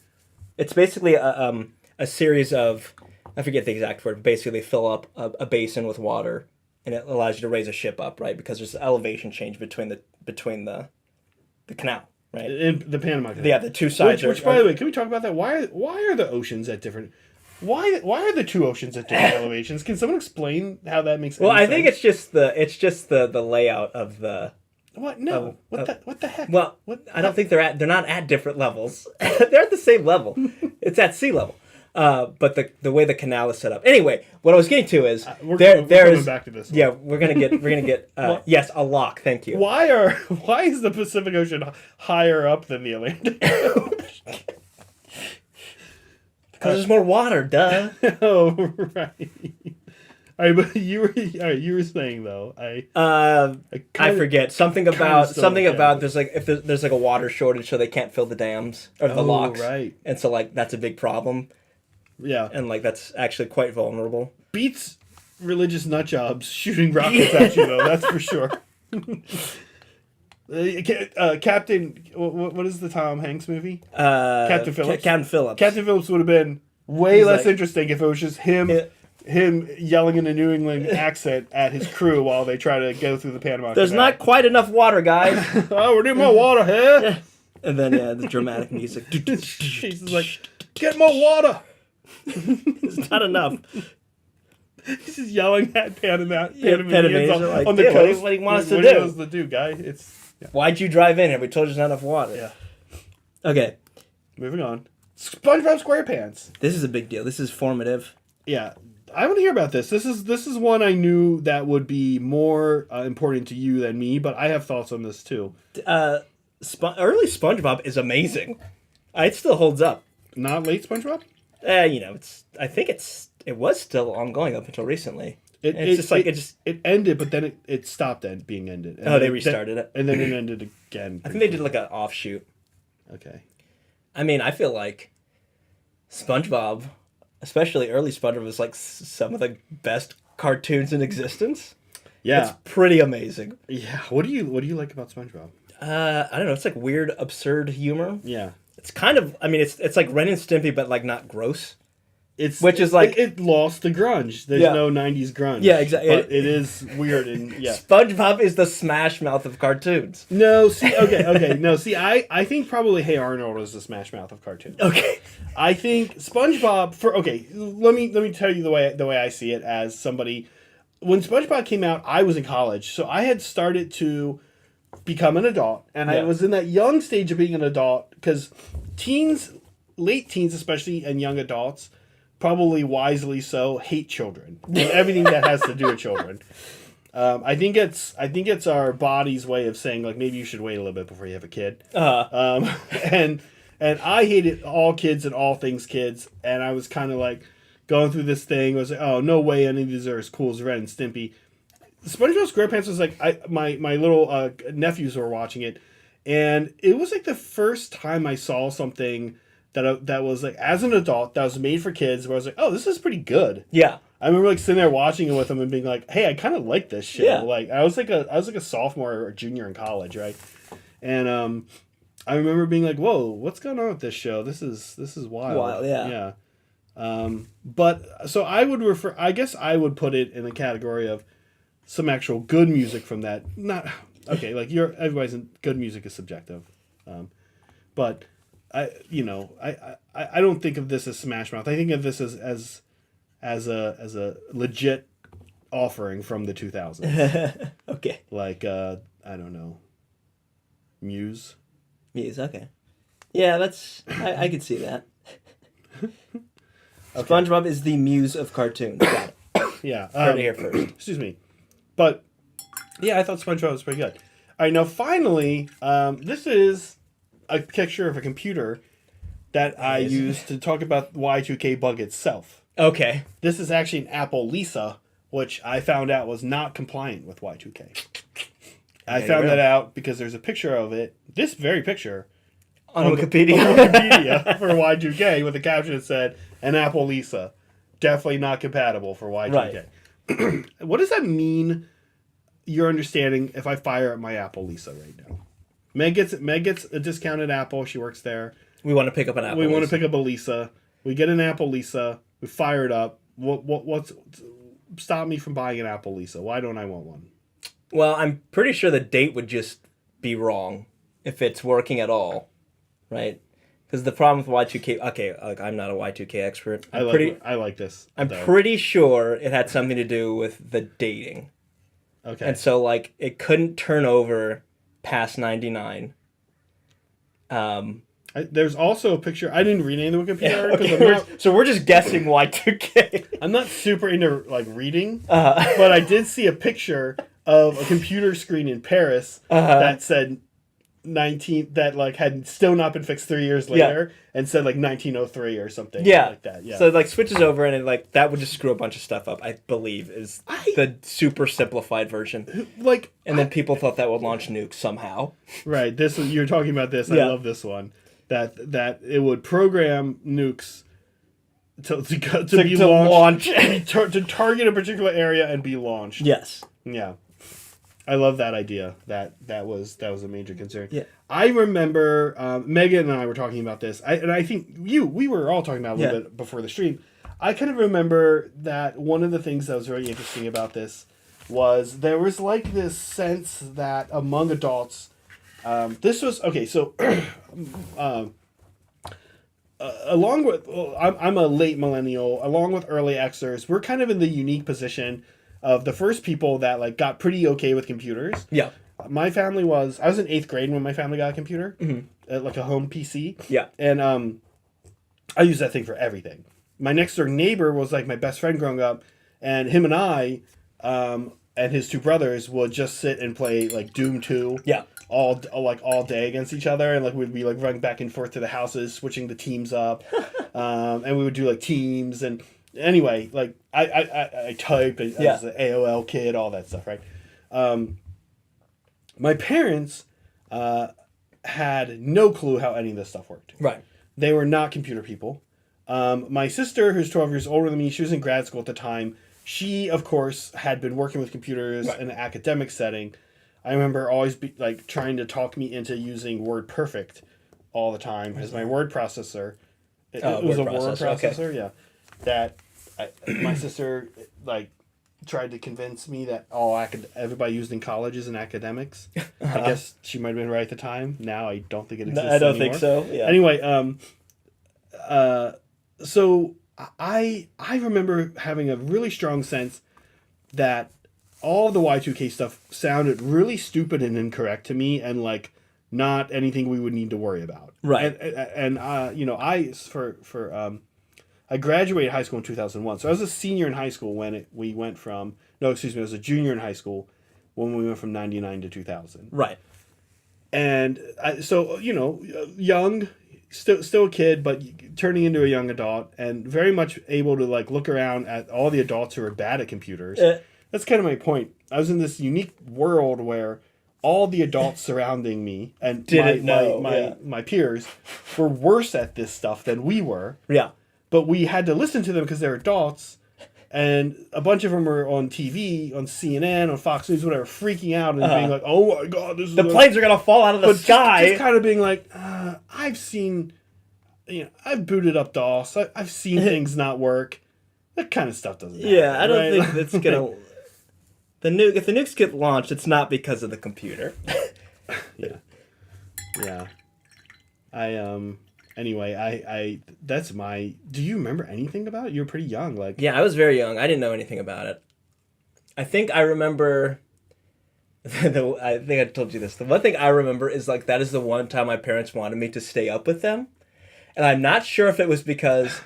it's basically a series of, I forget the exact word, but basically they fill up a basin with water, and it allows you to raise a ship up, right? Because there's an elevation change between the canal, right? In the Panama Canal. Yeah, the two sides. Which, by the way, can we talk about that? Why are the oceans at different? Why are the two oceans at different elevations? Can someone explain how that makes sense? Well, I think it's just the layout of the. What? No. What the heck? Well, I don't think they're not at different levels. They're at the same level. It's at sea level. But the way the canal is set up. Anyway, what I was getting to is we're coming back to this one. Yeah, we're gonna get yes, a lock. Thank you. Why is the Pacific Ocean higher up than the Atlantic? Because there's more water, duh. Oh, right. All right, but you were saying though. I forget something about there's like a water shortage, so they can't fill the dams or the locks, right? And so like that's a big problem. Yeah, and like that's actually quite vulnerable. Beats religious nut jobs shooting rockets at you though. That's for sure. Captain, what is the Tom Hanks movie? Captain Phillips. Captain Phillips. Captain Phillips would have been way less interesting if it was just him yelling in a New England accent at his crew while they try to go through the Panama There's Canal. not quite enough water, guys. Oh, we need more water here. And then the dramatic music. He's like, get more water. It's not enough. He's just yelling at Panamanians like, on the coast. What do you want us to do? do? What are you supposed to do, guy? Why'd you drive in here? We told you there's not enough water. Yeah. Okay. Moving on. SpongeBob SquarePants. This is a big deal. This is formative. Yeah. I want to hear about this. This is one I knew that would be more important to you than me, but I have thoughts on this too. Early SpongeBob is amazing. It still holds up. Not late SpongeBob? I think it was still ongoing up until recently. It ended, but then it stopped being ended. And they restarted it. And then it ended again. I think they did like an offshoot. Okay. I mean, I feel like SpongeBob, especially early SpongeBob, is like some of the best cartoons in existence. Yeah. It's pretty amazing. Yeah. What do you like about SpongeBob? I don't know. It's like weird, absurd humor. Yeah. It's kind of, I mean, it's like Ren and Stimpy, but like not gross. Which is like it lost the grunge. There's no 90s grunge. Yeah, exactly. But it is weird and yeah. SpongeBob is the Smash Mouth of cartoons. No, see, okay. No, see, I think probably Hey Arnold is the Smash Mouth of cartoons. Okay. I think SpongeBob let me tell you the way I see it as somebody. When SpongeBob came out, I was in college, so I had started to become an adult, and I was in that young stage of being an adult because late teens especially, and young adults, probably wisely so, hate children and everything that has to do with children. I think it's our body's way of saying like maybe you should wait a little bit before you have a kid. And I hated all kids and all things kids, and I was kind of like going through this thing. I was like, oh no way any of these are as cool as Ren and Stimpy. SpongeBob SquarePants was like my little nephews were watching it, and it was like the first time I saw something that was like as an adult that was made for kids where I was like, oh, this is pretty good. Yeah. I remember like sitting there watching it with them and being like, hey, I kind of like this shit. Yeah. Like I was like a sophomore or a junior in college, right? And I remember being like, whoa, what's going on with this show? This is wild. Wild, yeah. Yeah. But so I guess I would put it in the category of some actual good music from that. Not okay, like good music is subjective. But I don't think of this as Smash Mouth. I think of this as a legit offering from the 2000s. Okay. Like I don't know. Muse. Okay. Yeah, I could see that. Okay. SpongeBob is the muse of cartoons. Got it. Yeah. Heard it here first. Excuse me. But yeah, I thought SpongeBob was pretty good. All right, now finally, this is a picture of a computer that I used to talk about Y2K bug itself. Okay. This is actually an Apple Lisa, which I found out was not compliant with Y2K. I found that out because there's a picture of it, this very picture, on Wikipedia. On Wikipedia for Y2K with a caption that said, an Apple Lisa. Definitely not compatible for Y2K. Right. What does that mean, your understanding, if I fire up my Apple Lisa right now? Meg gets a discounted Apple. She works there. We want to pick up an Apple We want to pick up a Lisa. We get an Apple Lisa. We fire it up. What's stop me from buying an Apple Lisa? Why don't I want one? Well, I'm pretty sure the date would just be wrong if it's working at all, right? Because the problem with Y2K... Okay, like, I'm not a Y2K expert. I like this. I'm pretty sure it had something to do with the dating. Okay. And so, like, it couldn't turn over past 99. There's also a picture. I didn't read any of the Wikipedia articles. So we're just guessing Y2K. I'm not super into, like, reading, but I did see a picture of a computer screen in Paris that said 19, that like had still not been fixed 3 years later, and said like 1903 or something like that. Yeah. So it like switches over, and it, like, that would just screw a bunch of stuff up, I believe, is the super simplified version. Like, and then people thought that would launch nukes somehow. Right. This you're talking about this. I love this one. That it would program nukes to be launched, to target a particular area and be launched. Yes. Yeah. I love that idea. That was a major concern. Yeah. I remember Megan and I were talking about this. I think we were all talking about it a little bit before the stream. I kind of remember that one of the things that was very interesting about this was there was like this sense that among adults, this was okay. So, along with I'm a late millennial, along with early Xers, we're kind of in the unique position of the first people that like got pretty okay with computers. Yeah. My family I was in 8th grade when my family got a computer, like a home PC. Yeah. And I used that thing for everything. My next door neighbor was like my best friend growing up, and him and I and his two brothers would just sit and play like Doom 2. Yeah. All day against each other, and like we'd be like running back and forth to the houses, switching the teams up, and we would do like teams. And anyway, like I typed as an AOL kid, all that stuff, right? My parents had no clue how any of this stuff worked. Right. They were not computer people. My sister, who's 12 years older than me, she was in grad school at the time. She, of course, had been working with computers in an academic setting. I remember always trying to talk me into using WordPerfect all the time as my word processor. It was a word processor, yeah. That my sister tried to convince me that everybody used in college is in academics. I guess she might have been right at the time. Now I don't think it exists anymore. I don't think so. Yeah. Anyway, so I remember having a really strong sense that all the Y2K stuff sounded really stupid and incorrect to me, and like not anything we would need to worry about. Right. And I graduated high school in 2001, so I was a senior in high school when I was a junior in high school when we went from 99 to 2000. Right. And young, still a kid, but turning into a young adult, and very much able to like look around at all the adults who are bad at computers. That's kind of my point. I was in this unique world where all the adults surrounding me and my peers were worse at this stuff than we were. Yeah. But we had to listen to them because they're adults, and a bunch of them were on TV, on CNN, on Fox News, whatever, freaking out and being like, "Oh my God, this is the planes are gonna fall out of the sky." Just kind of being like, "I've seen, I've booted up DOS. I've seen things not work. That kind of stuff doesn't happen." Yeah, I don't think that's gonna. If the nukes get launched, it's not because of the computer. Yeah. Anyway, that's my... Do you remember anything about it? You were pretty young, like... Yeah, I was very young. I didn't know anything about it. I think I remember... I think I told you this. The one thing I remember is, like, that is the one time my parents wanted me to stay up with them. And I'm not sure if it was because...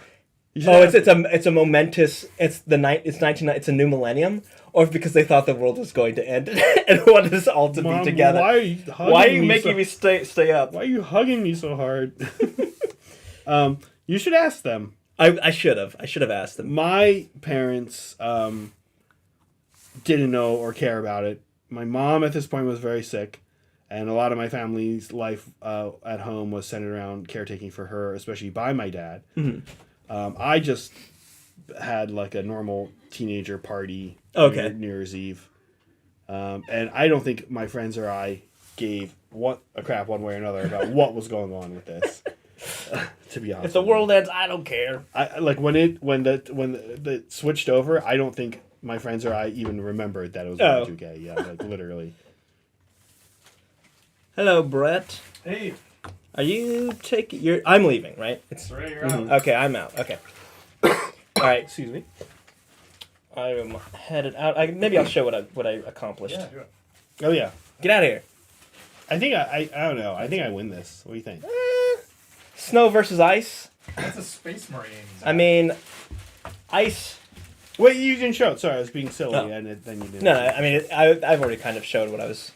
it's a momentous... It's a new millennium, or if because they thought the world was going to end and wanted us all to be together. Why are you making me stay up? Why are you hugging me so hard? You should ask them. I should have asked them. My parents didn't know or care about it my mom at this point was very sick, and a lot of my family's life at home was centered around caretaking for her, especially by my dad. I just had like a normal teenager party New Year's Eve. And I don't think my friends or I gave a crap one way or another about what was going on with this. To be honest, If the world ends, I don't care. I like when the switched over. I don't think my friends or I even remembered that it was Y2K. Yeah, like literally. Hello, Brett. Hey. Are you taking? I'm leaving, right? It's right, you're out. Okay, I'm out. Okay. All right. Excuse me. I'm headed out. Maybe I'll show what I accomplished. Yeah, do it. Oh yeah. Get out of here. I think I don't know. I think I win this. What do you think? Snow versus ice. That's a Space Marine. I mean, ice. Wait, you didn't show it. Sorry, I was being silly, Oh. and then you didn't. No, I mean, I've already kind of showed what I was.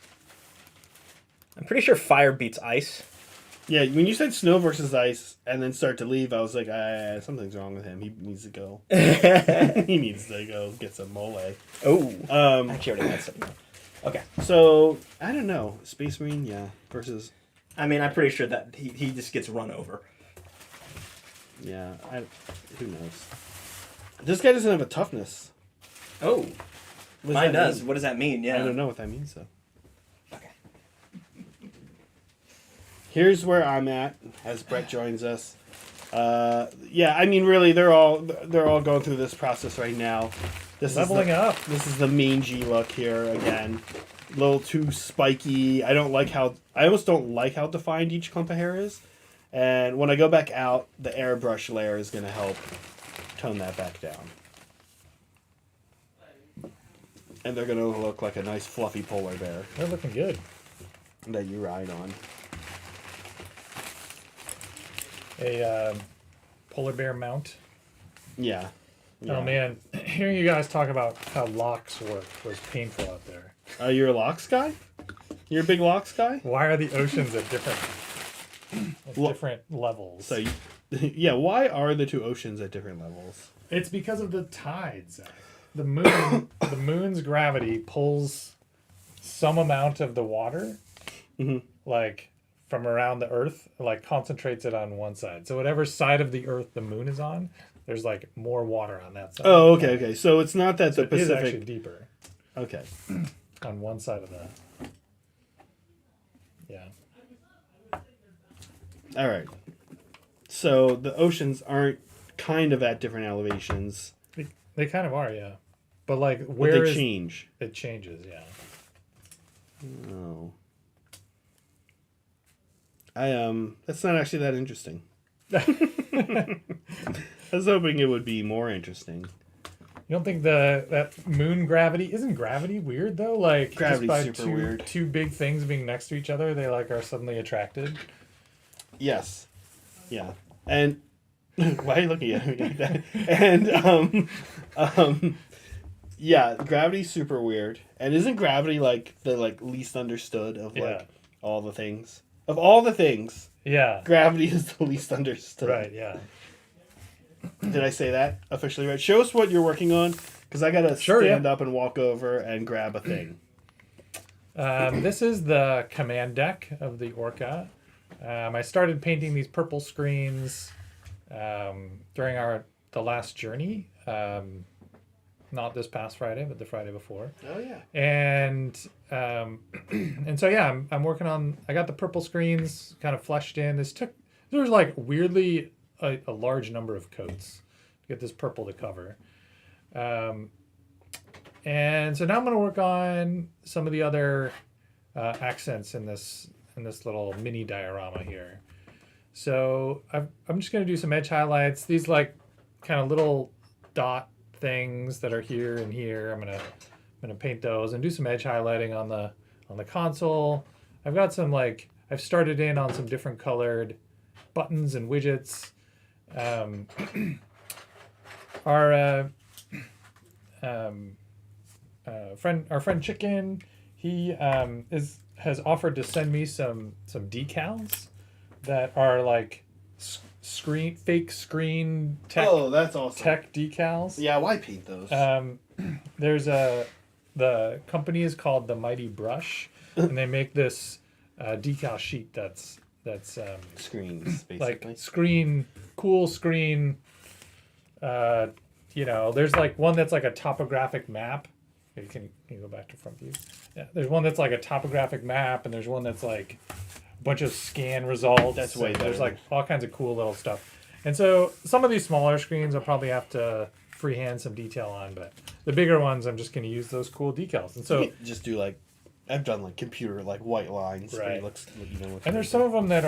I'm pretty sure fire beats ice. Yeah, when you said snow versus ice and then start to leave, I was like, something's wrong with him. He needs to go. He needs to go get some mole. Oh. Um, Actually, already had something. Okay. So I don't know. Space Marine, yeah, versus I mean, I'm pretty sure that he just gets run over. yeah. Who knows? This guy doesn't have a toughness. Oh. What does Mine that does. mean? What does that mean? Yeah. I don't know what that means though. Okay. Here's where I'm at as Brett joins us. Yeah, I mean, really, they're all going through this process right now. This Leveling up. This is the mangy look here again. A little too spiky. I almost don't like how defined each clump of hair is. And when I go back out, the airbrush layer is going to help tone that back down. And they're going to look like a nice fluffy polar bear They're looking good. that you ride on. A polar bear mount. Yeah. Oh man, hearing you guys talk about how locks work was painful out there. You're a locks guy? You're a big locks guy? Why are the oceans at different levels? So, yeah, why are the two oceans at different levels? It's because of the tides. The moon, the moon's gravity pulls some amount of the water, like from around the Earth, like concentrates it on one side. So whatever side of the Earth the moon is on, there's like more water on that side. Oh, okay. So it's not that the It is Pacific. actually deeper Okay. on one side of the. Yeah. All right. So the oceans aren't kind of at different elevations. They kind of are, yeah. But like, But where they is change. it changes, yeah. Oh. That's not actually that interesting. I was hoping it would be more interesting. You don't think that moon gravity isn't gravity weird though? Like Gravity's just by super weird. two big things being next to each other, they like are suddenly attracted. Yes. Yeah. And why are you looking at me like that? And yeah, gravity's super weird. And isn't gravity like the least understood of Yeah. all the things? Of all the things, Yeah. gravity is the least understood. Right. Yeah. Did I say that officially right? Show us what you're working on, because I gotta stand up and walk over and grab a thing. This is the command deck of the Orca. I started painting these purple screens during the last journey. Not this past Friday, but the Friday before. Oh yeah. And so yeah, I'm working on. I got the purple screens kind of fleshed in. There was like weirdly a large number of coats to get this purple to cover. And so now I'm going to work on some of the other accents in this little mini diorama here. So I'm just going to do some edge highlights. These like kind of little dot things that are here and here. I'm gonna paint those and do some edge highlighting on the console. I've got some I've started in on some different colored buttons and widgets. Our friend Chicken, he has offered to send me some decals that are like fake screen tech. Oh, that's awesome. Tech decals. Yeah, why paint those? There's a the company is called the Mighty Brush, and they make this decal sheet that's Screens, like basically. cool screen. There's like one that's like a topographic map. Can you go back to front view? Yeah, there's one that's like a topographic map, and there's one that's like a bunch of scan results. That's way better. There's like all kinds of cool little stuff. And so some of these smaller screens I'll probably have to freehand some detail on, but the bigger ones I'm just going to use those cool decals. And so you can just do like, I've done like computer like white lines. Right. It looks, and there's some of them that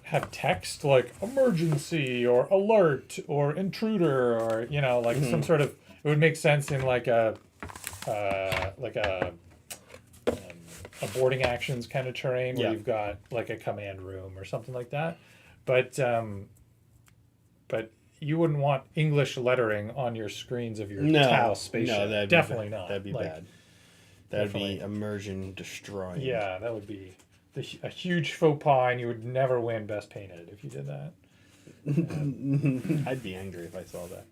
have text like emergency or alert or intruder or like some sort of, it would make sense in like a boarding actions kind of terrain where you've got like a command room or something like that. But you wouldn't want English lettering on your screens of your Tau spaceship. No, that'd definitely be not. That'd be like, bad. That'd definitely. be immersion destroying. Yeah, that would be a huge faux pas, and you would never win Best Painted if you did that. I'd be angry if I saw that.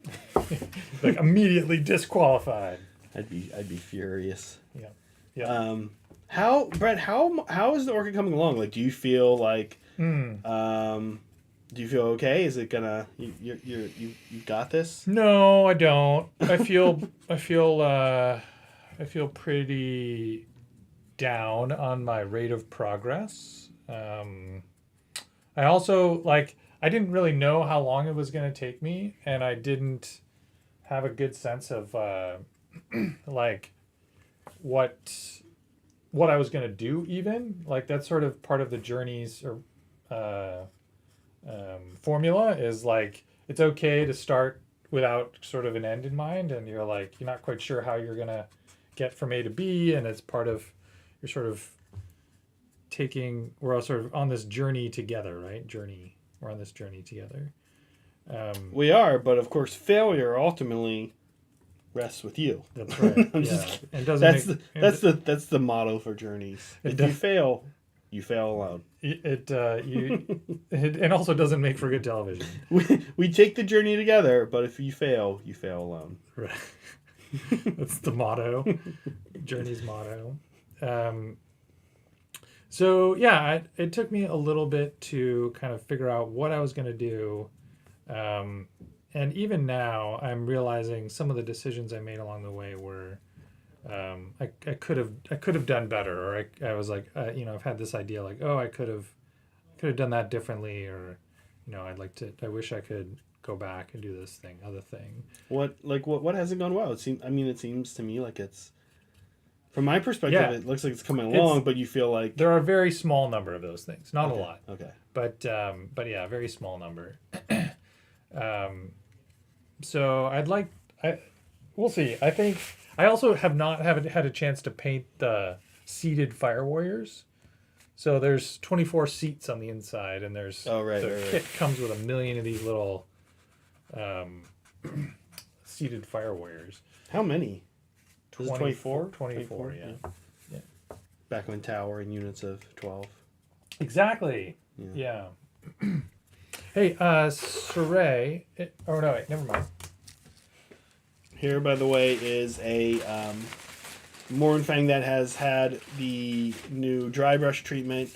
Like immediately disqualified. I'd be furious. Yeah. Yeah. Brett, how is the Orca coming along? Like, do you feel like do you feel okay? Is it gonna you got this? No, I don't. I feel pretty down on my rate of progress. I also I didn't really know how long it was going to take me, and I didn't have a good sense of like what I was going to do even. Like that's sort of part of the journey's or formula is like it's okay to start without sort of an end in mind, and you're not quite sure how you're gonna get from A to B, and it's part of you're sort of we're all sort of on this journey together, right? We're on this journey together. We are, but of course failure ultimately rests with you. That's right. I'm yeah. just kidding. And That's the motto for journeys. If you fail, you fail alone. It also doesn't make for good television. We take the journey together, but if you fail alone. Right. That's the motto. Journey's motto. So yeah, it took me a little bit to kind of figure out what I was going to do. And even now, I'm realizing some of the decisions I made along the way were I could have done better, or I was like I've had this idea like, oh, I could have done that differently, or I wish I could go back and do this other thing. What hasn't gone well? It seems to me like it's, from my perspective, it looks like it's coming along, but you feel like there are a very small number of those things, not a lot. Okay. But yeah, a very small number. So we'll see. I think I also haven't had a chance to paint the seated Fire Warriors. So there's 24 seats on the inside, and there's kit comes with 1 million of these little seated Fire Warriors. How many? 24? 24, yeah. Back when Tower in units of 12. Exactly. Yeah. Hey, Cire. Oh no, wait, never mind. Here, by the way, is a Mornfang that has had the new dry brush treatment,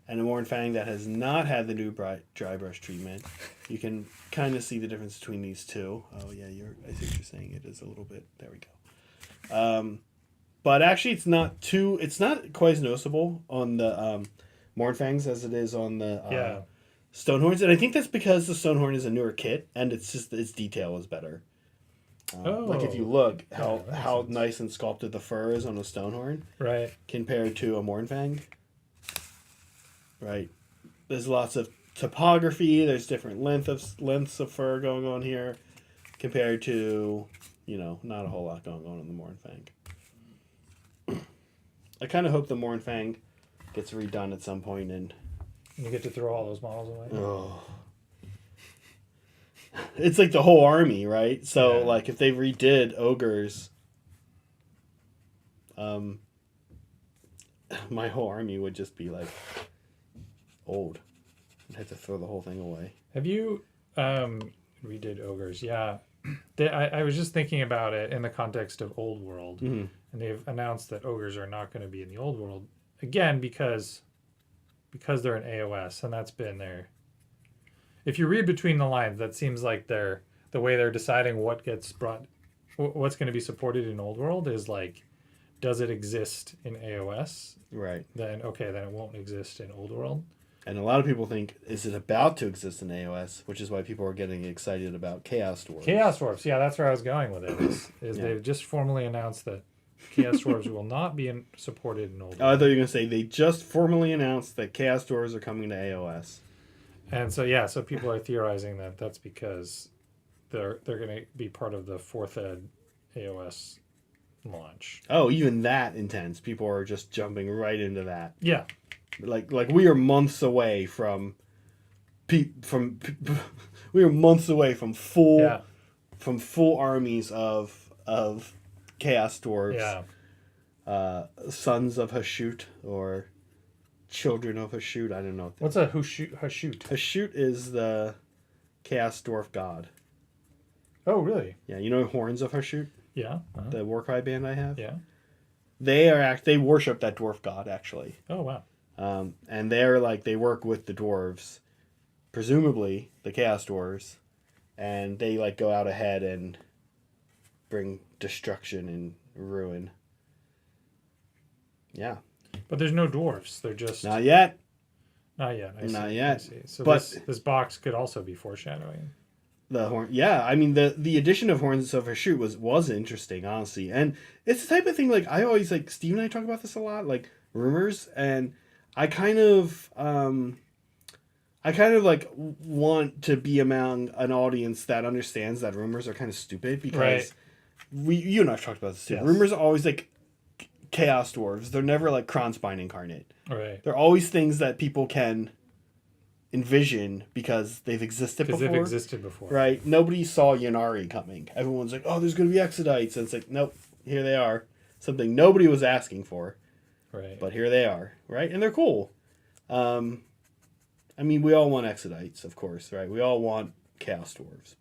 and a Mornfang that has not had the new dry brush treatment. You can kind of see the difference between these two. Oh yeah, I see what you're saying. It is a little bit. There we go. But actually, it's not quite as noticeable on the Mornfangs as it is on the Stonehorns, and I think that's because the Stonehorn is a newer kit, and it's just its detail is better. Like if you look how nice and sculpted the fur is on a Stonehorn, right, compared to a Mornfang, right? There's lots of topography. There's different lengths of fur going on here, compared to not a whole lot going on in the Mornfang. I kind of hope the Mornfang gets redone at some point, and you get to throw all those models away. Oh. It's like the whole army, right? So like if they redid ogres, my whole army would just be like old. I'd have to throw the whole thing away. Have you redid ogres? Yeah. I was just thinking about it in the context of Old World, Mhm. and they've announced that ogres are not going to be in the Old World again because they're in AOS, and that's been their. If you read between the lines, that seems like the way they're deciding what gets brought, what's going to be supported in Old World is like, does it exist in AOS? Right. Then okay, then it won't exist in Old World. And a lot of people think, is it about to exist in AOS? Which is why people are getting excited about Chaos Dwarves. Chaos Dwarfs, yeah, that's where I was going with it. Is Yeah. they've just formally announced that Chaos Dwarves will not be supported in Old World. Oh, I thought you were going to say they just formally announced that Chaos Dwarves are coming to AOS. And so yeah, so people are theorizing that that's because they're going to be part of the 4th Ed AOS launch. Oh, even that intense. People are just jumping right into that. Yeah. Like we are months away from we are months away from full armies of Chaos Dwarves. Yeah. Sons of Hashut or Children of Hashut. I don't know. What's a Hashut? Hashut is the Chaos Dwarf god. Oh, really? Yeah, you know Horns of Hashut? Yeah. The Warcry band I have? Yeah. They worship that dwarf god, actually. Oh, wow. And they're like, they work with the dwarves, presumably the Chaos Dwarves, and they like go out ahead and bring destruction and ruin. Yeah. But there's no dwarfs. They're just Not yet. Not yet. I Not see, yet. I see. So But this box could also be foreshadowing. the horn, yeah. I mean, the addition of Horns of Hashut was interesting, honestly, and it's the type of thing like I always like. Steve and I talk about this a lot, like rumors, and I kind of like want to be among an audience that understands that rumors are kind of stupid because you and I've talked about this too. Yes. Rumors are always like Chaos Dwarves. They're never like Kronspine incarnate. Right. They're always things that people can envision because they've existed before. Because they've existed before. Right? Nobody saw Yannari coming. Everyone's like, oh, there's going to be Exodites. And it's like, nope, here they are. Something nobody was asking for. Right. But here they are. Right? And they're cool. I mean, we all want Exodites, of course, right? We all want Chaos Dwarves.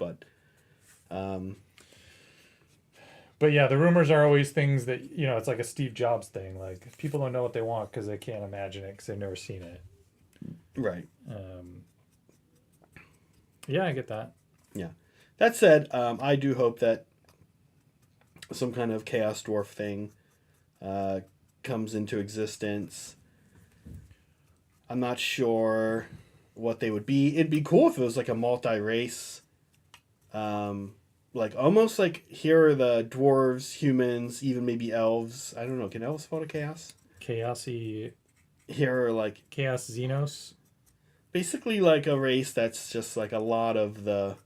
But yeah, the rumors are always things that, you know, it's like a Steve Jobs thing. Like, people don't know what they want because they can't imagine it because they've never seen it. right. Yeah, I get that. Yeah. That said, I do hope that some kind of Chaos Dwarf thing comes into existence. I'm not sure what they would be. It'd be cool if it was like a multi-race, like almost like here are the dwarves, humans, even maybe elves. I don't know. Can elves fall to chaos? Chaosy. Here are like Chaos Xenos. basically like a race that's just like a lot of the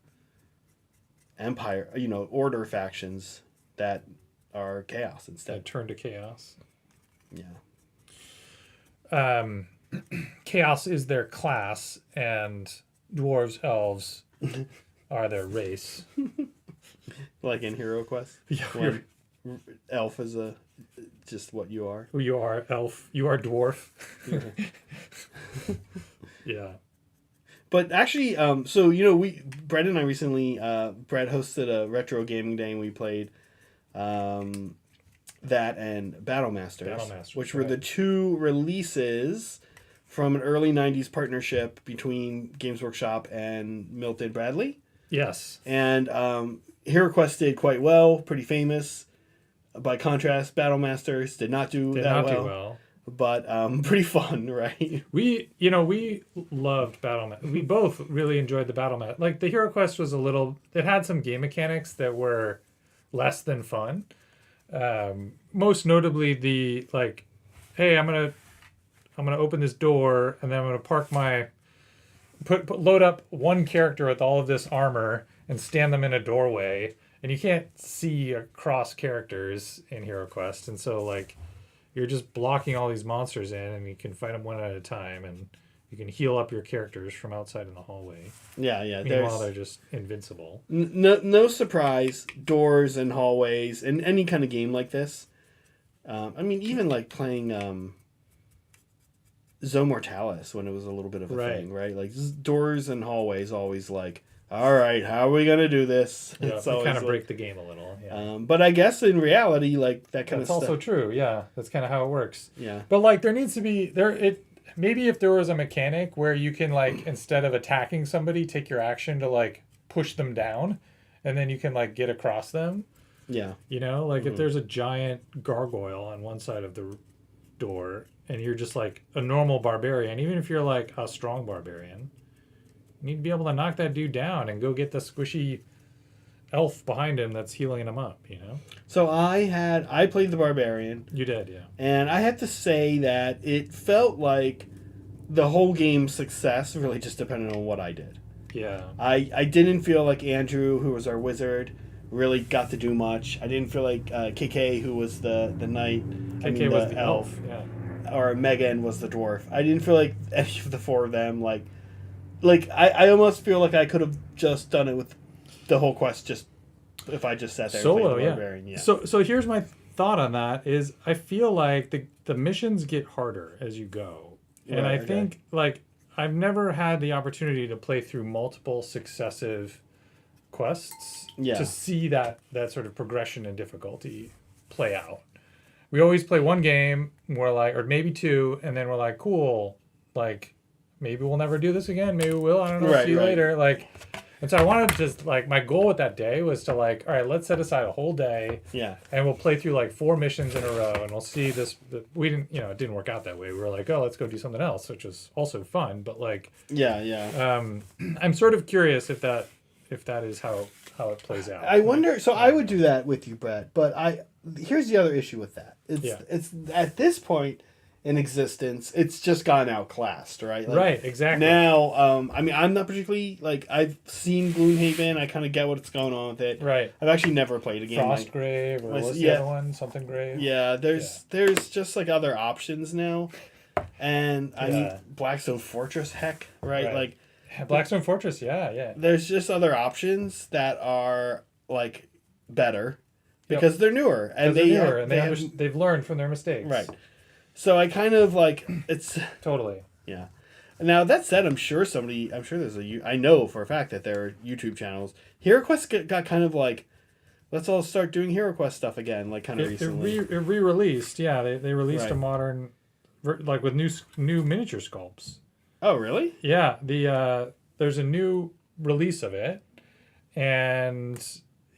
empire, you know, order factions that are chaos instead. That turn to chaos. Yeah. Chaos is their class, and dwarves, elves are their race. Like in Hero Quest. Yeah, When elf is just what you are. you are elf. You are dwarf. Yeah. But actually, so you know, Brett and I recently, Brett hosted a retro gaming day, and we played that and Battle Masters, which were the two releases from an early '90s partnership between Games Workshop and Milton Bradley. Yes. And Hero Quest did quite well, pretty famous. By contrast, Battle Masters did not do Did that not well. do well. But pretty fun, right? We loved Battle. We both really enjoyed the Battle Mat. Like the Hero Quest was it had some game mechanics that were less than fun. Most notably the like, hey, I'm gonna open this door and then I'm gonna park load up one character with all of this armor and stand them in a doorway, and you can't see across characters in Hero Quest, and so like you're just blocking all these monsters in, and you can fight them one at a time, and you can heal up your characters from outside in the hallway. Yeah. Meanwhile, they're just invincible. No surprise, doors and hallways in any kind of game like this. I mean, even like playing Zo Mortalis when it was a little bit of a thing, right? Like doors and hallways always like all right, how are we gonna do this? Yeah, It's they always kind of like- break the game a little. Yeah. But I guess in reality, like that kind That's of also stuff. true. Yeah, that's kind of how it works. Yeah. But like, there needs to be maybe if there was a mechanic where you can like instead of attacking somebody, take your action to like push them down, and then you can like get across them. Yeah. You know, like if there's a giant gargoyle on one side of the door, and you're just like a normal barbarian, even if you're like a strong barbarian, you need to be able to knock that dude down and go get the squishy elf behind him that's healing him up. You know. So I played the barbarian. You did, yeah. And I have to say that it felt like the whole game's success really just depended on what I did. Yeah. I didn't feel like Andrew, who was our wizard, really got to do much. I didn't feel like KK, who was the knight, KK was the elf. Yeah. or Megan was the dwarf. I didn't feel like any of the four of them, like I almost feel like I could have just done it with the whole quest just if I just sat there Solo, and played the yeah. barbarian. Yeah. So here's my thought on that is I feel like the missions get harder as you go. And Right, I okay. think like I've never had the opportunity to play through multiple successive quests Yeah. to see that sort of progression and difficulty play out. We always play one game, we're like, or maybe two, and then we're like, cool, like maybe we'll never do this again. Maybe we will. I don't know. Right, See you right. later. Like, and so I wanted to just like my goal with that day was to like, all right, let's set aside a whole day Yeah. and we'll play through like 4 missions in a row and we'll see this. We didn't, you know, it didn't work out that way. We were like, oh, let's go do something else, which was also fun. But like, Yeah. I'm sort of curious if that is how it plays out. I wonder. So I would do that with you, Brett. But here's the other issue with that. It's at this point in existence, it's just gone outclassed, right? Like, right. Exactly. Now, I mean, I'm not particularly like I've seen Gloomhaven. I kind of get what's going on with it. Right. I've actually never played a game like. Frostgrave or what's the yeah. other one? Something Grave. Yeah, there's just like other options now, and I mean Blackstone Fortress, heck, right? Like Blackstone Fortress. Yeah. there's just other options that are like better because they're newer and they've learned from their mistakes. right. So I kind of like it's Totally. yeah. Now that said, I'm sure I know for a fact that there are YouTube channels. Hero Quest got kind of like, let's all start doing Hero Quest stuff again, like kind of recently. It re-released. Yeah, they released Right. a modern, like with new miniature sculpts. Oh really? Yeah, there's a new release of it, and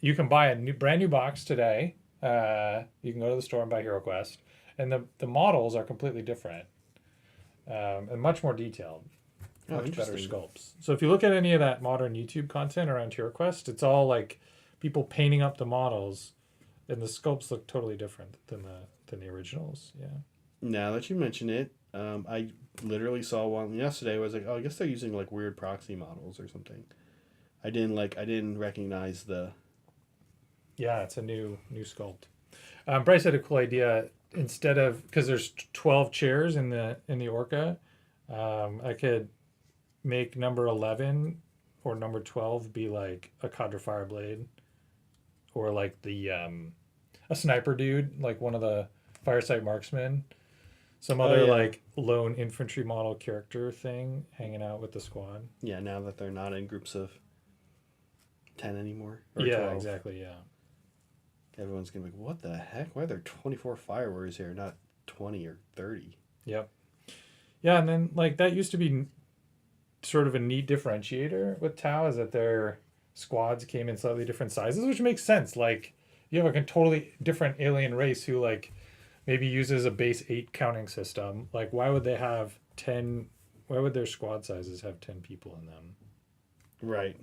you can buy a brand new box today. You can go to the store and buy Hero Quest, and the models are completely different, and much more detailed, much better interesting. sculpts. So if you look at any of that modern YouTube content around Hero Quest, it's all like people painting up the models, and the sculpts look totally different than the originals. Yeah. Now that you mention it, I literally saw one yesterday. I was like, oh, I guess they're using like weird proxy models or something. I didn't recognize the. Yeah, it's a new sculpt. Bryce had a cool idea. Instead of because there's 12 chairs in the Orca, I could make number 11 or number 12 be like a Cadre Fireblade, or like the a sniper dude, like one of the Firesight Marksmen, some other like lone infantry model character thing hanging out with the squad. Yeah, now that they're not in groups of 10 anymore. Or Yeah, 12. exactly. Yeah. Everyone's gonna be like, what the heck? Why are there 24 fire warriors here, not 20 or 30? Yep. Yeah, and then like that used to be sort of a neat differentiator with Tau, is that their squads came in slightly different sizes, which makes sense. Like you have a totally different alien race who like maybe uses a base 8 counting system. Like why would they have 10? Why would their squad sizes have 10 people in them? Right.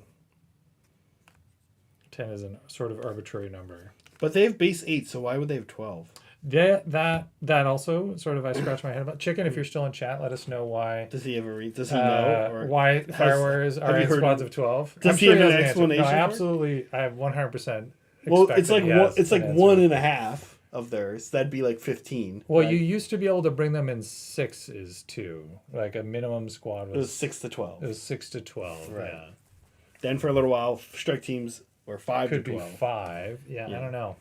10 is a sort of arbitrary number. But they have base 8, so why would they have 12? That also sort of I scratch my head about. Chicken, if you're still in chat, let us know why. Does he ever does he know? Or Why fire warriors are have you in heard squads of- of 12? Does I'm he sure have an has answer. explanation No, for it? absolutely. I have 100%. Well, it's like expected he has it's like an answer. 1.5 of theirs. That'd be like 15. Well, right? you used to be able to bring them in 6s too. Like a minimum squad It was was 6 to 12. 6 to 12. Right. Yeah. Then for a little while, strike teams were 5 Could to be 12. 5. Yeah, Yeah. I don't know.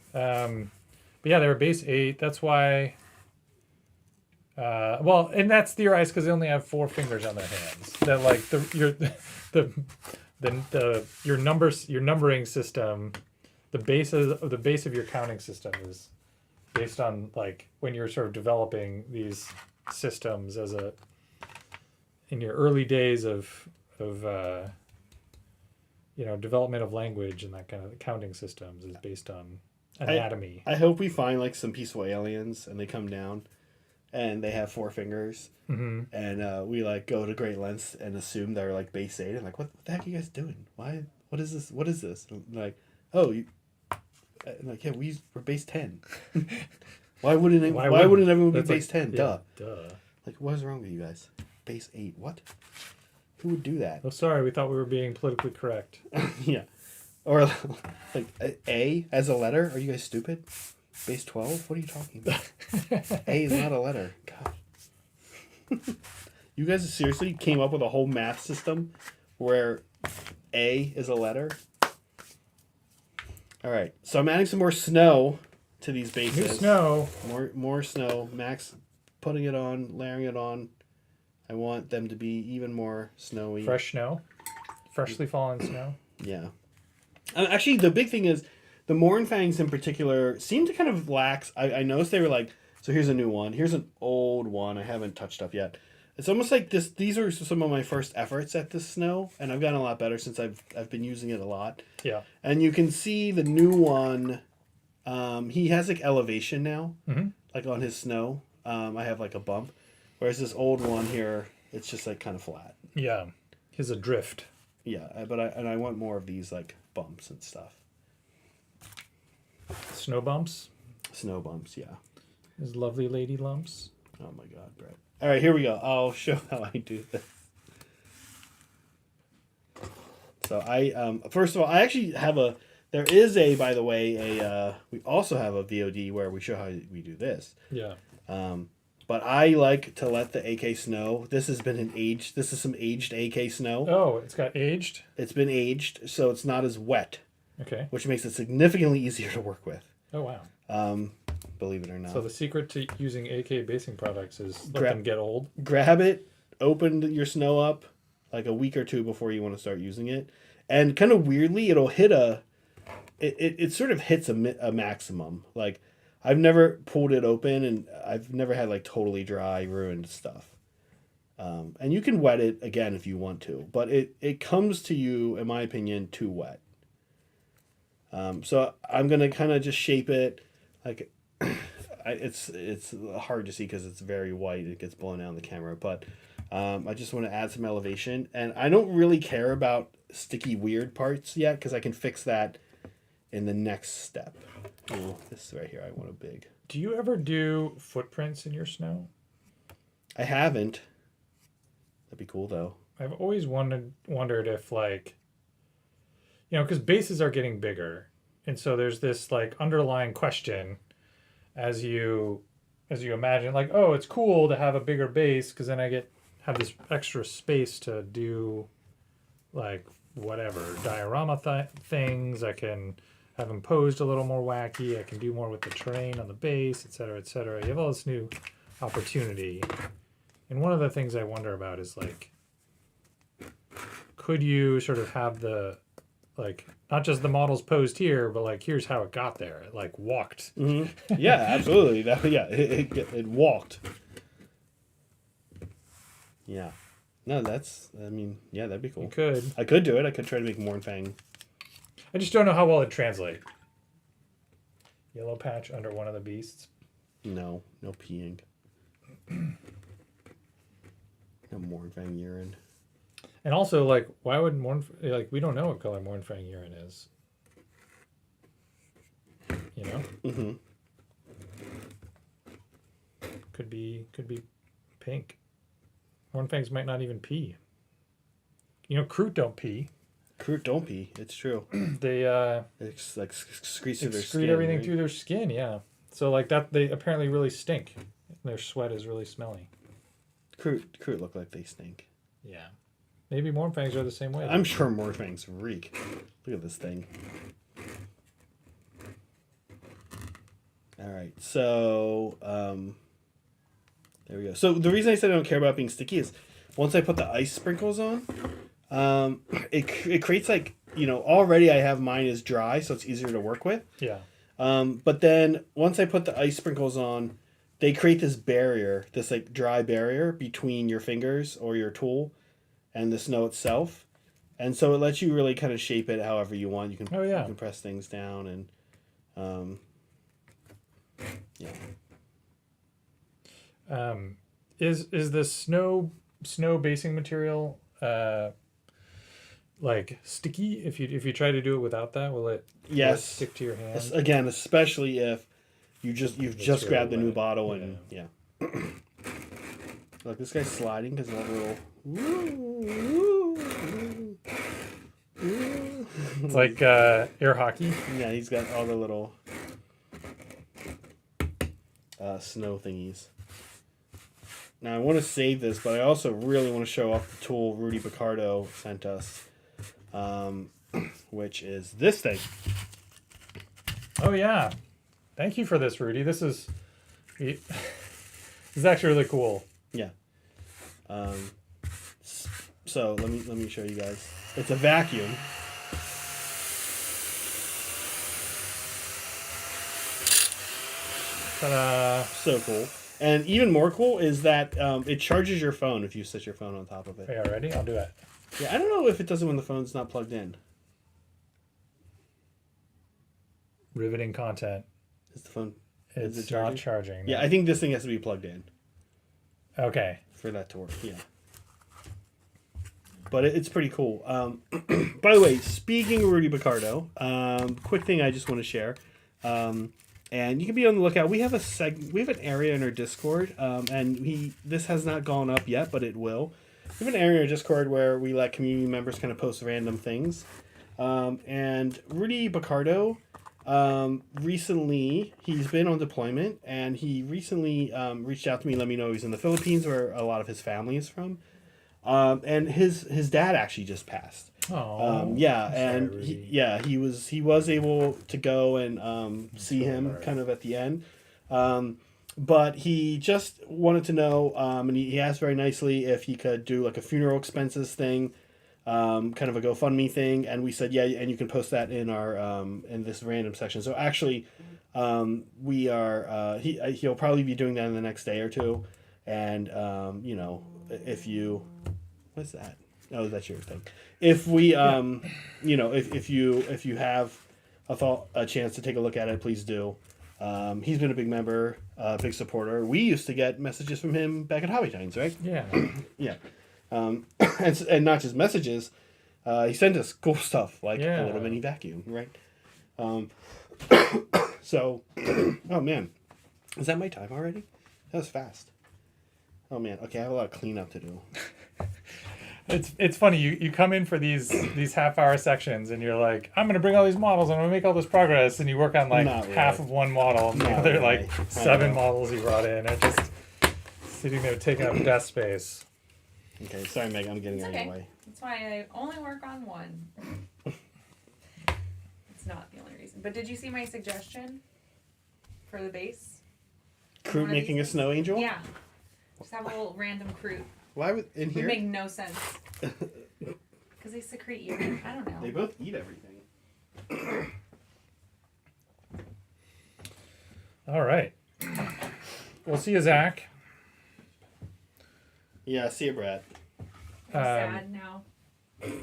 But yeah, they were base 8. That's why. Well, and that's theorized because they only have 4 fingers on their hands. That like the your numbering system, the base of your counting system is based on like when you're sort of developing these systems in your early days of development of language and that kind of counting systems is based on anatomy. I hope we find like some peaceful aliens and they come down and they have 4 fingers, and we like go to great lengths and assume they're like base 8 and like what the heck are you guys doing? Why? What is this? What is this? And like, oh, you. And like, yeah, we're base 10. Why wouldn't everyone be base 10? Yeah, duh. Like, what is wrong with you guys? Base 8. What? Who would do that? Oh, sorry, we thought we were being politically correct. Yeah. Or like A as a letter? Are you guys stupid? Base 12? What are you talking about? A is not a letter. God. You guys seriously came up with a whole math system where A is a letter? All right. So I'm adding some more snow to these bases. New snow. More snow. Max putting it on, layering it on. I want them to be even more snowy. Fresh snow. Freshly fallen snow. Yeah. Actually, the big thing is the Mournfangs in particular seem to kind of lax. I noticed they were like, so here's a new one. Here's an old one I haven't touched up yet. It's almost like this. These are some of my first efforts at this snow, and I've gotten a lot better since I've been using it a lot. Yeah. And you can see the new one. He has like elevation now, like on his snow. I have like a bump, whereas this old one here, it's just like kind of flat. Yeah, he's a drift. Yeah, but I want more of these like bumps and stuff. Snow bumps. Snow bumps, yeah. His lovely lady lumps. Oh my God, Brett. All right, here we go. I'll show how I do this. So I first of all, I actually have there is by the way, we also have a VOD where we show how we do this. Yeah. But I like to let the AK snow. This has been this is some aged AK snow. Oh, it's got aged? It's been aged, so it's not as wet. Okay. Which makes it significantly easier to work with. Oh, wow. Believe it or not. So the secret to using AK basing products is let them get old? Grab it, open your snow up like a week or two before you want to start using it. And kind of weirdly, it'll hit it sort of hits a maximum. Like, I've never pulled it open, and I've never had like totally dry, ruined stuff. And you can wet it again if you want to, but it comes to you, in my opinion, too wet. So I'm gonna kind of just shape it like it's hard to see because it's very white. It gets blown out on the camera, but I just want to add some elevation, and I don't really care about sticky weird parts yet because I can fix that in the next step. Ooh, this right here, I want a big. Do you ever do footprints in your snow? I haven't. That'd be cool though. I've always wondered if like, because bases are getting bigger, and so there's this like underlying question as you imagine like, oh, it's cool to have a bigger base because then I have this extra space to do like whatever diorama things. I can have them posed a little more wacky. I can do more with the terrain on the base, etc., etc. You have all this new opportunity, and one of the things I wonder about is like, could you sort of have the like not just the models posed here, but like here's how it got there. It like walked. Mm-hmm. Yeah, absolutely. It walked. Yeah. No, that'd be cool. You could. I could do it. I could try to make Mournfang. I just don't know how well it'd translate. Yellow patch under one of the beasts. No peeing. No Mournfang urine. And also, like, why would we don't know what color Mournfang urine is. You know? Mm-hmm. Could be pink. Mournfangs might not even pee. Kroot don't pee. Kroot don't pee. It's true. They it's like excrete through their skin. Excrete everything right? through their skin, yeah. So like that, they apparently really stink. Their sweat is really smelly. Kroot look like they stink. Yeah. Maybe Mournfangs are the same way. I'm sure Mournfangs reek. Look at this thing. All right, so there we go. So the reason I said I don't care about being sticky is once I put the ice sprinkles on, It creates like, already I have mine is dry, so it's easier to work with. Yeah. But then once I put the ice sprinkles on, they create this barrier, this like dry barrier between your fingers or your tool and the snow itself. And so it lets you really kind of shape it however you want. You can, you can press things down and, Is the snow basing material like sticky? If you try to do it without that, will it stick to your hand? Again, especially if you've just really grabbed the new wet. bottle and Look, this guy's sliding because of that little. It's like air hockey. Yeah, he's got all the little snow thingies. Now I want to save this, but I also really want to show off the tool Rudy Picardo sent us, which is this thing. Oh yeah, thank you for this, Rudy. This is actually really cool. Yeah. So let me show you guys. It's a vacuum. Ta-da. So cool. And even more cool is that it charges your phone if you set your phone on top of it. Yeah, ready? I'll do it. Yeah, I don't know if it does it when the phone's not plugged in. Riveting content. Is the phone? It's is it not charging. Yeah, I think this thing has to be plugged in Okay. for that to work. Yeah. But it's pretty cool. By the way, speaking of Rudy Picardo, quick thing I just want to share. And you can be on the lookout. We have an area in our Discord, and this has not gone up yet, but it will. We have an area in our Discord where we let community members kind of post random things. And Rudy Picardo, recently, he's been on deployment, and he recently reached out to me, let me know he's in the Philippines, where a lot of his family is from. And his dad actually just passed. Oh. Yeah, sorry, and Rudy. he was able to go and see him right. kind of at the end. But he just wanted to know, and he asked very nicely if he could do like a funeral expenses thing, kind of a GoFundMe thing, and we said yeah, and you can post that in our in this random section. So actually, we are he'll probably be doing that in the next day or two, and if you, what's that? Oh, that's your thing. If we if you have a chance to take a look at it, please do. He's been a big member, big supporter. We used to get messages from him back at Hobby Times, right? Yeah. Yeah. And not just messages. He sent us cool stuff like a little mini vacuum, right? So, oh man, is that my time already? That was fast. Oh man, okay, I have a lot of cleanup to do. It's funny, you come in for these half-hour sections and you're like, I'm gonna bring all these models, I'm gonna make all this progress, and you work on like half of one model and the other like 7 models you brought in are just sitting there taking up desk space. Okay, sorry Meg, I'm getting out of your way. That's why I only work on one. It's not the only reason. But did you see my suggestion for the base? Crew making a snow angel? Yeah. Just have a little random crew. Why would in It here? would make no sense. Because they secrete urine. I don't know. They both eat everything. All right. We'll see you, Zach. Yeah, see you, Brad. I'm sad now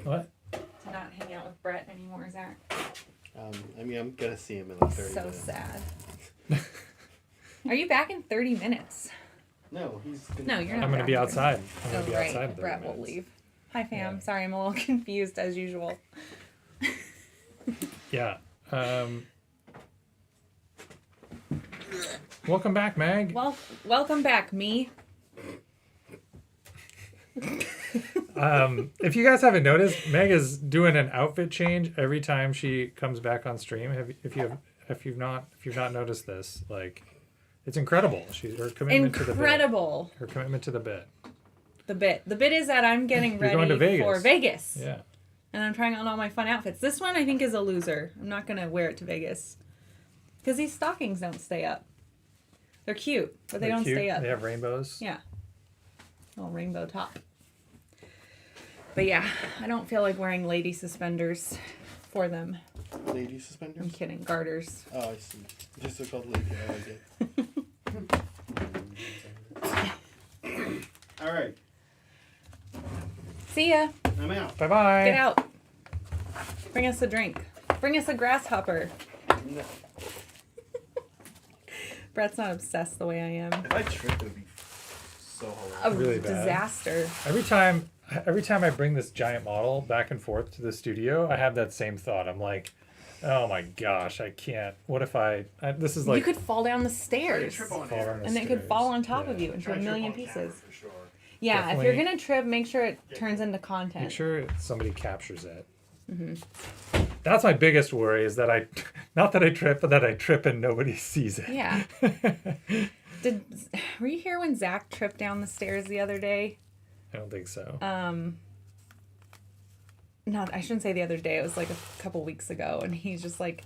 What? to not hang out with Brett anymore, Zach. I'm gonna see him in like 30 So minutes. sad. Are you back in 30 minutes? No, he's gonna No, you're not. I'm gonna be outside. I'm gonna Oh, be right. outside in 30 Brett will minutes. leave. Hi, fam. Yeah. Sorry, I'm a little confused as usual. Yeah. Welcome back, Meg. Well, welcome back, me. If you guys haven't noticed, Meg is doing an outfit change every time she comes back on stream. If you've not noticed this, like, it's incredible. Her commitment to the bit. Incredible. Her commitment to the bit. The bit is that I'm getting You're going to ready Vegas. for Vegas. Yeah. And I'm trying on all my fun outfits. This one I think is a loser. I'm not going to wear it to Vegas. Because these stockings don't stay up. They're cute, but they don't Cute. stay up. They have rainbows. Yeah. Little rainbow top. But yeah, I don't feel like wearing lady suspenders for them. Lady I'm suspenders? kidding. Garters. Oh, I see. Just so called lady. I like it. All right. See ya. I'm out. Bye-bye. Get out. Bring us a drink. Bring us a grasshopper. No. Brett's not obsessed the way I am. If I tripped, it would be so A hilarious. Really bad. disaster. Every time I bring this giant model back and forth to the studio, I have that same thought. I'm like, oh my gosh, I can't. What if this is like... You could fall down the stairs. Trip on fall air. down the And it could stairs. fall on top Yeah. of you into Try a to trip million on camera pieces. for sure. Yeah, Definitely. if you're going to trip, make sure it turns into content. Make sure somebody captures it. Mm-hmm. That's my biggest worry is that not that I trip, but that I trip and nobody sees it. Yeah. Were you here when Zach tripped down the stairs the other day? I don't think so. No, I shouldn't say the other day. It was like a couple weeks ago. And he's just like,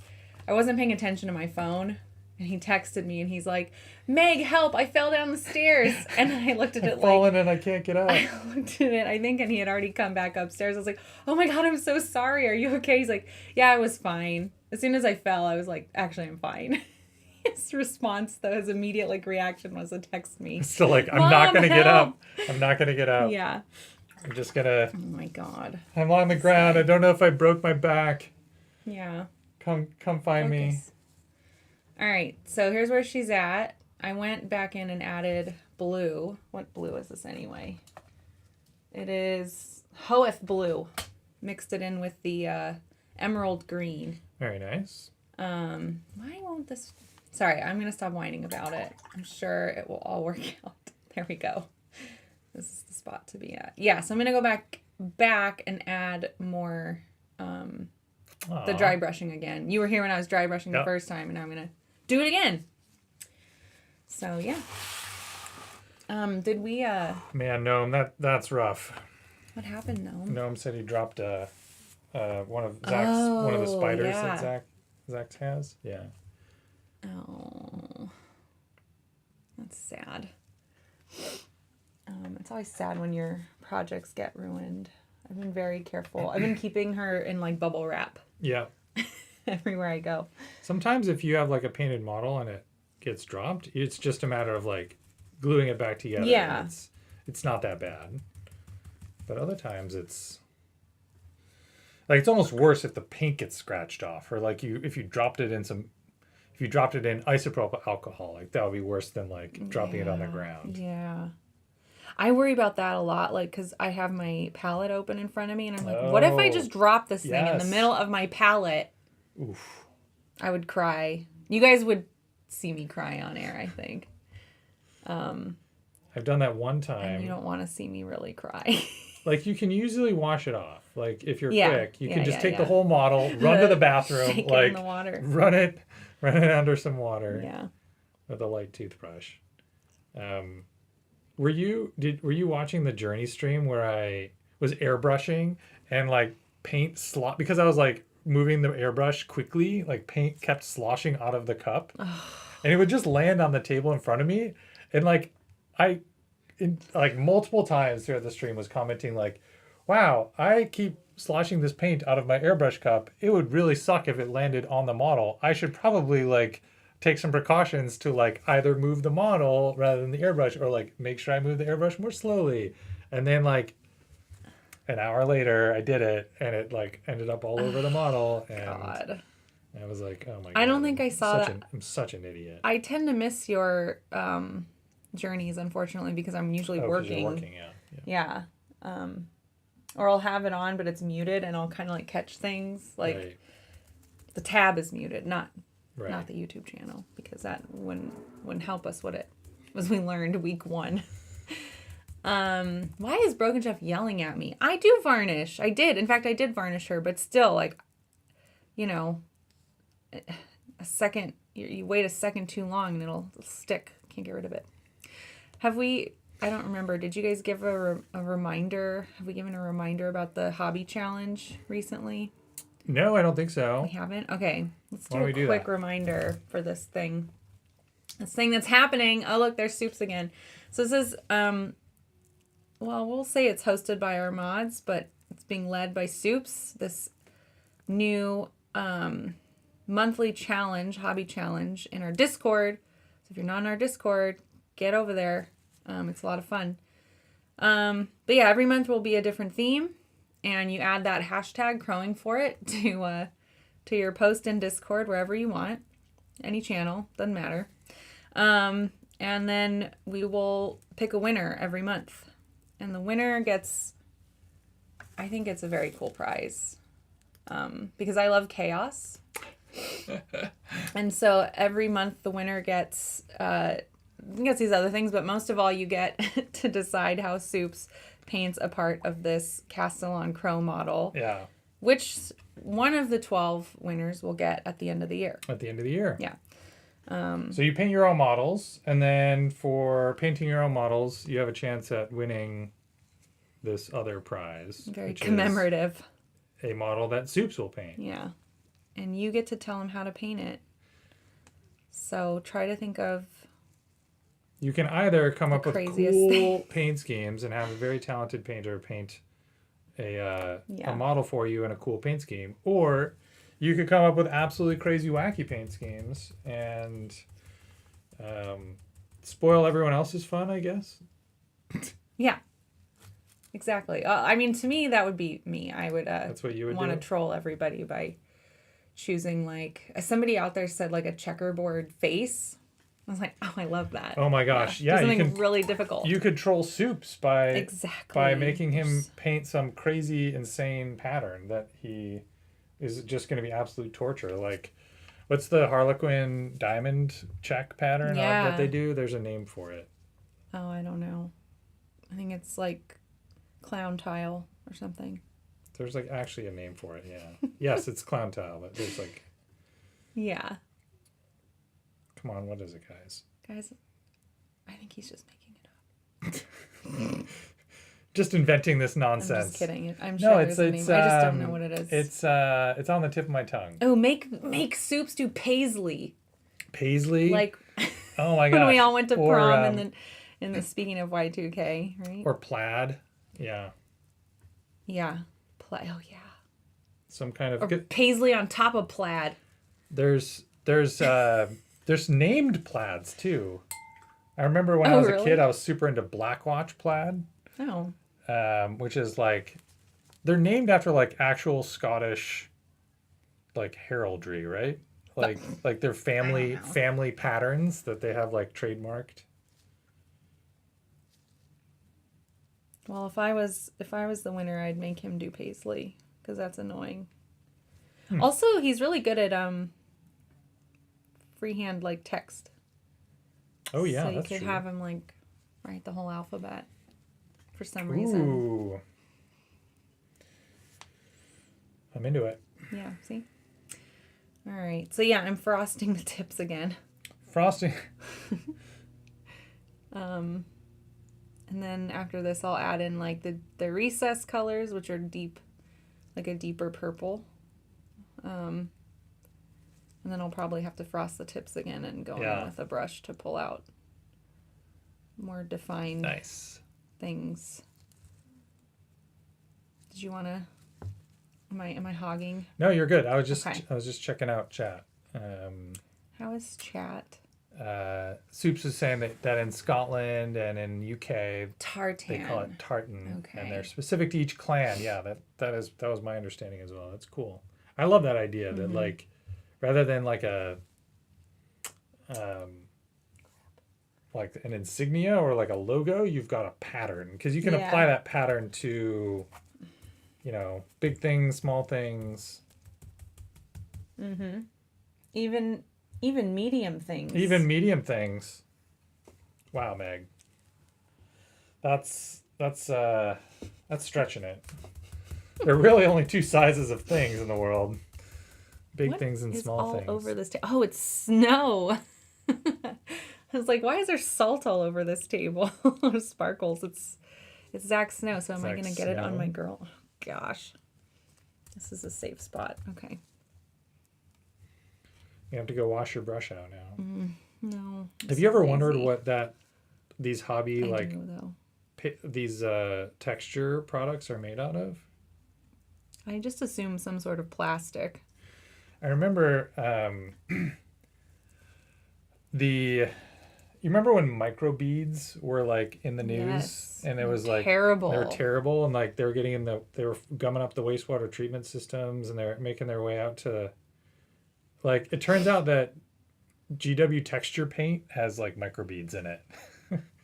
I wasn't paying attention to my phone. And he texted me and he's like, Meg, help, I fell down the stairs. And I looked at it I've fallen and I can't get up. I looked at it, I think, and he had already come back upstairs. I was like, oh my God, I'm so sorry. Are you okay? He's like, yeah, I was fine. As soon as I fell, I was like, actually, I'm fine. His response, though, his immediate reaction was to text me. Still like, I'm Mom, not going to get help. up. I'm not going to get up. Yeah. I'm just going to... Oh my God. I'm on the ground. I don't know if I broke my back. Yeah. Come find me. Focus. All right, so here's where she's at. I went back in and added blue. What blue is this anyway? It is Hoeth blue. Mixed it in with the emerald green. Very nice. Why won't this... Sorry, I'm going to stop whining about it. I'm sure it will all work out. There we go. This is the spot to be at. Yeah, so I'm going to go back and add more the dry brushing again. You were here when I was dry brushing the first time, and now I'm going to do it again. So, yeah. Did we... Man, Gnome, that's rough. What happened, Gnome? Gnome said he dropped one of the spiders yeah. that Zach has. Yeah. Oh. That's sad. It's always sad when your projects get ruined. I've been very careful. I've been keeping her in bubble wrap Yeah. everywhere I go. Sometimes if you have a painted model and it gets dropped, it's just a matter of gluing it back together. Yeah. It's not that bad. But other times it's almost worse if the paint gets scratched off, or if you dropped it in isopropyl alcohol, that would be worse than dropping it on the ground. Yeah. I worry about that a lot, because I have my palette open in front of me, and I'm like, what if I just drop this thing in the middle of my palette? Oof. I would cry. You guys would see me cry on air, I think. I've done that one time. And you don't want to see me really cry. You can usually wash it off. If you're Yeah. quick, you can just take yeah. the whole model, run to the bathroom, Shake it in the water. run it under some water. Yeah. With a light toothbrush. Were you watching the Journey stream where I was airbrushing and paint slot because I was moving the airbrush quickly, paint kept sloshing out of the cup, and it would just land on the table in front of me, and I multiple times throughout the stream was commenting wow, I keep sloshing this paint out of my airbrush cup. It would really suck if it landed on the model. I should probably take some precautions to either move the model rather than the airbrush, or make sure I move the airbrush more slowly. And then an hour later I did it, and it ended up all over the model, and God. I was oh my God, I don't think I saw that. I'm such an idiot. I tend to miss your journeys, unfortunately, because I'm usually 'Cause working. you're working, yeah. Or I'll have it on, but it's muted, and I'll kind of catch things. Right. The tab is muted, not Right. the YouTube channel, because that wouldn't help us, would it? As we learned week 1. Why is Broken Chef yelling at me? I do varnish. I did. In fact, I did varnish her, but still, a second, you wait a second too long and it'll stick. Can't get rid of it. I don't remember. Did you guys give a reminder? Have we given a reminder about the hobby challenge recently? No, I don't think so. We haven't? Okay. Let's Why do don't a we do quick that? reminder for this thing. This thing that's happening. Oh, look, there's Soups again. So this is, we'll say it's hosted by our mods, but It's being led by Soups, this new monthly challenge, hobby challenge in our Discord. So if you're not in our Discord, get over there. It's a lot of fun. But yeah, every month will be a different theme, and you add that hashtag crowing for it to your post in Discord wherever you want, any channel, doesn't matter. And then we will pick a winner every month, and the winner gets, I think it's a very cool prize, because I love chaos. And so every month the winner gets these other things, but most of all you get to decide how Soups paints a part of this Castellan Crow model. Yeah. Which one of the 12 winners will get at the end of the year. At the end of the year. Yeah. So you paint your own models, and then for painting your own models, you have a chance at winning this other prize. Very commemorative. A model that Soups will paint. Yeah. And you get to tell him how to paint it. So try to think of... You can either come up with cool thing. paint schemes and have a very talented painter paint a model for you in a cool paint scheme, or you could come up with absolutely crazy wacky paint schemes and spoil everyone else's fun, I guess. Yeah. Exactly. I mean, to me, that would be me. I would, that's what you would want to troll everybody by choosing, like, somebody out there said, like, a checkerboard face. I was like, oh, I love that. Oh my gosh. Yeah, something really difficult. You could troll Soups by making him paint some crazy, insane pattern that he is just going to be absolute torture. Like, what's the Harlequin diamond check pattern that they do? There's a name for it. Oh, I don't know. I think it's like clown tile or something. There's like actually a name for it, yeah. Yes, it's clown tile, but there's like... Yeah. Come on, what is it, guys? Guys, I think he's just making it up. Just inventing this nonsense. I'm just kidding. I'm sure there's a name. I just don't know what it is. It's on the tip of my tongue. Oh, make Soups do paisley. Paisley? Like, oh my gosh. When we all went to prom in the speaking of Y2K, right? Or plaid. Yeah. Yeah. Oh yeah. Some kind of paisley on top of plaid. There's named plaids too. I remember when I was a kid, I was super into Blackwatch plaid. Oh. Which is like, they're named after like actual Scottish, like heraldry, right? Like their family patterns that they have like trademarked. Well, if I was the winner, I'd make him do paisley because that's annoying. Also, he's really good at freehand like text. Oh yeah, so you that's could true. have him like write the whole alphabet for some reason. Ooh. I'm into it. Yeah, see? All right. So yeah, I'm frosting the tips again. Frosting. And then after this, I'll add in like the recess colors, which are deep, like a deeper purple. And then I'll probably have to frost the tips again and go in with a brush to pull out more defined things. Did you want to? Am I hogging? No, you're good. I was just checking out chat. How is chat? Soups is saying that in Scotland and in UK, tartan. They call it tartan, okay. And they're specific to each clan. Yeah, that was my understanding as well. That's cool. I love that idea that like rather than like a like an insignia or like a logo, you've got a pattern because you can apply that pattern to, you know, big things, small things. Mm-hmm. Even medium things. Even medium things. Wow, Meg. That's stretching it. There are really only two sizes of things in the world. Big things and small things. All over this table. Oh, it's snow. I was like, why is there salt all over this table? Sparkles. It's Zach's snow. So am I gonna get it on my girl? Oh, gosh. This is a safe spot. Okay. You have to go wash your brush out now. No. Have you ever wondered what these hobby these texture products are made out of? I just assume some sort of plastic. I remember you remember when microbeads were like in the news, Yes. and it was like Terrible. they were terrible, and like they were gumming up the wastewater treatment systems, and they're making their way out to, like, it turns out that GW texture paint has like microbeads in it.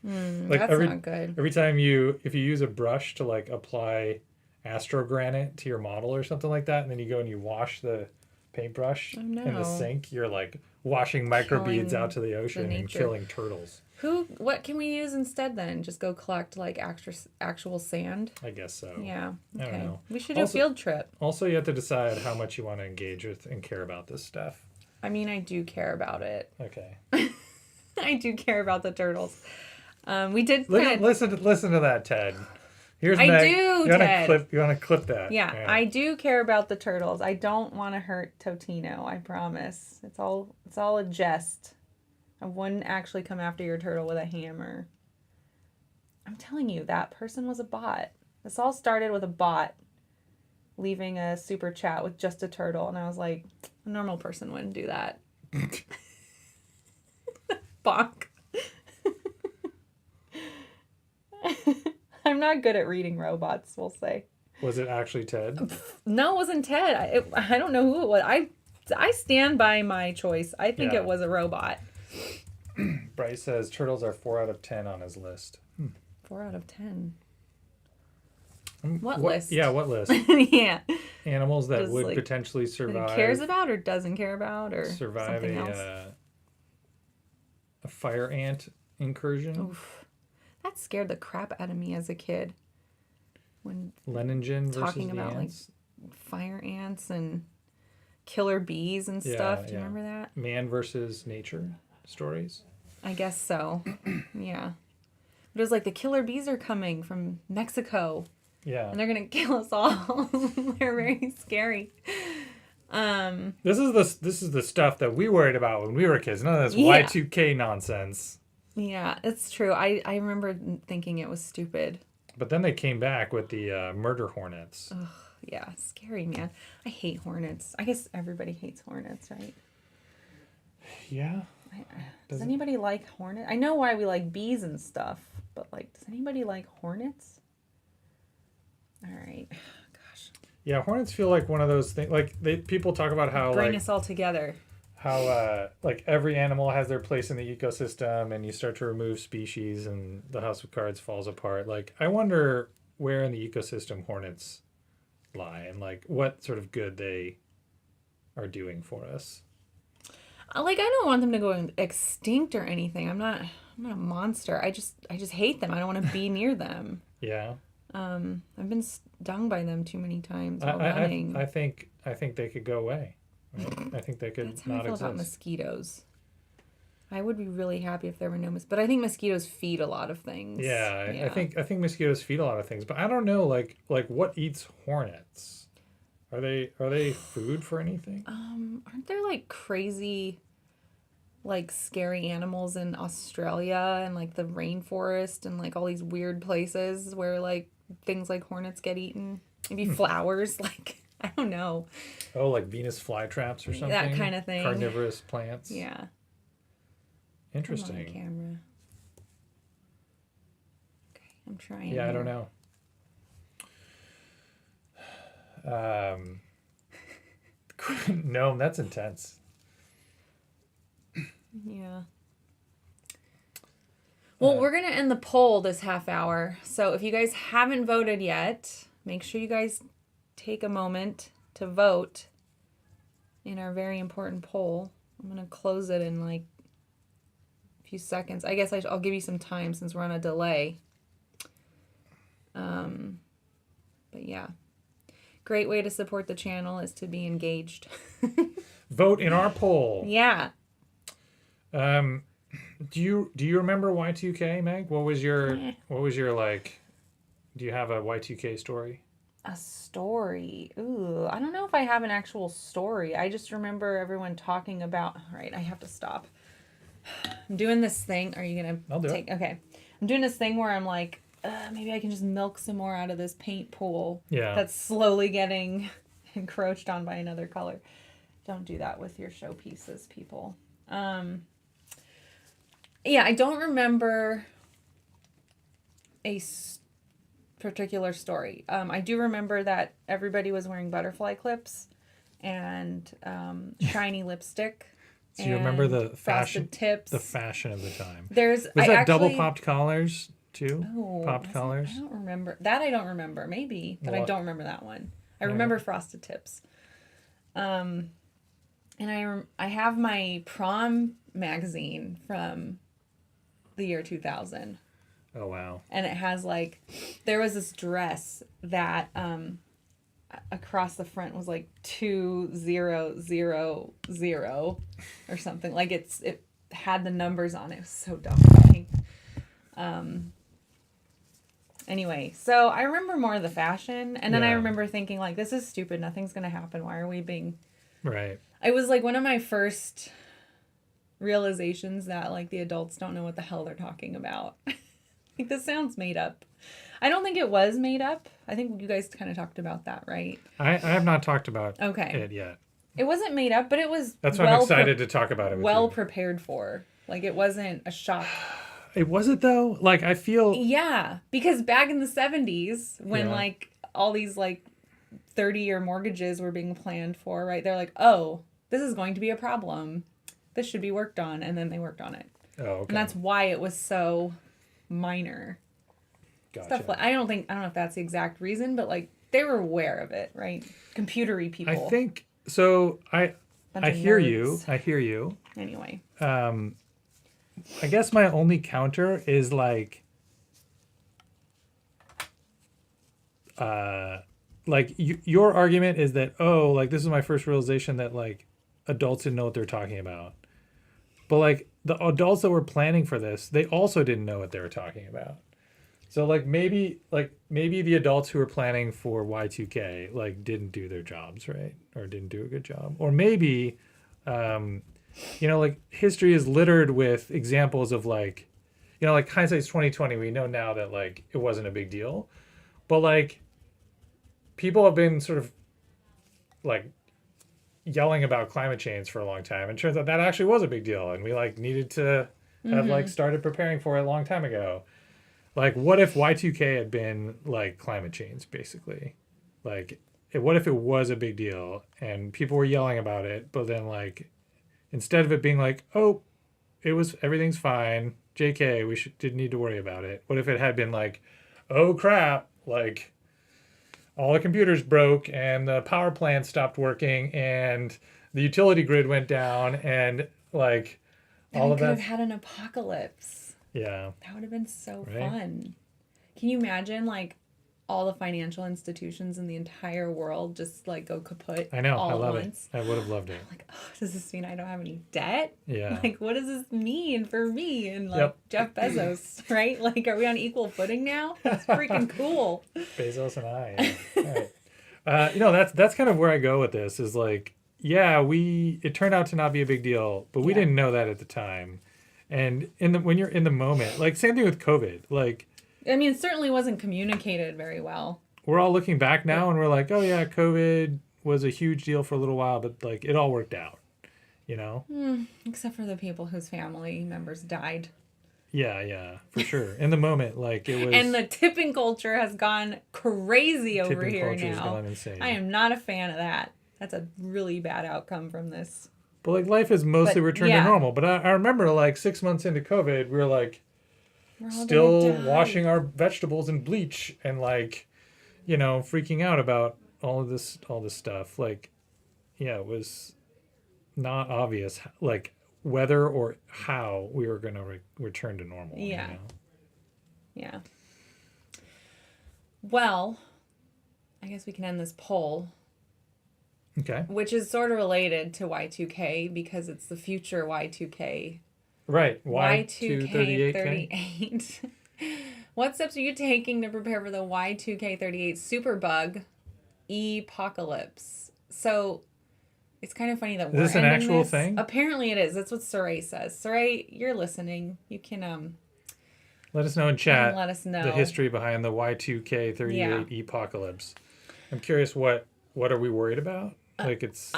Like That's not good. Every time if you use a brush to like apply astrogranite to your model or something like that, and then you go and you wash the paintbrush in the no. sink, you're like washing microbeads Killing out to the ocean and nature. killing turtles. What can we use instead then? Just go collect like actual sand? I guess so. Yeah. I don't Okay. know. We should do Also- a field trip. Also, you have to decide how much you want to engage with and care about this stuff. I mean, I do care about it. Okay. I do care about the turtles. We did kind of... Listen to that, Ted. Here's I Meg. do, You want Ted. to clip that? Yeah, I do care about the turtles. I don't want to hurt Totino, I promise. It's all a jest. I wouldn't actually come after your turtle with a hammer. I'm telling you, that person was a bot. This all started with a bot leaving a super chat with just a turtle, and I was like, a normal person wouldn't do that. Bonk. I'm not good at reading robots, we'll say. Was it actually Ted? No, it wasn't Ted. I don't know who it was. I stand by my choice. I think Yeah. it was a robot. Bryce says turtles are 4 out of 10 on his list. 4 out of 10. What list? Yeah, what list? Yeah. Animals that Just, would like, potentially That survive. he cares about or doesn't care about or survive something else. A fire ant incursion. Oof. That scared the crap out of me as a kid. When Leningen versus talking the about ants. like fire ants and killer bees and stuff. Do you remember that? Man versus nature stories. I guess so. Yeah. But it was like the killer bees are coming from Mexico. Yeah. And they're gonna kill us all. They're very scary. This is the stuff that we worried about when we were kids. None of this Yeah. Y2K nonsense. Yeah, it's true. I remember thinking it was stupid. But then they came back with the murder hornets. Ugh, yeah, scary, man. I hate hornets. I guess everybody hates hornets, right? Yeah. Does anybody like hornets? I know why we like bees and stuff, but like, does anybody like hornets? All right. Gosh. Yeah, hornets feel like one of those things. Like people talk about how Bring like us all together. how like every animal has their place in the ecosystem, and you start to remove species, and the House of Cards falls apart. Like I wonder where in the ecosystem hornets lie, and like what sort of good they are doing for us. Like, I don't want them to go extinct or anything. I'm not a monster. I just hate them. I don't want to be near them. Yeah. I've been stung by them too many times while running. I think they could go away. Right? I think they could That's how I not feel exist. about mosquitoes. I would be really happy if there were no mosquitoes, but I think mosquitoes feed a lot of things. Yeah, I think mosquitoes feed a lot of things, but I don't know like what eats hornets. Are they food for anything? Aren't there like crazy, like scary animals in Australia and like the rainforest and like all these weird places where like things like hornets get eaten? Maybe flowers, like I don't know. Oh, like Venus flytraps or something? That kind of thing. Carnivorous plants? Yeah. Interesting. I'm on camera. Okay, I'm trying. Yeah, I here. don't know. No, that's intense. Yeah. Well, we're going to end the poll this half hour. So if you guys haven't voted yet, make sure you guys take a moment to vote in our very important poll. I'm going to close it in like a few seconds. I guess I'll give you some time since we're on a delay. But yeah. Great way to support the channel is to be engaged. Vote in our poll. Yeah. Do you remember Y2K, Meg? What was your like? Do you have a Y2K story? A story. Ooh, I don't know if I have an actual story. I just remember everyone talking about. All right, I have to stop. I'm doing this thing. Are you gonna I'll do take? Okay, I'm doing this thing where I'm like maybe I can just milk some more out of this paint pool. Yeah. That's slowly getting encroached on by another color. Don't do that with your showpieces, people. Yeah, I don't remember a particular story. I do remember that everybody was wearing butterfly clips and shiny lipstick. So you remember the frosted fashion, tips. the fashion of the time. Was double popped collars too? Oh, popped collars. I don't remember that. I don't remember. Maybe, but I don't remember that one. I remember frosted tips. And I have my prom magazine from the year 2000. Oh wow. And it has like, there was this dress that across the front was like 2000 or something. Like it had the numbers on it. It was so dumb. Anyway, so I remember more of the fashion, and then I remember thinking like, this is stupid. Nothing's gonna happen. Why are we being right? It was like one of my first realizations that like the adults don't know what the hell they're talking about. Like, this sounds made up. I don't think it was made up. I think you guys kind of talked about that, right? I have not talked about it yet. It wasn't made up, but it was That's why I'm excited to talk about it with you. Prepared for. Like, it wasn't a shock. It wasn't, though? Like, I feel... Yeah, because back in the 70s, when, like, all these, like, 30-year mortgages were being planned for, right? They're like, oh, this is going to be a problem. This should be worked on. And then they worked on it. Oh, okay. And that's why it was so minor. Gotcha. Stuff like, I don't know if that's the exact reason, but, like, they were aware of it, right? Computery people. I think... So, I hear you. I hear you. Anyway. I guess my only counter is like your argument is that, oh, like this is my first realization that like adults didn't know what they're talking about. But like the adults that were planning for this, they also didn't know what they were talking about. So like maybe the adults who were planning for Y2K like didn't do their jobs right or didn't do a good job. Or maybe like history is littered with examples of like, like hindsight's 2020. We know now that like it wasn't a big deal, but like people have been sort of like yelling about climate change for a long time, and it turns out that actually was a big deal, and we like needed to have like started preparing for it a long time ago. Like, what if Y2K had been like climate change, basically? Like, what if it was a big deal and people were yelling about it, but then like instead of it being like, oh, everything's fine, JK, we didn't need to worry about it. What if it had been like, oh crap, like all the computers broke and the power plant stopped working and the utility grid went down and like all of that. We could have had an apocalypse. Yeah. That would have been so fun. Can you imagine like all the financial institutions in the entire world just like go kaput? I know. All I love at once? it. I would have loved it. Like, oh, does this mean I don't have any debt? Yeah. Like, what does this mean for me and like Jeff Bezos, right? Like, are we on equal footing now? That's freaking cool. Bezos and I. Yeah. All right. That's kind of where I go with this is like, yeah, it turned out to not be a big deal, but we didn't know that at the time. And when you're in the moment, like same thing with COVID, like, I mean, it certainly wasn't communicated very well. We're all looking back now and we're like, oh yeah, COVID was a huge deal for a little while, but like it all worked out, Except for the people whose family members died. Yeah, for sure. In the moment, like it was. And the tipping culture has gone crazy over here now. Tipping culture has gone insane. I am not a fan of that. That's a really bad outcome from this. But like life is mostly returned to normal. But I remember like 6 months into COVID, we were like still washing our vegetables in bleach and like, freaking out about all this stuff. Like, yeah, it was not obvious like whether or how we were going to return to normal. Yeah. Yeah. Well, I guess we can end this poll. Okay. Which is sort of related to Y2K because it's the future Y2K. Right. Y2K38. What steps are you taking to prepare for the Y2K38 superbug apocalypse? So it's kind of funny that we're Is this an actual thing? Apparently it is. That's what Cire says. Cire, you're listening. You can Let us know in You chat can let us know. the history behind the Y2K38 apocalypse. I'm curious, what are we worried about? Like it's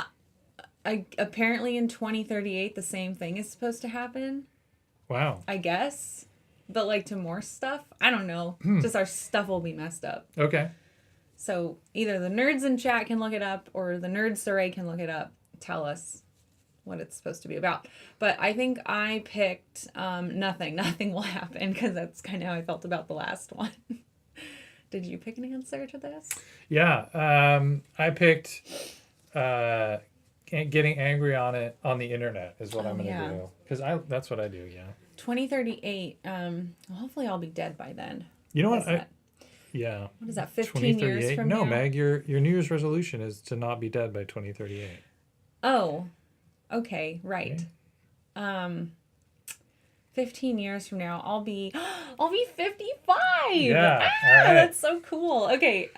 Apparently in 2038 the same thing is supposed to happen. wow. I guess. But like to more stuff? I don't know. Just our stuff will be messed up. Okay. So either the nerds in chat can look it up or the nerd Cire can look it up. Tell us what it's supposed to be about. But I think I picked nothing. Nothing will happen because that's kind of how I felt about the last one. Did you pick an answer to this? Yeah. I picked getting angry on the internet is what I'm going to do. Because that's what I do, yeah. 2038. Well, hopefully I'll be dead by then. You know what? Yeah. What is that, 15 years from now? No, Meg, your New Year's resolution is to not be dead by 2038. Oh, okay, right. Okay. 15 years from now, I'll be 55. Yeah, ah, all right. That's so cool. Okay.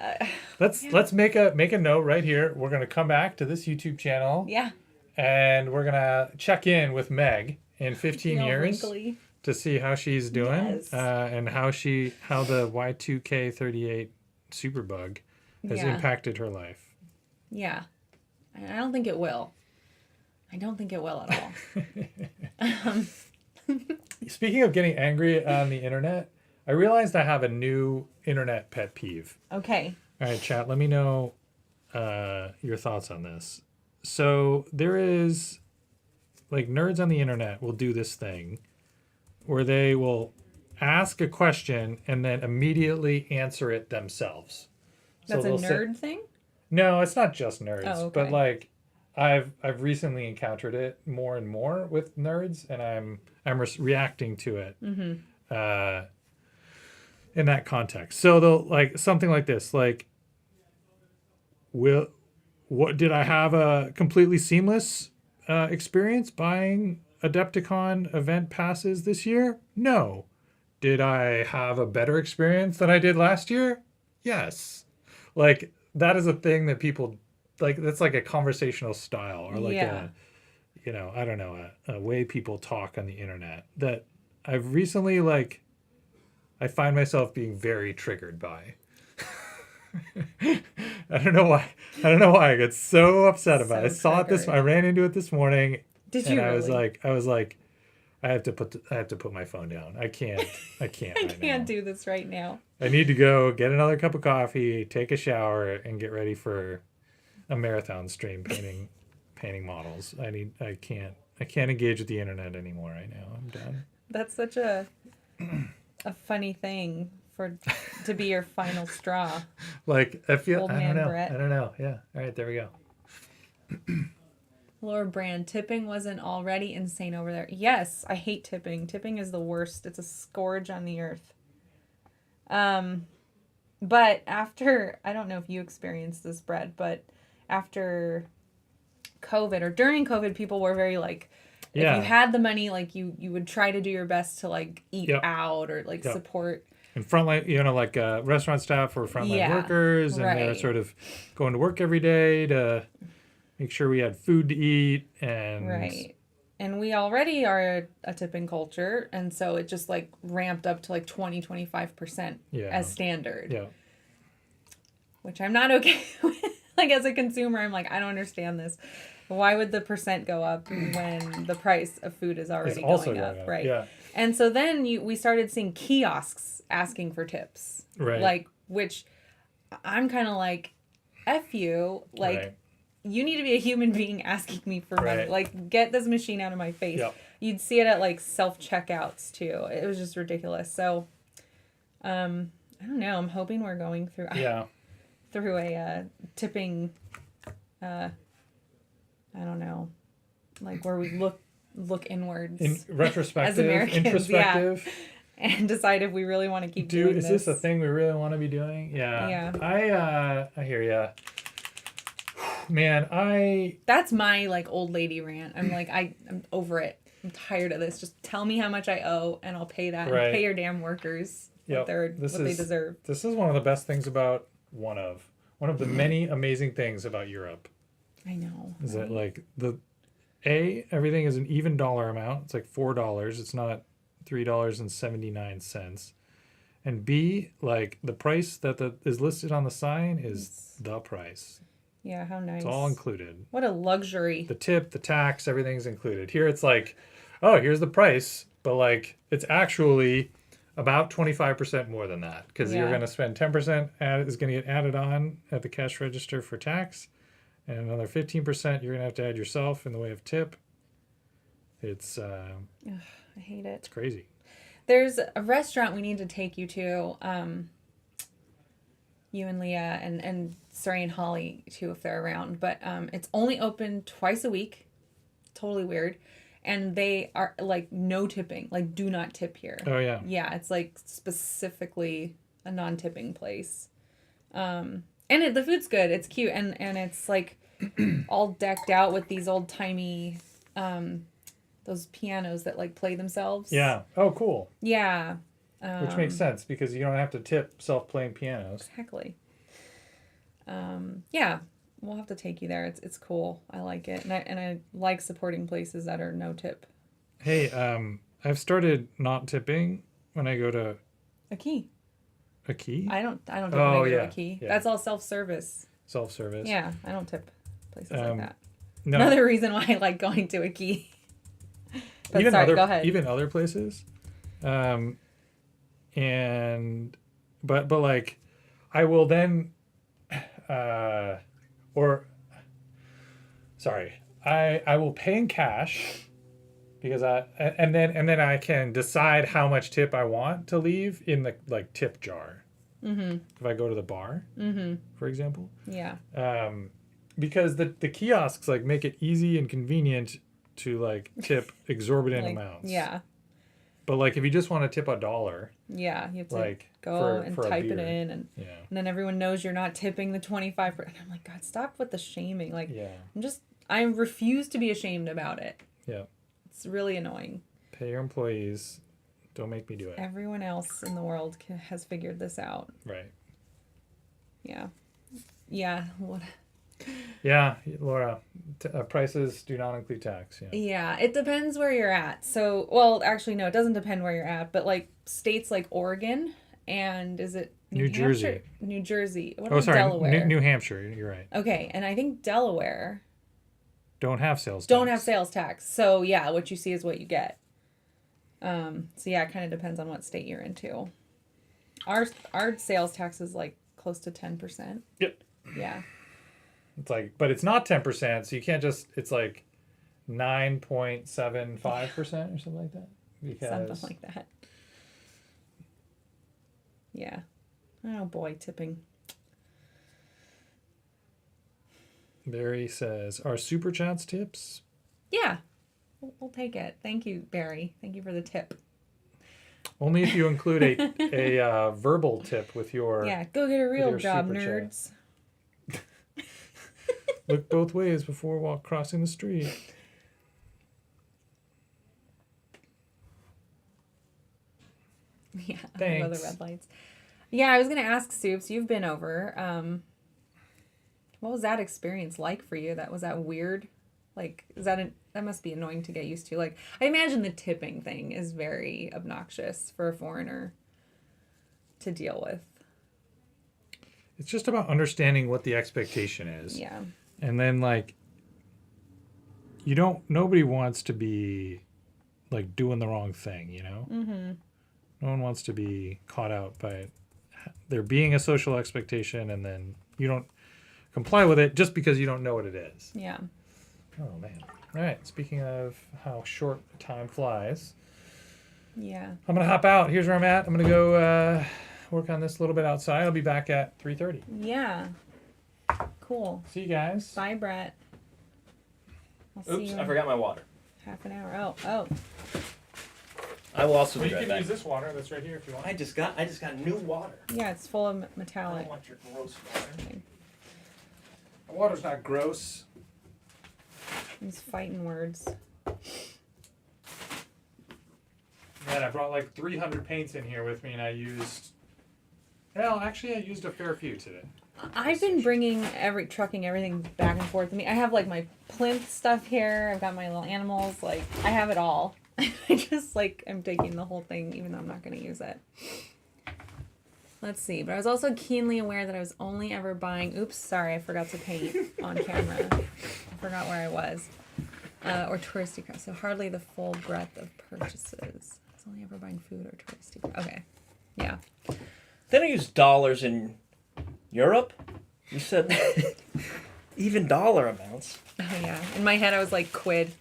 Let's make a note right here. We're gonna come back to this YouTube channel. Yeah. And we're gonna check in with Meg in 15 years wrinkly. to see how she's doing, Yes. and how the Y2K38 superbug has impacted her life. Yeah. I don't think it will. I don't think it will at all. Speaking of getting angry on the internet, I realized I have a new internet pet peeve. Okay. All right, chat, let me know your thoughts on this. So there is, like, nerds on the internet will do this thing where they will ask a question and then immediately answer it themselves. That's so a nerd thing? No, it's not just nerds. Oh, okay. But like I've recently encountered it more and more with nerds, and I'm reacting to it in that context. So they'll like something like this, like, did I have a completely seamless experience buying Adepticon event passes this year? No. Did I have a better experience than I did last year? Yes. Like, that is a thing that people like. That's like a conversational style, or like a way people talk on the internet that I've recently, like, I find myself being very triggered by. I don't know why I get so upset about it. I saw it I ran into it this morning. Did you? And really? I was like, I have to put my phone down. I can't I can't do this right now. I need to go get another cup of coffee, take a shower, and get ready for a marathon stream painting models. I can't engage with the internet anymore right now. I'm done. That's such a funny thing to be your final straw. Like, I feel Old I man don't know. Brett. I don't know. Yeah. All right, there we go. Laura Brand, tipping wasn't already insane over there. Yes, I hate tipping. Tipping is the worst. It's a scourge on the earth. But after, I don't know if you experienced this, Brett, but after COVID or during COVID, people were very like, if you had the money, like you would try to do your best to like eat out or like support. And frontline, like restaurant staff or frontline workers, and they're sort of going to work every day to make sure we had food to eat. And we already are a tipping culture, and so it just like ramped up to like 20-25% as standard. Yeah. Which I'm not okay with. Like, as a consumer, I'm like, I don't understand this. Why would the percent go up when the price of food is already going up? Right. Yeah. And so then we started seeing kiosks asking for tips. Right. Like, which I'm kind of like, F you. Like, you need to be a human being asking me for money. Like, get this machine out of my face. Yep. You'd see it at like self-checkouts too. It was just ridiculous. So, I don't know. I'm hoping we're going through through a tipping, I don't know, like where we look inwards. In retrospective, as Americans, introspective. And decide if we really want to keep doing this. Is this a thing we really want to be doing? Yeah. I hear ya. Man, that's my like old lady rant. I'm like, I'm over it. I'm tired of this. Just tell me how much I owe and I'll pay that. And pay your damn workers what they deserve. This is one of the best things about one of the many amazing things about Europe. I know. Is that like everything is an even dollar amount. It's like $4. It's $3.79. And B, like the price that is listed on the sign is the price. Yeah, how nice. It's all included. What a luxury. The tip, the tax, everything's included. Here it's like, oh, here's the price, but like it's actually about 25% more than that because you're going to spend 10% is going to get added on at the cash register for tax, and another 15% you're going to have to add yourself in the way of tip. It's Ugh, I hate it. It's crazy. There's a restaurant we need to take you to, you and Leah and Cire and Holly too if they're around, but it's only open twice a week. Totally weird. And they are like no tipping, like do not tip here. Oh yeah. Yeah, it's like specifically a non-tipping place. And the food's good. It's cute and it's like all decked out with these old-timey those pianos that like play themselves. Yeah. Oh, cool. Yeah. Which makes sense because you don't have to tip self-playing pianos. Exactly. Yeah, we'll have to take you there. It's cool. I like it, and I like supporting places that are no tip. Hey, I've started not tipping when I go to A key. a key. I don't tip when I Oh, go to yeah, a key. yeah. That's all self-service. Self-service. Yeah, I don't tip places like that. No. Another reason why I like going to a key. But Even sorry, go ahead. Even other places. But like I will then I will pay in cash because and then I can decide how much tip I want to leave in the like tip jar. Mm-hmm. If I go to the bar, for example. Yeah. Because the kiosks like make it easy and convenient to like tip exorbitant amounts. Yeah. But like if you just want to tip $1, Yeah, you have to like go and for a type it beer. in, and then everyone knows you're not tipping the 25%. And I'm like, God, stop with the shaming. Like, I refuse to be ashamed about it. Yeah. It's really annoying. Pay your employees. Don't make me do it. Everyone else in the world has figured this out. Right. Yeah. Yeah. What? Yeah, Laura. Prices do not include tax. Yeah. Yeah, it depends where you're at. So, well, actually, no, it doesn't depend where you're at. But like states like Oregon and is it New Jersey? Hampshire? New Jersey. What Oh, about sorry. Delaware? New Hampshire. You're right. Okay, and I think Delaware Don't have sales tax. don't have sales tax. So yeah, what you see is what you get. So yeah, it kind of depends on what state you're into. Our sales tax is like close to 10%. Yep. Yeah. It's like, but it's not 10%, so you can't just. It's like 9.75% or something like that. Because Something like that. Yeah. Oh boy, tipping. Barry says, "Are super chats tips?" Yeah. We'll take it. Thank you, Barry. Thank you for the tip. Only if you include a verbal tip with your. Yeah, go get a real your job, super chat. nerds. Look both ways before crossing the street. Yeah, I Thanks. love the red lights. Yeah, I was gonna ask Soups. You've been over. What was that experience like for you? Was that weird? Like, that must be annoying to get used to. Like, I imagine the tipping thing is very obnoxious for a foreigner to deal with. It's just about understanding what the expectation is. Yeah. And then like nobody wants to be like doing the wrong thing, you know? Mm-hmm. No one wants to be caught out by there being a social expectation and then you don't comply with it just because you don't know what it is. Yeah. Oh man. All right. Speaking of how short time flies. Yeah. I'm going to hop out. Here's where I'm at. I'm going to go work on this a little bit outside. I'll be back at 3:30. Yeah. Cool. See you guys. Bye, Brett. I'll see Oops, you I in forgot my water. half an hour. Oh. I will also Well, be you right can back. use this water that's right here if you want. I just got new water. Yeah, it's full of I metallic. don't want your gross water. The water's not gross. These fighting words. Man, I brought like 300 paints in here with me, and I used a fair few today. I've been trucking everything back and forth with me. I have like my plinth stuff here. I've got my little animals. Like, I have it all. I just like I'm taking the whole thing, even though I'm not going to use it. Let's see. But I was also keenly aware that I was only ever buying. Oops, sorry, I forgot to paint on camera. I forgot where I was. Or touristy crap. So hardly the full breadth of purchases. I was only ever buying food or touristy crap. Okay. Yeah. They don't use dollars in Europe. You said even dollar amounts. Oh yeah. In my head, I was like quid.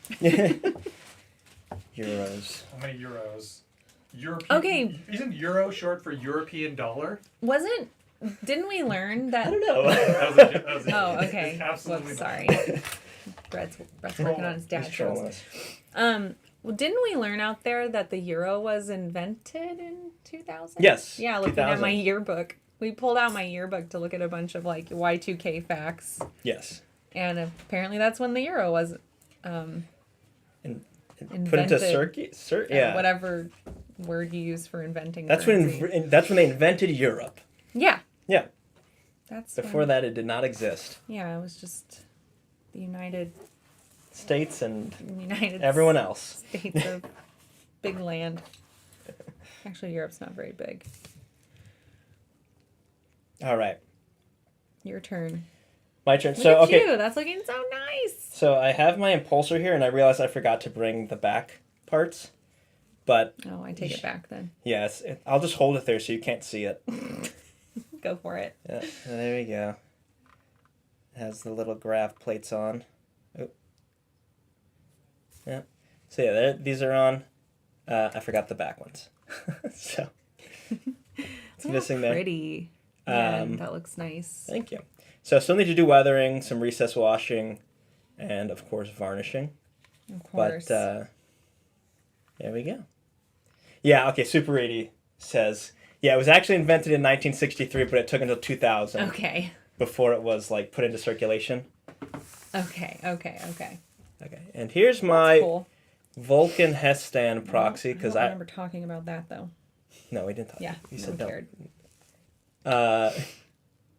Euros. How many euros? Okay. Isn't euro short for European dollar? Didn't we learn that? I don't know. That was Oh, okay. It's absolutely Whoops, sorry. Brett's working on his dad's He's trolling shows. us. Well, didn't we learn out there that the euro was invented in 2000? Yes. Yeah, looking at 2000. my yearbook. We pulled out my yearbook to look at a bunch of like Y2K facts. Yes. And apparently that's when the euro was Put into circuit. Yeah. whatever word you use for inventing That's currency. that's when they invented Europe. Yeah. Yeah. That's Before when, that, it did not exist. Yeah, it was just the United States and United everyone else. States of big land. Actually, Europe's not very big. All right. Your turn. My turn. Look So at okay. you. That's looking so nice. So I have my impulsor here, and I realized I forgot to bring the back parts. But Oh, I take it back then. yes, I'll just hold it there so you can't see it. Go for it. Yeah, there we go. It has the little graph plates on. Oh. Yeah. So yeah, these are on. I forgot the back ones. So it's missing there. Pretty. Yeah, that looks nice. Thank you. So still need to do weathering, some recess washing, and of course varnishing. Of course. But there we go. Yeah, okay, Super 80 says, yeah, it was actually invented in 1963, but it took until 2000 okay. before it was like put into circulation. Okay. Okay, and here's my Cool. Vulcan Hestan proxy, I because don't I remember talking about that though. No, we didn't talk. Yeah, You no said one no. cared.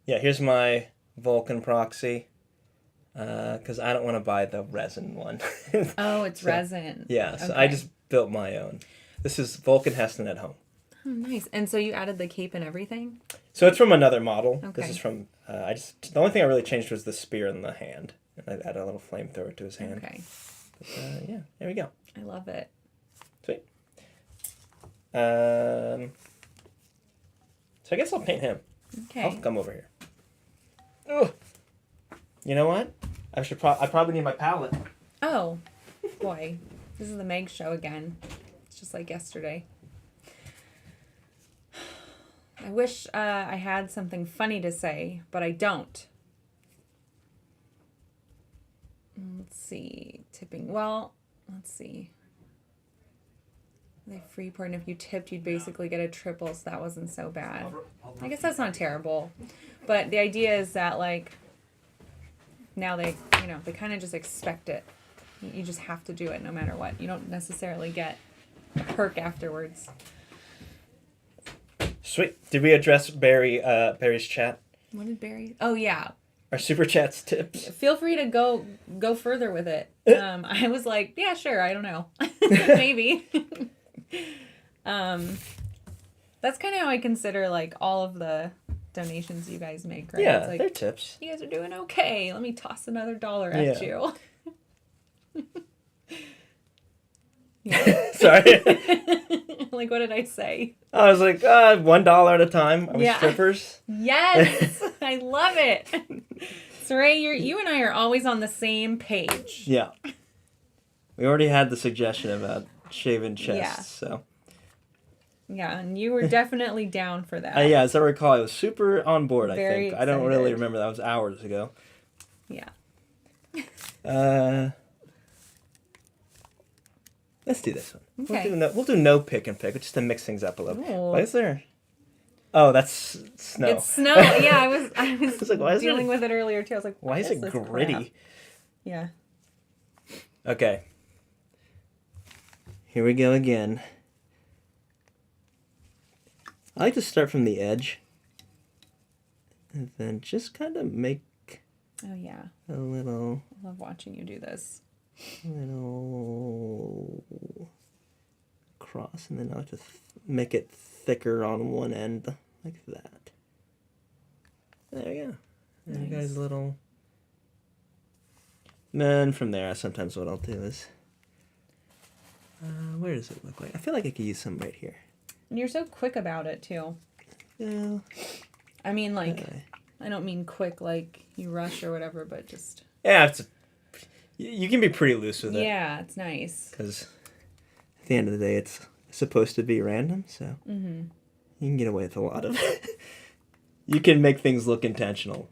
Yeah, here's my Vulcan proxy, because I don't want to buy the resin one. Oh, it's resin. Yeah, so Okay. I just built my own. This is Vulcan Heston at home. Oh, nice. And so you added the cape and everything? So it's from another model. Okay. This is from, the only thing I really changed was the spear in the hand. And I added a little flamethrower to his hand. Okay. But, yeah, there we go. I love it. Sweet. So I guess I'll paint him. Okay. I'll come over here. Ugh. You know what? I probably need my palette. Oh, boy. This is the Meg show again. It's just like yesterday. I wish I had something funny to say, but I don't. Let's see. Tipping. Well, let's see. They free port, and if you tipped, you'd basically get a triple, so that wasn't so bad. I guess that's not terrible. But the idea is that, like, now they kind of just expect it. You just have to do it no matter what. You don't necessarily get a perk afterwards. Sweet. Did we address Barry's chat? What did Barry? Oh, yeah. Our super chats tips? Feel free to go further with it. I was like, yeah, sure. I don't know. Maybe. That's kind of how I consider, like, all of the donations you guys make, right? Yeah, It's like, they're tips. you guys are doing okay. Let me toss another $1 at you. Sorry. Like, what did I say? I was like, $1 at a time. Are we Yeah. strippers? Yes! I love it. Saray, you and I are always on the same page. Yeah. We already had the suggestion about shaving chests, Yeah. so. Yeah, and you were definitely down for that. Yeah, as I recall, I was super on board, Very I think. I don't really excited. remember. That was hours ago. Yeah. Let's do this one. Okay. We'll do no pick and pick, just to mix things up a little. Ooh. Why is there? Oh, that's snow. It's snow. Yeah, I was was like, why is dealing it- with it earlier too. I was like, Why is it this gritty? crap? Yeah. Okay. Here we go again. I like to start from the edge. And then just kind of make Oh yeah. a little... I love watching you do this. little... across, and then I like to make it thicker on one end, like that. There you go. And you guys little... And then from there, sometimes what I'll do is... where does it look like? I feel like I could use some right here. And you're so quick about it, too. Yeah. I mean, like, I don't mean quick like you rush or whatever, but just... Yeah, you can be pretty loose with it. Yeah, it's nice. Because at the end of the day, it's supposed to be random, so you can get away with a lot of it. You can make things look intentional,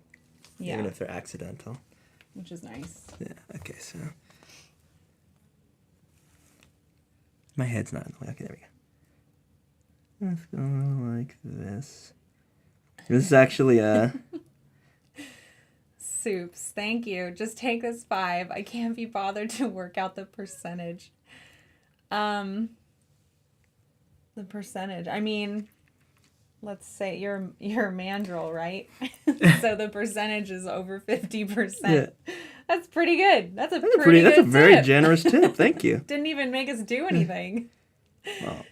even if they're accidental. Which is nice. Yeah, okay, so... My head's not in the way. Okay, there we go. Let's go like this. This is actually Soups, thank you. Just take this 5. I can't be bothered to work out the percentage. The percentage. I mean, let's say you're a mandrill, right? So the percentage is over 50%. Yeah. That's pretty good. That's a pretty good That's a very tip. generous tip. Thank you. Didn't even make us do anything. Well,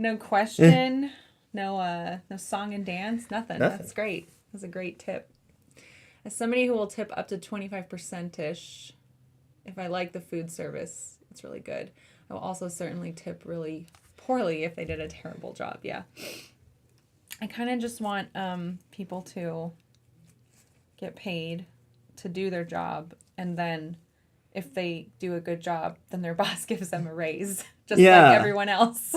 No question. No song and dance. Nothing. That's great. That's a great tip. As somebody who will tip up to 25%-ish, if I like the food service, it's really good. I will also certainly tip really poorly if they did a terrible job. Yeah. I kind of just want people to get paid to do their job, and then if they do a good job, then their boss gives them a raise, just like everyone else.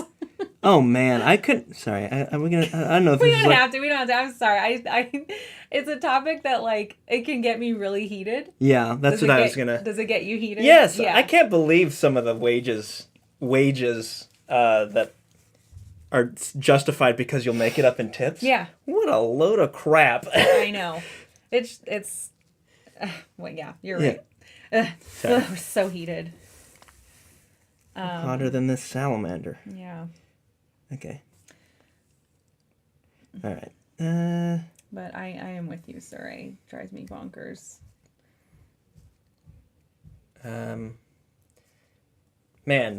Oh man, I couldn't. Sorry, I don't know if We don't have to. I'm sorry. I it's a topic that like it can get me really heated. Yeah, that's what I was gonna. Does it get you heated? Yes, yeah. I can't believe some of the wages that are justified because you'll make it up in tips. Yeah. What a load of crap. I know. It's. Well, yeah, you're right. We're so heated. Hotter than this salamander. Yeah. Okay. All right. But I am with you, sir. It drives me bonkers. Man,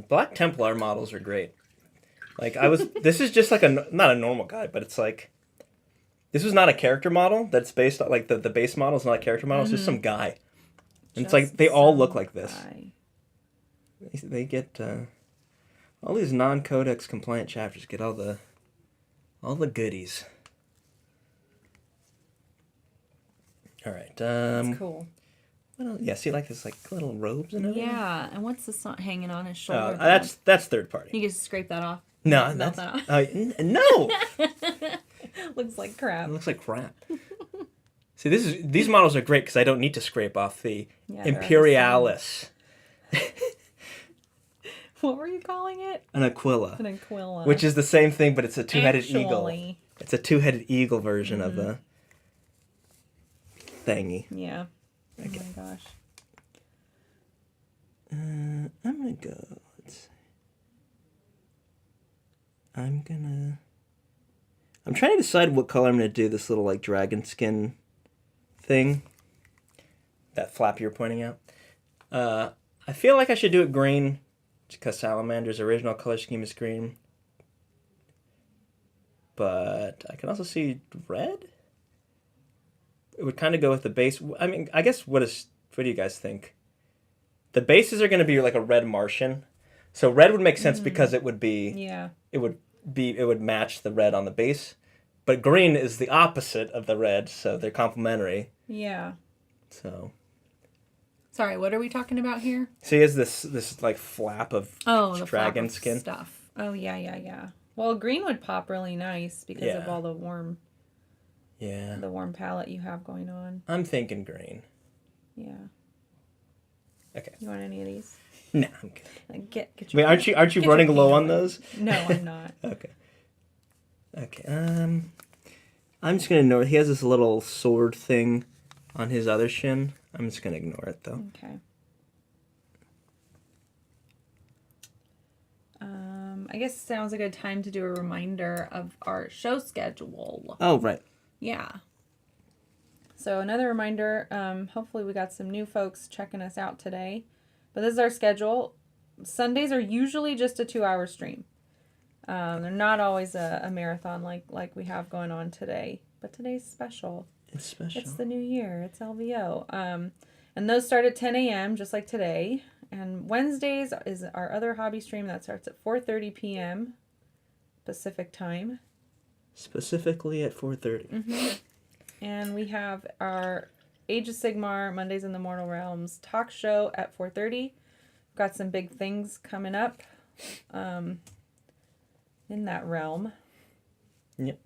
Black Templar models are great. Like this is just like not a normal guy, but it's like, this was not a character model that's based on, like the base model is not a character model, it's just some guy. And it's like, they all look like this. They get, all these non-codex compliant chapters get all the goodies. All right. That's cool. What else? Yeah, see, like this, like little robes and everything. Yeah, and what's this hanging on his shoulder? That's third party. You just scrape that off. No, Melt that off. No. Looks like crap. It looks like crap. See, these models are great because I don't need to scrape off the Imperialis. What were you calling it? An Aquila. An Aquila. Which is the same thing, but it's a two-headed eagle. It's a two-headed eagle version of the thingy. Yeah. Okay. Oh my gosh. I'm gonna go. Let's see. I'm trying to decide what color I'm gonna do this little like dragon skin thing. That flap you're pointing out. I feel like I should do it green, because Salamander's original color scheme is green. But I can also see red. It would kind of go with the base. I mean, I guess what do you guys think? The bases are going to be like a red Martian. So red would make sense because it would be... Yeah. It would match the red on the base. But green is the opposite of the red, so they're complementary. Yeah. So... Sorry, what are we talking about here? So he has this like flap of dragon skin stuff. Oh yeah. Well, green would pop really nice because of all the warm palette you have going on. I'm thinking green. Yeah. Okay. You want any of these? No, I'm good. Like, get your aren't you running low on those? No, I'm not. Okay. I'm just gonna ignore it. He has this little sword thing on his other shin. I'm just gonna ignore it though. Okay. I guess sounds a good time to do a reminder of our show schedule. Oh, right. Yeah. So another reminder, hopefully we got some new folks checking us out today. But this is our schedule. Sundays are usually just a 2-hour stream. They're not always a marathon like we have going on today, but today's special. It's special. It's the new year. It's LVO. And those start at 10 a.m. just like today. And Wednesdays is our other hobby stream that starts at 4:30 p.m. Pacific time. Specifically at 4:30. Mm-hmm. And we have our Age of Sigmar Mondays in the Mortal Realms talk show at 4:30. Got some big things coming up in that realm. Yep.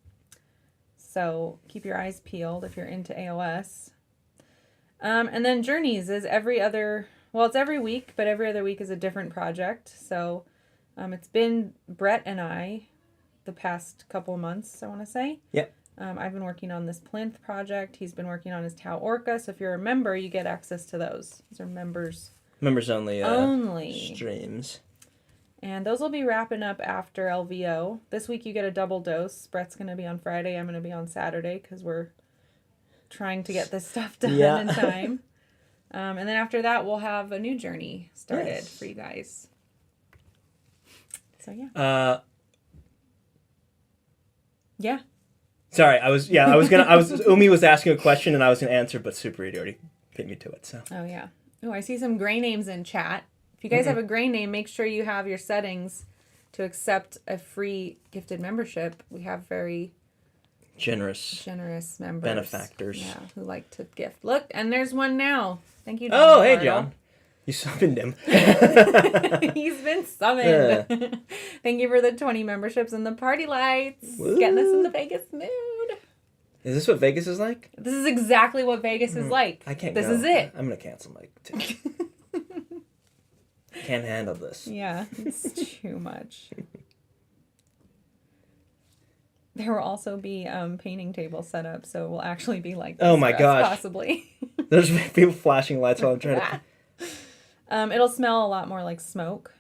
So keep your eyes peeled if you're into AOS. And then Journeys is it's every week, but every other week is a different project. So it's been Brett and I the past couple of months, I want to say. Yep. I've been working on this plinth project. He's been working on his Tau Orca. So if you're a member, you get access to those. These are members only streams. And those will be wrapping up after LVO. This week you get a double dose. Brett's going to be on Friday. I'm going to be on Saturday because we're trying to get this stuff done in time. And then after that, we'll have a new journey started for you guys. So, yeah. Yeah. Sorry, Umi was asking a question and I was going to answer, but Super 8 already beat me to it, so. Oh, yeah. Oh, I see some gray names in chat. If you guys have a gray name, make sure you have your settings to accept a free gifted membership. We have very generous members. Benefactors. Yeah, who like to gift. Look, and there's one now. Thank you, John. Oh, hey, John. You summoned him. He's been summoned. Yeah. Thank you for the 20 memberships and the party lights. Woo. Getting us in the Vegas mood. Is this what Vegas is like? This is exactly what Vegas is like. I can't This go. is it. I'm going to cancel my ticket. Can't handle this. Yeah, it's too much. There will also be painting tables set up, so it will actually be like this. Oh my gosh. Possibly. There's people flashing lights while I'm trying to... It'll smell a lot more like smoke.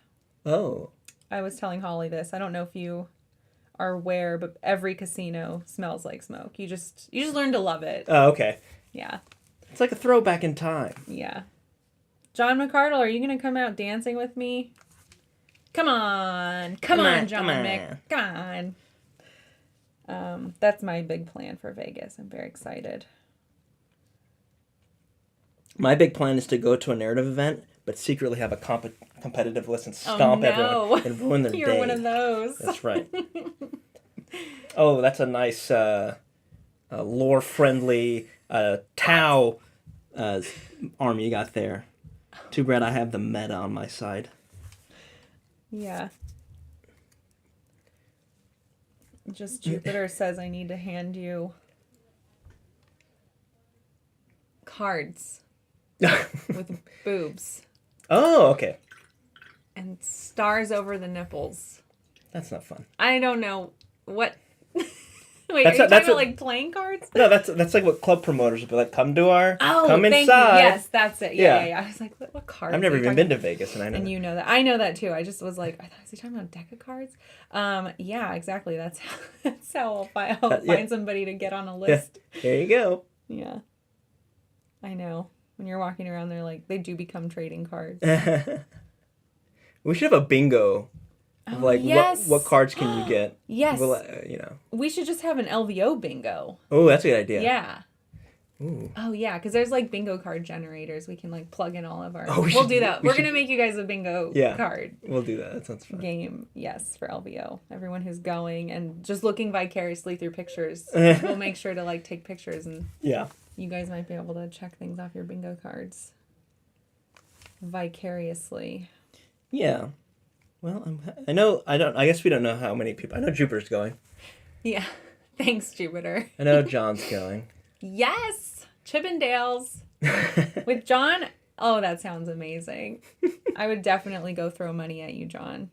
Oh. I was telling Holly this. I don't know if you are aware, but every casino smells like smoke. You just learn to love it. Oh, okay. Yeah. It's like a throwback in time. Yeah. John McCardle, are you going to come out dancing with me? Come on, John Mick. Come on. That's my big plan for Vegas. I'm very excited. My big plan is to go to a narrative event, but secretly have a competitive list and stomp everyone and ruin their day. You're one of those. That's right. Oh, that's a nice lore-friendly Tau army you got there. Too bad I have the meta on my side. Yeah. Just Jupiter says I need to hand you cards with boobs. Oh, okay. And stars over the nipples. That's not fun. I don't know what... Wait, are you talking about like playing cards? No, that's like what club promoters would be like. Come inside. Thank you. Yes, that's it. Yeah. I was like, what cards? I've never even been to Vegas, and I know. And you know that. I know that too. I just was like, I thought, is he talking about a deck of cards? Yeah, exactly. That's how I'll find somebody to get on a list. Yeah. There you go. Yeah. I know. When you're walking around, they're like, they do become trading cards. We should have a bingo. What cards can you get? Yes. Well, We should just have an LVO bingo. Oh, that's a good idea. Yeah. Ooh. Oh, yeah, because there's like bingo card generators. We can like plug in all of our... we'll do that. We're going to make you guys a bingo card. We'll do that. That sounds fun. Game, yes, for LVO. Everyone who's going and just looking vicariously through pictures. We'll make sure to like take pictures and you guys might be able to check things off your bingo cards. Vicariously. Yeah. Well, I guess we don't know how many people. I know Jupiter's going. Yeah. Thanks, Jupiter. I know John's going. Yes! Chippendales. With John? Oh, that sounds amazing. I would definitely go throw money at you, John.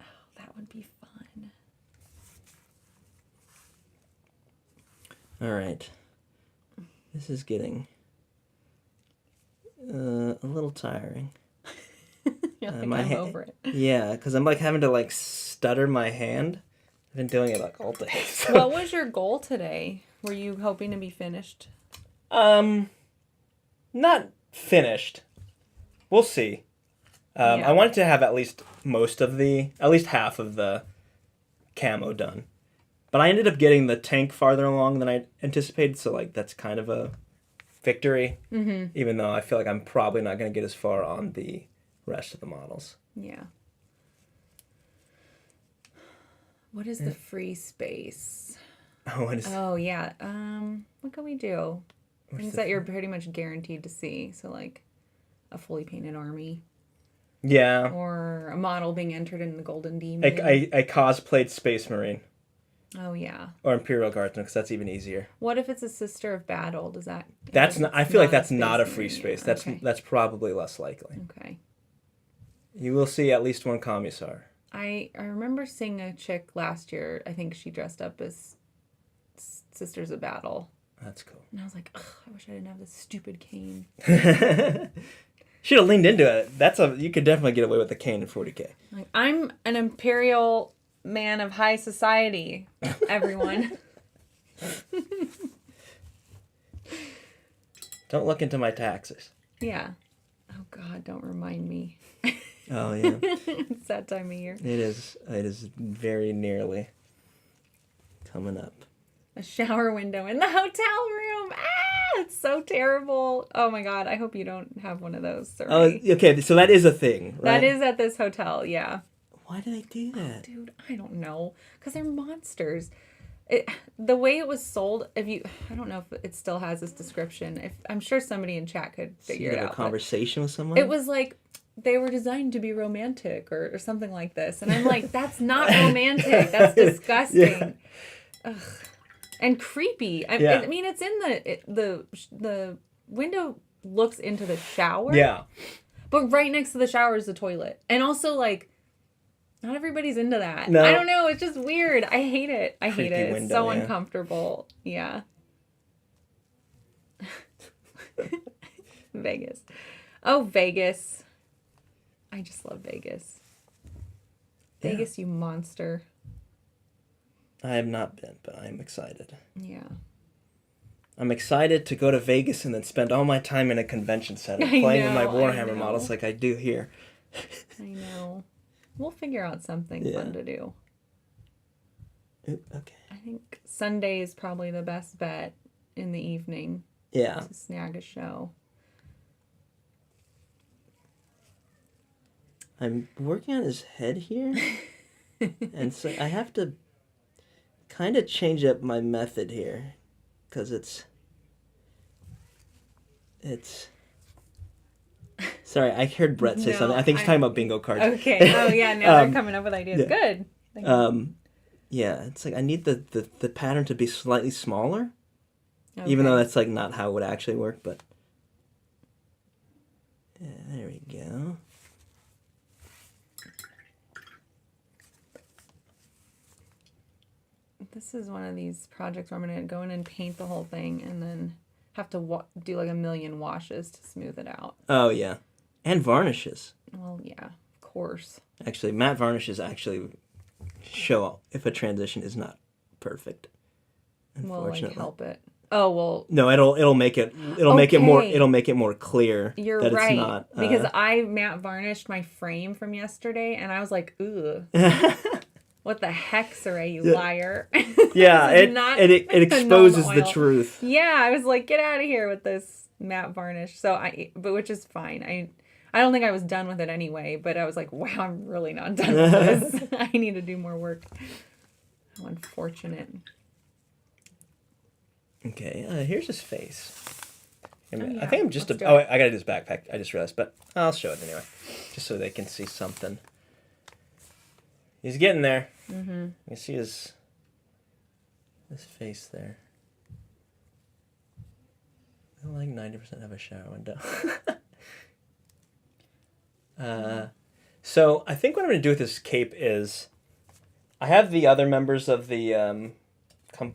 Oh, that would be fun. All right. This is getting a little tiring. You're like, I'm over it. Yeah, because I'm like having to like stutter my hand. I've been doing it like all day. So. What was your goal today? Were you hoping to be finished? Not finished. We'll see. Yeah. I wanted to have at least half of the camo done. But I ended up getting the tank farther along than I anticipated, so like that's kind of a victory. Mm-hmm. Even though I feel like I'm probably not going to get as far on the rest of the models. Yeah. What is the free space? Oh yeah. What can we do? Things that you're pretty much guaranteed to see. So like a fully painted army. Yeah. Or a model being entered in the Golden Demon. I cosplayed Space Marine. Oh yeah. Or Imperial Guardsman, because that's even easier. What if it's a Sister of Battle? Does that? That's not. I feel like that's not a free Marine? space. Okay. That's probably less likely. Okay. You will see at least one commissar. I remember seeing a chick last year. I think she dressed up as Sisters of Battle. That's cool. And I was like, ugh, I wish I didn't have this stupid cane. Should have leaned into it. You could definitely get away with the cane in 40K. Like, I'm an imperial man of high society, everyone. Don't look into my taxes. Yeah. Oh God, don't remind me. Oh yeah. It's that time of year. It is very nearly coming up. A shower window in the hotel room. Ah, it's so terrible. Oh my God, I hope you don't have one of those. Sorry. Oh, okay. So that is a thing, right? That is at this hotel, yeah. Why do they do that? Dude, I don't know. Because they're monsters. The way it was sold, I don't know if it still has this description. I'm sure somebody in chat could figure it out. A conversation with someone? It was like they were designed to be romantic or something like this. And I'm like, that's not romantic. That's disgusting. Ugh. And creepy. I mean, it's in the window looks into the shower. Yeah. But right next to the shower is the toilet. And also, like, not everybody's into that. No. I don't know. It's just weird. I hate it. Creepy It's window, so yeah. uncomfortable. Yeah. Vegas. Oh, Vegas. I just love Vegas. Yeah. Vegas, you monster. I have not been, but I am excited. Yeah. I'm excited to go to Vegas and then spend all my time in a convention center I playing with my know, Warhammer I know. models like I do here. I know. We'll figure out something fun to do. Ooh, okay. I think Sunday is probably the best bet in the evening Yeah. to snag a show. I'm working on his head here. And so I have to kind of change up my method here. Because it's... Sorry, I heard Brett say something. I think he's talking about bingo cards. Okay. Oh, yeah. Now they're coming up with ideas. yeah. Good. Thank you. Yeah, it's like I need the pattern to be slightly smaller. Okay. Even though that's like not how it would actually work, but... Yeah, there we go. This is one of these projects where I'm going to go in and paint the whole thing and then have to do like a million washes to smooth it out. Oh, yeah. And varnishes. Well, yeah, of course. Actually, matte varnishes actually show if a transition is not perfect. Will like Unfortunately. help it. Oh, well. No, it'll make it more clear You're that right. it's not Because I matte varnished my frame from yesterday and I was like, ugh. What the heck, Cire, you liar. Yeah, it exposes normal the oil. truth. Yeah, I was like, get out of here with this matte varnish. But which is fine. I don't think I was done with it anyway, but I was like, wow, I'm really not done with this. I need to do more work. How unfortunate. Okay, here's his face. I yeah, think I'm just let's do I it. gotta do his backpack. I just realized, but I'll show it anyway, just so they can see something. He's getting there. Mm-hmm. You see his face there. I like 90% have a shower window. So I think what I'm going to do with this cape is, I have the other members of the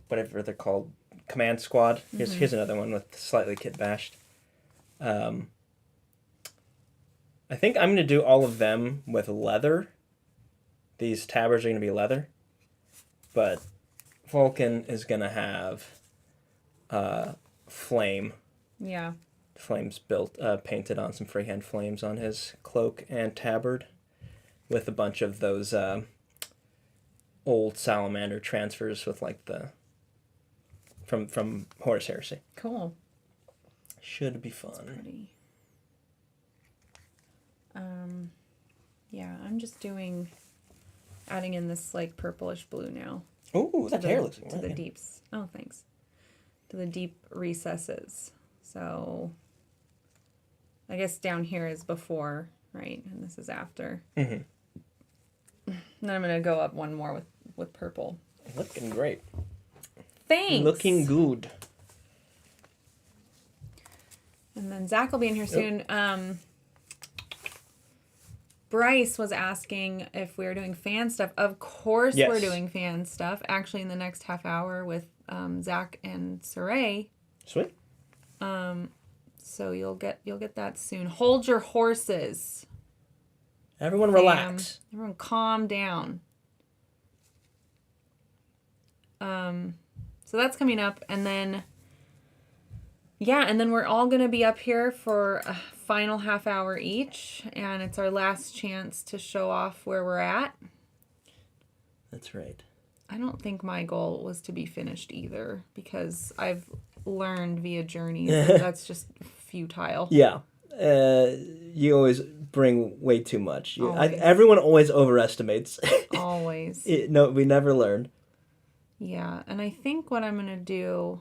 whatever they're called, command squad. Here's another one with slightly kit bashed. I think I'm going to do all of them with leather. These tabards are going to be leather. But Vulcan is going to have flame. Yeah. flames built, painted on some freehand flames on his cloak and tabard, with a bunch of those old salamander transfers with like the from Horus Heresy. Cool. Should be fun. That's pretty. Yeah, I'm just adding in this like purplish blue now. Ooh, that hair looks to the deeps. Oh, thanks. To the deep recesses. So, I guess down here is before, right? And this is after. Mm-hmm. And then I'm gonna go up one more with purple. Looking great. Thanks. Looking good. And then Zach will be in here soon. Bryce was asking if we were doing fan stuff. Of course Yes. we're doing fan stuff. Actually, in the next half hour with Zach and Cire. Sweet. So you'll get that soon. Hold your horses. Everyone relax. Everyone calm down. So that's coming up, and then we're all gonna be up here for a final half hour each, and it's our last chance to show off where we're at. That's right. I don't think my goal was to be finished either, because I've learned via journeys that that's just futile. Yeah. You always bring way too much. Always. Everyone always overestimates. Always. No, we never learn. Yeah, and I think what I'm going to do...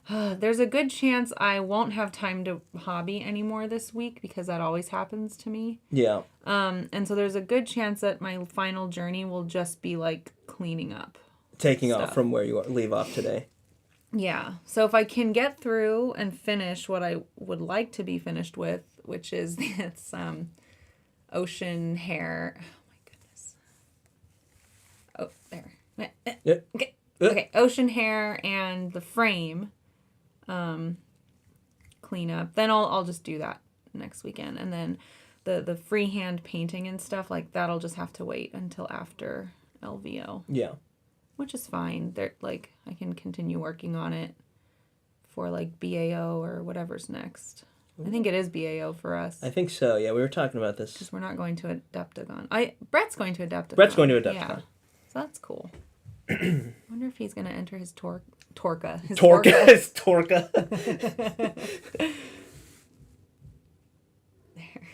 there's a good chance I won't have time to hobby anymore this week, because that always happens to me. Yeah. And so there's a good chance that my final journey will just be like cleaning up. Taking stuff. off from where you leave off today. Yeah. So if I can get through and finish what I would like to be finished with, which is this ocean hair. Oh my goodness. Oh, there. Yeah. Okay. Okay. Ocean hair and the frame clean up. Then I'll just do that next weekend. And then the freehand painting and stuff, like that'll just have to wait until after LVO. Yeah. Which is fine. They're like I can continue working on it for like BAO or whatever's next. I think it is BAO for us. I think so. Yeah, we were talking about this. Because we're not going to Adepticon. Brett's going to Adepticon. Brett's going to Adepticon. Yeah. So that's cool. I wonder if he's going to enter his Torca. His Torca. His Torca. There.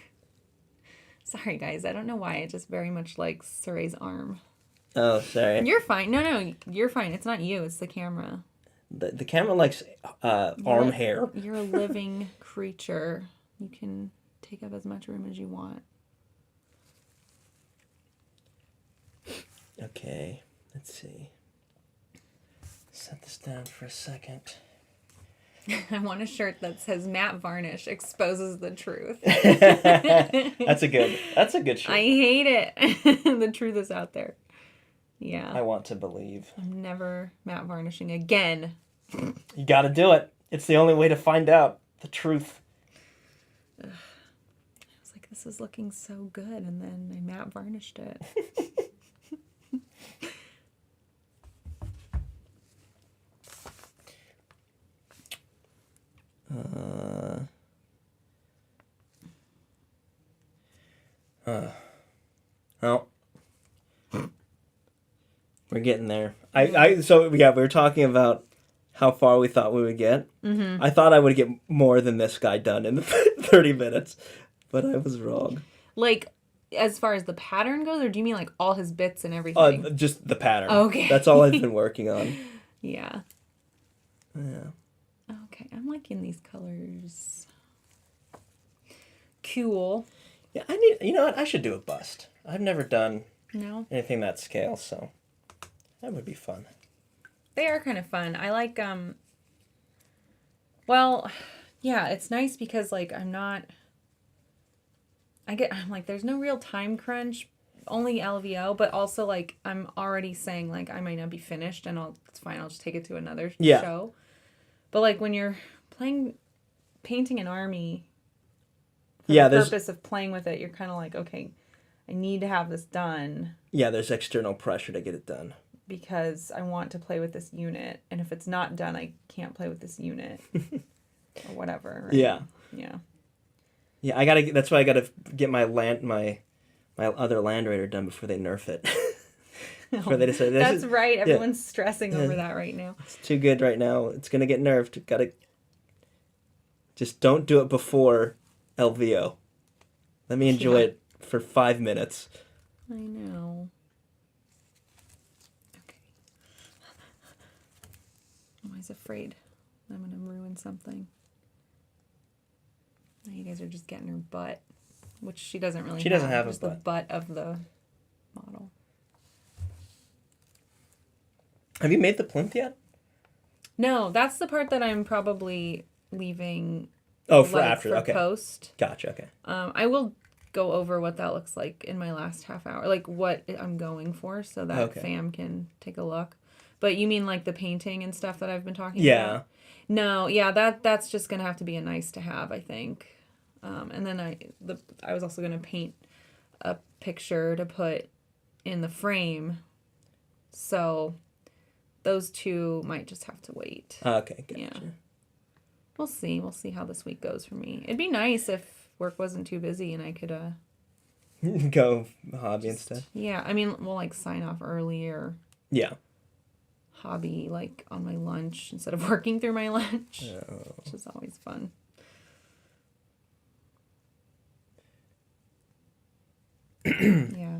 Sorry, guys. I don't know why. It just very much likes Cire's arm. Oh, sorry. You're fine. No, you're fine. It's not you. It's the camera. The camera likes arm hair. You're a living creature. You can take up as much room as you want. Okay, let's see. Set this down for a second. I want a shirt that says matte varnish exposes the truth. That's a good shirt. I hate it. The truth is out there. Yeah. I want to believe. I'm never matte varnishing again. You got to do it. It's the only way to find out the truth. I was like, this is looking so good, and then I matte varnished it. Well, we're getting there. So yeah, we were talking about how far we thought we would get. Mm-hmm. I thought I would get more than this guy done in the 30 minutes, but I was wrong. Like, as far as the pattern goes, or do you mean like all his bits and everything? Just the pattern. Okay. That's all I've been working on. Yeah. Yeah. Okay, I'm liking these colors. Cool. Yeah, you know what? I should do a bust. I've never done anything that scale, so that would be fun. They are kind of fun. I like, well, yeah, it's nice because, like, I'm like, there's no real time crunch, only LVO, but also, like, I'm already saying, like, I might not be finished, and it's fine, I'll just take it to another show. But, like, when you're painting an army, for the purpose of playing with it, you're kind of like, okay, I need to have this done. Yeah, there's external pressure to get it done. Because I want to play with this unit, and if it's not done, I can't play with this unit. or whatever. Right? Yeah. Yeah. Yeah, that's why I gotta get my other Land Raider done before they nerf it. Before they decide, That's right. Everyone's stressing over that right now. It's too good right now. It's gonna get nerfed. Gotta just don't do it before LVO. Let me enjoy it for 5 minutes. I know. Okay. I'm always afraid I'm gonna ruin something. Now you guys are just getting her butt, which she doesn't really. She doesn't have just a butt. the butt of the model. Have you made the plinth yet? No, that's the part that I'm probably leaving. Oh, for after. For Okay. post. Gotcha. Okay. I will go over what that looks like in my last half hour, like what I'm going for, so that fam can take a look. But you mean like the painting and stuff that I've been talking about? No, yeah, that's just gonna have to be a nice to have, I think. And then I was also gonna paint a picture to put in the frame, so those two might just have to wait. Okay, gotcha. Yeah. We'll see. We'll see how this week goes for me. It'd be nice if work wasn't too busy and I could go hobby instead. Yeah, I mean, we'll like sign off early or hobby like on my lunch instead of working through my lunch, which is always fun. Yeah.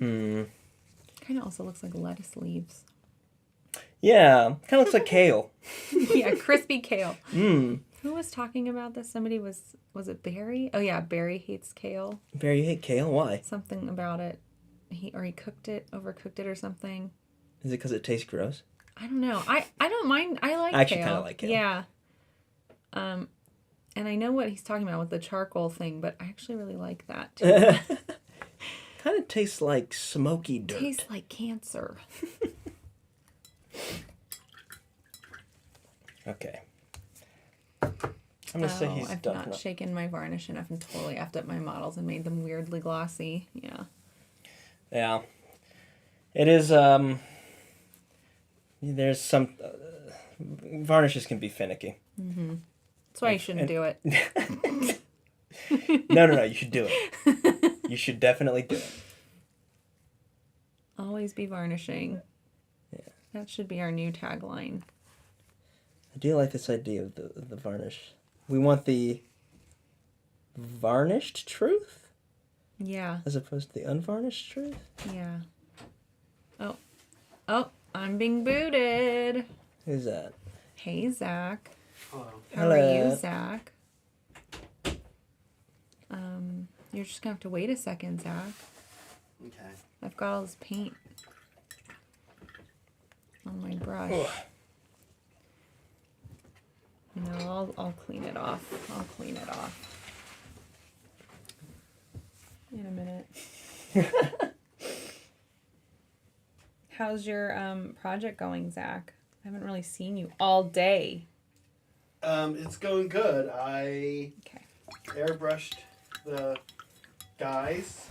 Kind of also looks like lettuce leaves. Yeah, kind of looks like kale. Yeah, crispy kale. Who was talking about this? Somebody was it Barry? Oh yeah, Barry hates kale. Barry, you hate kale? Why? Something about it. He overcooked it or something. Is it because it tastes gross? I don't know. I don't mind. I like I actually kale. kind of like kale. Yeah. And I know what he's talking about with the charcoal thing, but I actually really like that too. Kind of tastes like smoky dirt. Tastes like cancer. Okay. I'm gonna say he's I've done. not shaken my varnish enough and totally effed up my models and made them weirdly glossy. Yeah. Yeah. It is, there's some, varnishes can be finicky. Mm-hmm. That's why you shouldn't do it. No, you should do it. You should definitely do it. Always be varnishing. Yeah. That should be our new tagline. I do like this idea of the varnish. We want the varnished truth? Yeah. As opposed to the unvarnished truth? Yeah. Oh, I'm being booted. Who's that? Hey, Zach. Hello. How are you, Zach? You're just gonna have to wait a second, Zach. Okay. I've got all this paint on my brush. Ugh. No, I'll clean it off. In a minute. How's your project going, Zach? I haven't really seen you all day. It's going good. I airbrushed the guys,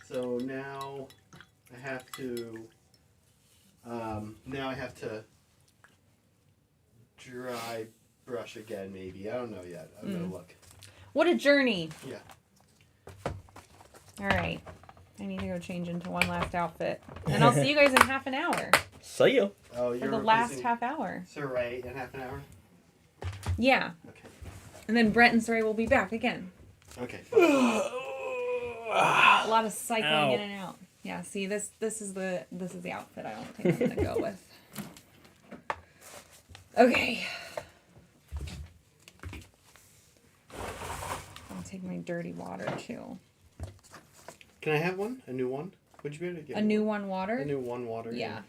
so now I have to dry brush again. Maybe I don't know yet. I'm gonna look. What a journey! Yeah. All right, I need to go change into one last outfit, and I'll see you guys in half an hour. See you. Oh, For you're the last half hour. Cire in half an hour. Yeah. Okay. And then Brett and Cire will be back again. Okay. A lot of cycling in and out. Yeah. See, this is the outfit I don't think I'm gonna go with. Okay. I'll take my dirty water too. Can I have one? A new one? Would you be able to get a new one water? A new one water. Yeah.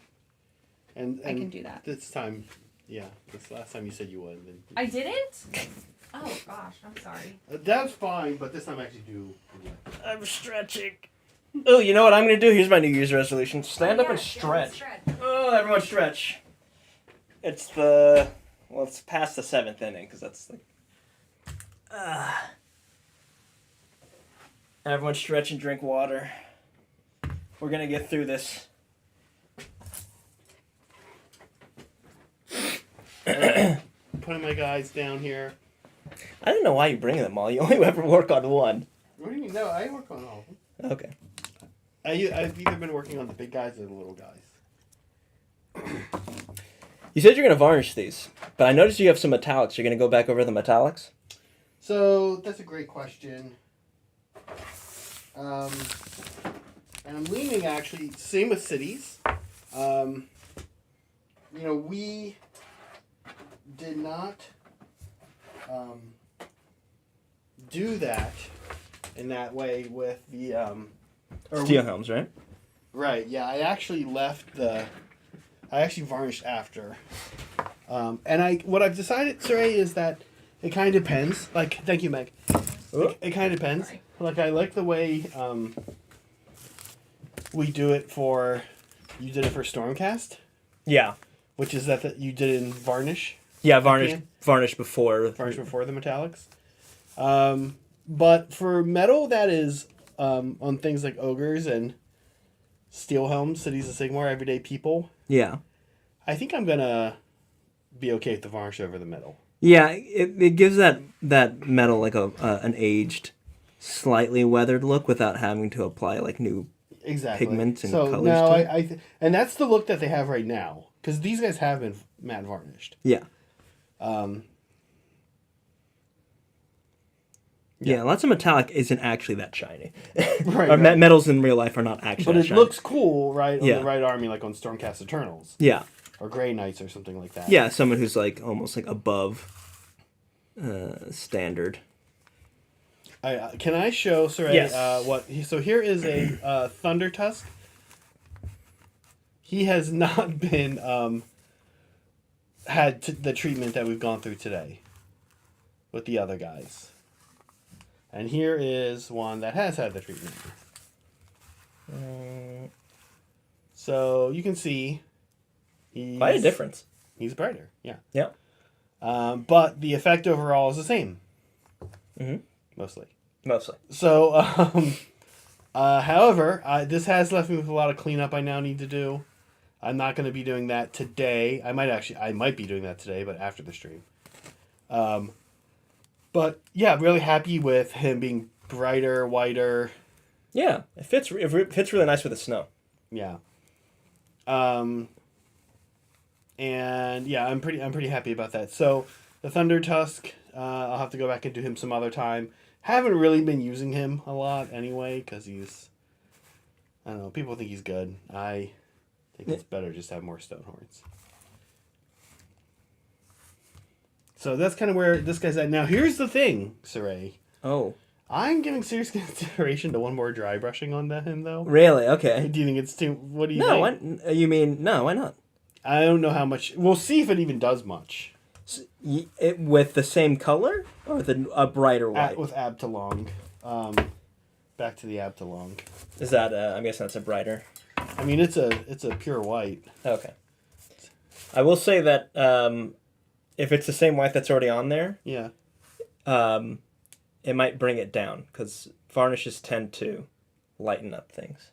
And I can do that. This time, yeah. This last time you said you would. Then I didn't? Oh gosh, I'm sorry. That's fine, but this time I actually do. I'm stretching. Oh, you know what I'm going to do? Here's my New Year's resolution. Stand up and stretch. Oh, everyone stretch. It's it's past the 7th inning, because that's like... Everyone stretch and drink water. We're going to get through this. putting my guys down here. I don't know why you bring them all. You only ever work on one. What do you mean? No, I work on all of them. Okay. I've either been working on the big guys or the little guys. You said you're going to varnish these, but I noticed you have some metallics. You're going to go back over the metallics? So that's a great question. And I'm leaning actually, same with cities. You know, we did not do that in that way with the Steel helms, right? Right, yeah, I actually varnished after. And what I've decided, Cire, is that it kind of depends. Like, thank you, Meg. It kind of depends. Sorry. Like, I like the way we do it for, you did it for Stormcast, Yeah. which is that you did it in varnish. Yeah, varnish before. Varnish before the metallics. But for metal that is on things like ogres and steel helms, cities of Sigmar, everyday people, Yeah. I think I'm gonna be okay with the varnish over the metal. Yeah, it gives that metal like an aged, slightly weathered look without having to apply like new pigments and colors now to it. And that's the look that they have right now, because these guys have been matte varnished. Yeah. Yeah, lots of metallic isn't actually that shiny. Right, Or right. metals in real life are not actually But that it shiny. looks cool, right, on Yeah. the right army, like on Stormcast Eternals. Yeah. Or Grey Knights or something like that. Yeah, someone who's like almost like above standard. Can I show Cire Yes. so here is a Thunder Tusk. He has not been had the treatment that we've gone through today with the other guys. And here is one that has had the treatment. So you can see Quite a difference. He's brighter, yeah. Yeah. But the effect overall is the same. Mm-hmm. Mostly. So, however, this has left me with a lot of cleanup I now need to do. I'm not going to be doing that today. I might be doing that today, but after the stream. But yeah, really happy with him being brighter, whiter. yeah, it fits really nice with the snow. Yeah. And yeah, I'm pretty happy about that. So the Thunder Tusk, I'll have to go back and do him some other time. Haven't really been using him a lot anyway, because he's, I don't know, people think he's good. I think it's better just to have more stone horns. So that's kind of where this guy's at. Now here's the thing, Cire. Oh. I'm giving serious consideration to one more dry brushing on him, though. Really? Okay. Do you think it's too? What do you No, think? why not? I don't know how much. We'll see if it even does much. With the same color or a brighter white? With Abtalong. Back to the Abtalong. Is that? I'm guessing that's a brighter. I mean, it's a pure white. Okay. I will say that if it's the same white that's already on there, Yeah. it might bring it down because varnishes tend to lighten up things.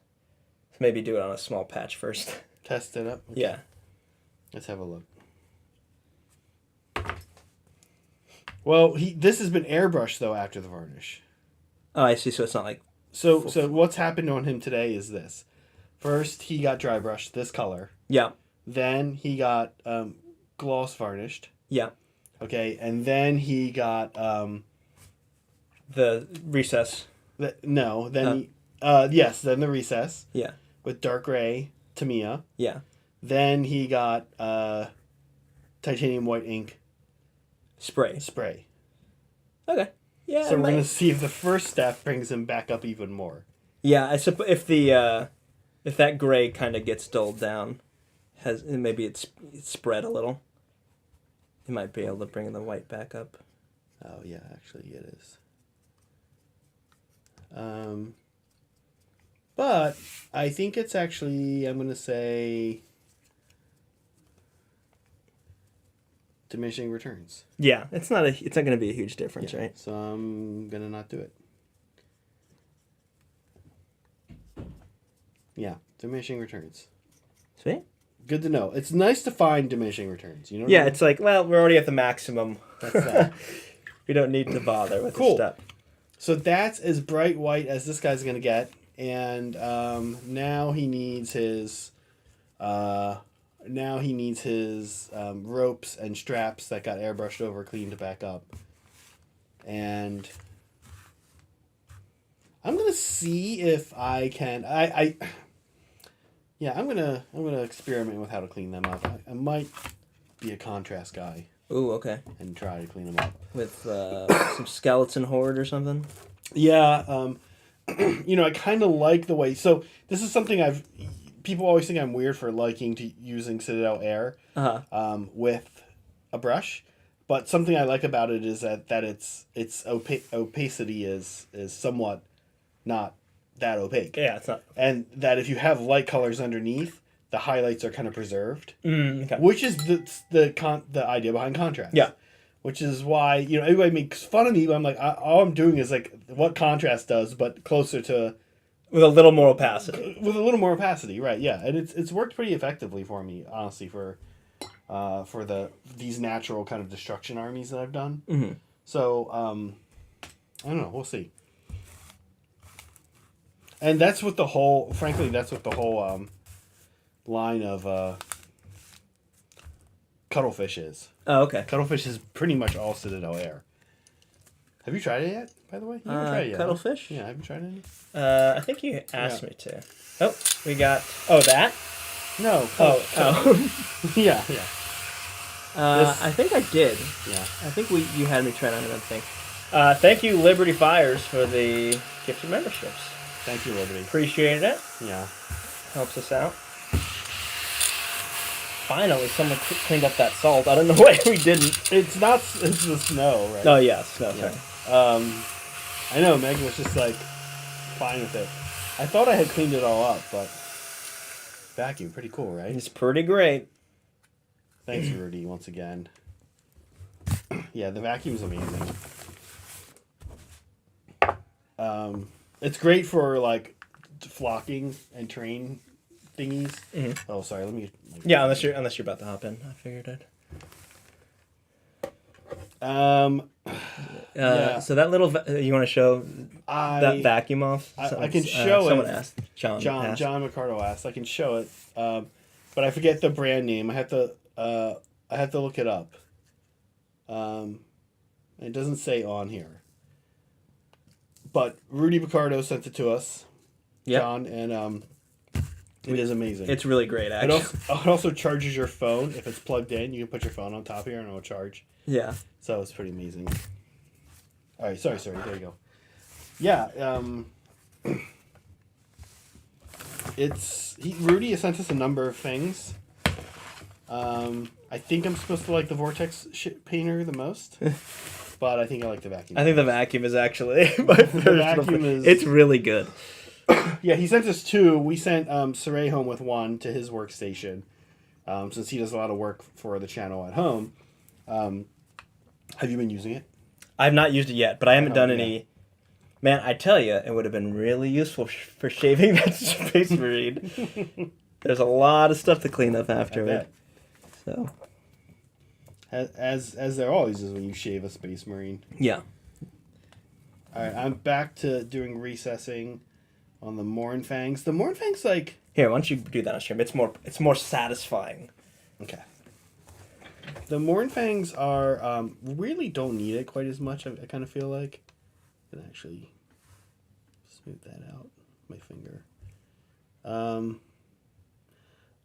So maybe do it on a small patch first. Test it up. Okay. Yeah. Let's have a look. Well, this has been airbrushed though after the varnish. Oh, I see. So it's not like So what's happened on him today is this. First, he got dry brushed this color. yeah, Then he got gloss varnished. yeah. Okay, and then he got The recess. then the recess Yeah, with dark gray Tamiya. yeah. Then he got titanium white ink Spray. spray. Okay. Yeah. So we're gonna see if the first step brings him back up even more. Yeah, I suppose if that gray kind of gets dulled down, maybe it's spread a little. You might be able to bring the white back up. Oh yeah, actually it is. But I think it's actually, I'm gonna say, diminishing returns. Yeah, it's not going to be a huge difference, Yeah, right? so I'm gonna not do it. Yeah, diminishing returns. Sweet. Good to know. It's nice to find diminishing returns. You know. Yeah, it's like, well, we're already at the maximum. That's that. We don't need to bother with this step. So that's as bright white as this guy's gonna get, and now he needs his ropes and straps that got airbrushed over, cleaned back up, and I'm gonna see if I can. I'm gonna experiment with how to clean them up. I might be a contrast guy. Ooh, okay. And try to clean them up with some skeleton horde or something. Yeah, I kind of like the way. So this is something people always think I'm weird for liking to using Citadel Air with a brush, but something I like about it is that its opacity is somewhat not that opaque. Yeah, it's not. And that if you have light colors underneath, the highlights are kind of preserved, okay. Which is the idea behind contrast. Yeah. Which is why, everybody makes fun of me, but I'm like, all I'm doing is like what contrast does, but closer to... With a little more opacity. With a little more opacity, right, yeah. And it's worked pretty effectively for me, honestly, for these natural kind of destruction armies that I've done. Mm-hmm. So, I don't know, we'll see. And that's what the whole line of Cuttlefish is. Oh, okay. Cuttlefish is pretty much all Citadel Air. Have you tried it yet, by the way? You haven't tried it yet. Cuttlefish? Yeah, have you tried it? I think you asked me to. Oh, we got... Oh, that? No. Oh. yeah. I think I did. Yeah. I think you had me try it on another thing. Thank you, Liberty Fires, for the gifted memberships. Thank you, Liberty. Appreciated it. Yeah. Helps us out. Finally, someone cleaned up that salt. I don't know why we didn't. It's the snow, right? Oh, yeah, snow. Yeah. I know, Megan was just like, fine with it. I thought I had cleaned it all up, but vacuum, pretty cool, right? It's pretty great. Thanks, Rudy, once again. Yeah, the vacuum's amazing. It's great for, like, flocking and terrain thingies. Mm-hmm. Oh, sorry, let me... Yeah, unless you're about to hop in. I figured it. Yeah. So that little... you want to show that vacuum off? I can show it. Someone asked. John McCardo asked. I can show it, but I forget the brand name. I have to look it up. It doesn't say on here. But Rudy Picardo sent it to us, John, and it is amazing. It's really great, actually. It also charges your phone. If it's plugged in, you can put your phone on top here and it'll charge. Yeah. So it's pretty amazing. All right, sorry. There you go. Yeah. Rudy has sent us a number of things. I think I'm supposed to like the Vortex painter the most. But I think I like the vacuum. I think the vacuum is actually my favorite. It's really good. Yeah, he sent us two. We sent Cire home with one to his workstation, since he does a lot of work for the channel at home. Have you been using it? I've not used it yet, but I haven't done any. Man, I tell you, it would have been really useful for shaving that Space Marine. There's a lot of stuff to clean up after it. So, as there always is when you shave a Space Marine. Yeah. All right, I'm back to doing recessing on the Mournfangs. The Mournfangs, like... Here, why don't you do that on stream? It's more satisfying. Okay. The Mournfangs are... really don't need it quite as much, I kind of feel like. I can actually smooth that out with my finger. And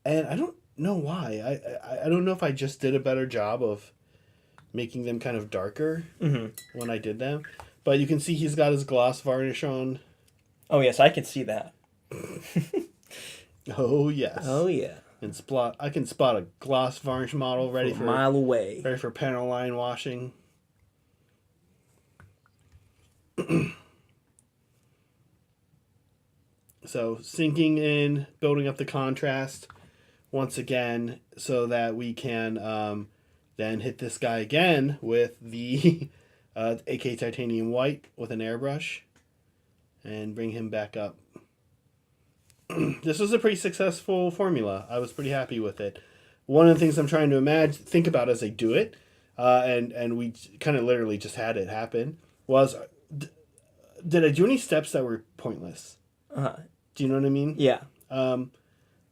I don't know why. I don't know if I just did a better job of making them kind of darker when I did them. But you can see he's got his gloss varnish on. Oh, yes, I can see that. Oh, yes. Oh, yeah. And I can spot a gloss varnish model ready for... a mile away. Ready for panel line washing. So, sinking in, building up the contrast once again so that we can then hit this guy again with the AK Titanium White with an airbrush and bring him back up. this was a pretty successful formula. I was pretty happy with it. One of the things I'm trying to think about as I do it, and we kind of literally just had it happen, was did I do any steps that were pointless? Uh-huh. Do you know what I mean? Yeah.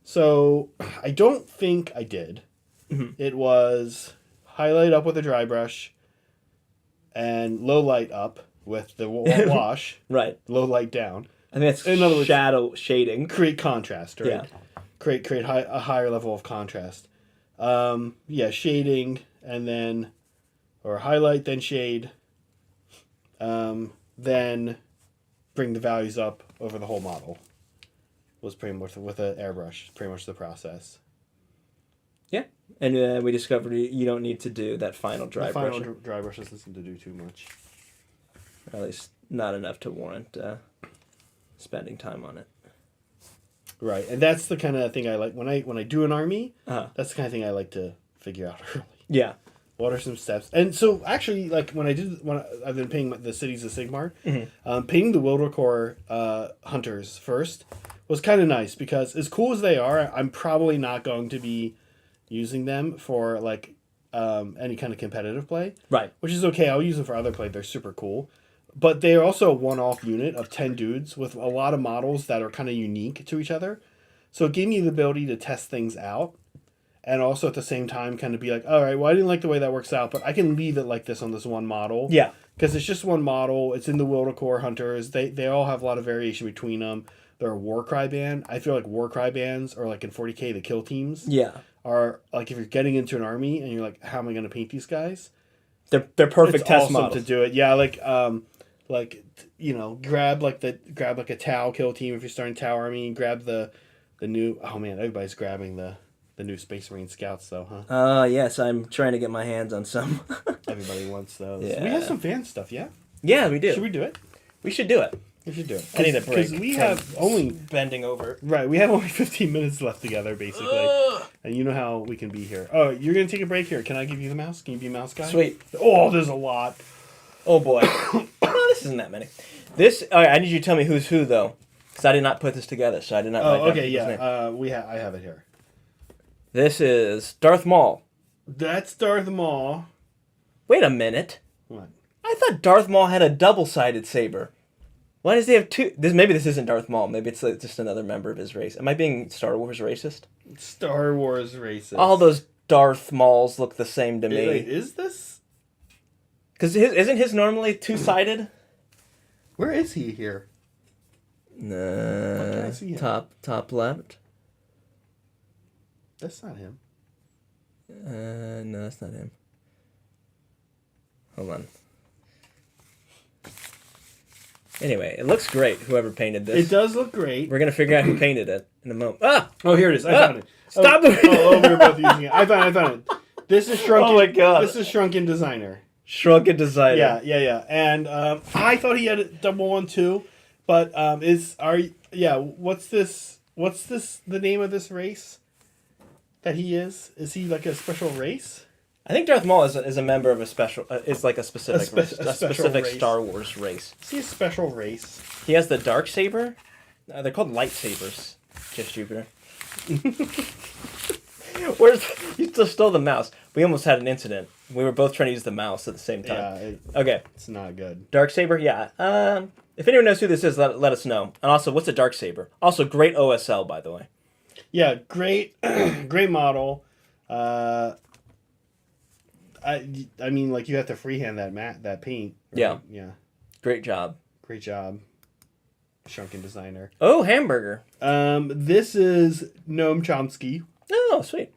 So I don't think I did. Mm-hmm. It was highlight up with a dry brush and low light up with the wash. Right. Low light down. I think that's In other words, shadow shading. Create contrast, right? Yeah. Create a higher level of contrast. Shading and then, or highlight, then shade, then bring the values up over the whole model. Was pretty much with an airbrush, pretty much the process. Yeah, and we discovered you don't need to do that final dry brush. Final dry brush doesn't seem to do too much. Or at least not enough to warrant spending time on it. Right, and that's the kind of thing I like when I do an army. Uh-huh. That's the kind of thing I like to figure out early. Yeah. What are some steps? And so actually, like when I've been painting the cities of Sigmar, painting the Wildercore hunters first was kind of nice because as cool as they are, I'm probably not going to be using them for like any kind of competitive play. Right. Which is okay. I'll use them for other play. They're super cool. But they're also a one-off unit of 10 dudes with a lot of models that are kind of unique to each other. So it gave me the ability to test things out. And also at the same time kind of be like, all right, well, I didn't like the way that works out, but I can leave it like this on this one model. Yeah. Because it's just one model. It's in the Wildercore Hunters. They all have a lot of variation between them. They're a Warcry band. I feel like Warcry bands, or like in 40K, the kill teams, are like if you're getting into an army and you're like, how am I going to paint these guys? They're perfect It's test awesome models to do it. Yeah, grab like a Tau kill team if you're starting Tau army. Grab the new. Oh man, everybody's grabbing the new Space Marine Scouts though, huh? Yes, I'm trying to get my hands on some. Everybody wants those. Yeah. We have some fan stuff, yeah. Yeah, we do. Should we do it? We should do it. We should do it. I need a break. Because we have only bending over. right. We have only 15 minutes left together, basically. And you know how we can be here. Oh, you're gonna take a break here. Can I give you the mouse? Can you be a mouse guy? Sweet. Oh, there's a lot. Oh boy. No, this isn't that many. All right, I need you to tell me who's who though, because I did not put this together, so I did not. Oh, write down okay, his name. yeah. I have it here. This is Darth Maul. That's Darth Maul. Wait a minute. What? I thought Darth Maul had a double-sided saber. Why does he have two? Maybe this isn't Darth Maul. Maybe it's just another member of his race. Am I being Star Wars racist? Star Wars racist. All those Darth Mauls look the same to me. Wait, is this? Because isn't his normally two-sided? Where is he here? Where can I see him? Top left. That's not him. No, that's not him. Hold on. Anyway, it looks great, whoever painted this. It does look great. We're going to figure out who painted it in a moment. Ah! Oh, here it is. I found it. Stop it! Oh, we're both using it. I found it. This is Shrunken. Oh my God. This is Shrunken Designer. Shrunken Designer. Yeah. And I thought he had a double one too, but what's this? What's this? The name of this race that he is? Is he like a special race? I think Darth Maul is a member of a special. Is like a specific a specific race. Star Wars race. Is he a special race? He has the dark saber. They're called lightsabers. Kiss Jupiter. You just stole the mouse. We almost had an incident. We were both trying to use the mouse at the same time. Yeah. Okay. It's not good. Dark saber. Yeah. If anyone knows who this is, let us know. And also, what's a dark saber? Also, great OSL, by the way. Yeah, great, great model. I mean, like you have to freehand that paint. Right? Yeah. Yeah. Great job. Great job, Shrunken Designer. Oh, hamburger. This is Noam Chomsky. Oh, sweet.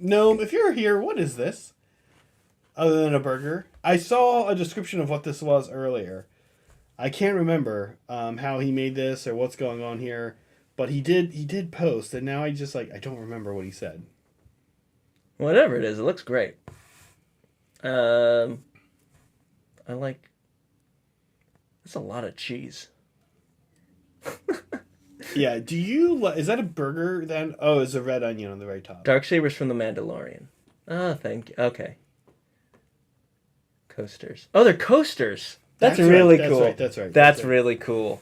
Noam, if you're here, what is this? Other than a burger, I saw a description of what this was earlier. I can't remember how he made this or what's going on here, but he did post, and now I don't remember what he said. Whatever it is, it looks great. I like. That's a lot of cheese. Yeah, is that a burger then? Oh, it's a red onion on the very top. Darksabers from the Mandalorian. Oh, thank you. Okay. Coasters. Oh, they're coasters. That's really right, cool. That's right. That's really cool.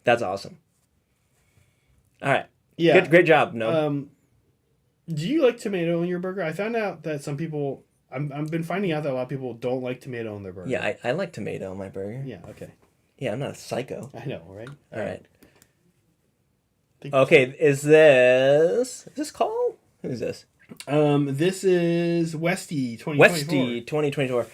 That's awesome. All right. Yeah. Great job. No. Do you like tomato in your burger? I found out that some people. I've been finding out that a lot of people don't like tomato in their burger. Yeah, I like tomato in my burger. Yeah. Okay. Yeah, I'm not a psycho. I know, right? All right. Okay, is this Call? Who's this? This is Westy 2024. Westy 2024.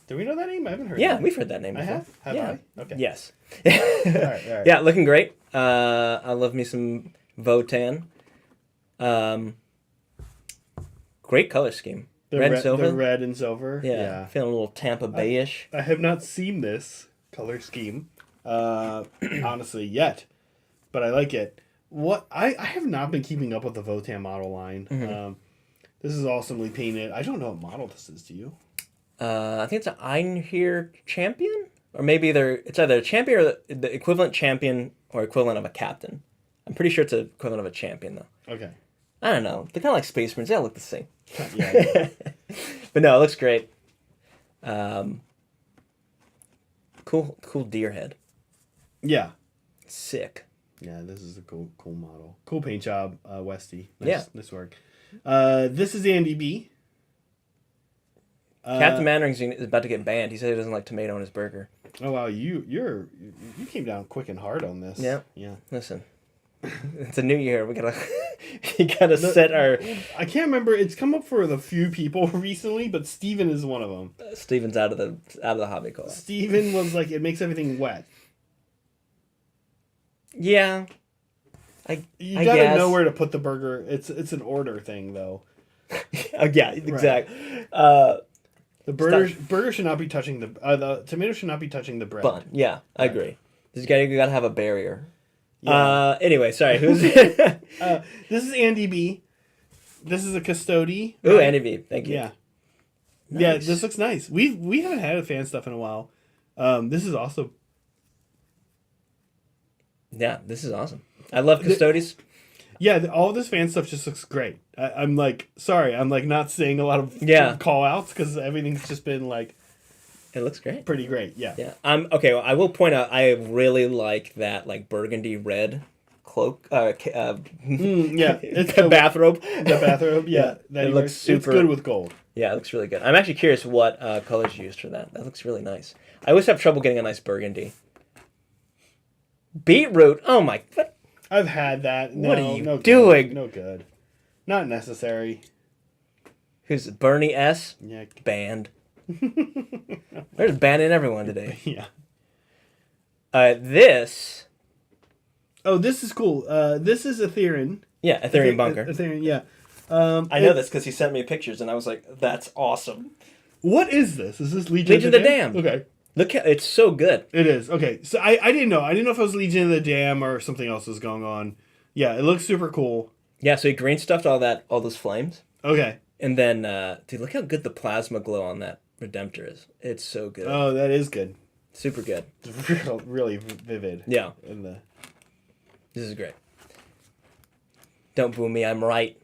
Do we know that name? I haven't heard. Yeah, that. we've heard that name I before. have. Have Yeah. I? Okay. Yes. All right. Yeah, looking great. I love me some Votan. Great color scheme. Red and silver. The red and silver. Yeah. Feeling a little Tampa Bay-ish. I have not seen this color scheme, honestly, yet, but I like it. What I have not been keeping up with the Votan model line. Mm-hmm. This is awesomely painted. I don't know what model this is. Do you? I think it's an Einherjar champion, or maybe it's either a champion or the equivalent champion or equivalent of a captain. I'm pretty sure it's the equivalent of a champion though. Okay. I don't know. They're kind of like Space Marines. They all look the same. Yeah. But no, it looks great. Cool deer head. Yeah. Sick. Yeah, this is a cool model. Cool paint job, Westy. Nice work. This is Andy B. Captain Mandarin is about to get banned. He said he doesn't like tomato in his burger. Oh wow, you came down quick and hard on this. Yeah. Yeah. Listen, it's a new year. We gotta set our. I can't remember. It's come up for the few people recently, but Steven is one of them. Steven's out of the Hobby Collab. Steven was like, it makes everything wet. Yeah. You gotta know where to put the burger. It's an order thing though. Yeah, exactly. The burger should not be touching the tomato should not be touching the bread. Bun. Yeah, I agree. You gotta have a barrier. Yeah. Anyway, sorry. Who's this is Andy B. This is a custody. Ooh, Andy B. Thank you. Yeah. Nice. Yeah, this looks nice. We haven't had a fan stuff in a while. This is also. Yeah, this is awesome. I love custodies. Yeah, all this fan stuff just looks great. I'm like, sorry, I'm like not seeing a lot of call outs because everything's just been like. It looks great. Pretty great, yeah. Yeah. Okay. Well, I will point out I really like that like burgundy red cloak. Yeah, it's the bathrobe. The bathrobe, yeah. It looks super. It's good with gold. Yeah, it looks really good. I'm actually curious what colors you used for that. That looks really nice. I always have trouble getting a nice burgundy. Beetroot. Oh my. What? I've had that. No, what are you doing? No good. Not necessary. Who's it? Bernie S? Yeah. Banned. They're just banning everyone today. Yeah. This. Oh, this is cool. This is Ethereum. Yeah, Ethereum Bunker. Ethereum, yeah. I know this because he sent me pictures, and I was like, "That's awesome." What is this? Is this Legion of the Dam? Okay. Look, it's so good. It is. Okay, so I didn't know. I didn't know if it was Legion of the Dam or something else was going on. Yeah, it looks super cool. Yeah, so he green stuffed all those flames. Okay. And then, dude, look how good the plasma glow on that Redemptor is. It's so good. Oh, that is good. Super good. It's really vivid. Yeah. This is great. Don't boo me, I'm right.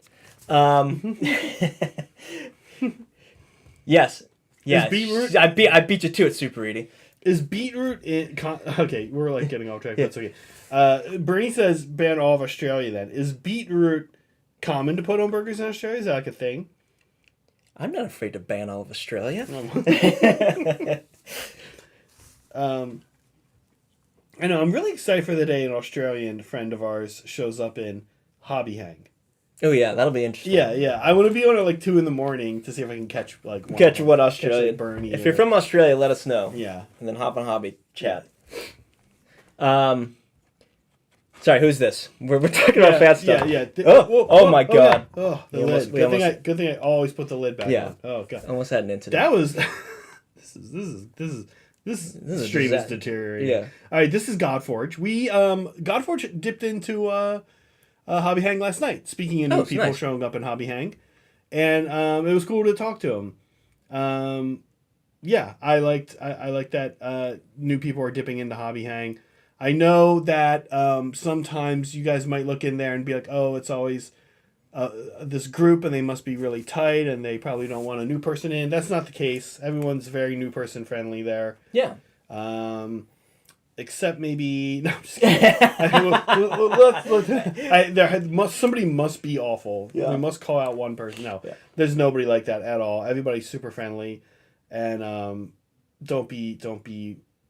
Yes. Yeah. Beetroot? I beat you to it, Super Edie. Is beetroot in... Okay, we're like getting off track. That's okay. Bernie says ban all of Australia then. Is beetroot common to put on burgers in Australia? Is that like a thing? I'm not afraid to ban all of Australia. I know. I'm really excited for the day an Australian friend of ours shows up in Hobby Hang. Oh yeah, that'll be interesting. Yeah. I want to be on at like 2 a.m. to see if I can catch like one Australian. Bernie. If you're from Australia, let us know. Yeah. And then hop on Hobby chat. Sorry, who's this? We're talking about fat stuff. Yeah. Oh my god. Oh, the lid. Good thing I always put the lid back on. Oh god. Almost had an incident. That was. This stream is deteriorating. Yeah. All right. This is Godforge. Godforge dipped into Hobby Hang last night. Speaking of new people showing up in Hobby Hang, and it was cool to talk to him. Yeah, I liked that new people are dipping into Hobby Hang. I know that sometimes you guys might look in there and be like, oh, it's always this group and they must be really tight and they probably don't want a new person in. That's not the case. Everyone's very new person friendly there. Yeah. except maybe no. I'm just kidding. Somebody must be awful. Yeah. We must call out one person. No, Yeah. there's nobody like that at all. Everybody's super friendly, and don't be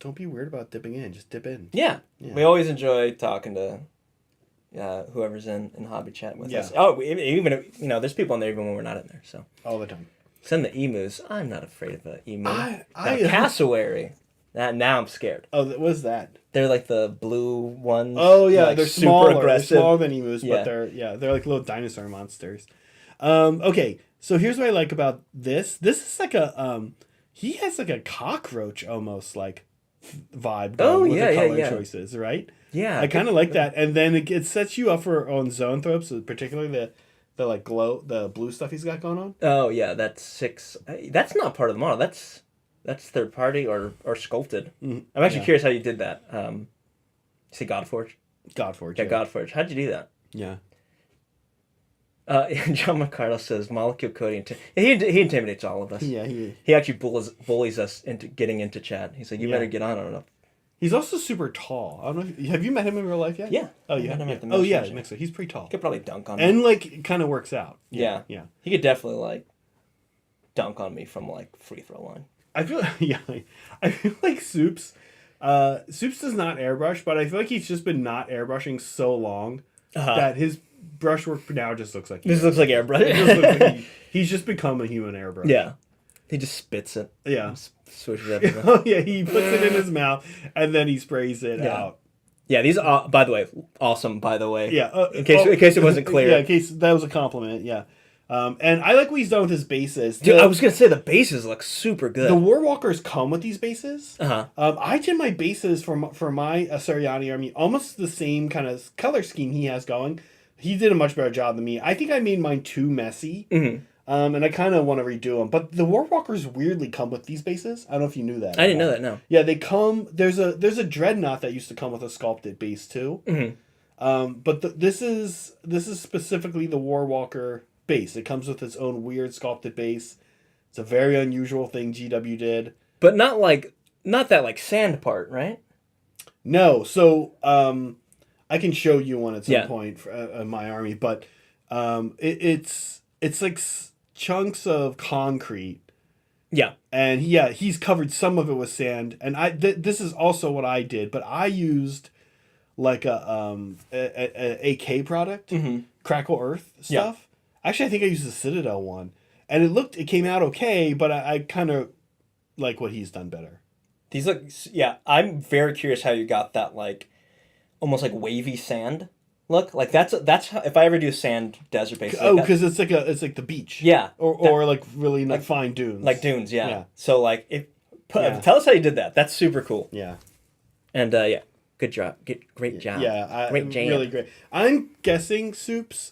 weird about dipping in. Just dip in. Yeah. We always enjoy talking to whoever's in hobby chat with us. Oh, even there's people in there even when we're not in there. So All the time. send the emus. I'm not afraid of an emu. I cassowary. Now I'm scared. Oh, what's that? They're like the blue ones. Oh yeah, like they're super smaller. aggressive. They're smaller than emus, Yeah. but they're like little dinosaur monsters. Okay, so here's what I like about this. This is like a he has like a cockroach almost like vibe going with the color choices, right? Yeah, I kind of like that, and then it sets you up for on zone throws, so particularly the like the blue stuff he's got going on. Oh yeah, that's 6. That's not part of the model. That's third party or sculpted. I'm actually curious how you did that. Say Godforge. Godforge. Yeah, Godforge. How'd you do that? Yeah. John McCardle says Molecule Cody. He intimidates all of us. Yeah, He actually bullies us into getting into chat. He's like, you better get on. I don't know. He's also super tall. I don't know. Have you met him in real life yet? Yeah. Oh, you have. Met him at the Oh, yeah. Mixer. Mixer. He's pretty tall. Could probably dunk on me. And like, kind of works out. Yeah. He could definitely like dunk on me from like free throw line. I feel I feel like Soups does not airbrush, but I feel like he's just been not airbrushing so long that his brushwork now just looks like This looks like airbrush. it just looks like he's just become a human airbrush. Yeah. He just spits it. Yeah. Swishes everything. Oh yeah, he puts it in his mouth and then he sprays it out. Yeah, these are, by the way, awesome, by the way. Yeah. In case it wasn't clear. Yeah, in case that was a compliment, yeah. And I like what he's done with his bases. Dude, I was going to say the bases look super good. The Warwalkers come with these bases. Uh-huh. I did my bases for my Asariani army almost the same kind of color scheme he has going. He did a much better job than me. I think I made mine too messy. Mm-hmm. And I kind of want to redo them. But the Warwalkers weirdly come with these bases. I don't know if you knew that. I didn't know that, no. Yeah, they come... There's a Dreadnought that used to come with a sculpted base, too. Mm-hmm. But this is specifically the Warwalker base. It comes with its own weird sculpted base. It's a very unusual thing GW did. But not that like sand part, right? No, so I can show you one at some point for my army, but it's like chunks of concrete. Yeah. And he's covered some of it with sand, and this is also what I did, but I used like a AK product, Crackle Earth stuff. Yeah. Actually, I think I used the Citadel one, and it came out okay, but I kind of like what he's done better. These look, I'm very curious how you got that like almost like wavy sand look. Like that's how, if I ever do a sand desert base. Oh, because it's like the beach. Yeah. Or like really like fine dunes. Like dunes, yeah. Yeah. So like tell us how you did that. That's super cool. Yeah. And good job. Great job. Yeah, great jam. Really great. I'm guessing, Soups.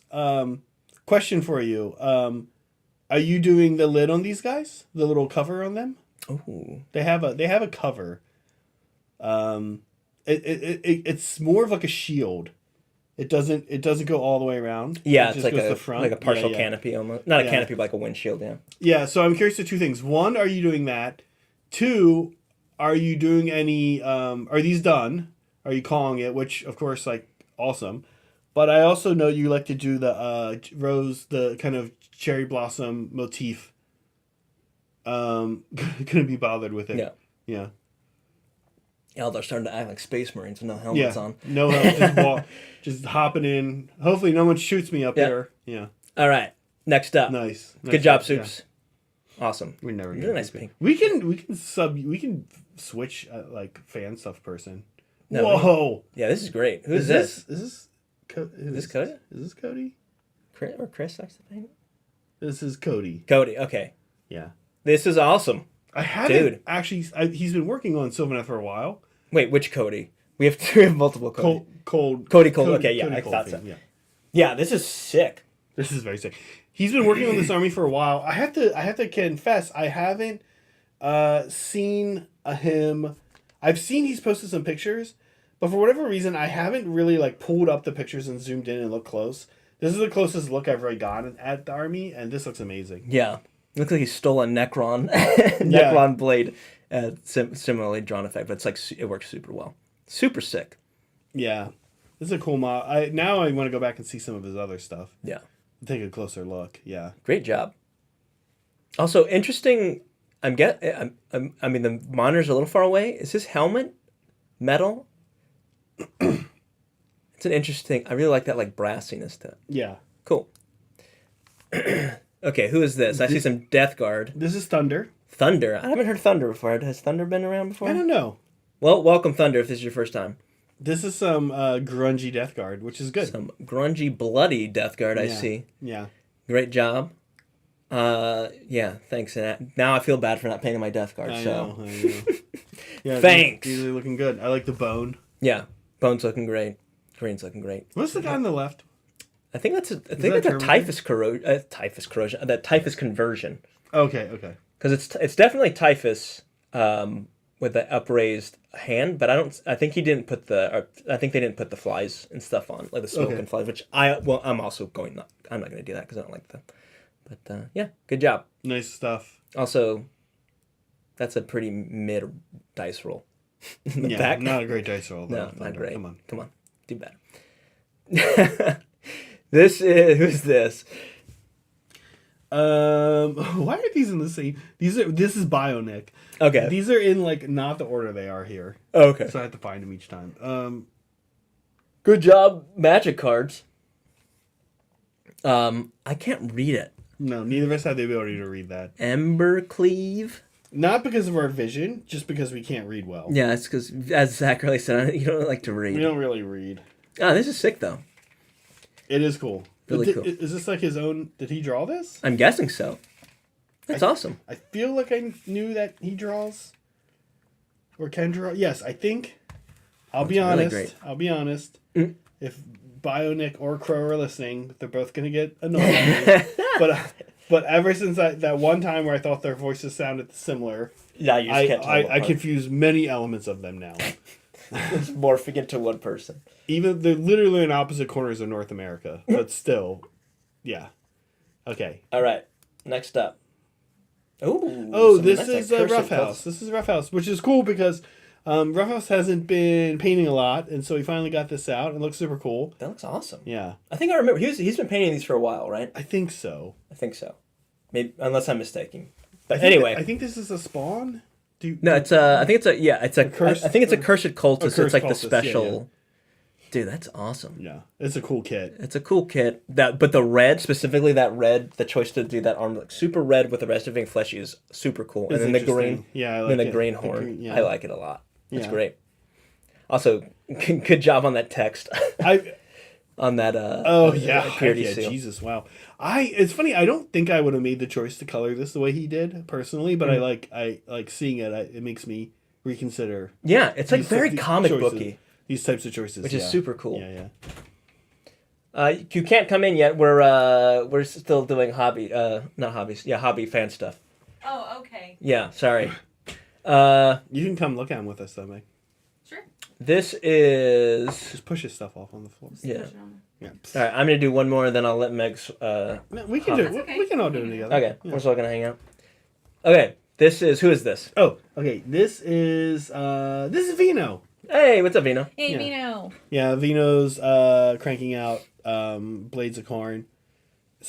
Question for you. Are you doing the lid on these guys? The little cover on them? Ooh. They have a cover. It's more of like a shield. It doesn't go all the way around. Yeah, it it's like the front. like a partial canopy almost. Not a canopy, but like a windshield. Yeah. Yeah. So I'm curious to two things. One, are you doing that? Two, are you doing any? Are these done? Are you calling it? Which of course, like awesome. But I also know you like to do the rose, the kind of cherry blossom motif. Couldn't be bothered with it. Yeah. Yeah. Yeah, they're starting to act like space marines with no helmets on. No helmet, just hopping in. Hopefully, no one shoots me up here. Yeah. All right. Next up. Nice. Good job, Soups. Yeah. Awesome. We never get get nice pink. We can switch like fan stuff person. No, Whoa. Yeah, this is great. Who is this? Is this Cody? Is this Cody? Chris likes the paint? This is Cody. Cody, okay. Yeah. This is awesome. I haven't actually. He's been working on Sylvanet for a while. Wait, which Cody? We have multiple Cody. Cody. Okay, yeah, I thought so. Yeah, this is sick. This is very sick. He's been working on this army for a while. I have to confess, I haven't seen him. I've seen he's posted some pictures, but for whatever reason, I haven't really like pulled up the pictures and zoomed in and looked close. This is the closest look I've really gotten at the army, and this looks amazing. Yeah. Looks like he stole a Necron blade. Similarly drawn effect, but it's like it works super well. Super sick. Yeah. This is a cool mod. Now I want to go back and see some of his other stuff. Yeah. Take a closer look. Yeah. Great job. Also, interesting. I mean, the monitor's a little far away. Is his helmet metal? It's an interesting. I really like that, like brassiness to it. Yeah. Cool. Okay, who is this? I see some Death Guard. This is Thunder. Thunder. I haven't heard Thunder before. Has Thunder been around before? I don't know. Well, welcome Thunder if this is your first time. This is some grungy Death Guard, which is good. Some grungy, bloody Death Guard. I see. Yeah. Great job. Yeah, thanks. Now I feel bad for not painting my Death Guard. I so know. Yeah, thanks. These are looking good. I like the bone. Yeah, Bone's looking great. Green's looking great. What's the guy on the left? I think that's a Terminator? typhus corrosion. Typhus corrosion. That typhus conversion. Okay. Because it's definitely typhus with the upraised hand, but I think he didn't put I think they didn't put the flies and stuff on, like the smoke and flies, which I'm also I'm not going to do that because I don't like them. But yeah, good job. Nice stuff. Also, that's a pretty mid dice roll. In the back. Not a great dice roll. No, Thunder. not great. Come on. Do better. Who's this? Why are these in the same? This is Bionic. Okay. These are in like not the order they are here. Okay. So I have to find them each time. Good job, Magic cards. I can't read it. No, neither of us have the ability to read that. Embercleave. Not because of our vision, just because we can't read well. Yeah, it's because, as Zach really said, you don't like to read. We don't really read. Oh, this is sick, though. It is cool. Really cool. Is this like his own? Did he draw this? I'm guessing so. That's awesome. I feel like I knew that he draws. Or can draw. Yes, I think. I'll be honest. Really great. I'll be honest. If Bionic or Crow are listening, they're both going to get annoyed. But ever since that one time where I thought their voices sounded similar, Yeah, you just can't tell I confuse many elements of them now. It's morphing into one person. Even they're literally in opposite corners of North America, but still, yeah. Okay. All right, next up. Ooh, Oh, some this nice, is like, cursive Rough House. clothes. This is Rough House, which is cool because Rough House hasn't been painting a lot, and so he finally got this out. It looks super cool. That looks awesome. Yeah, I think I remember he's been painting these for a while, right? I think so. I think so. Maybe unless I'm mistaken. But I think anyway, I think this is a spawn. no, it's I think it's a cursed- I think it's a cursed cultist. cursed It's like cultist, the special. yeah. Dude, that's awesome. Yeah, it's a cool kit. It's a cool kit. But the red, specifically that red, the choice to do that arm, like super red with the rest of being fleshy is super cool. It's and then the interesting. green, Yeah, I like then the it. green The horn. green, yeah. I like it a lot. It's Yeah. great. Also, good job on that text. On that. Oh yeah, purity heck yeah, seal. Jesus, wow. It's funny. I don't think I would have made the choice to color this the way he did personally, but I like seeing it. It makes me reconsider. Yeah, it's like these- very these comic choices. booky. These types of choices, Which is super cool. Yeah. You can't come in yet. We're still doing hobby, not hobbies. Yeah, hobby fan stuff. Oh, okay. Yeah, sorry. You can come look at him with us, though, Meg. Sure. This is. Just push his stuff off on the floor. Yeah. Yeah. All right, I'm gonna do one more, and then I'll let Meg's. No, we can do it. okay. We can all do it together. Okay, Yeah. we're still gonna hang out. Okay, this is who is this? Oh, okay. This is Vino. Hey, what's up, Vino? Hey, Yeah. Vino. Yeah, Vino's cranking out Blades of Corn /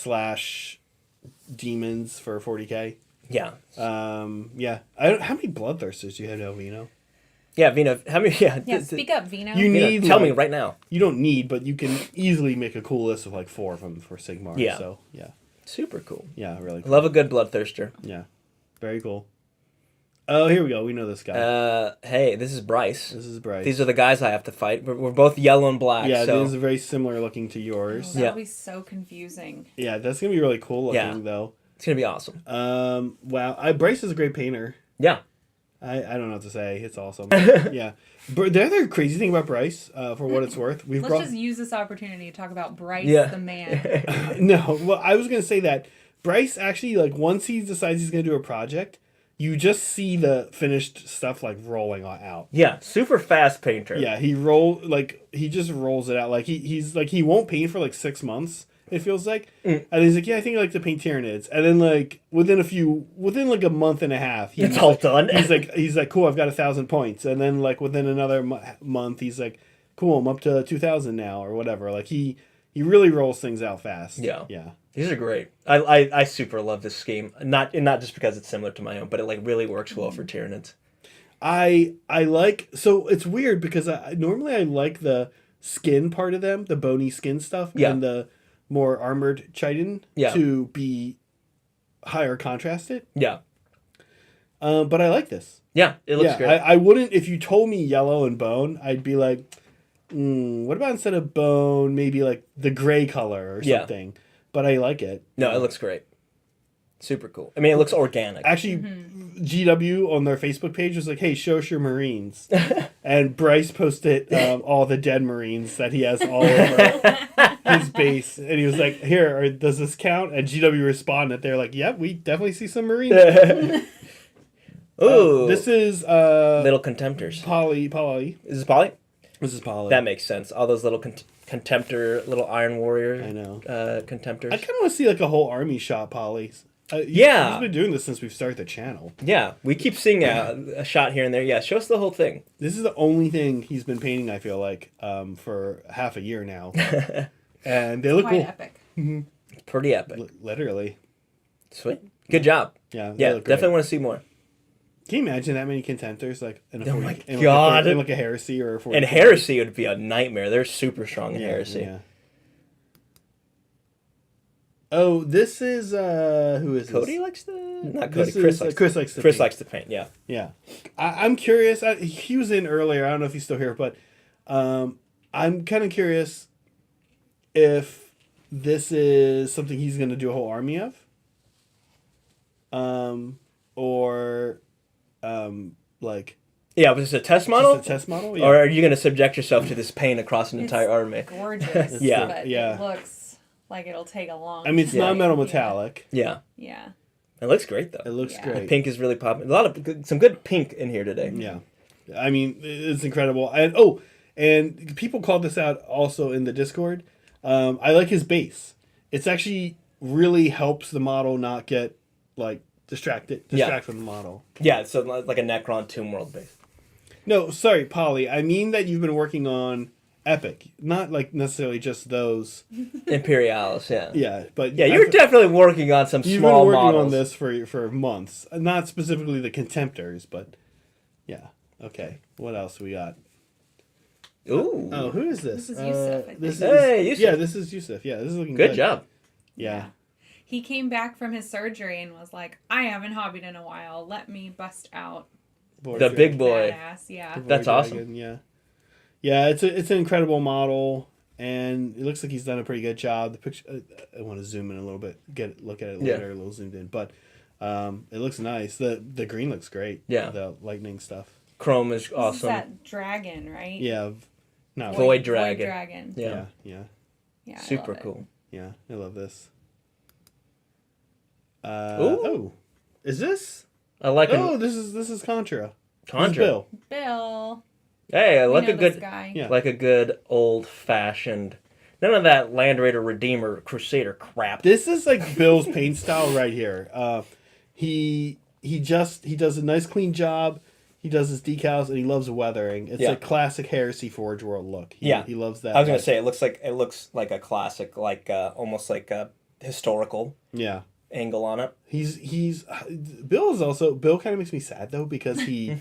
Demons for 40K. Yeah, Yeah. How many Bloodthirsters do you have now, Vino? yeah, Vino. How many? Yeah, Yeah, speak up, Vino. You Vino, need tell me like- right now. You don't need, but you can easily make a cool list of like 4 of them for Sigmar. Yeah. So yeah, Super cool. yeah, really cool. Love a good bloodthirster. Yeah, very cool. Oh, here we go. We know this guy. Hey, this is Bryce. This is Bryce. These are the guys I have to fight. We're both yellow and black. Yeah, so these are very similar looking to Oh, yours. that'll Yeah. be so confusing. Yeah, that's gonna be really cool looking Yeah. though. it's gonna be awesome. Wow, Bryce is a great painter. Yeah. I don't know what to say. It's awesome. Yeah, but the other crazy thing about Bryce, for what it's worth, we've Let's brought. just use this opportunity to talk about Bryce Yeah. the man. No, well, I was gonna say that Bryce actually, like, once he decides he's gonna do a project, you just see the finished stuff like rolling out. Yeah, super fast painter. Yeah, he just rolls it out. Like he's like he won't paint for like 6 months, It feels like, and he's like, yeah, I think I like to paint Tyranids, and then like within like a month and a half, It's all done. he's like, cool, I've got 1,000 points, and then like within another month, he's like, cool, I'm up to 2,000 now or whatever. Like he really rolls things out fast. Yeah. Yeah. These are great. I super love this scheme. Not just because it's similar to my own, but it like really works well for Tyranids. I like, so it's weird because normally I like the skin part of them, the bony skin stuff, and the more armored chitin to be higher contrasted. Yeah. But I like this. Yeah, it looks great. I wouldn't, if you told me yellow and bone, I'd be like, what about instead of bone, maybe like the gray color or something. But I like it. No, it looks great. Super cool. I mean, it looks organic. Actually, GW on their Facebook page was like, hey, show us your Marines. And Bryce posted all the dead Marines that he has all over his base. And he was like, here, does this count? And GW responded. They're like, yep, we definitely see some Marines. Ooh. This is... little Contemptors. Poly. Is this Poly? This is Poly. That makes sense. All those little Contemptor, little Iron Warrior. I know. Contemptors. I kind of want to see like a whole army shot Polys. Yeah. He's been doing this since we've started the channel. Yeah, we keep seeing a shot here and there. Yeah, show us the whole thing. This is the only thing he's been painting, I feel like, for half a year now. And they look Quite cool. epic. Pretty epic. Literally. Sweet. Good job. Yeah, Yeah, look definitely great. want to see more. Can you imagine that many contenders like in a Oh my in God. like a heresy or a 40? And Heresy would be a nightmare. They're super strong in Heresy. Yeah. Oh, this is who is Cody this? likes not Cody. This is, Chris likes to Chris paint. likes to paint. Yeah. Yeah, I'm curious. He was in earlier. I don't know if he's still here, but I'm kind of curious if this is something he's going to do a whole army of, or like Yeah, was this a test model? just a test model, yeah. Or are you going to subject yourself to this pain across an entire army? Gorgeous. Yeah. But Yeah. it looks like it'll take a long I mean, it's Yeah. not metal metallic. Yeah. Yeah. It looks great though. It looks Yeah. great. Pink is really popping. Some good pink in here today. Yeah, I mean it's incredible. And people called this out also in the Discord. I like his base. It's actually really helps the model not get like distract from the model. Yeah, so like a Necron Tomb World base. No, sorry, Polly. I mean that you've been working on Epic, not like necessarily just those. Imperialis, yeah. Yeah, but Yeah, you're definitely working on some you've small been working models. on this for months. Not specifically the Contemptors, but yeah. Okay, what else we got? Ooh. Oh, who is this? This is Yusuf, I This is, think. Hey, Yusuf. Yeah, this is Yusuf. Yeah, this is looking Good job. Yeah. He came back from his surgery and was like, I haven't hobbied in a while. Let me bust out The big boy. badass. Yeah. That's awesome. Yeah. Yeah, it's an incredible model, and it looks like he's done a pretty good job. The picture, I want to zoom in a little bit, look at it later, a little zoomed in, but it looks nice. The green looks great. Yeah. The lightning stuff. Chrome is This is awesome. that dragon, right? Yeah. Not Void Dragon. Dragon. Yeah. Yeah, I Super love it. cool. Yeah, I love this. Ooh. Oh, is this? I like it. Oh, this is Contra. Contra. This is Bill. Bill. Hey, I We like know a this good guy. Yeah. like a good old fashioned. None of that Land Raider Redeemer Crusader crap. This is like Bill's paint style right here. He does a nice clean job. He does his decals and he loves weathering. It's a classic Heresy Forge World look. He loves that. I was gonna say it looks like a classic, like almost like a historical Yeah. angle on it. He's Bill is also Bill kind of makes me sad though because he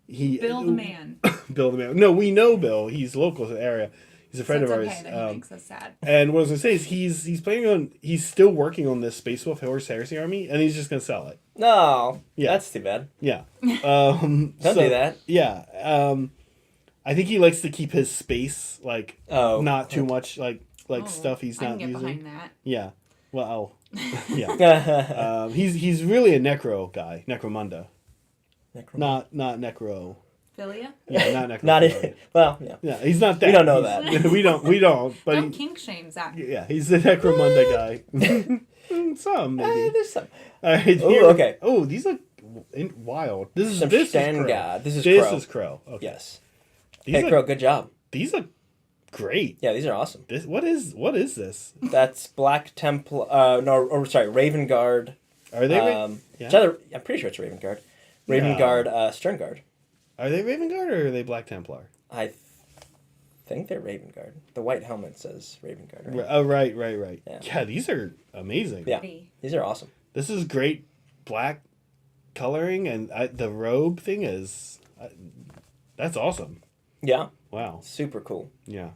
Bill the man. Bill the man. No, we know Bill. He's local to the area. He's a friend So of it's ours. okay that he makes us sad. And what I was gonna say is he's still working on this Space Wolf Horse Heresy army, and he's just gonna sell it. No, Yeah. that's too bad. Yeah. Don't do that. Yeah. I think he likes to keep his space like not too much like stuff he's I not can get using. behind that. Yeah. Well, yeah. He's really a necro guy, Necromunda. Not necro. Philia? Yeah, not necro. Not it. Well, yeah. Yeah, he's not that. We don't know that. we don't. But Don't kink shame Zach. yeah, he's the Necromunda guy. Some maybe. There's some. All right. Ooh, Here, okay. Oh, these look wild. This Some is Stand Crow. God. This is This Crow. is Crow. Okay. Yes. These Hey, look, Crow, good job. These look great. Yeah, these are awesome. What is this? That's Black Templar. Raven Guard. Are they? Yeah. I'm pretty sure it's Raven Guard. Raven Guard, Stern Guard. Are they Raven Guard or are they Black Templar? I think they're Raven Guard. The white helmet says Raven Guard, right? Oh, right. Yeah, these are amazing. Yeah, these are awesome. This is great black coloring, and the robe thing is... that's awesome. Yeah. Wow. Super cool. Yeah.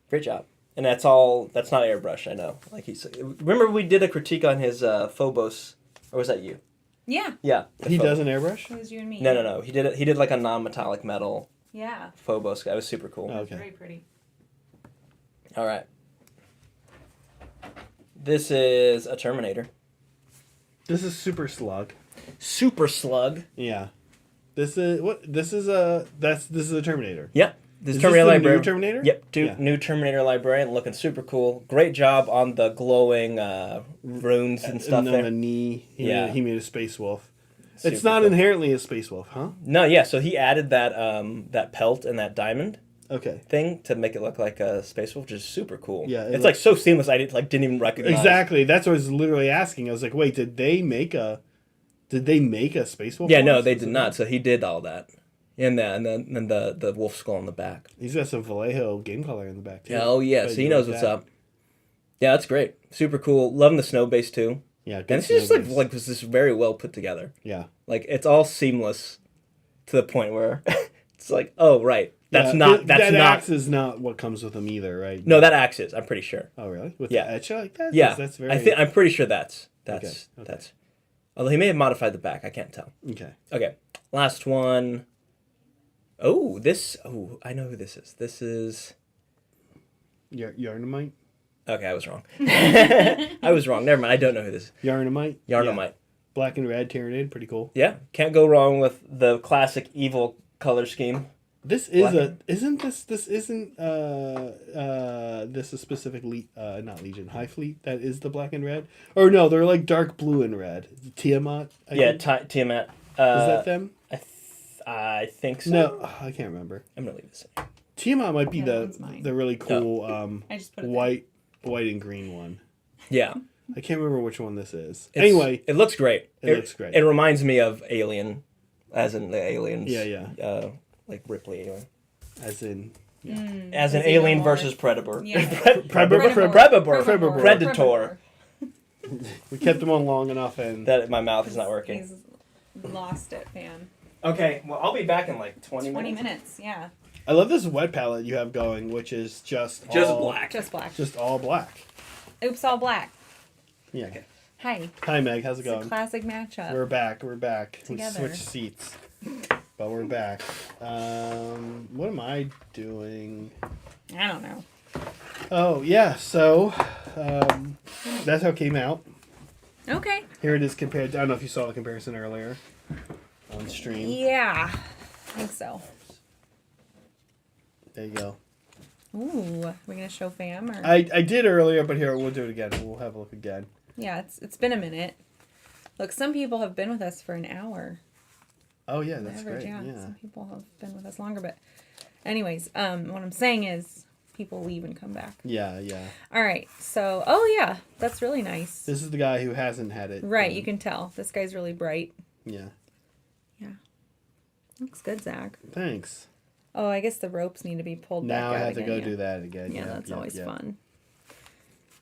Great job. And that's not airbrush, I know. Like he said. Remember we did a critique on his Phobos, or was that you? Yeah. Yeah. He does an airbrush? It was you and me. No. He did like a non-metallic metal. Yeah. Phobos. That was super cool. Okay. Very pretty. All right. This is a Terminator. This is Super Slug. Super Slug. Yeah. This is a Terminator. Yep. This Is Terminator this the librarian. new Terminator? Yep. New Terminator librarian, looking super cool. Great job on the glowing runes and stuff and then there. the knee. He made a space wolf. It's Super not cool. inherently a space wolf, huh? No, yeah. So he added that that pelt and that diamond Okay. thing to make it look like a space wolf, which is super cool. Yeah, it's like so seamless. I didn't even recognize. Exactly. That's what I was literally asking. I was like, wait, did they make a space wolf? Yeah, for no, us? they did not. So he did all that, and then the wolf skull on the back. He's got some Vallejo game color in the back too. Oh yeah, so he knows what's up. Yeah, that's great. Super cool. Loving the snow base too. Yeah, And it's just like this is very well put together. yeah. Like it's all seamless to the point where it's like, oh right, that's Yeah, not that axe is not what comes with them either, right? No, that axe is. I'm pretty sure. Oh really? With Yeah. the etch like that? Yeah, That's very. I'm pretty sure that's. Okay. Although he may have modified the back, I can't tell. Okay. Okay, last one. Oh, this. Oh, I know who this is. This is. Yarnamite. Okay, I was wrong. I was wrong. Never mind. I don't know who this is. Yarnamite. Yarnamite. Yeah. Black and red Tyranid, pretty cool. Yeah, can't go wrong with the classic evil color scheme. This is isn't this a specific not Legion, High Fleet that is the black and red? Or no, they're like dark blue and red. Tiamat. I think? Tiamat. Is that them? I think so. No, I can't remember. I'm gonna leave this in. Tiamat might be Yeah, that one's mine. the really cool I just put it white and green one. Yeah. I can't remember which one this is. It's- Anyway, it looks great. It looks great. It reminds me of Alien, as in the aliens. Yeah. Like Ripley Alien. as in As in Is Alien even more- versus Predator. Yeah. Predator. we kept them on long enough, and That my mouth is not working. He's lost it, man. Okay, well I'll be back in like 20 minutes. 20 minutes, yeah. I love this wet palette you have going, which is just Black. Just black. just all black. Oops, all black. Yeah. Okay. Hi. Hi Meg, how's it It's a going? classic matchup. We're back. We Together. switched seats, but we're back. What am I doing? I don't know. Oh yeah, so that's how it came out. Okay. Here it is compared. I don't know if you saw the comparison earlier on stream. Yeah. I think so. There you go. Ooh, are we gonna show fam or? I did earlier, but here we'll do it again. We'll have a look again. Yeah, it's been a minute. Look, some people have been with us for an hour. Oh yeah, that's Average, great. Yeah. Some people have been with us longer, but anyways, what I'm saying is people leave and come back. Yeah. All right, so oh yeah, that's really nice. This is the guy who hasn't had it. Right, you can tell this guy's really bright. Yeah. Looks good, Zach. Thanks. Oh, I guess the ropes need to be pulled back Now out I have to again, go do that again. Yeah, that's always yeah. fun.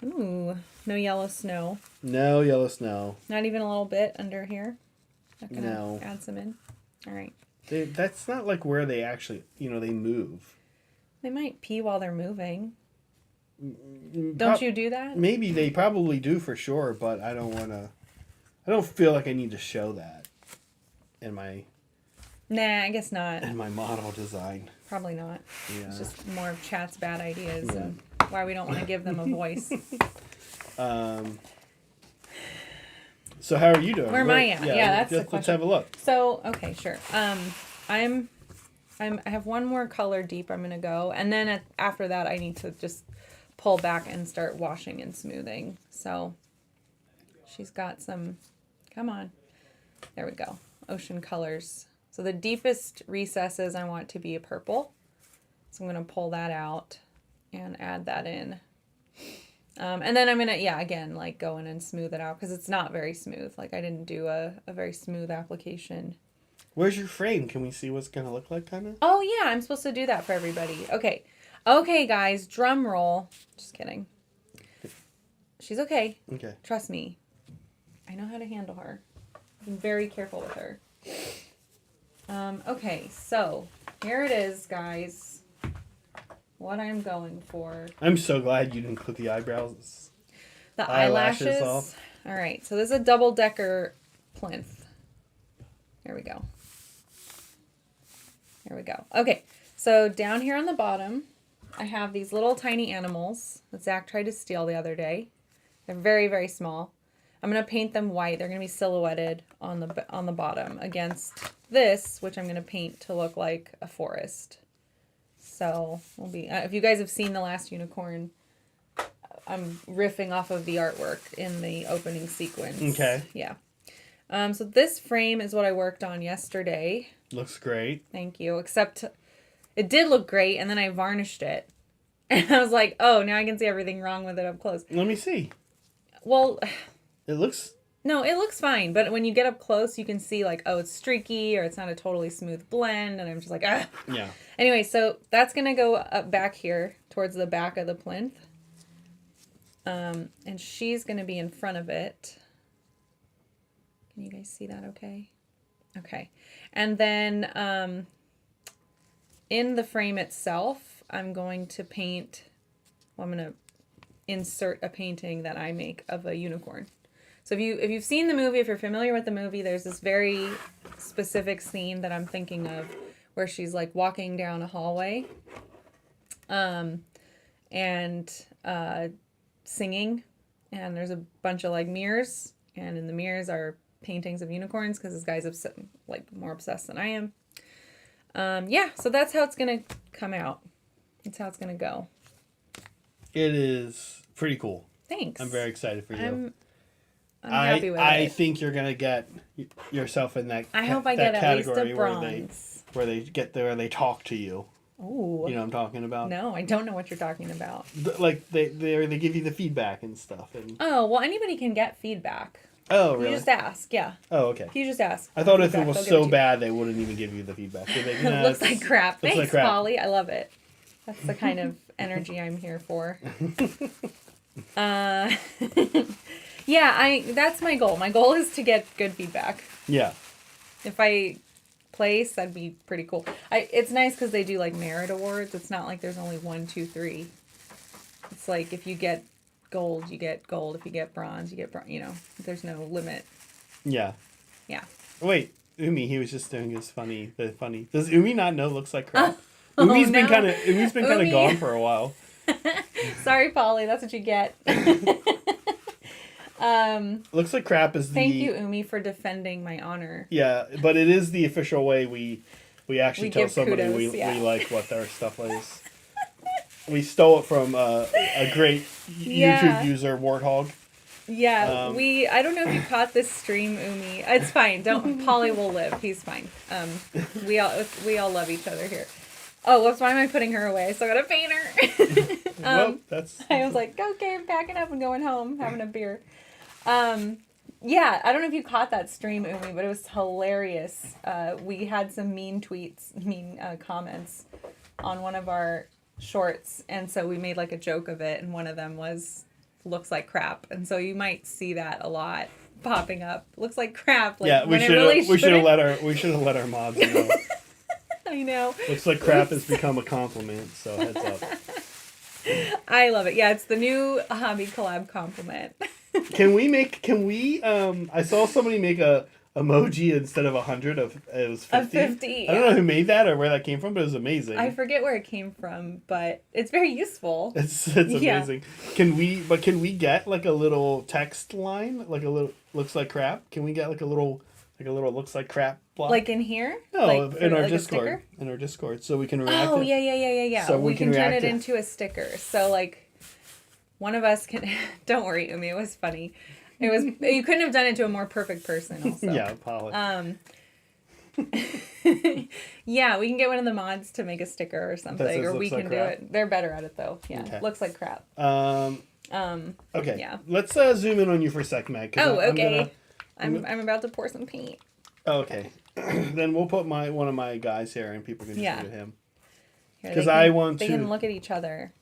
Ooh, no yellow snow. No yellow snow. Not even a little bit under here. Not gonna No. add some in. All right. That's not like where they actually, they move. They might pee while they're moving. Don't you do that? Maybe they probably do for sure, but I don't want to. I don't feel like I need to show that in my Nah, I guess not. model design. Probably not. Yeah. It's just more of chat's bad ideas and why we don't want to give them a voice. So how are you doing? Where am I at? Yeah, that's the let's question. have a look. So, okay, sure. I have one more color deep I'm going to go. And then after that, I need to just pull back and start washing and smoothing. So she's got some, come on. There we go. Ocean colors. So the deepest recesses I want to be a purple. So I'm going to pull that out. and add that in. And then I'm going to, again, like go in and smooth it out because it's not very smooth. Like I didn't do a very smooth application. Where's your frame? Can we see what's going to look like, kind of? Oh, yeah, I'm supposed to do that for everybody. Okay. Okay, guys, drum roll. Just kidding. She's okay. Okay. Trust me. I know how to handle her. I'm very careful with her. Okay, so here it is, guys. What I'm going for. I'm so glad you didn't put the eyebrows. The eyelashes. Off. All right, so this is a double-decker plinth. There we go. There we go. Okay, so down here on the bottom, I have these little tiny animals that Zach tried to steal the other day. They're very, very small. I'm going to paint them white. They're going to be silhouetted on the bottom against this, which I'm going to paint to look like a forest. So we'll be. If you guys have seen The Last Unicorn, I'm riffing off of the artwork in the opening sequence. Okay. Yeah. So this frame is what I worked on yesterday. Looks great. Thank you. Except it did look great, and then I varnished it. And I was like, oh, now I can see everything wrong with it up close. Let me see. Well, It looks... no, it looks fine. But when you get up close, you can see like, oh, it's streaky or it's not a totally smooth blend. And I'm just like, ah. Yeah. Anyway, so that's going to go up back here towards the back of the plinth. And she's going to be in front of it. Can you guys see that okay? Okay. And then in the frame itself, I'm going to paint, well, I'm going to insert a painting that I make of a unicorn. So if you've seen the movie, if you're familiar with the movie, there's this very specific scene that I'm thinking of where she's like walking down a hallway and singing, and there's a bunch of like mirrors, and in the mirrors are paintings of unicorns because this guy's more obsessed than I am. Yeah, so that's how it's gonna come out. That's how it's gonna go. It is pretty cool. Thanks. I'm very excited for you. I'm happy with it. I think you're gonna get yourself in that. I hope I get at least a category bronze. where they get there and they talk to you. Ooh. You know what I'm talking about? No, I don't know what you're talking about. Like they give you the feedback and stuff. And Oh, well, anybody can get feedback. oh, really? You just ask, yeah. Oh, okay. If you just ask. I thought if feedback, it was they'll give so to you. bad, they wouldn't even give you the feedback. They'd be like, It looks like crap. looks Thanks, like crap. Polly. I love it. That's the kind of energy I'm here for. Yeah, that's my goal. My goal is to get good feedback. Yeah. If I place, that'd be pretty cool. It's nice because they do like merit awards. It's not like there's only 1, 2, 3. It's like if you get gold, you get gold. If you get bronze, you get bronze. You know, there's no limit. Yeah. Yeah. Wait, Umi, he was just doing his funny. Does Umi not know looks like crap? Oh, Umi's been no. kind of Umi. gone for a while. Sorry, Polly. That's what you get. Looks like crap is the. Thank you, Umi, for defending my honor. Yeah, but it is the official way we actually We tell give somebody kudos, we yeah. like what their stuff is. We stole it from a great Yeah. YouTube user, Warthog. Yeah, I don't know if you caught this stream, Umi. It's fine. Polly will live. He's fine. We all love each other here. Oh, whoops, why am I putting her away? So I gotta paint her. Well, that's. I was like, okay, I'm packing up and going home, having a beer. Yeah, I don't know if you caught that stream, Umi, but it was hilarious. We had some mean comments on one of our shorts, and so we made like a joke of it, and one of them was looks like crap, and so you might see that a lot popping up. Looks like crap. Like, Yeah, we should have let our mods know. I know. Looks like crap has become a compliment, so heads up. I love it. Yeah, it's the new Hobby Collab compliment. Can we I saw somebody make a emoji instead of 100 of it was 50. Of 50, I don't know who made that or where that came from, but it was amazing. I forget where it came from, but it's very useful. It's Yeah. amazing. Can we get like a little text line, like a little looks like crap? Can we get like a little looks like crap block? Like in here? No, Like in our like a Discord. sticker? In our Discord, so we can react. Oh, yeah. So we we can can turn react it to- into a sticker. So like one of us can don't worry, Umi, it was funny. It was you couldn't have done it to a more perfect person also. Yeah, Polly. Yeah, we can get one of the mods to make a sticker or something, says or we looks like can do crap? it. They're better at it though. Yeah, Okay. looks like crap. Okay. Yeah. Let's zoom in on you for a sec, Meg. 'Cause Oh, okay. I'm I'm about to pour some paint. Okay. Then we'll put one of my guys here, and people can just look at him. Here, 'Cause they I can- want They to- can look at each other.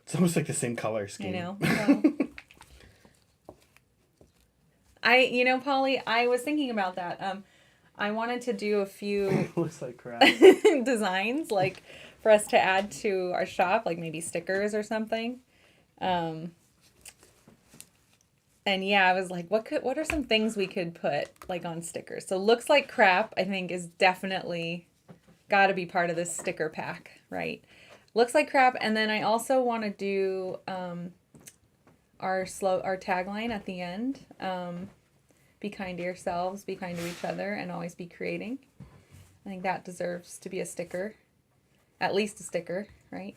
It's almost like the same color I scheme. know. You know, Polly, I was thinking about that. I wanted to do a few Looks like crap. designs, like for us to add to our shop, like maybe stickers or something. And yeah, I was like, what are some things we could put like on stickers? So looks like crap, I think, is definitely got to be part of this sticker pack, right? Looks like crap, and then I also want to do our tagline at the end. Be kind to yourselves, be kind to each other, and always be creating. I think that deserves to be a sticker. At least a sticker, right?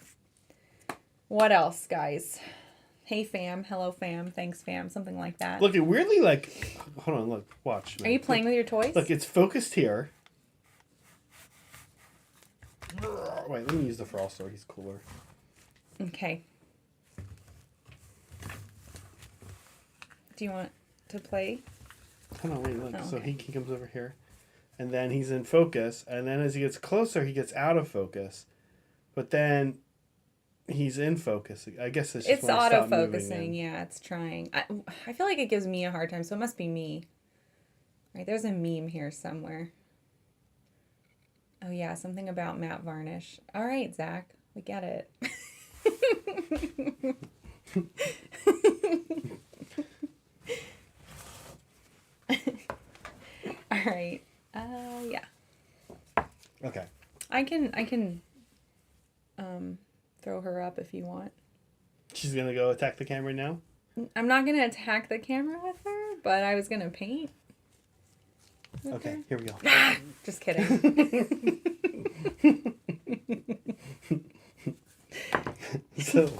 What else, guys? Hey fam, hello fam, thanks fam, something like that. Look, it weirdly like. Hold on, look, watch. Are you playing with your toys? Look, it's focused here. Wait, let me use the Froster. He's cooler. Okay. Do you want to play? Hold on, wait, look. Oh, So okay. he comes over here, and then he's in focus, and then as he gets closer, he gets out of focus, but then he's in focus. I guess it's just It's when I stop moving auto-focusing, in. yeah, it's trying. I feel like it gives me a hard time, so it must be me. Right, there's a meme here somewhere. Oh yeah, something about matte varnish. All right, Zach, we get it. All right. Yeah. Okay. I can throw her up if you want. She's gonna go attack the camera now. I'm not gonna attack the camera with her, but I was gonna paint. with Okay, her. here we go. Just kidding. So,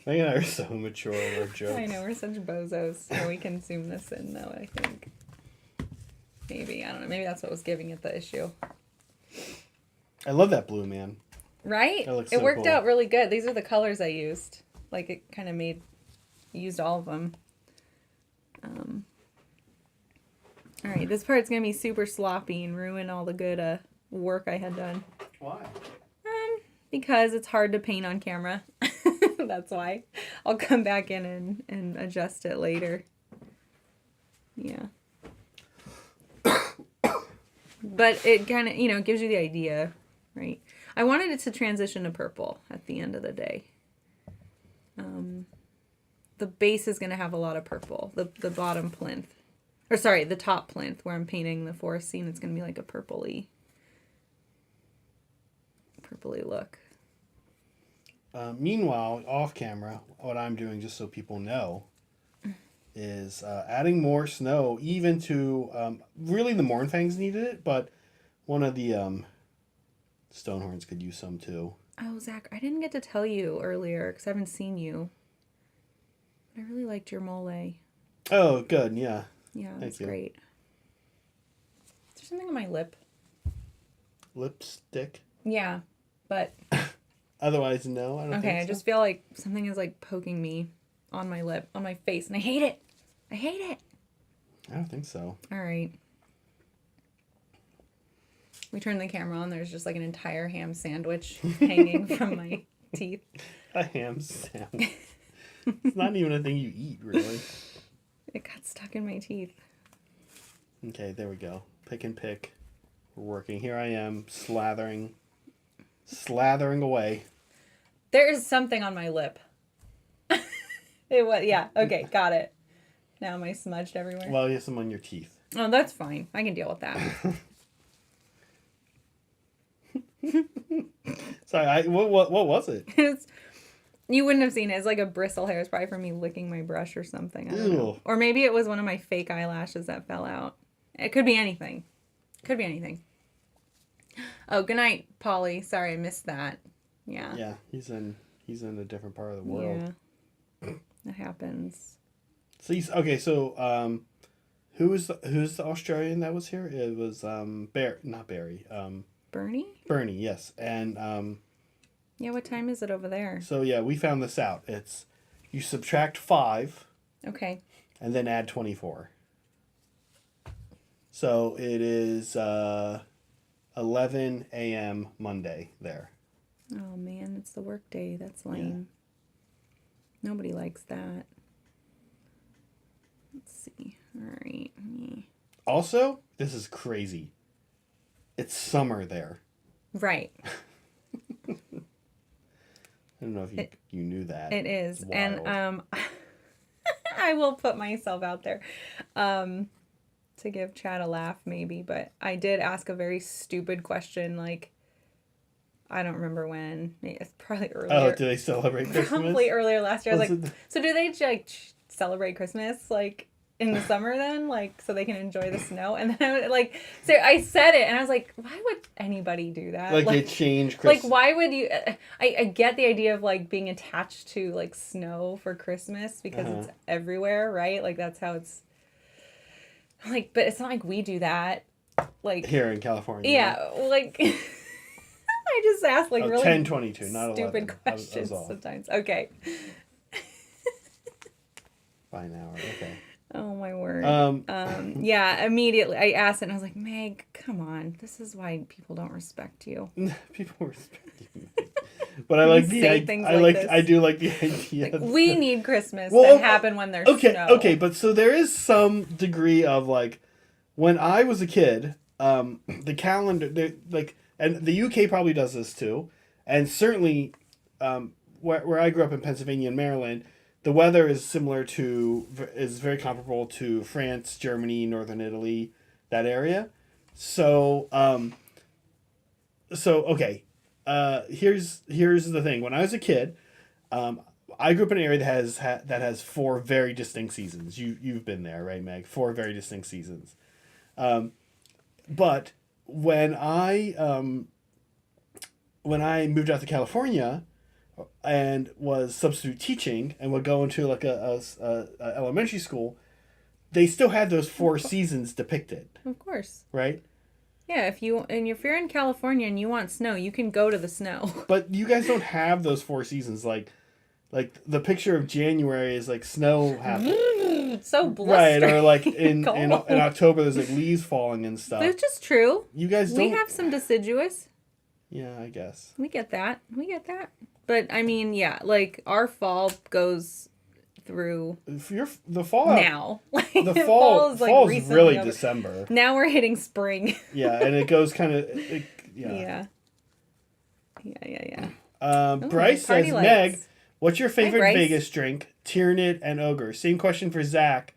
Meg and I are so mature in our jokes. I know, we're such bozos. So we can zoom this in though, I think. Maybe, I don't know. Maybe that's what was giving it the issue. I love that blue, man. Right? That looks It so worked cool. out really good. These are the colors I used. Like, it kind of used all of them. Alright, this part's going to be super sloppy and ruin all the good work I had done. Why? Because it's hard to paint on camera. That's why. I'll come back in and adjust it later. Yeah. But it kind of, gives you the idea, right? I wanted it to transition to purple at the end of the day. The base is going to have a lot of purple. The bottom plinth. Or sorry, the top plinth where I'm painting the forest scene, it's going to be like a purpley look. Meanwhile, off camera, what I'm doing, just so people know, is adding more snow, even to really the Mornfangs needed it, but one of the Stonehorns could use some too. Oh, Zach, I didn't get to tell you earlier because I haven't seen you. But I really liked your mole. Oh, good, yeah. Yeah, Thank that's you. great. Is there something on my lip? Lipstick. Yeah, but Otherwise, no, I don't think okay, so. I just feel like something is like poking me on my lip, on my face, and I hate it. I hate it. I don't think so. All right. We turn the camera on. There's just like an entire ham sandwich hanging from my teeth. A ham sandwich. It's not even a thing you eat, really. It got stuck in my teeth. Okay, there we go. Pick and pick. We're working. Here I am, slathering away. There is something on my lip. It was, yeah. Okay, got it. Now am I smudged everywhere? Well, you have some on your teeth. Oh, that's fine. I can deal with that. Sorry, what was it? You wouldn't have seen it. It's like a bristle hair. It's probably from me licking my brush or something. I don't know. Ew. Or maybe it was one of my fake eyelashes that fell out. It could be anything. Could be anything. Oh, good night, Polly. Sorry, I missed that. Yeah. Yeah, he's in a different part of the world. Yeah. That happens. So who's the Australian that was here? It was not Barry. Bernie? Bernie, yes. And Yeah, what time is it over there? so yeah, we found this out. It's you subtract 5 Okay. and then add 24. So it is 11 a.m. Monday there. Oh man, it's the work day. That's lame. Nobody likes that. Let's see. All right. Also, this is crazy. It's summer there. Right. I don't know if you knew that. It is. It's wild. And I will put myself out there to give Chad a laugh maybe, but I did ask a very stupid question, like I don't remember when. It's probably earlier. Oh, do they celebrate Christmas? Probably earlier last year. I was Was like, so do they like celebrate Christmas like in the summer then, like so they can enjoy the snow? And then so I said it, and I was like, why would anybody do that? Like they change Christmas. Like why would you? I get the idea of like being attached to like snow for Christmas because it's everywhere, right? Like that's how it's. Like, but it's not like we do that. Like here in California. Yeah, like. I just ask like really 10:22, not 11. stupid questions sometimes. Okay. By an hour, okay. Oh my word. Yeah, immediately I asked it and I was like, Meg, come on. This is why people don't respect you. People respect you. But I like the idea. I do like the idea. Like, we need Christmas well, to happen when there's snow. Okay, but so there is some degree of like when I was a kid, the calendar like and the UK probably does this too. And certainly where I grew up in Pennsylvania and Maryland, the weather is very comparable to France, Germany, Northern Italy, that area. So okay. Here's the thing. When I was a kid, I grew up in an area that has 4 very distinct seasons. You've been there, right, Meg? 4 very distinct seasons. But when I moved out to California and was substitute teaching and would go into like a elementary school, they still had those 4 seasons depicted. Of course. Right? Yeah, if you're in California and you want snow, you can go to the snow. But you guys don't have those 4 seasons. Like the picture of January is like snow happening. It's so blustering. Right, or like in October there's like leaves falling and stuff. That's just true. You guys don't. We have some deciduous. Yeah, I guess. We get that. But I mean, yeah, like our fall goes through the fall now. Like the fall is like really over. December. Now we're hitting spring. Yeah, and it goes kind of Yeah. Bryce says, lights. Meg, what's your favorite Hi, Vegas drink? Tyranid and Ogre. Same question for Zach.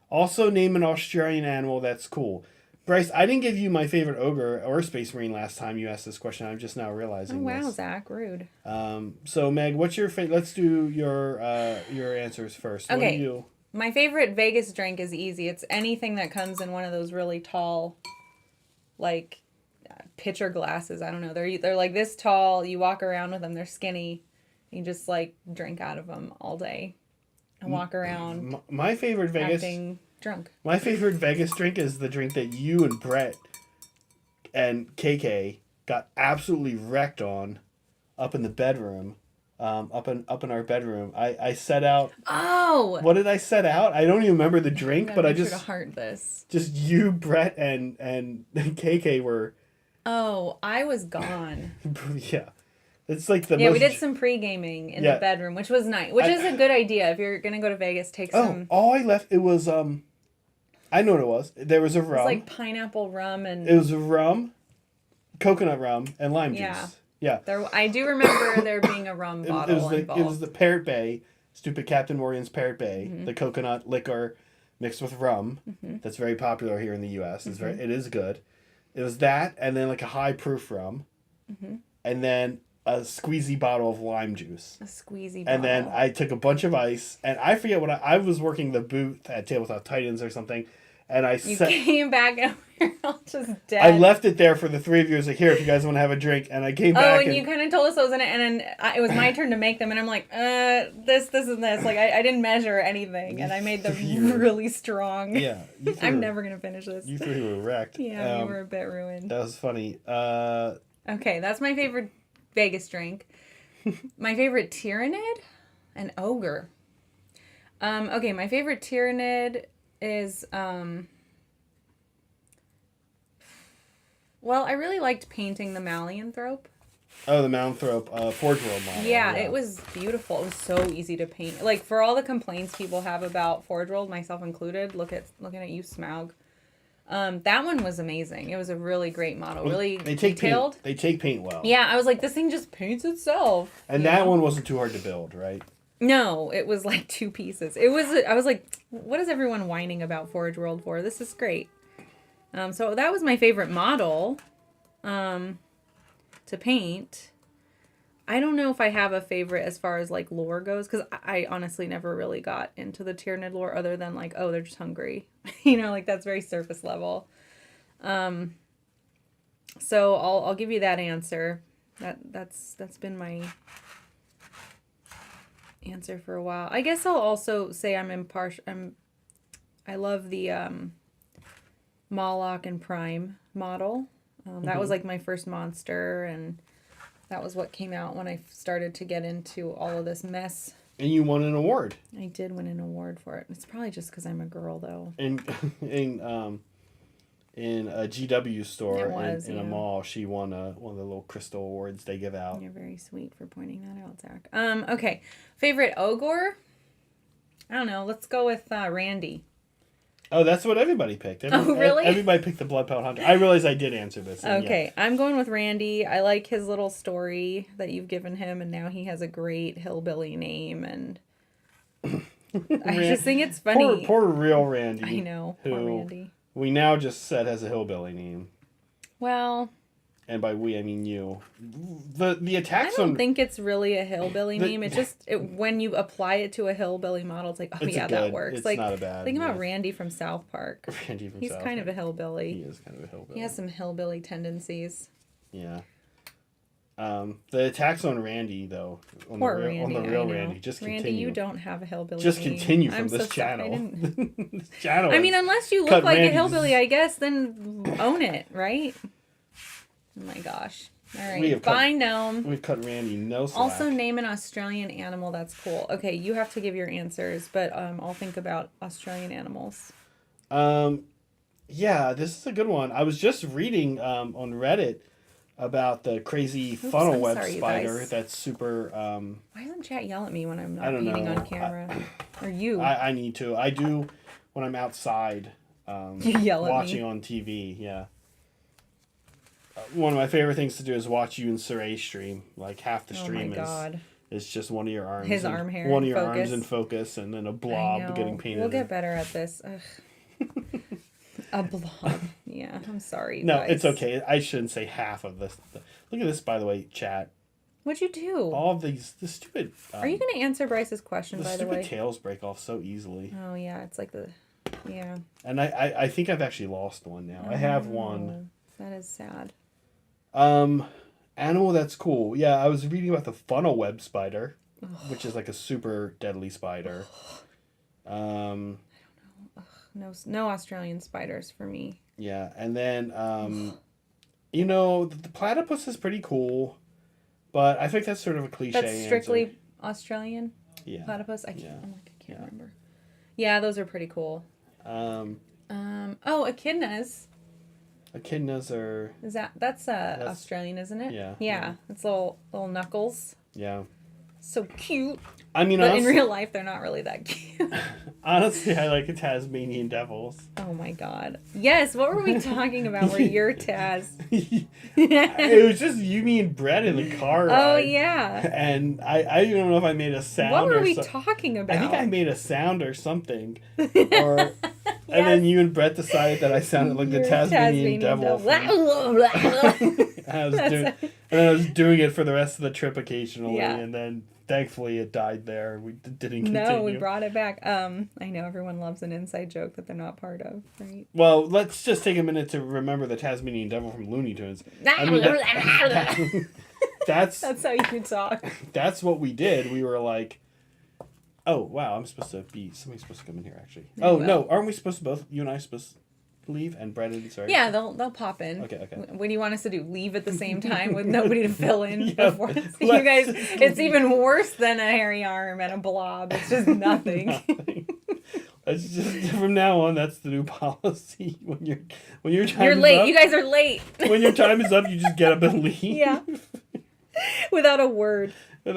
Also name an Australian animal that's cool. Bryce, I didn't give you my favorite ogre or space marine last time you asked this question. I'm just now realizing wow, this. Zach, rude. So Meg, what's your favorite? Let's do your answers first. Okay. What do you? My favorite Vegas drink is easy. It's anything that comes in one of those really tall, like, pitcher glasses. I don't know. They're like this tall. You walk around with them. They're skinny. You just like drink out of them all day and walk around. My favorite Vegas. Acting drunk. My favorite Vegas drink is the drink that you and Brett and KK got absolutely wrecked on up in the bedroom. Up in our bedroom. I set out. Oh. What did I set out? I don't even remember the drink, but I just sure to heart this. Just you, Brett, and KK were. Oh, I was gone. Yeah. It's like the most... we did some pre-gaming in the bedroom, which was nice. Which is a good idea. If you're going to go to Vegas, take some... Oh, I left... It was... I know what it was. There was a rum. It was like pineapple rum and... It was rum, coconut rum, and lime juice. Yeah. I do remember there being a rum bottle involved. It was the Parrot Bay, stupid Captain Morgan's Parrot Bay, the coconut liquor mixed with rum. That's very popular here in the U.S. It is good. It was that, and then like a high proof rum, and then a squeezy bottle of lime juice. A squeezy bottle. And then I took a bunch of ice, and I forget what I was working the booth at Tabletop Titans or something, and I You came back and we were all just dead. I left it there for the three of you. I was like, here, if you guys want to have a drink. And I came back. Oh, and you kind of told us what was in it, and then it was my turn to make them, and I'm like, this, and this. Like, I didn't measure anything, and I made them really strong. Yeah. I'm never going to finish this. You three were wrecked. Yeah, we were a bit ruined. That was funny. Okay, that's my favorite Vegas drink. My favorite Tyranid and Ogre. Okay, my favorite Tyranid is... Well, I really liked painting the Malianthrope. Oh, the Malianthrope Forge World model. Yeah, it was beautiful. It was so easy to paint. Like, for all the complaints people have about Forge World, myself included, looking at you, Smaug. That one was amazing. It was a really great model. Really detailed. They take paint well. Yeah, I was like, this thing just paints itself. And that one wasn't too hard to build, right? No, it was like 2 pieces. I was like, what is everyone whining about Forge World for? This is great. So that was my favorite model to paint. I don't know if I have a favorite as far as like lore goes, because I honestly never really got into the Tyranid lore other than like, oh, they're just hungry. Like that's very surface level. So I'll give you that answer. That's been my answer for a while. I guess I'll also say I'm impartial. I love the Moloch and Prime model. That was like my first monster, and that was what came out when I started to get into all of this mess. And you won an award. I did win an award for it. It's probably just because I'm a girl, though. In a GW store in a mall, she won one of the little crystal awards they give out. You're very sweet for pointing that out, Zach. Okay, favorite Ogre? I don't know. Let's go with Randy. Oh, that's what everybody picked. Really? Everybody picked the Blood Pound Hunter. I realized I did answer this. Okay, yeah. I'm going with Randy. I like his little story that you've given him, and now he has a great hillbilly name, and I just think it's funny. Poor real Randy. I know, poor Randy. We now just said has a hillbilly name. Well... And by we, I mean you. The attacks I don't think it's really a hillbilly name. It just when you apply it to a hillbilly model, it's like, oh yeah, that works. It's like, not a bad. Think about Randy from South Park. Randy from He's South kind Park. of a hillbilly. He is kind of a hillbilly. He has some hillbilly tendencies. Yeah. The attacks on Randy though, on Poor the Randy, real Randy, just continue. Randy, you don't have a hillbilly. Just name. continue from I'm this so channel. Sorry, This channel. I mean, unless you look like a hillbilly, I guess, then own it, right? Oh my gosh. All right, fine, gnome. We've cut Randy no slack. Also, name an Australian animal that's cool. Okay, you have to give your answers, but I'll think about Australian animals. Yeah, this is a good one. I was just reading on Reddit about the crazy funnel web spider that's super... Why doesn't chat yell at me when I'm not eating on camera? Or you? I need to. I do when I'm outside you yell at watching me. on TV, yeah. One of my favorite things to do is watch you and Cire stream. Like half the stream is just one of your arms. His arm hair. One of your arms in focus, and then a blob getting painted. We'll get better at this. A blob. Yeah, I'm sorry. No, guys. it's okay. I shouldn't say half of this. Look at this, by the way, chat. What'd you do? All of these, the stupid. Are you going to answer Bryce's question, by the way? The stupid tails break off so easily. Oh, yeah. It's like the. Yeah. And I think I've actually lost one now. I have one. That is sad. Animal that's cool. Yeah, I was reading about the funnel web spider, which is like a super deadly spider. I don't know. No Australian spiders for me. Yeah, and then the platypus is pretty cool, but I think that's sort of a cliche. That's strictly answer. Australian. Yeah. Platypus. I can't remember. Yeah, those are pretty cool. Echidnas. Echidnas are... That's Australian, isn't it? Yeah. Yeah. It's little knuckles. Yeah. So cute. I mean, but honestly, in real life, they're not really that cute. Honestly, I like Tasmanian devils. Oh my god. Yes, what were we talking about where you're Taz? It was just you, me, and Brett in the car ride. Oh, yeah. And I don't know if I made a sound What were we talking about? I think I made a sound or something. And then you and Brett decided that I sounded like the Tasmanian devil. And I was doing it for the rest of the trip occasionally, and then Thankfully, it died there. We didn't continue. No, we brought it back. I know everyone loves an inside joke that they're not part of, right? Well, let's just take a minute to remember the Tasmanian Devil from Looney Tunes. I mean, that's how you talk. That's what we did. We were like, oh, wow, somebody's supposed to come in here, actually. Oh, no, aren't we supposed to both, you and I supposed to leave? And Brad and sorry? Yeah, they'll pop in. Okay. What do you want us to do? Leave at the same time with nobody to fill in Yeah, before? You guys, it's even worse than a hairy arm and a blob. It's just nothing. It's just, from now on, that's the new policy. When your time You're is late. up, You guys are late. when your time is up, you just get up and leave. Yeah. Without a word. All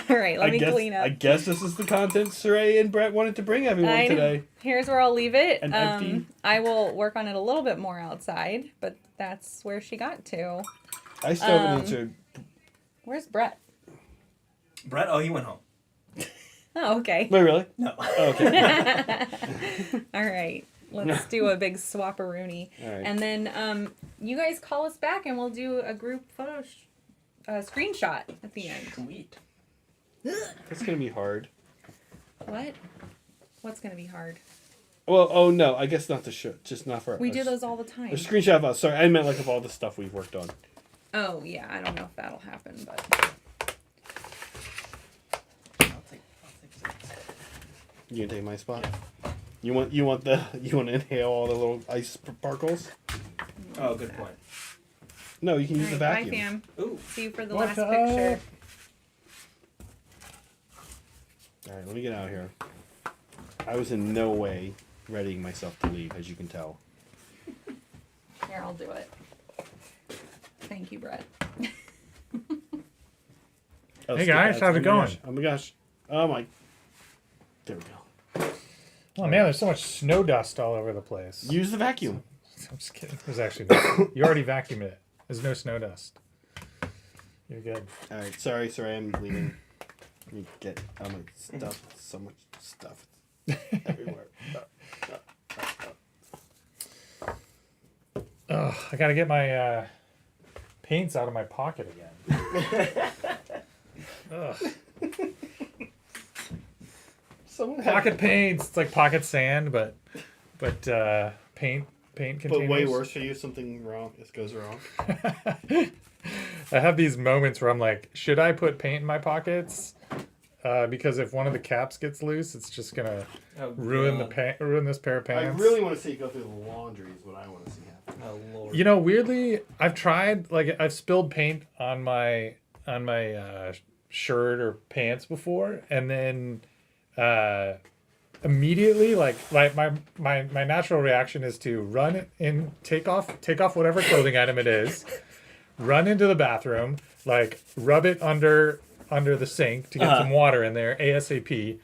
right, let me clean up. I guess this is the content Cire and Brett wanted to bring everyone today. Here's where I'll leave it. And empty. I will work on it a little bit more outside, but that's where she got to. I still haven't answered. Where's Brett? Brett? Oh, he went home. Oh, okay. Wait, really? No. Oh, okay. All right. Let's do a big swap-a-rooney. All right. And then you guys call us back and we'll do a group photo screenshot at the end. Sweet. It's going to be hard. What? What's going to be hard? Well, oh no, I guess not the show. Just not for us. We do those all the time. A screenshot of us. Sorry, I meant like of all the stuff we've worked on. Oh, yeah. I don't know if that'll happen, but... You can take my spot. You want to inhale all the little ice sparkles? Oh, good point. No, you can use the Bye, vacuum. fam. Ooh. See you for the What's last up? picture. All right, let me get out of here. I was in no way readying myself to leave, as you can tell. Here, I'll do it. Thank you, Brett. Oh, Hey, skip guys, ads. how's it Oh my going? gosh. Oh my gosh. Oh my. There we go. Oh man, there's so much snow dust all over the place. Use the vacuum. I'm just kidding. There's actually no, you already vacuumed it. There's no snow dust. You're good. All right, sorry, I'm leaving. Let me get all my stuff. So much stuff everywhere. Ugh, I gotta get my paints out of my pocket again. Ugh. Pocket paints. It's like pocket sand, but paint containers. But way worse for you. Something wrong. This goes wrong. I have these moments where I'm like, should I put paint in my pockets? Because if one of the caps gets loose, it's just gonna ruin this pair of pants. I really want to see you go through the laundry. Is what I want to see happen. Oh Lord. You know, weirdly, I've tried. Like, I've spilled paint on my shirt or pants before, and then immediately, like my natural reaction is to run and take off whatever clothing item it is, run into the bathroom, like rub it under the sink to get some water in there ASAP,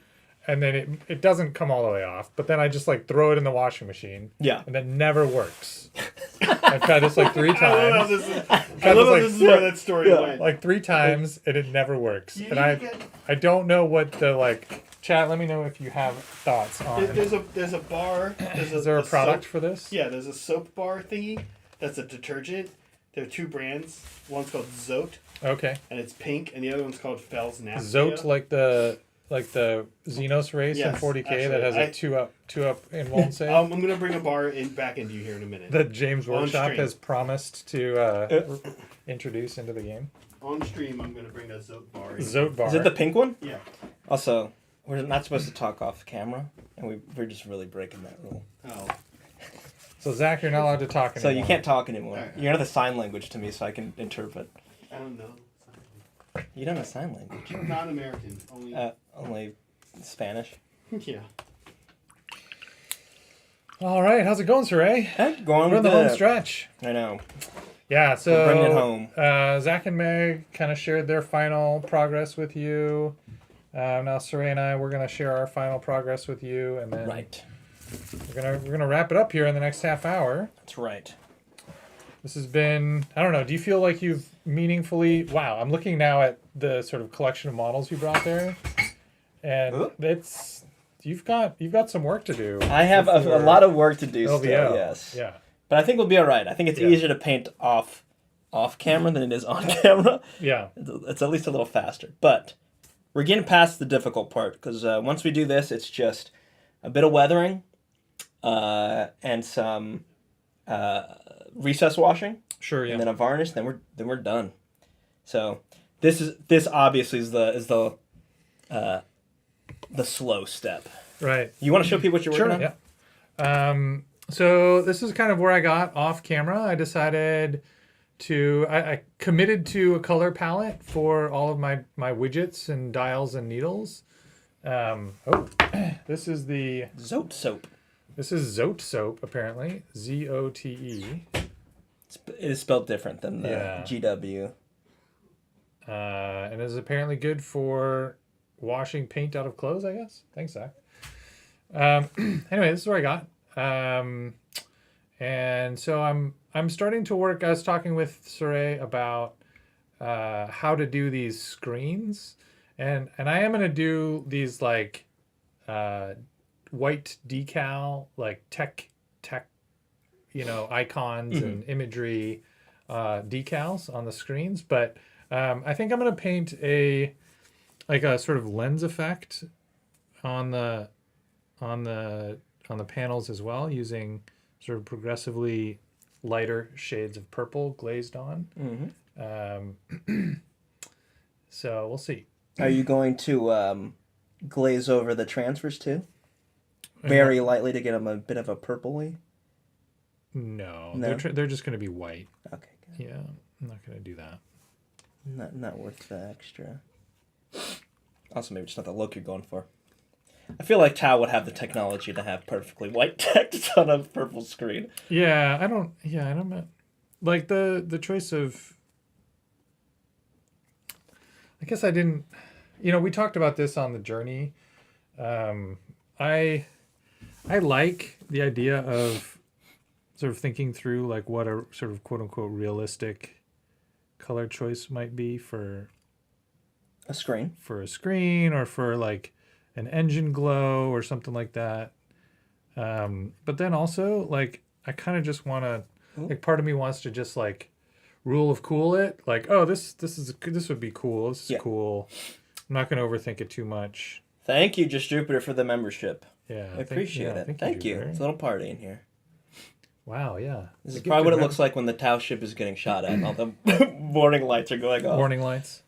and then it doesn't come all the way off, but then I just like throw it in the washing machine. Yeah. And that never works. I've tried this like 3 times. I love how this is where that story went. Like 3 times and it never works. And I don't know what the like. Chat, let me know if you have thoughts on. There's a bar. Is there a product soap, for this? Yeah, there's a soap bar thingy. That's a detergent. There are 2 brands. One's called Zote, Okay. and it's pink, and the other one's called Fel's Nasty. Zote, like the Xenos race in Yes, 40K actually, that has a 2 up in one sale. I'm gonna bring a bar back into you here in a minute. That James on Workshop stream. has promised to introduce into the game. On stream, I'm gonna bring that Zote bar. In. Zote bar. Is it the pink one? Yeah. Also, we're not supposed to talk off camera, and we're just really breaking that rule. Oh. So Zach, you're not allowed to talk anymore. So you can't talk anymore. Alright. You're gonna have the sign language to me so I can interpret. I don't know. You don't have sign language. Non-American. Only. Only Spanish. Yeah. All right, how's it going, Cire? Going We're in the good. home stretch. I know. Yeah, so We're bringing it home. Zach and Meg kind of shared their final progress with you. Now Cire and I, we're gonna share our final progress with you, and then Right. we're gonna wrap it up here in the next half hour. That's right. This has been, I don't know, do you feel like you've meaningfully, wow, I'm looking now at the sort of collection of models you brought there, and it's you've got some work to do. I have a lot of work to do LVO. still. Yes. Yeah. But I think we'll be all right. I think it's easier to paint off camera than it is on camera. Yeah. It's at least a little faster. But we're getting past the difficult part, because once we do this, it's just a bit of weathering and some recess washing. Sure, yeah. And then a varnish, then we're done. So this obviously is the slow step. Right. You want to show people what you're working on? Yeah. So this is kind of where I got off camera. I decided I committed to a color palette for all of my widgets and dials and needles. This is the Zote soap. This is Zote soap, apparently. ZOTE. It is spelled different than the GW. And is apparently good for washing paint out of clothes, I guess. Thanks, Zach. Anyway, this is what I got. And so I'm starting to work. I was talking with Cire about how to do these screens, and I am gonna do these like white decal, like tech icons and imagery decals on the screens. But I think I'm gonna paint a sort of lens effect on the panels as well, using sort of progressively lighter shades of purple glazed on. So we'll see. Are you going to glaze over the transfers too? Very lightly to get them a bit of a purpley? No. They're just going to be white. Okay, good. Yeah, I'm not going to do that. Not worth the extra. Also, maybe just not the look you're going for. I feel like Tao would have the technology to have perfectly white text on a purple screen. Yeah, I don't like the choice of. I guess I didn't. We talked about this on the journey. I like the idea of sort of thinking through like what a sort of quote unquote realistic color choice might be for a screen, or for like an engine glow or something like that. But then also like I kind of just want to like part of me wants to just like rule of cool it, like, oh, this would be cool. This is cool. I'm not going to overthink it too much. Thank you, Just Jupiter, for the membership. Yeah, I appreciate it. Thank you. It's a little party in here. Wow, yeah. This is probably what it looks like when the Tau ship is getting shot at. All the warning lights are going off. Warning lights.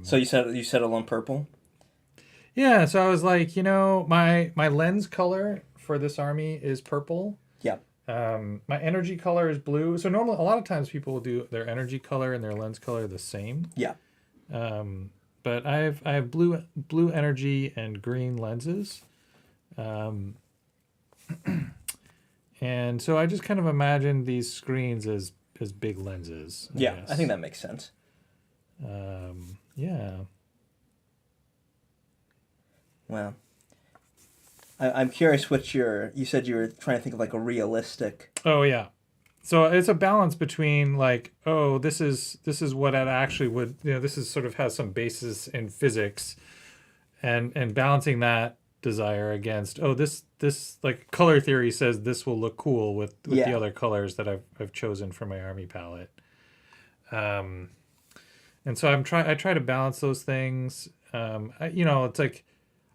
So you settled on purple? Yeah, so I was like, my lens color for this army is purple. Yeah. My energy color is blue. So normally, a lot of times people will do their energy color and their lens color the same. Yeah. But I have blue energy and green lenses. And so I just kind of imagined these screens as big lenses. I think that makes sense. Yeah. Well, I'm curious what you said you were trying to think of like a realistic. Oh yeah. So it's a balance between like, oh, this is what it actually would, this is sort of has some basis in physics, and balancing that desire against, oh, this like color theory says this will look cool with the other colors that I've chosen for my army palette. And so I try to balance those things. It's like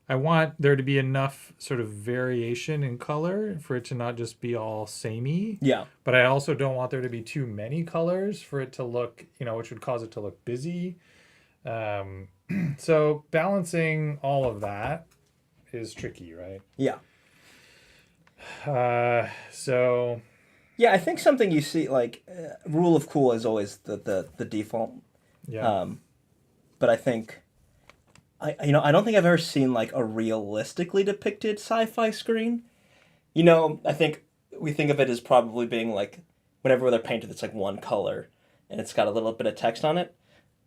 I want there to be enough sort of variation in color for it to not just be all samey. Yeah. But I also don't want there to be too many colors for it to look, which would cause it to look busy. So balancing all of that is tricky, right? Yeah. So. Yeah, I think something you see, like, rule of cool is always the default. Yeah. But I think, I don't think I've ever seen, like, a realistically depicted sci-fi screen. I think we think of it as probably being, like, whenever they're painted, it's, like, one color, and it's got a little bit of text on it.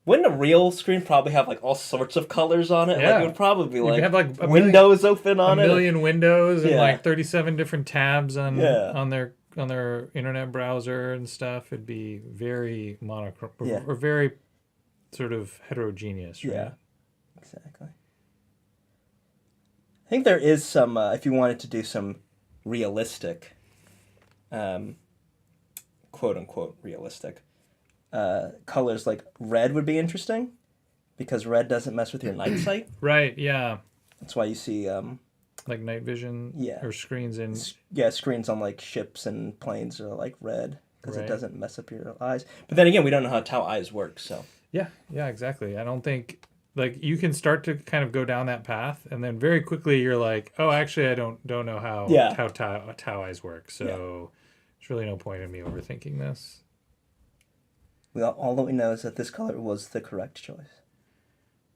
Wouldn't a real screen probably have, like, all sorts of colors on it? Yeah. Like, it would probably be, like, have, like, windows open on it. A million windows and, like, 37 different tabs on their internet browser and stuff. It'd be very monochrome or very sort of heterogeneous, right? Yeah, exactly. I think there is some, if you wanted to do some realistic, quote-unquote realistic, colors, like red would be interesting, because red doesn't mess with your night sight. Right. Yeah. That's why you see Like night vision. Yeah. Or screens in. screens on like ships and planes are like red because it Right. doesn't mess up your eyes. But then again, we don't know how eyes work, so. Yeah. Yeah. Exactly. I don't think like you can start to kind of go down that path, and then very quickly you're like, oh, actually, I don't know how tau eyes work. So there's really no point in me overthinking this. All that we know is that this color was the correct choice.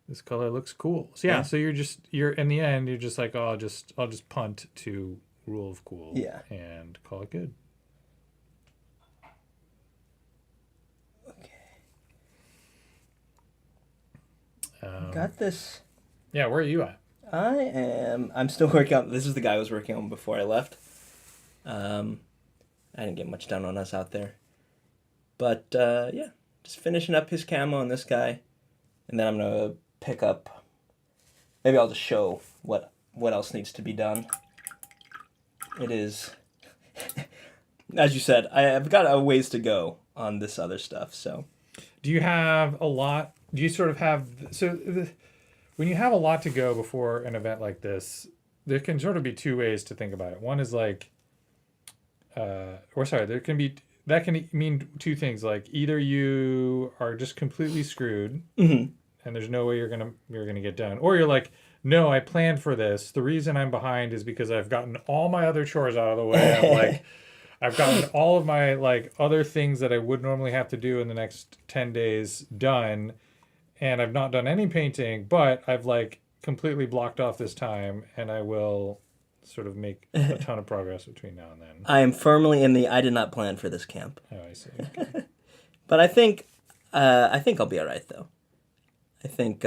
This color looks cool. So yeah, so you're in the end you're just like, oh, I'll just punt to rule of cool. Yeah. And call it good. Okay. Got this. Yeah, where are you at? I'm still working on, this is the guy I was working on before I left. I didn't get much done on us out there. But yeah, just finishing up his camo on this guy. And then I'm going to pick up, maybe I'll just show what else needs to be done. It is, as you said, I've got a ways to go on this other stuff, so. Do you have a lot, do you sort of have, when you have a lot to go before an event like this, there can sort of be two ways to think about it. One is like, that can mean two things. Like either you are just completely screwed, and there's no way you're gonna get done, or you're like, no, I planned for this. The reason I'm behind is because I've gotten all my other chores out of the way. I've gotten all of my like other things that I would normally have to do in the next 10 days done, and I've not done any painting, but I've like completely blocked off this time, and I will sort of make a ton of progress between now and then. I am firmly in the I did not plan for this camp. Oh, I see. Okay. But I think I'll be all right though. I think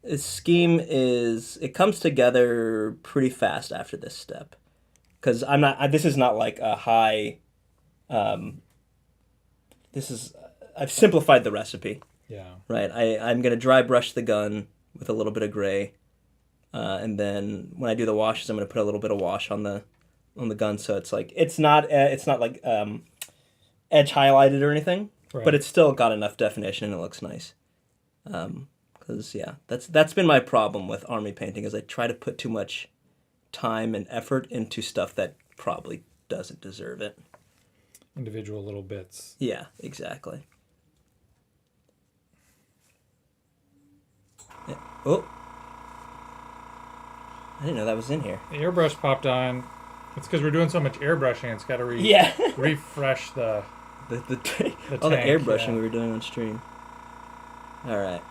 this scheme it comes together pretty fast after this step. Because this is not like a high, I've simplified the recipe. Yeah. Right. I'm going to dry brush the gun with a little bit of gray. And then when I do the washes, I'm going to put a little bit of wash on the gun. So it's like, it's not like edge highlighted or anything, right. But it's still got enough definition and it looks nice. Because that's been my problem with army painting is I try to put too much time and effort into stuff that probably doesn't deserve it. Individual little bits. Yeah, exactly. Yeah. Oh. I didn't know that was in here. The airbrush popped on. It's because we're doing so much airbrushing. It's got to refresh the all tank, the airbrushing we were doing on stream. All right.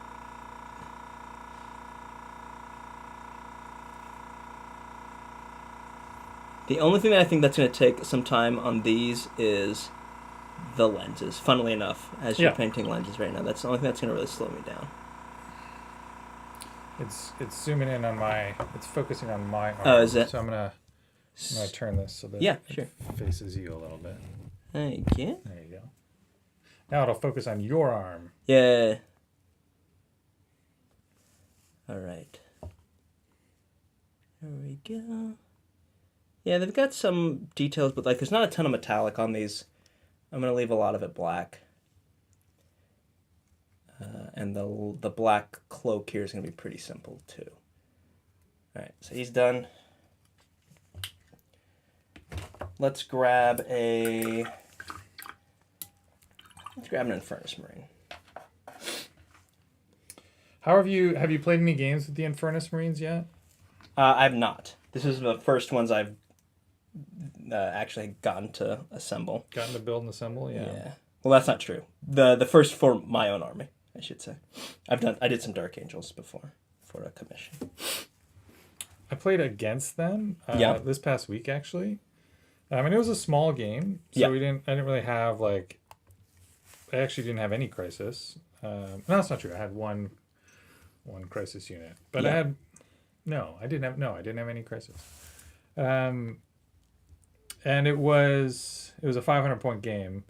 The only thing that I think that's going to take some time on these is the lenses. Funnily enough, as you're painting lenses right now, that's the only thing that's going to really slow me down. It's zooming in on it's focusing on my arm. Oh, is it? So I'm gonna turn this so that sure. it faces you a little bit. Thank you. There you go. Now it'll focus on your arm. Yeah. All right. There we go. Yeah, they've got some details, but like there's not a ton of metallic on these. I'm going to leave a lot of it black. And the black cloak here is going to be pretty simple too. All right, so he's done. Let's grab an Infernus Marine. How have you played any games with the Infernus Marines yet? I've not. This is the first ones I've actually gotten to assemble. Gotten to build and assemble, yeah. Well, that's not true. The first for my own army, I should say. I did some Dark Angels before for a commission. I played against them this past week actually. And it was a small game, so I didn't really have I actually didn't have any crisis. No, that's not true. I had one crisis unit, but I didn't have any crisis. And it was a 500 point game,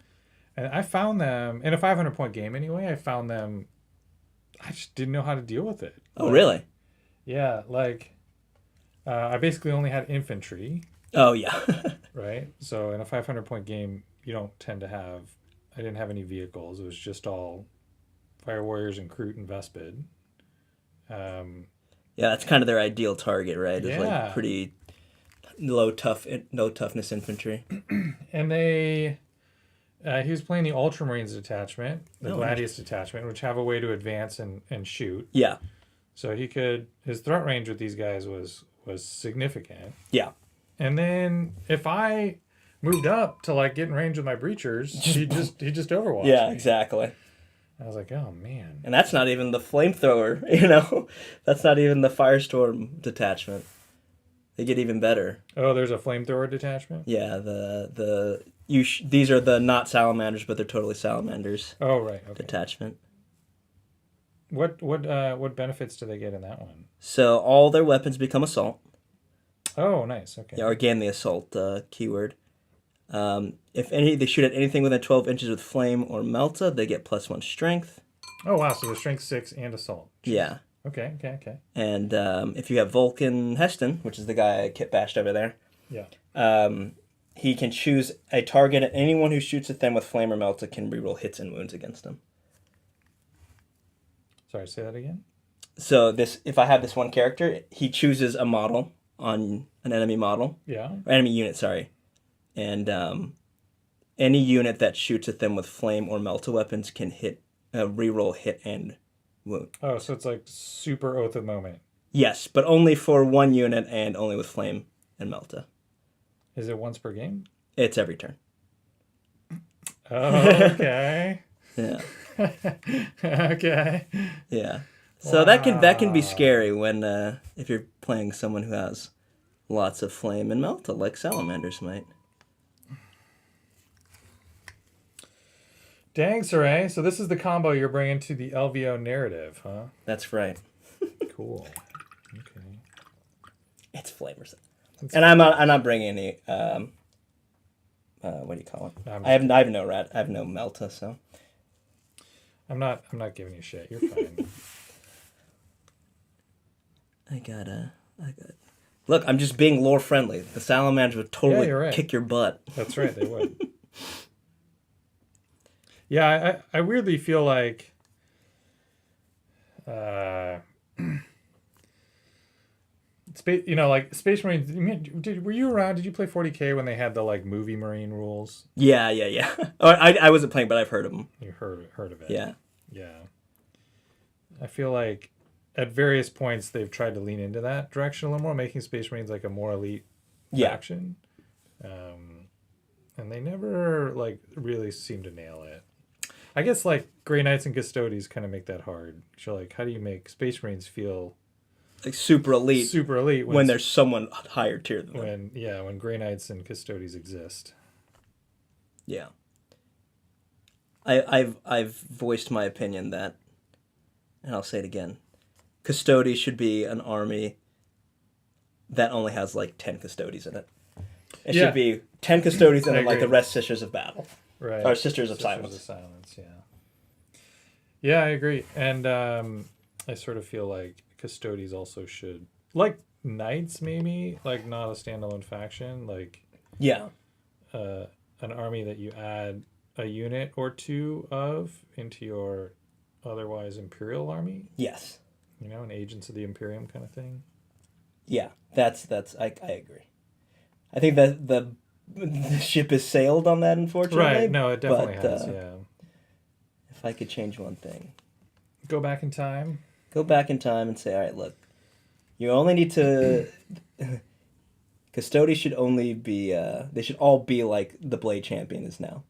and I found them in a 500 point game anyway. I found them. I just didn't know how to deal with it. Oh, really? Yeah, I basically only had infantry. Oh yeah. Right. So in a 500 point game, you don't tend to have. I didn't have any vehicles. It was just all Fire Warriors and Kroot and Vespid. Yeah, that's kind of their ideal target, right? It's Yeah. like pretty low toughness infantry. And they, he was playing the Ultramarines detachment, the Oh, Gladius detachment, which have a way to advance and shoot. Yeah. So his threat range with these guys was significant. Yeah. And then if I moved up to like get in range with my breachers, he just overwatched Yeah, me. exactly. I was like, oh man. And that's not even the flamethrower, you know? That's not even the firestorm detachment. They get even better. Oh, there's a flamethrower detachment? Yeah, these are the not salamanders, but they're totally salamanders Oh, right. Okay. detachment. What benefits do they get in that one? So all their weapons become assault. Oh, nice. Okay. Yeah, or again, the assault keyword. If they shoot at anything within 12 inches with flame or melta, they get +1 strength. Oh, wow. So the strength 6 and assault. Jeez. Yeah. Okay. And if you have Vulcan Heston, which is the guy I kit bashed over there, Yeah. he can choose a target, and anyone who shoots at them with flame or melta can reroll hits and wounds against them. Sorry, say that again? So if I have this one character, he chooses a model on an enemy model. Yeah. Or enemy unit, sorry. And any unit that shoots at them with flame or melta weapons can reroll hit and wound. Oh, so it's like super Oath of Moment. Yes, but only for one unit and only with flame and melta. Is it once per game? It's every turn. Oh, okay. Yeah. Okay. Yeah. So that can be scary when if you're playing someone who has lots of flame and melta, like Salamanders might. Dang, Cire. So this is the combo you're bringing to the LVO narrative, huh? That's right. Cool. Okay. It's flamers. And I'm not bringing any. What do you call it? I have no melta, so. I'm not giving you shit. You're fine. I got. Look, I'm just being lore friendly. The Salamanders would totally you're right. kick your butt. That's right, they would. Yeah, I weirdly feel like like Space Marines. Were you around? Did you play 40K when they had the like movie Marine rules? Yeah. Oh, I wasn't playing, but I've heard of them. You heard of it? Yeah. I feel like at various points they've tried to lean into that direction a little more, making Space Marines like a more elite faction. And they never like really seem to nail it. I guess like Grey Knights and Custodes kind of make that hard. So like, how do you make Space Marines feel Like super elite when there's someone higher tier than them? When Grey Knights and Custodes exist. Yeah. I've voiced my opinion that, and I'll say it again, Custodes should be an army that only has like 10 Custodes in it. It should be 10 Custodes and then like the rest Sisters of Battle. Right. Or Sisters of Silence. Yeah, I agree. And I sort of feel like Custodes also should, like Knights maybe, like not a standalone faction, like an army that you add a unit or two of into your otherwise Imperial army. Yes. You know, an Agents of the Imperium kind of thing. Yeah, that's I agree. I think that the ship has sailed on that, unfortunately. Right, no, it definitely has, yeah. If I could change one thing. Go back in time and say, all right, look, you only need to... Custodes should only be... they should all be like the Blade Champion is now.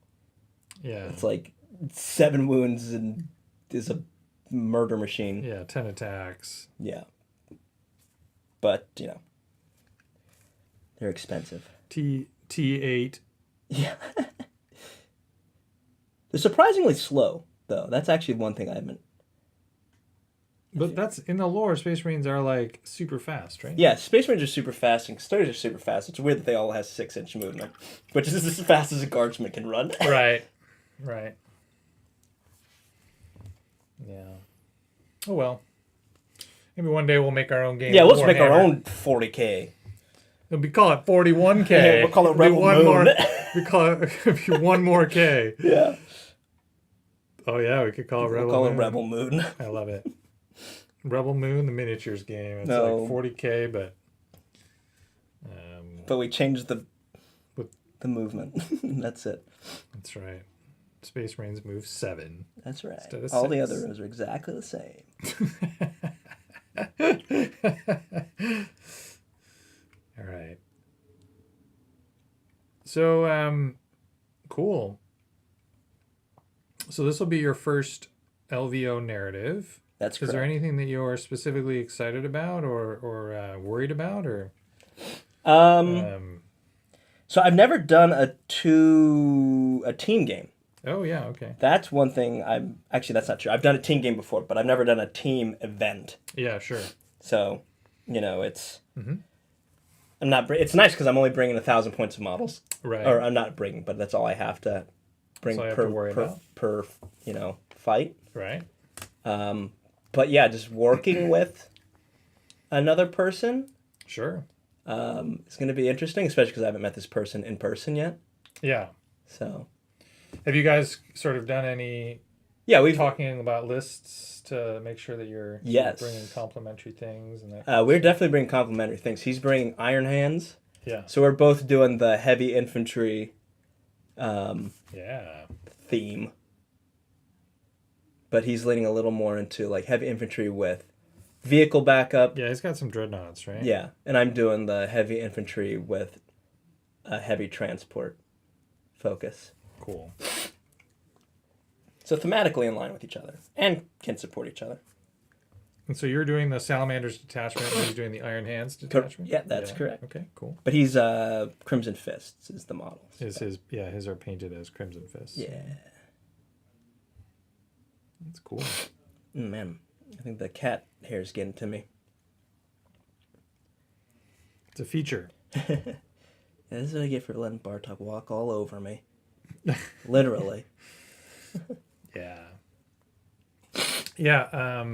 Yeah. It's like 7 wounds and is a murder machine. Yeah, 10 attacks. Yeah. But, you know, they're expensive. T8. Yeah. They're surprisingly slow, though. That's actually one thing I haven't... But that's in the lore. Space Marines are like super fast, right? Yeah, Space Marines are super fast and Custodes are super fast. It's weird that they all have 6-inch movement, which is as fast as a guardsman can run. Right. Yeah. Oh well. Maybe one day we'll make our own game. Yeah, let's make our own 40K. We call it 41K. Yeah, we'll call it Rebel Moon. We call it one more K. Yeah. Oh yeah, we could call it We'll Rebel call Moon. it Rebel Moon. I love it. Rebel Moon, the miniatures game. It's No. like 40K, but But we changed the With- movement. That's it. that's right. Space Marines move 7. That's right. Instead of All the 6. other rows are exactly the same. All right. So, cool. So this will be your first LVO narrative. That's correct. Is there anything that you're specifically excited about or worried about, or? So I've never done a team game. Oh yeah, okay. That's one thing actually that's not true. I've done a team game before, but I've never done a team event. Yeah, sure. So, it's I'm not. It's nice because I'm only bringing 1,000 points of models. Right. Or I'm not bringing, but that's all I have to bring That's all you have to worry about. per fight. Right. But yeah, just working with another person. Sure. It's going to be interesting, especially because I haven't met this person in person yet. Yeah. So. Have you guys sort of done any? Yeah, we've talking about lists to make sure that you're bringing complementary things and that. We're definitely bringing complementary things. He's bringing Iron Hands. Yeah. So we're both doing the heavy infantry. Theme. But he's leaning a little more into like heavy infantry with vehicle backup. Yeah, he's got some dreadnoughts, right? Yeah, and I'm doing the heavy infantry with a heavy transport focus. Cool. So thematically in line with each other and can support each other. And so you're doing the Salamanders detachment and he's doing the Iron Hands detachment? Yeah, that's correct. Okay, cool. But he's Crimson Fists is the model. His are painted as Crimson Fists. Yeah. That's cool. Man, I think the cat hair's getting to me. It's a feature. Yeah, this is what I get for letting Bartok walk all over me. Literally. Yeah. Yeah,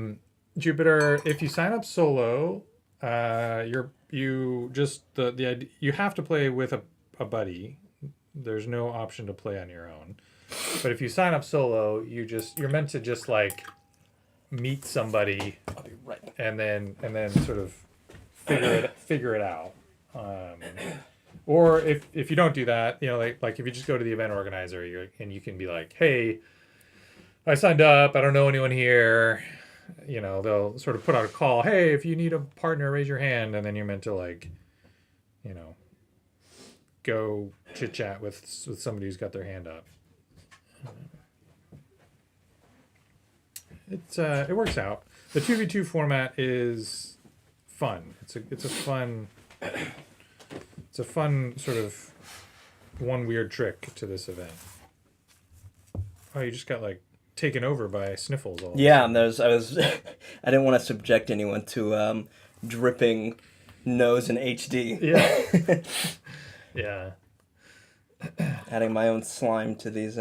Jupiter, if you sign up solo, you have to play with a buddy. There's no option to play on your own. But if you sign up solo, you're meant to just like meet somebody. I'll be right back. And then sort of figure it out. Or if you don't do that, like if you just go to the event organizer, you can be like, hey, I signed up. I don't know anyone here. They'll sort of put out a call. Hey, if you need a partner, raise your hand. And then you're meant to like, go chit chat with somebody who's got their hand up. It works out. The 2v2 format is fun. It's a fun sort of one weird trick to this event. Oh, you just got like taken over by sniffles all Yeah, and I didn't want to subject anyone to dripping nose in HD. Yeah. Yeah. Adding my own slime to these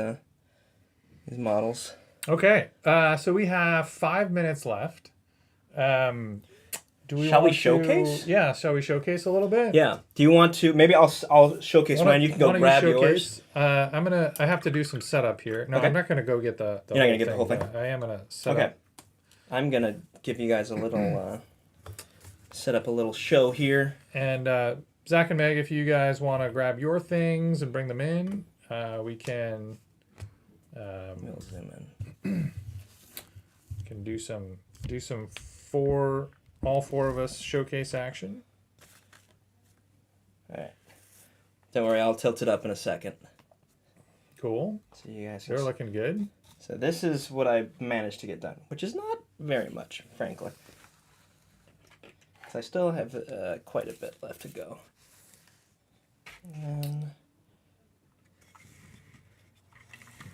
models. Okay, so we have 5 minutes left. Shall we showcase? Yeah, shall we showcase a little bit? Yeah. Do you want to? Maybe I'll showcase mine. You can go grab yours. I have to do some setup here. No, Okay. I'm not gonna go get the You're not gonna get the whole thing? I am gonna set Okay. up. I'm gonna give you guys a little set up a little show here. And Zach and Meg, if you guys want to grab your things and bring them in, we can. We'll zoom in. Can do some all four of us showcase action. All right. Don't worry, I'll tilt it up in a second. Cool. So you guys. They're looking good. So this is what I managed to get done, which is not very much, frankly. So I still have quite a bit left to go. And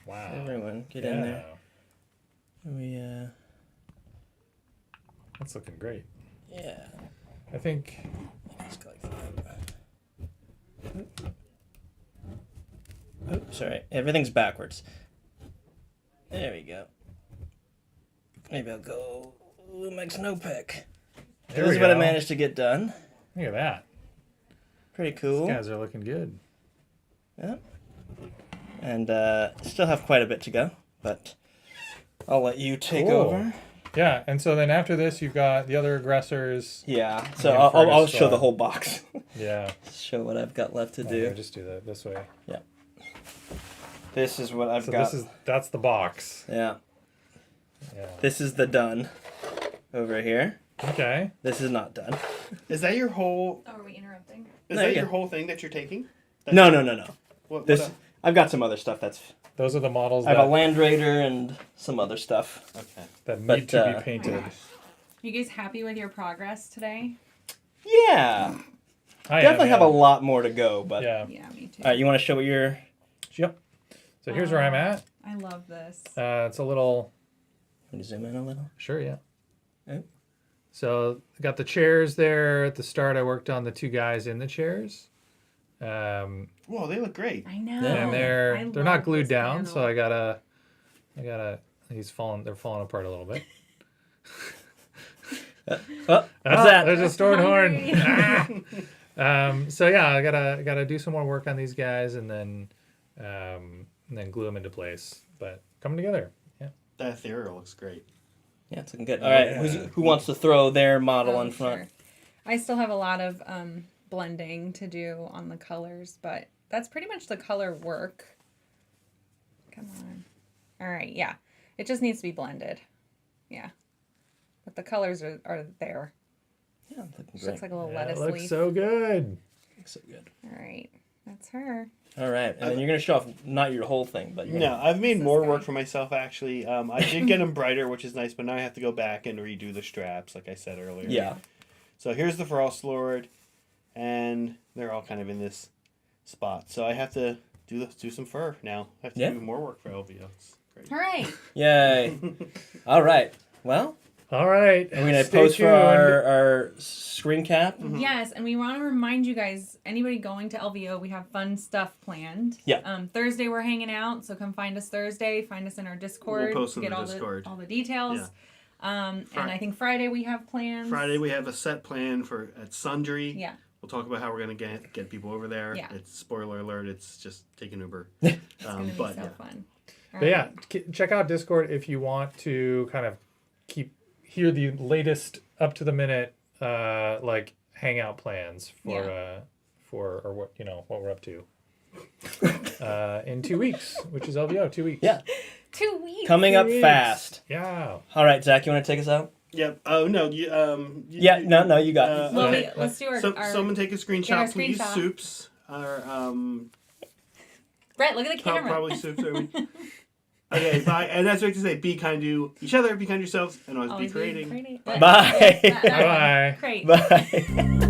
Wow. everyone, get in there. That's looking great. Yeah. I think. Let's go like that. Oops, sorry. Everything's backwards. There we go. Maybe I'll go Lumix Snowpick. There This we is what I go. managed to get done. Look at that. Pretty cool. These guys are looking good. Yeah. And still have quite a bit to go, but I'll let you take Cool. over. Yeah, and so then after this, you've got the other aggressors. Yeah, so And I'll first, show the whole box. Yeah. Show what I've got left to do. Here, just do that this way. This is what I've So got. that's the box. Yeah. Yeah. This is the done over here. Okay. This is not done. Is that your whole? Oh, are we interrupting? Is No, that yeah. your whole thing that you're taking? No. What, This what I've got some other stuff that's. Those are the models I have a that, Land Raider and some other stuff. okay. that need but, to be painted. You guys happy with your progress today? Yeah. I Definitely have a am, lot more to go, but. yeah. Yeah, me too. All right, you want to show what you're. Yep. So here's where I'm at. I love this. It's a little. Can you zoom in a little? Sure, yeah. Yeah. So got the chairs there. At the start, I worked on the two guys in the chairs. And Whoa, they look great. I know. Yeah, they're I not love glued this down, panel. so I gotta they're falling apart a little bit. Oh, what's Ah, that? There's a stored horn. Hungry. So yeah, I gotta do some more work on these guys and then glue them into place. But coming together. Yeah. That ethereal looks great. Yeah, it's looking good. All right, who wants to throw their model Oh, in front? sure. I still have a lot of blending to do on the colors, but that's pretty much the color work. Come on. All right, yeah. It just needs to be blended. Yeah. But the colors are there. Yeah, it's looking She great. looks like a little That lettuce looks leaf. so good. Looks so good. All right. That's her. All right, and then you're gonna show off not your whole thing, but you're No, I've made This more guy. work for myself actually. I did get them brighter, which is nice, but now I have to go back and redo the straps, like I said earlier. Yeah. So here's the Frost Lord, and they're all kind of in this spot. So I have to do some fur now. I have to Yeah. do more work for LVO. It's great. All right. Yay! All right. Well, All right. are we gonna Stay post for tuned. our screen cap? Yes, and we want to remind you guys, anybody going to LVO, we have fun stuff planned. Yeah. Thursday we're hanging out, so come find us Thursday. Find us in our Discord. We'll post to in get the all Discord. all the details. And I think Friday we have plans. Friday we have a set plan for at Sundry. Yeah. We'll talk about how we're gonna get people over there. Yeah. It's spoiler alert. It's just take an Uber. It's gonna be but so yeah. fun. All But yeah, right. check out Discord if you want to kind of hear the latest up to the minute like hangout plans for or what what we're up to in 2 weeks, which is LVO 2 weeks. Yeah. 2 weeks. Coming up 2 weeks. fast. Yeah. All right, Zach, you want to take us out? Yep. Oh no. You Yeah. No, you got it. Well, okay. let's do our. Someone take a screenshot, our please. screenshot. Soups. Brett, look at the camera. Probably soups. Okay, bye. And that's right to say, be kind to each other, be kind to yourselves, and always be Always creating. Bye. Yeah, that one. Bye. Great. Bye.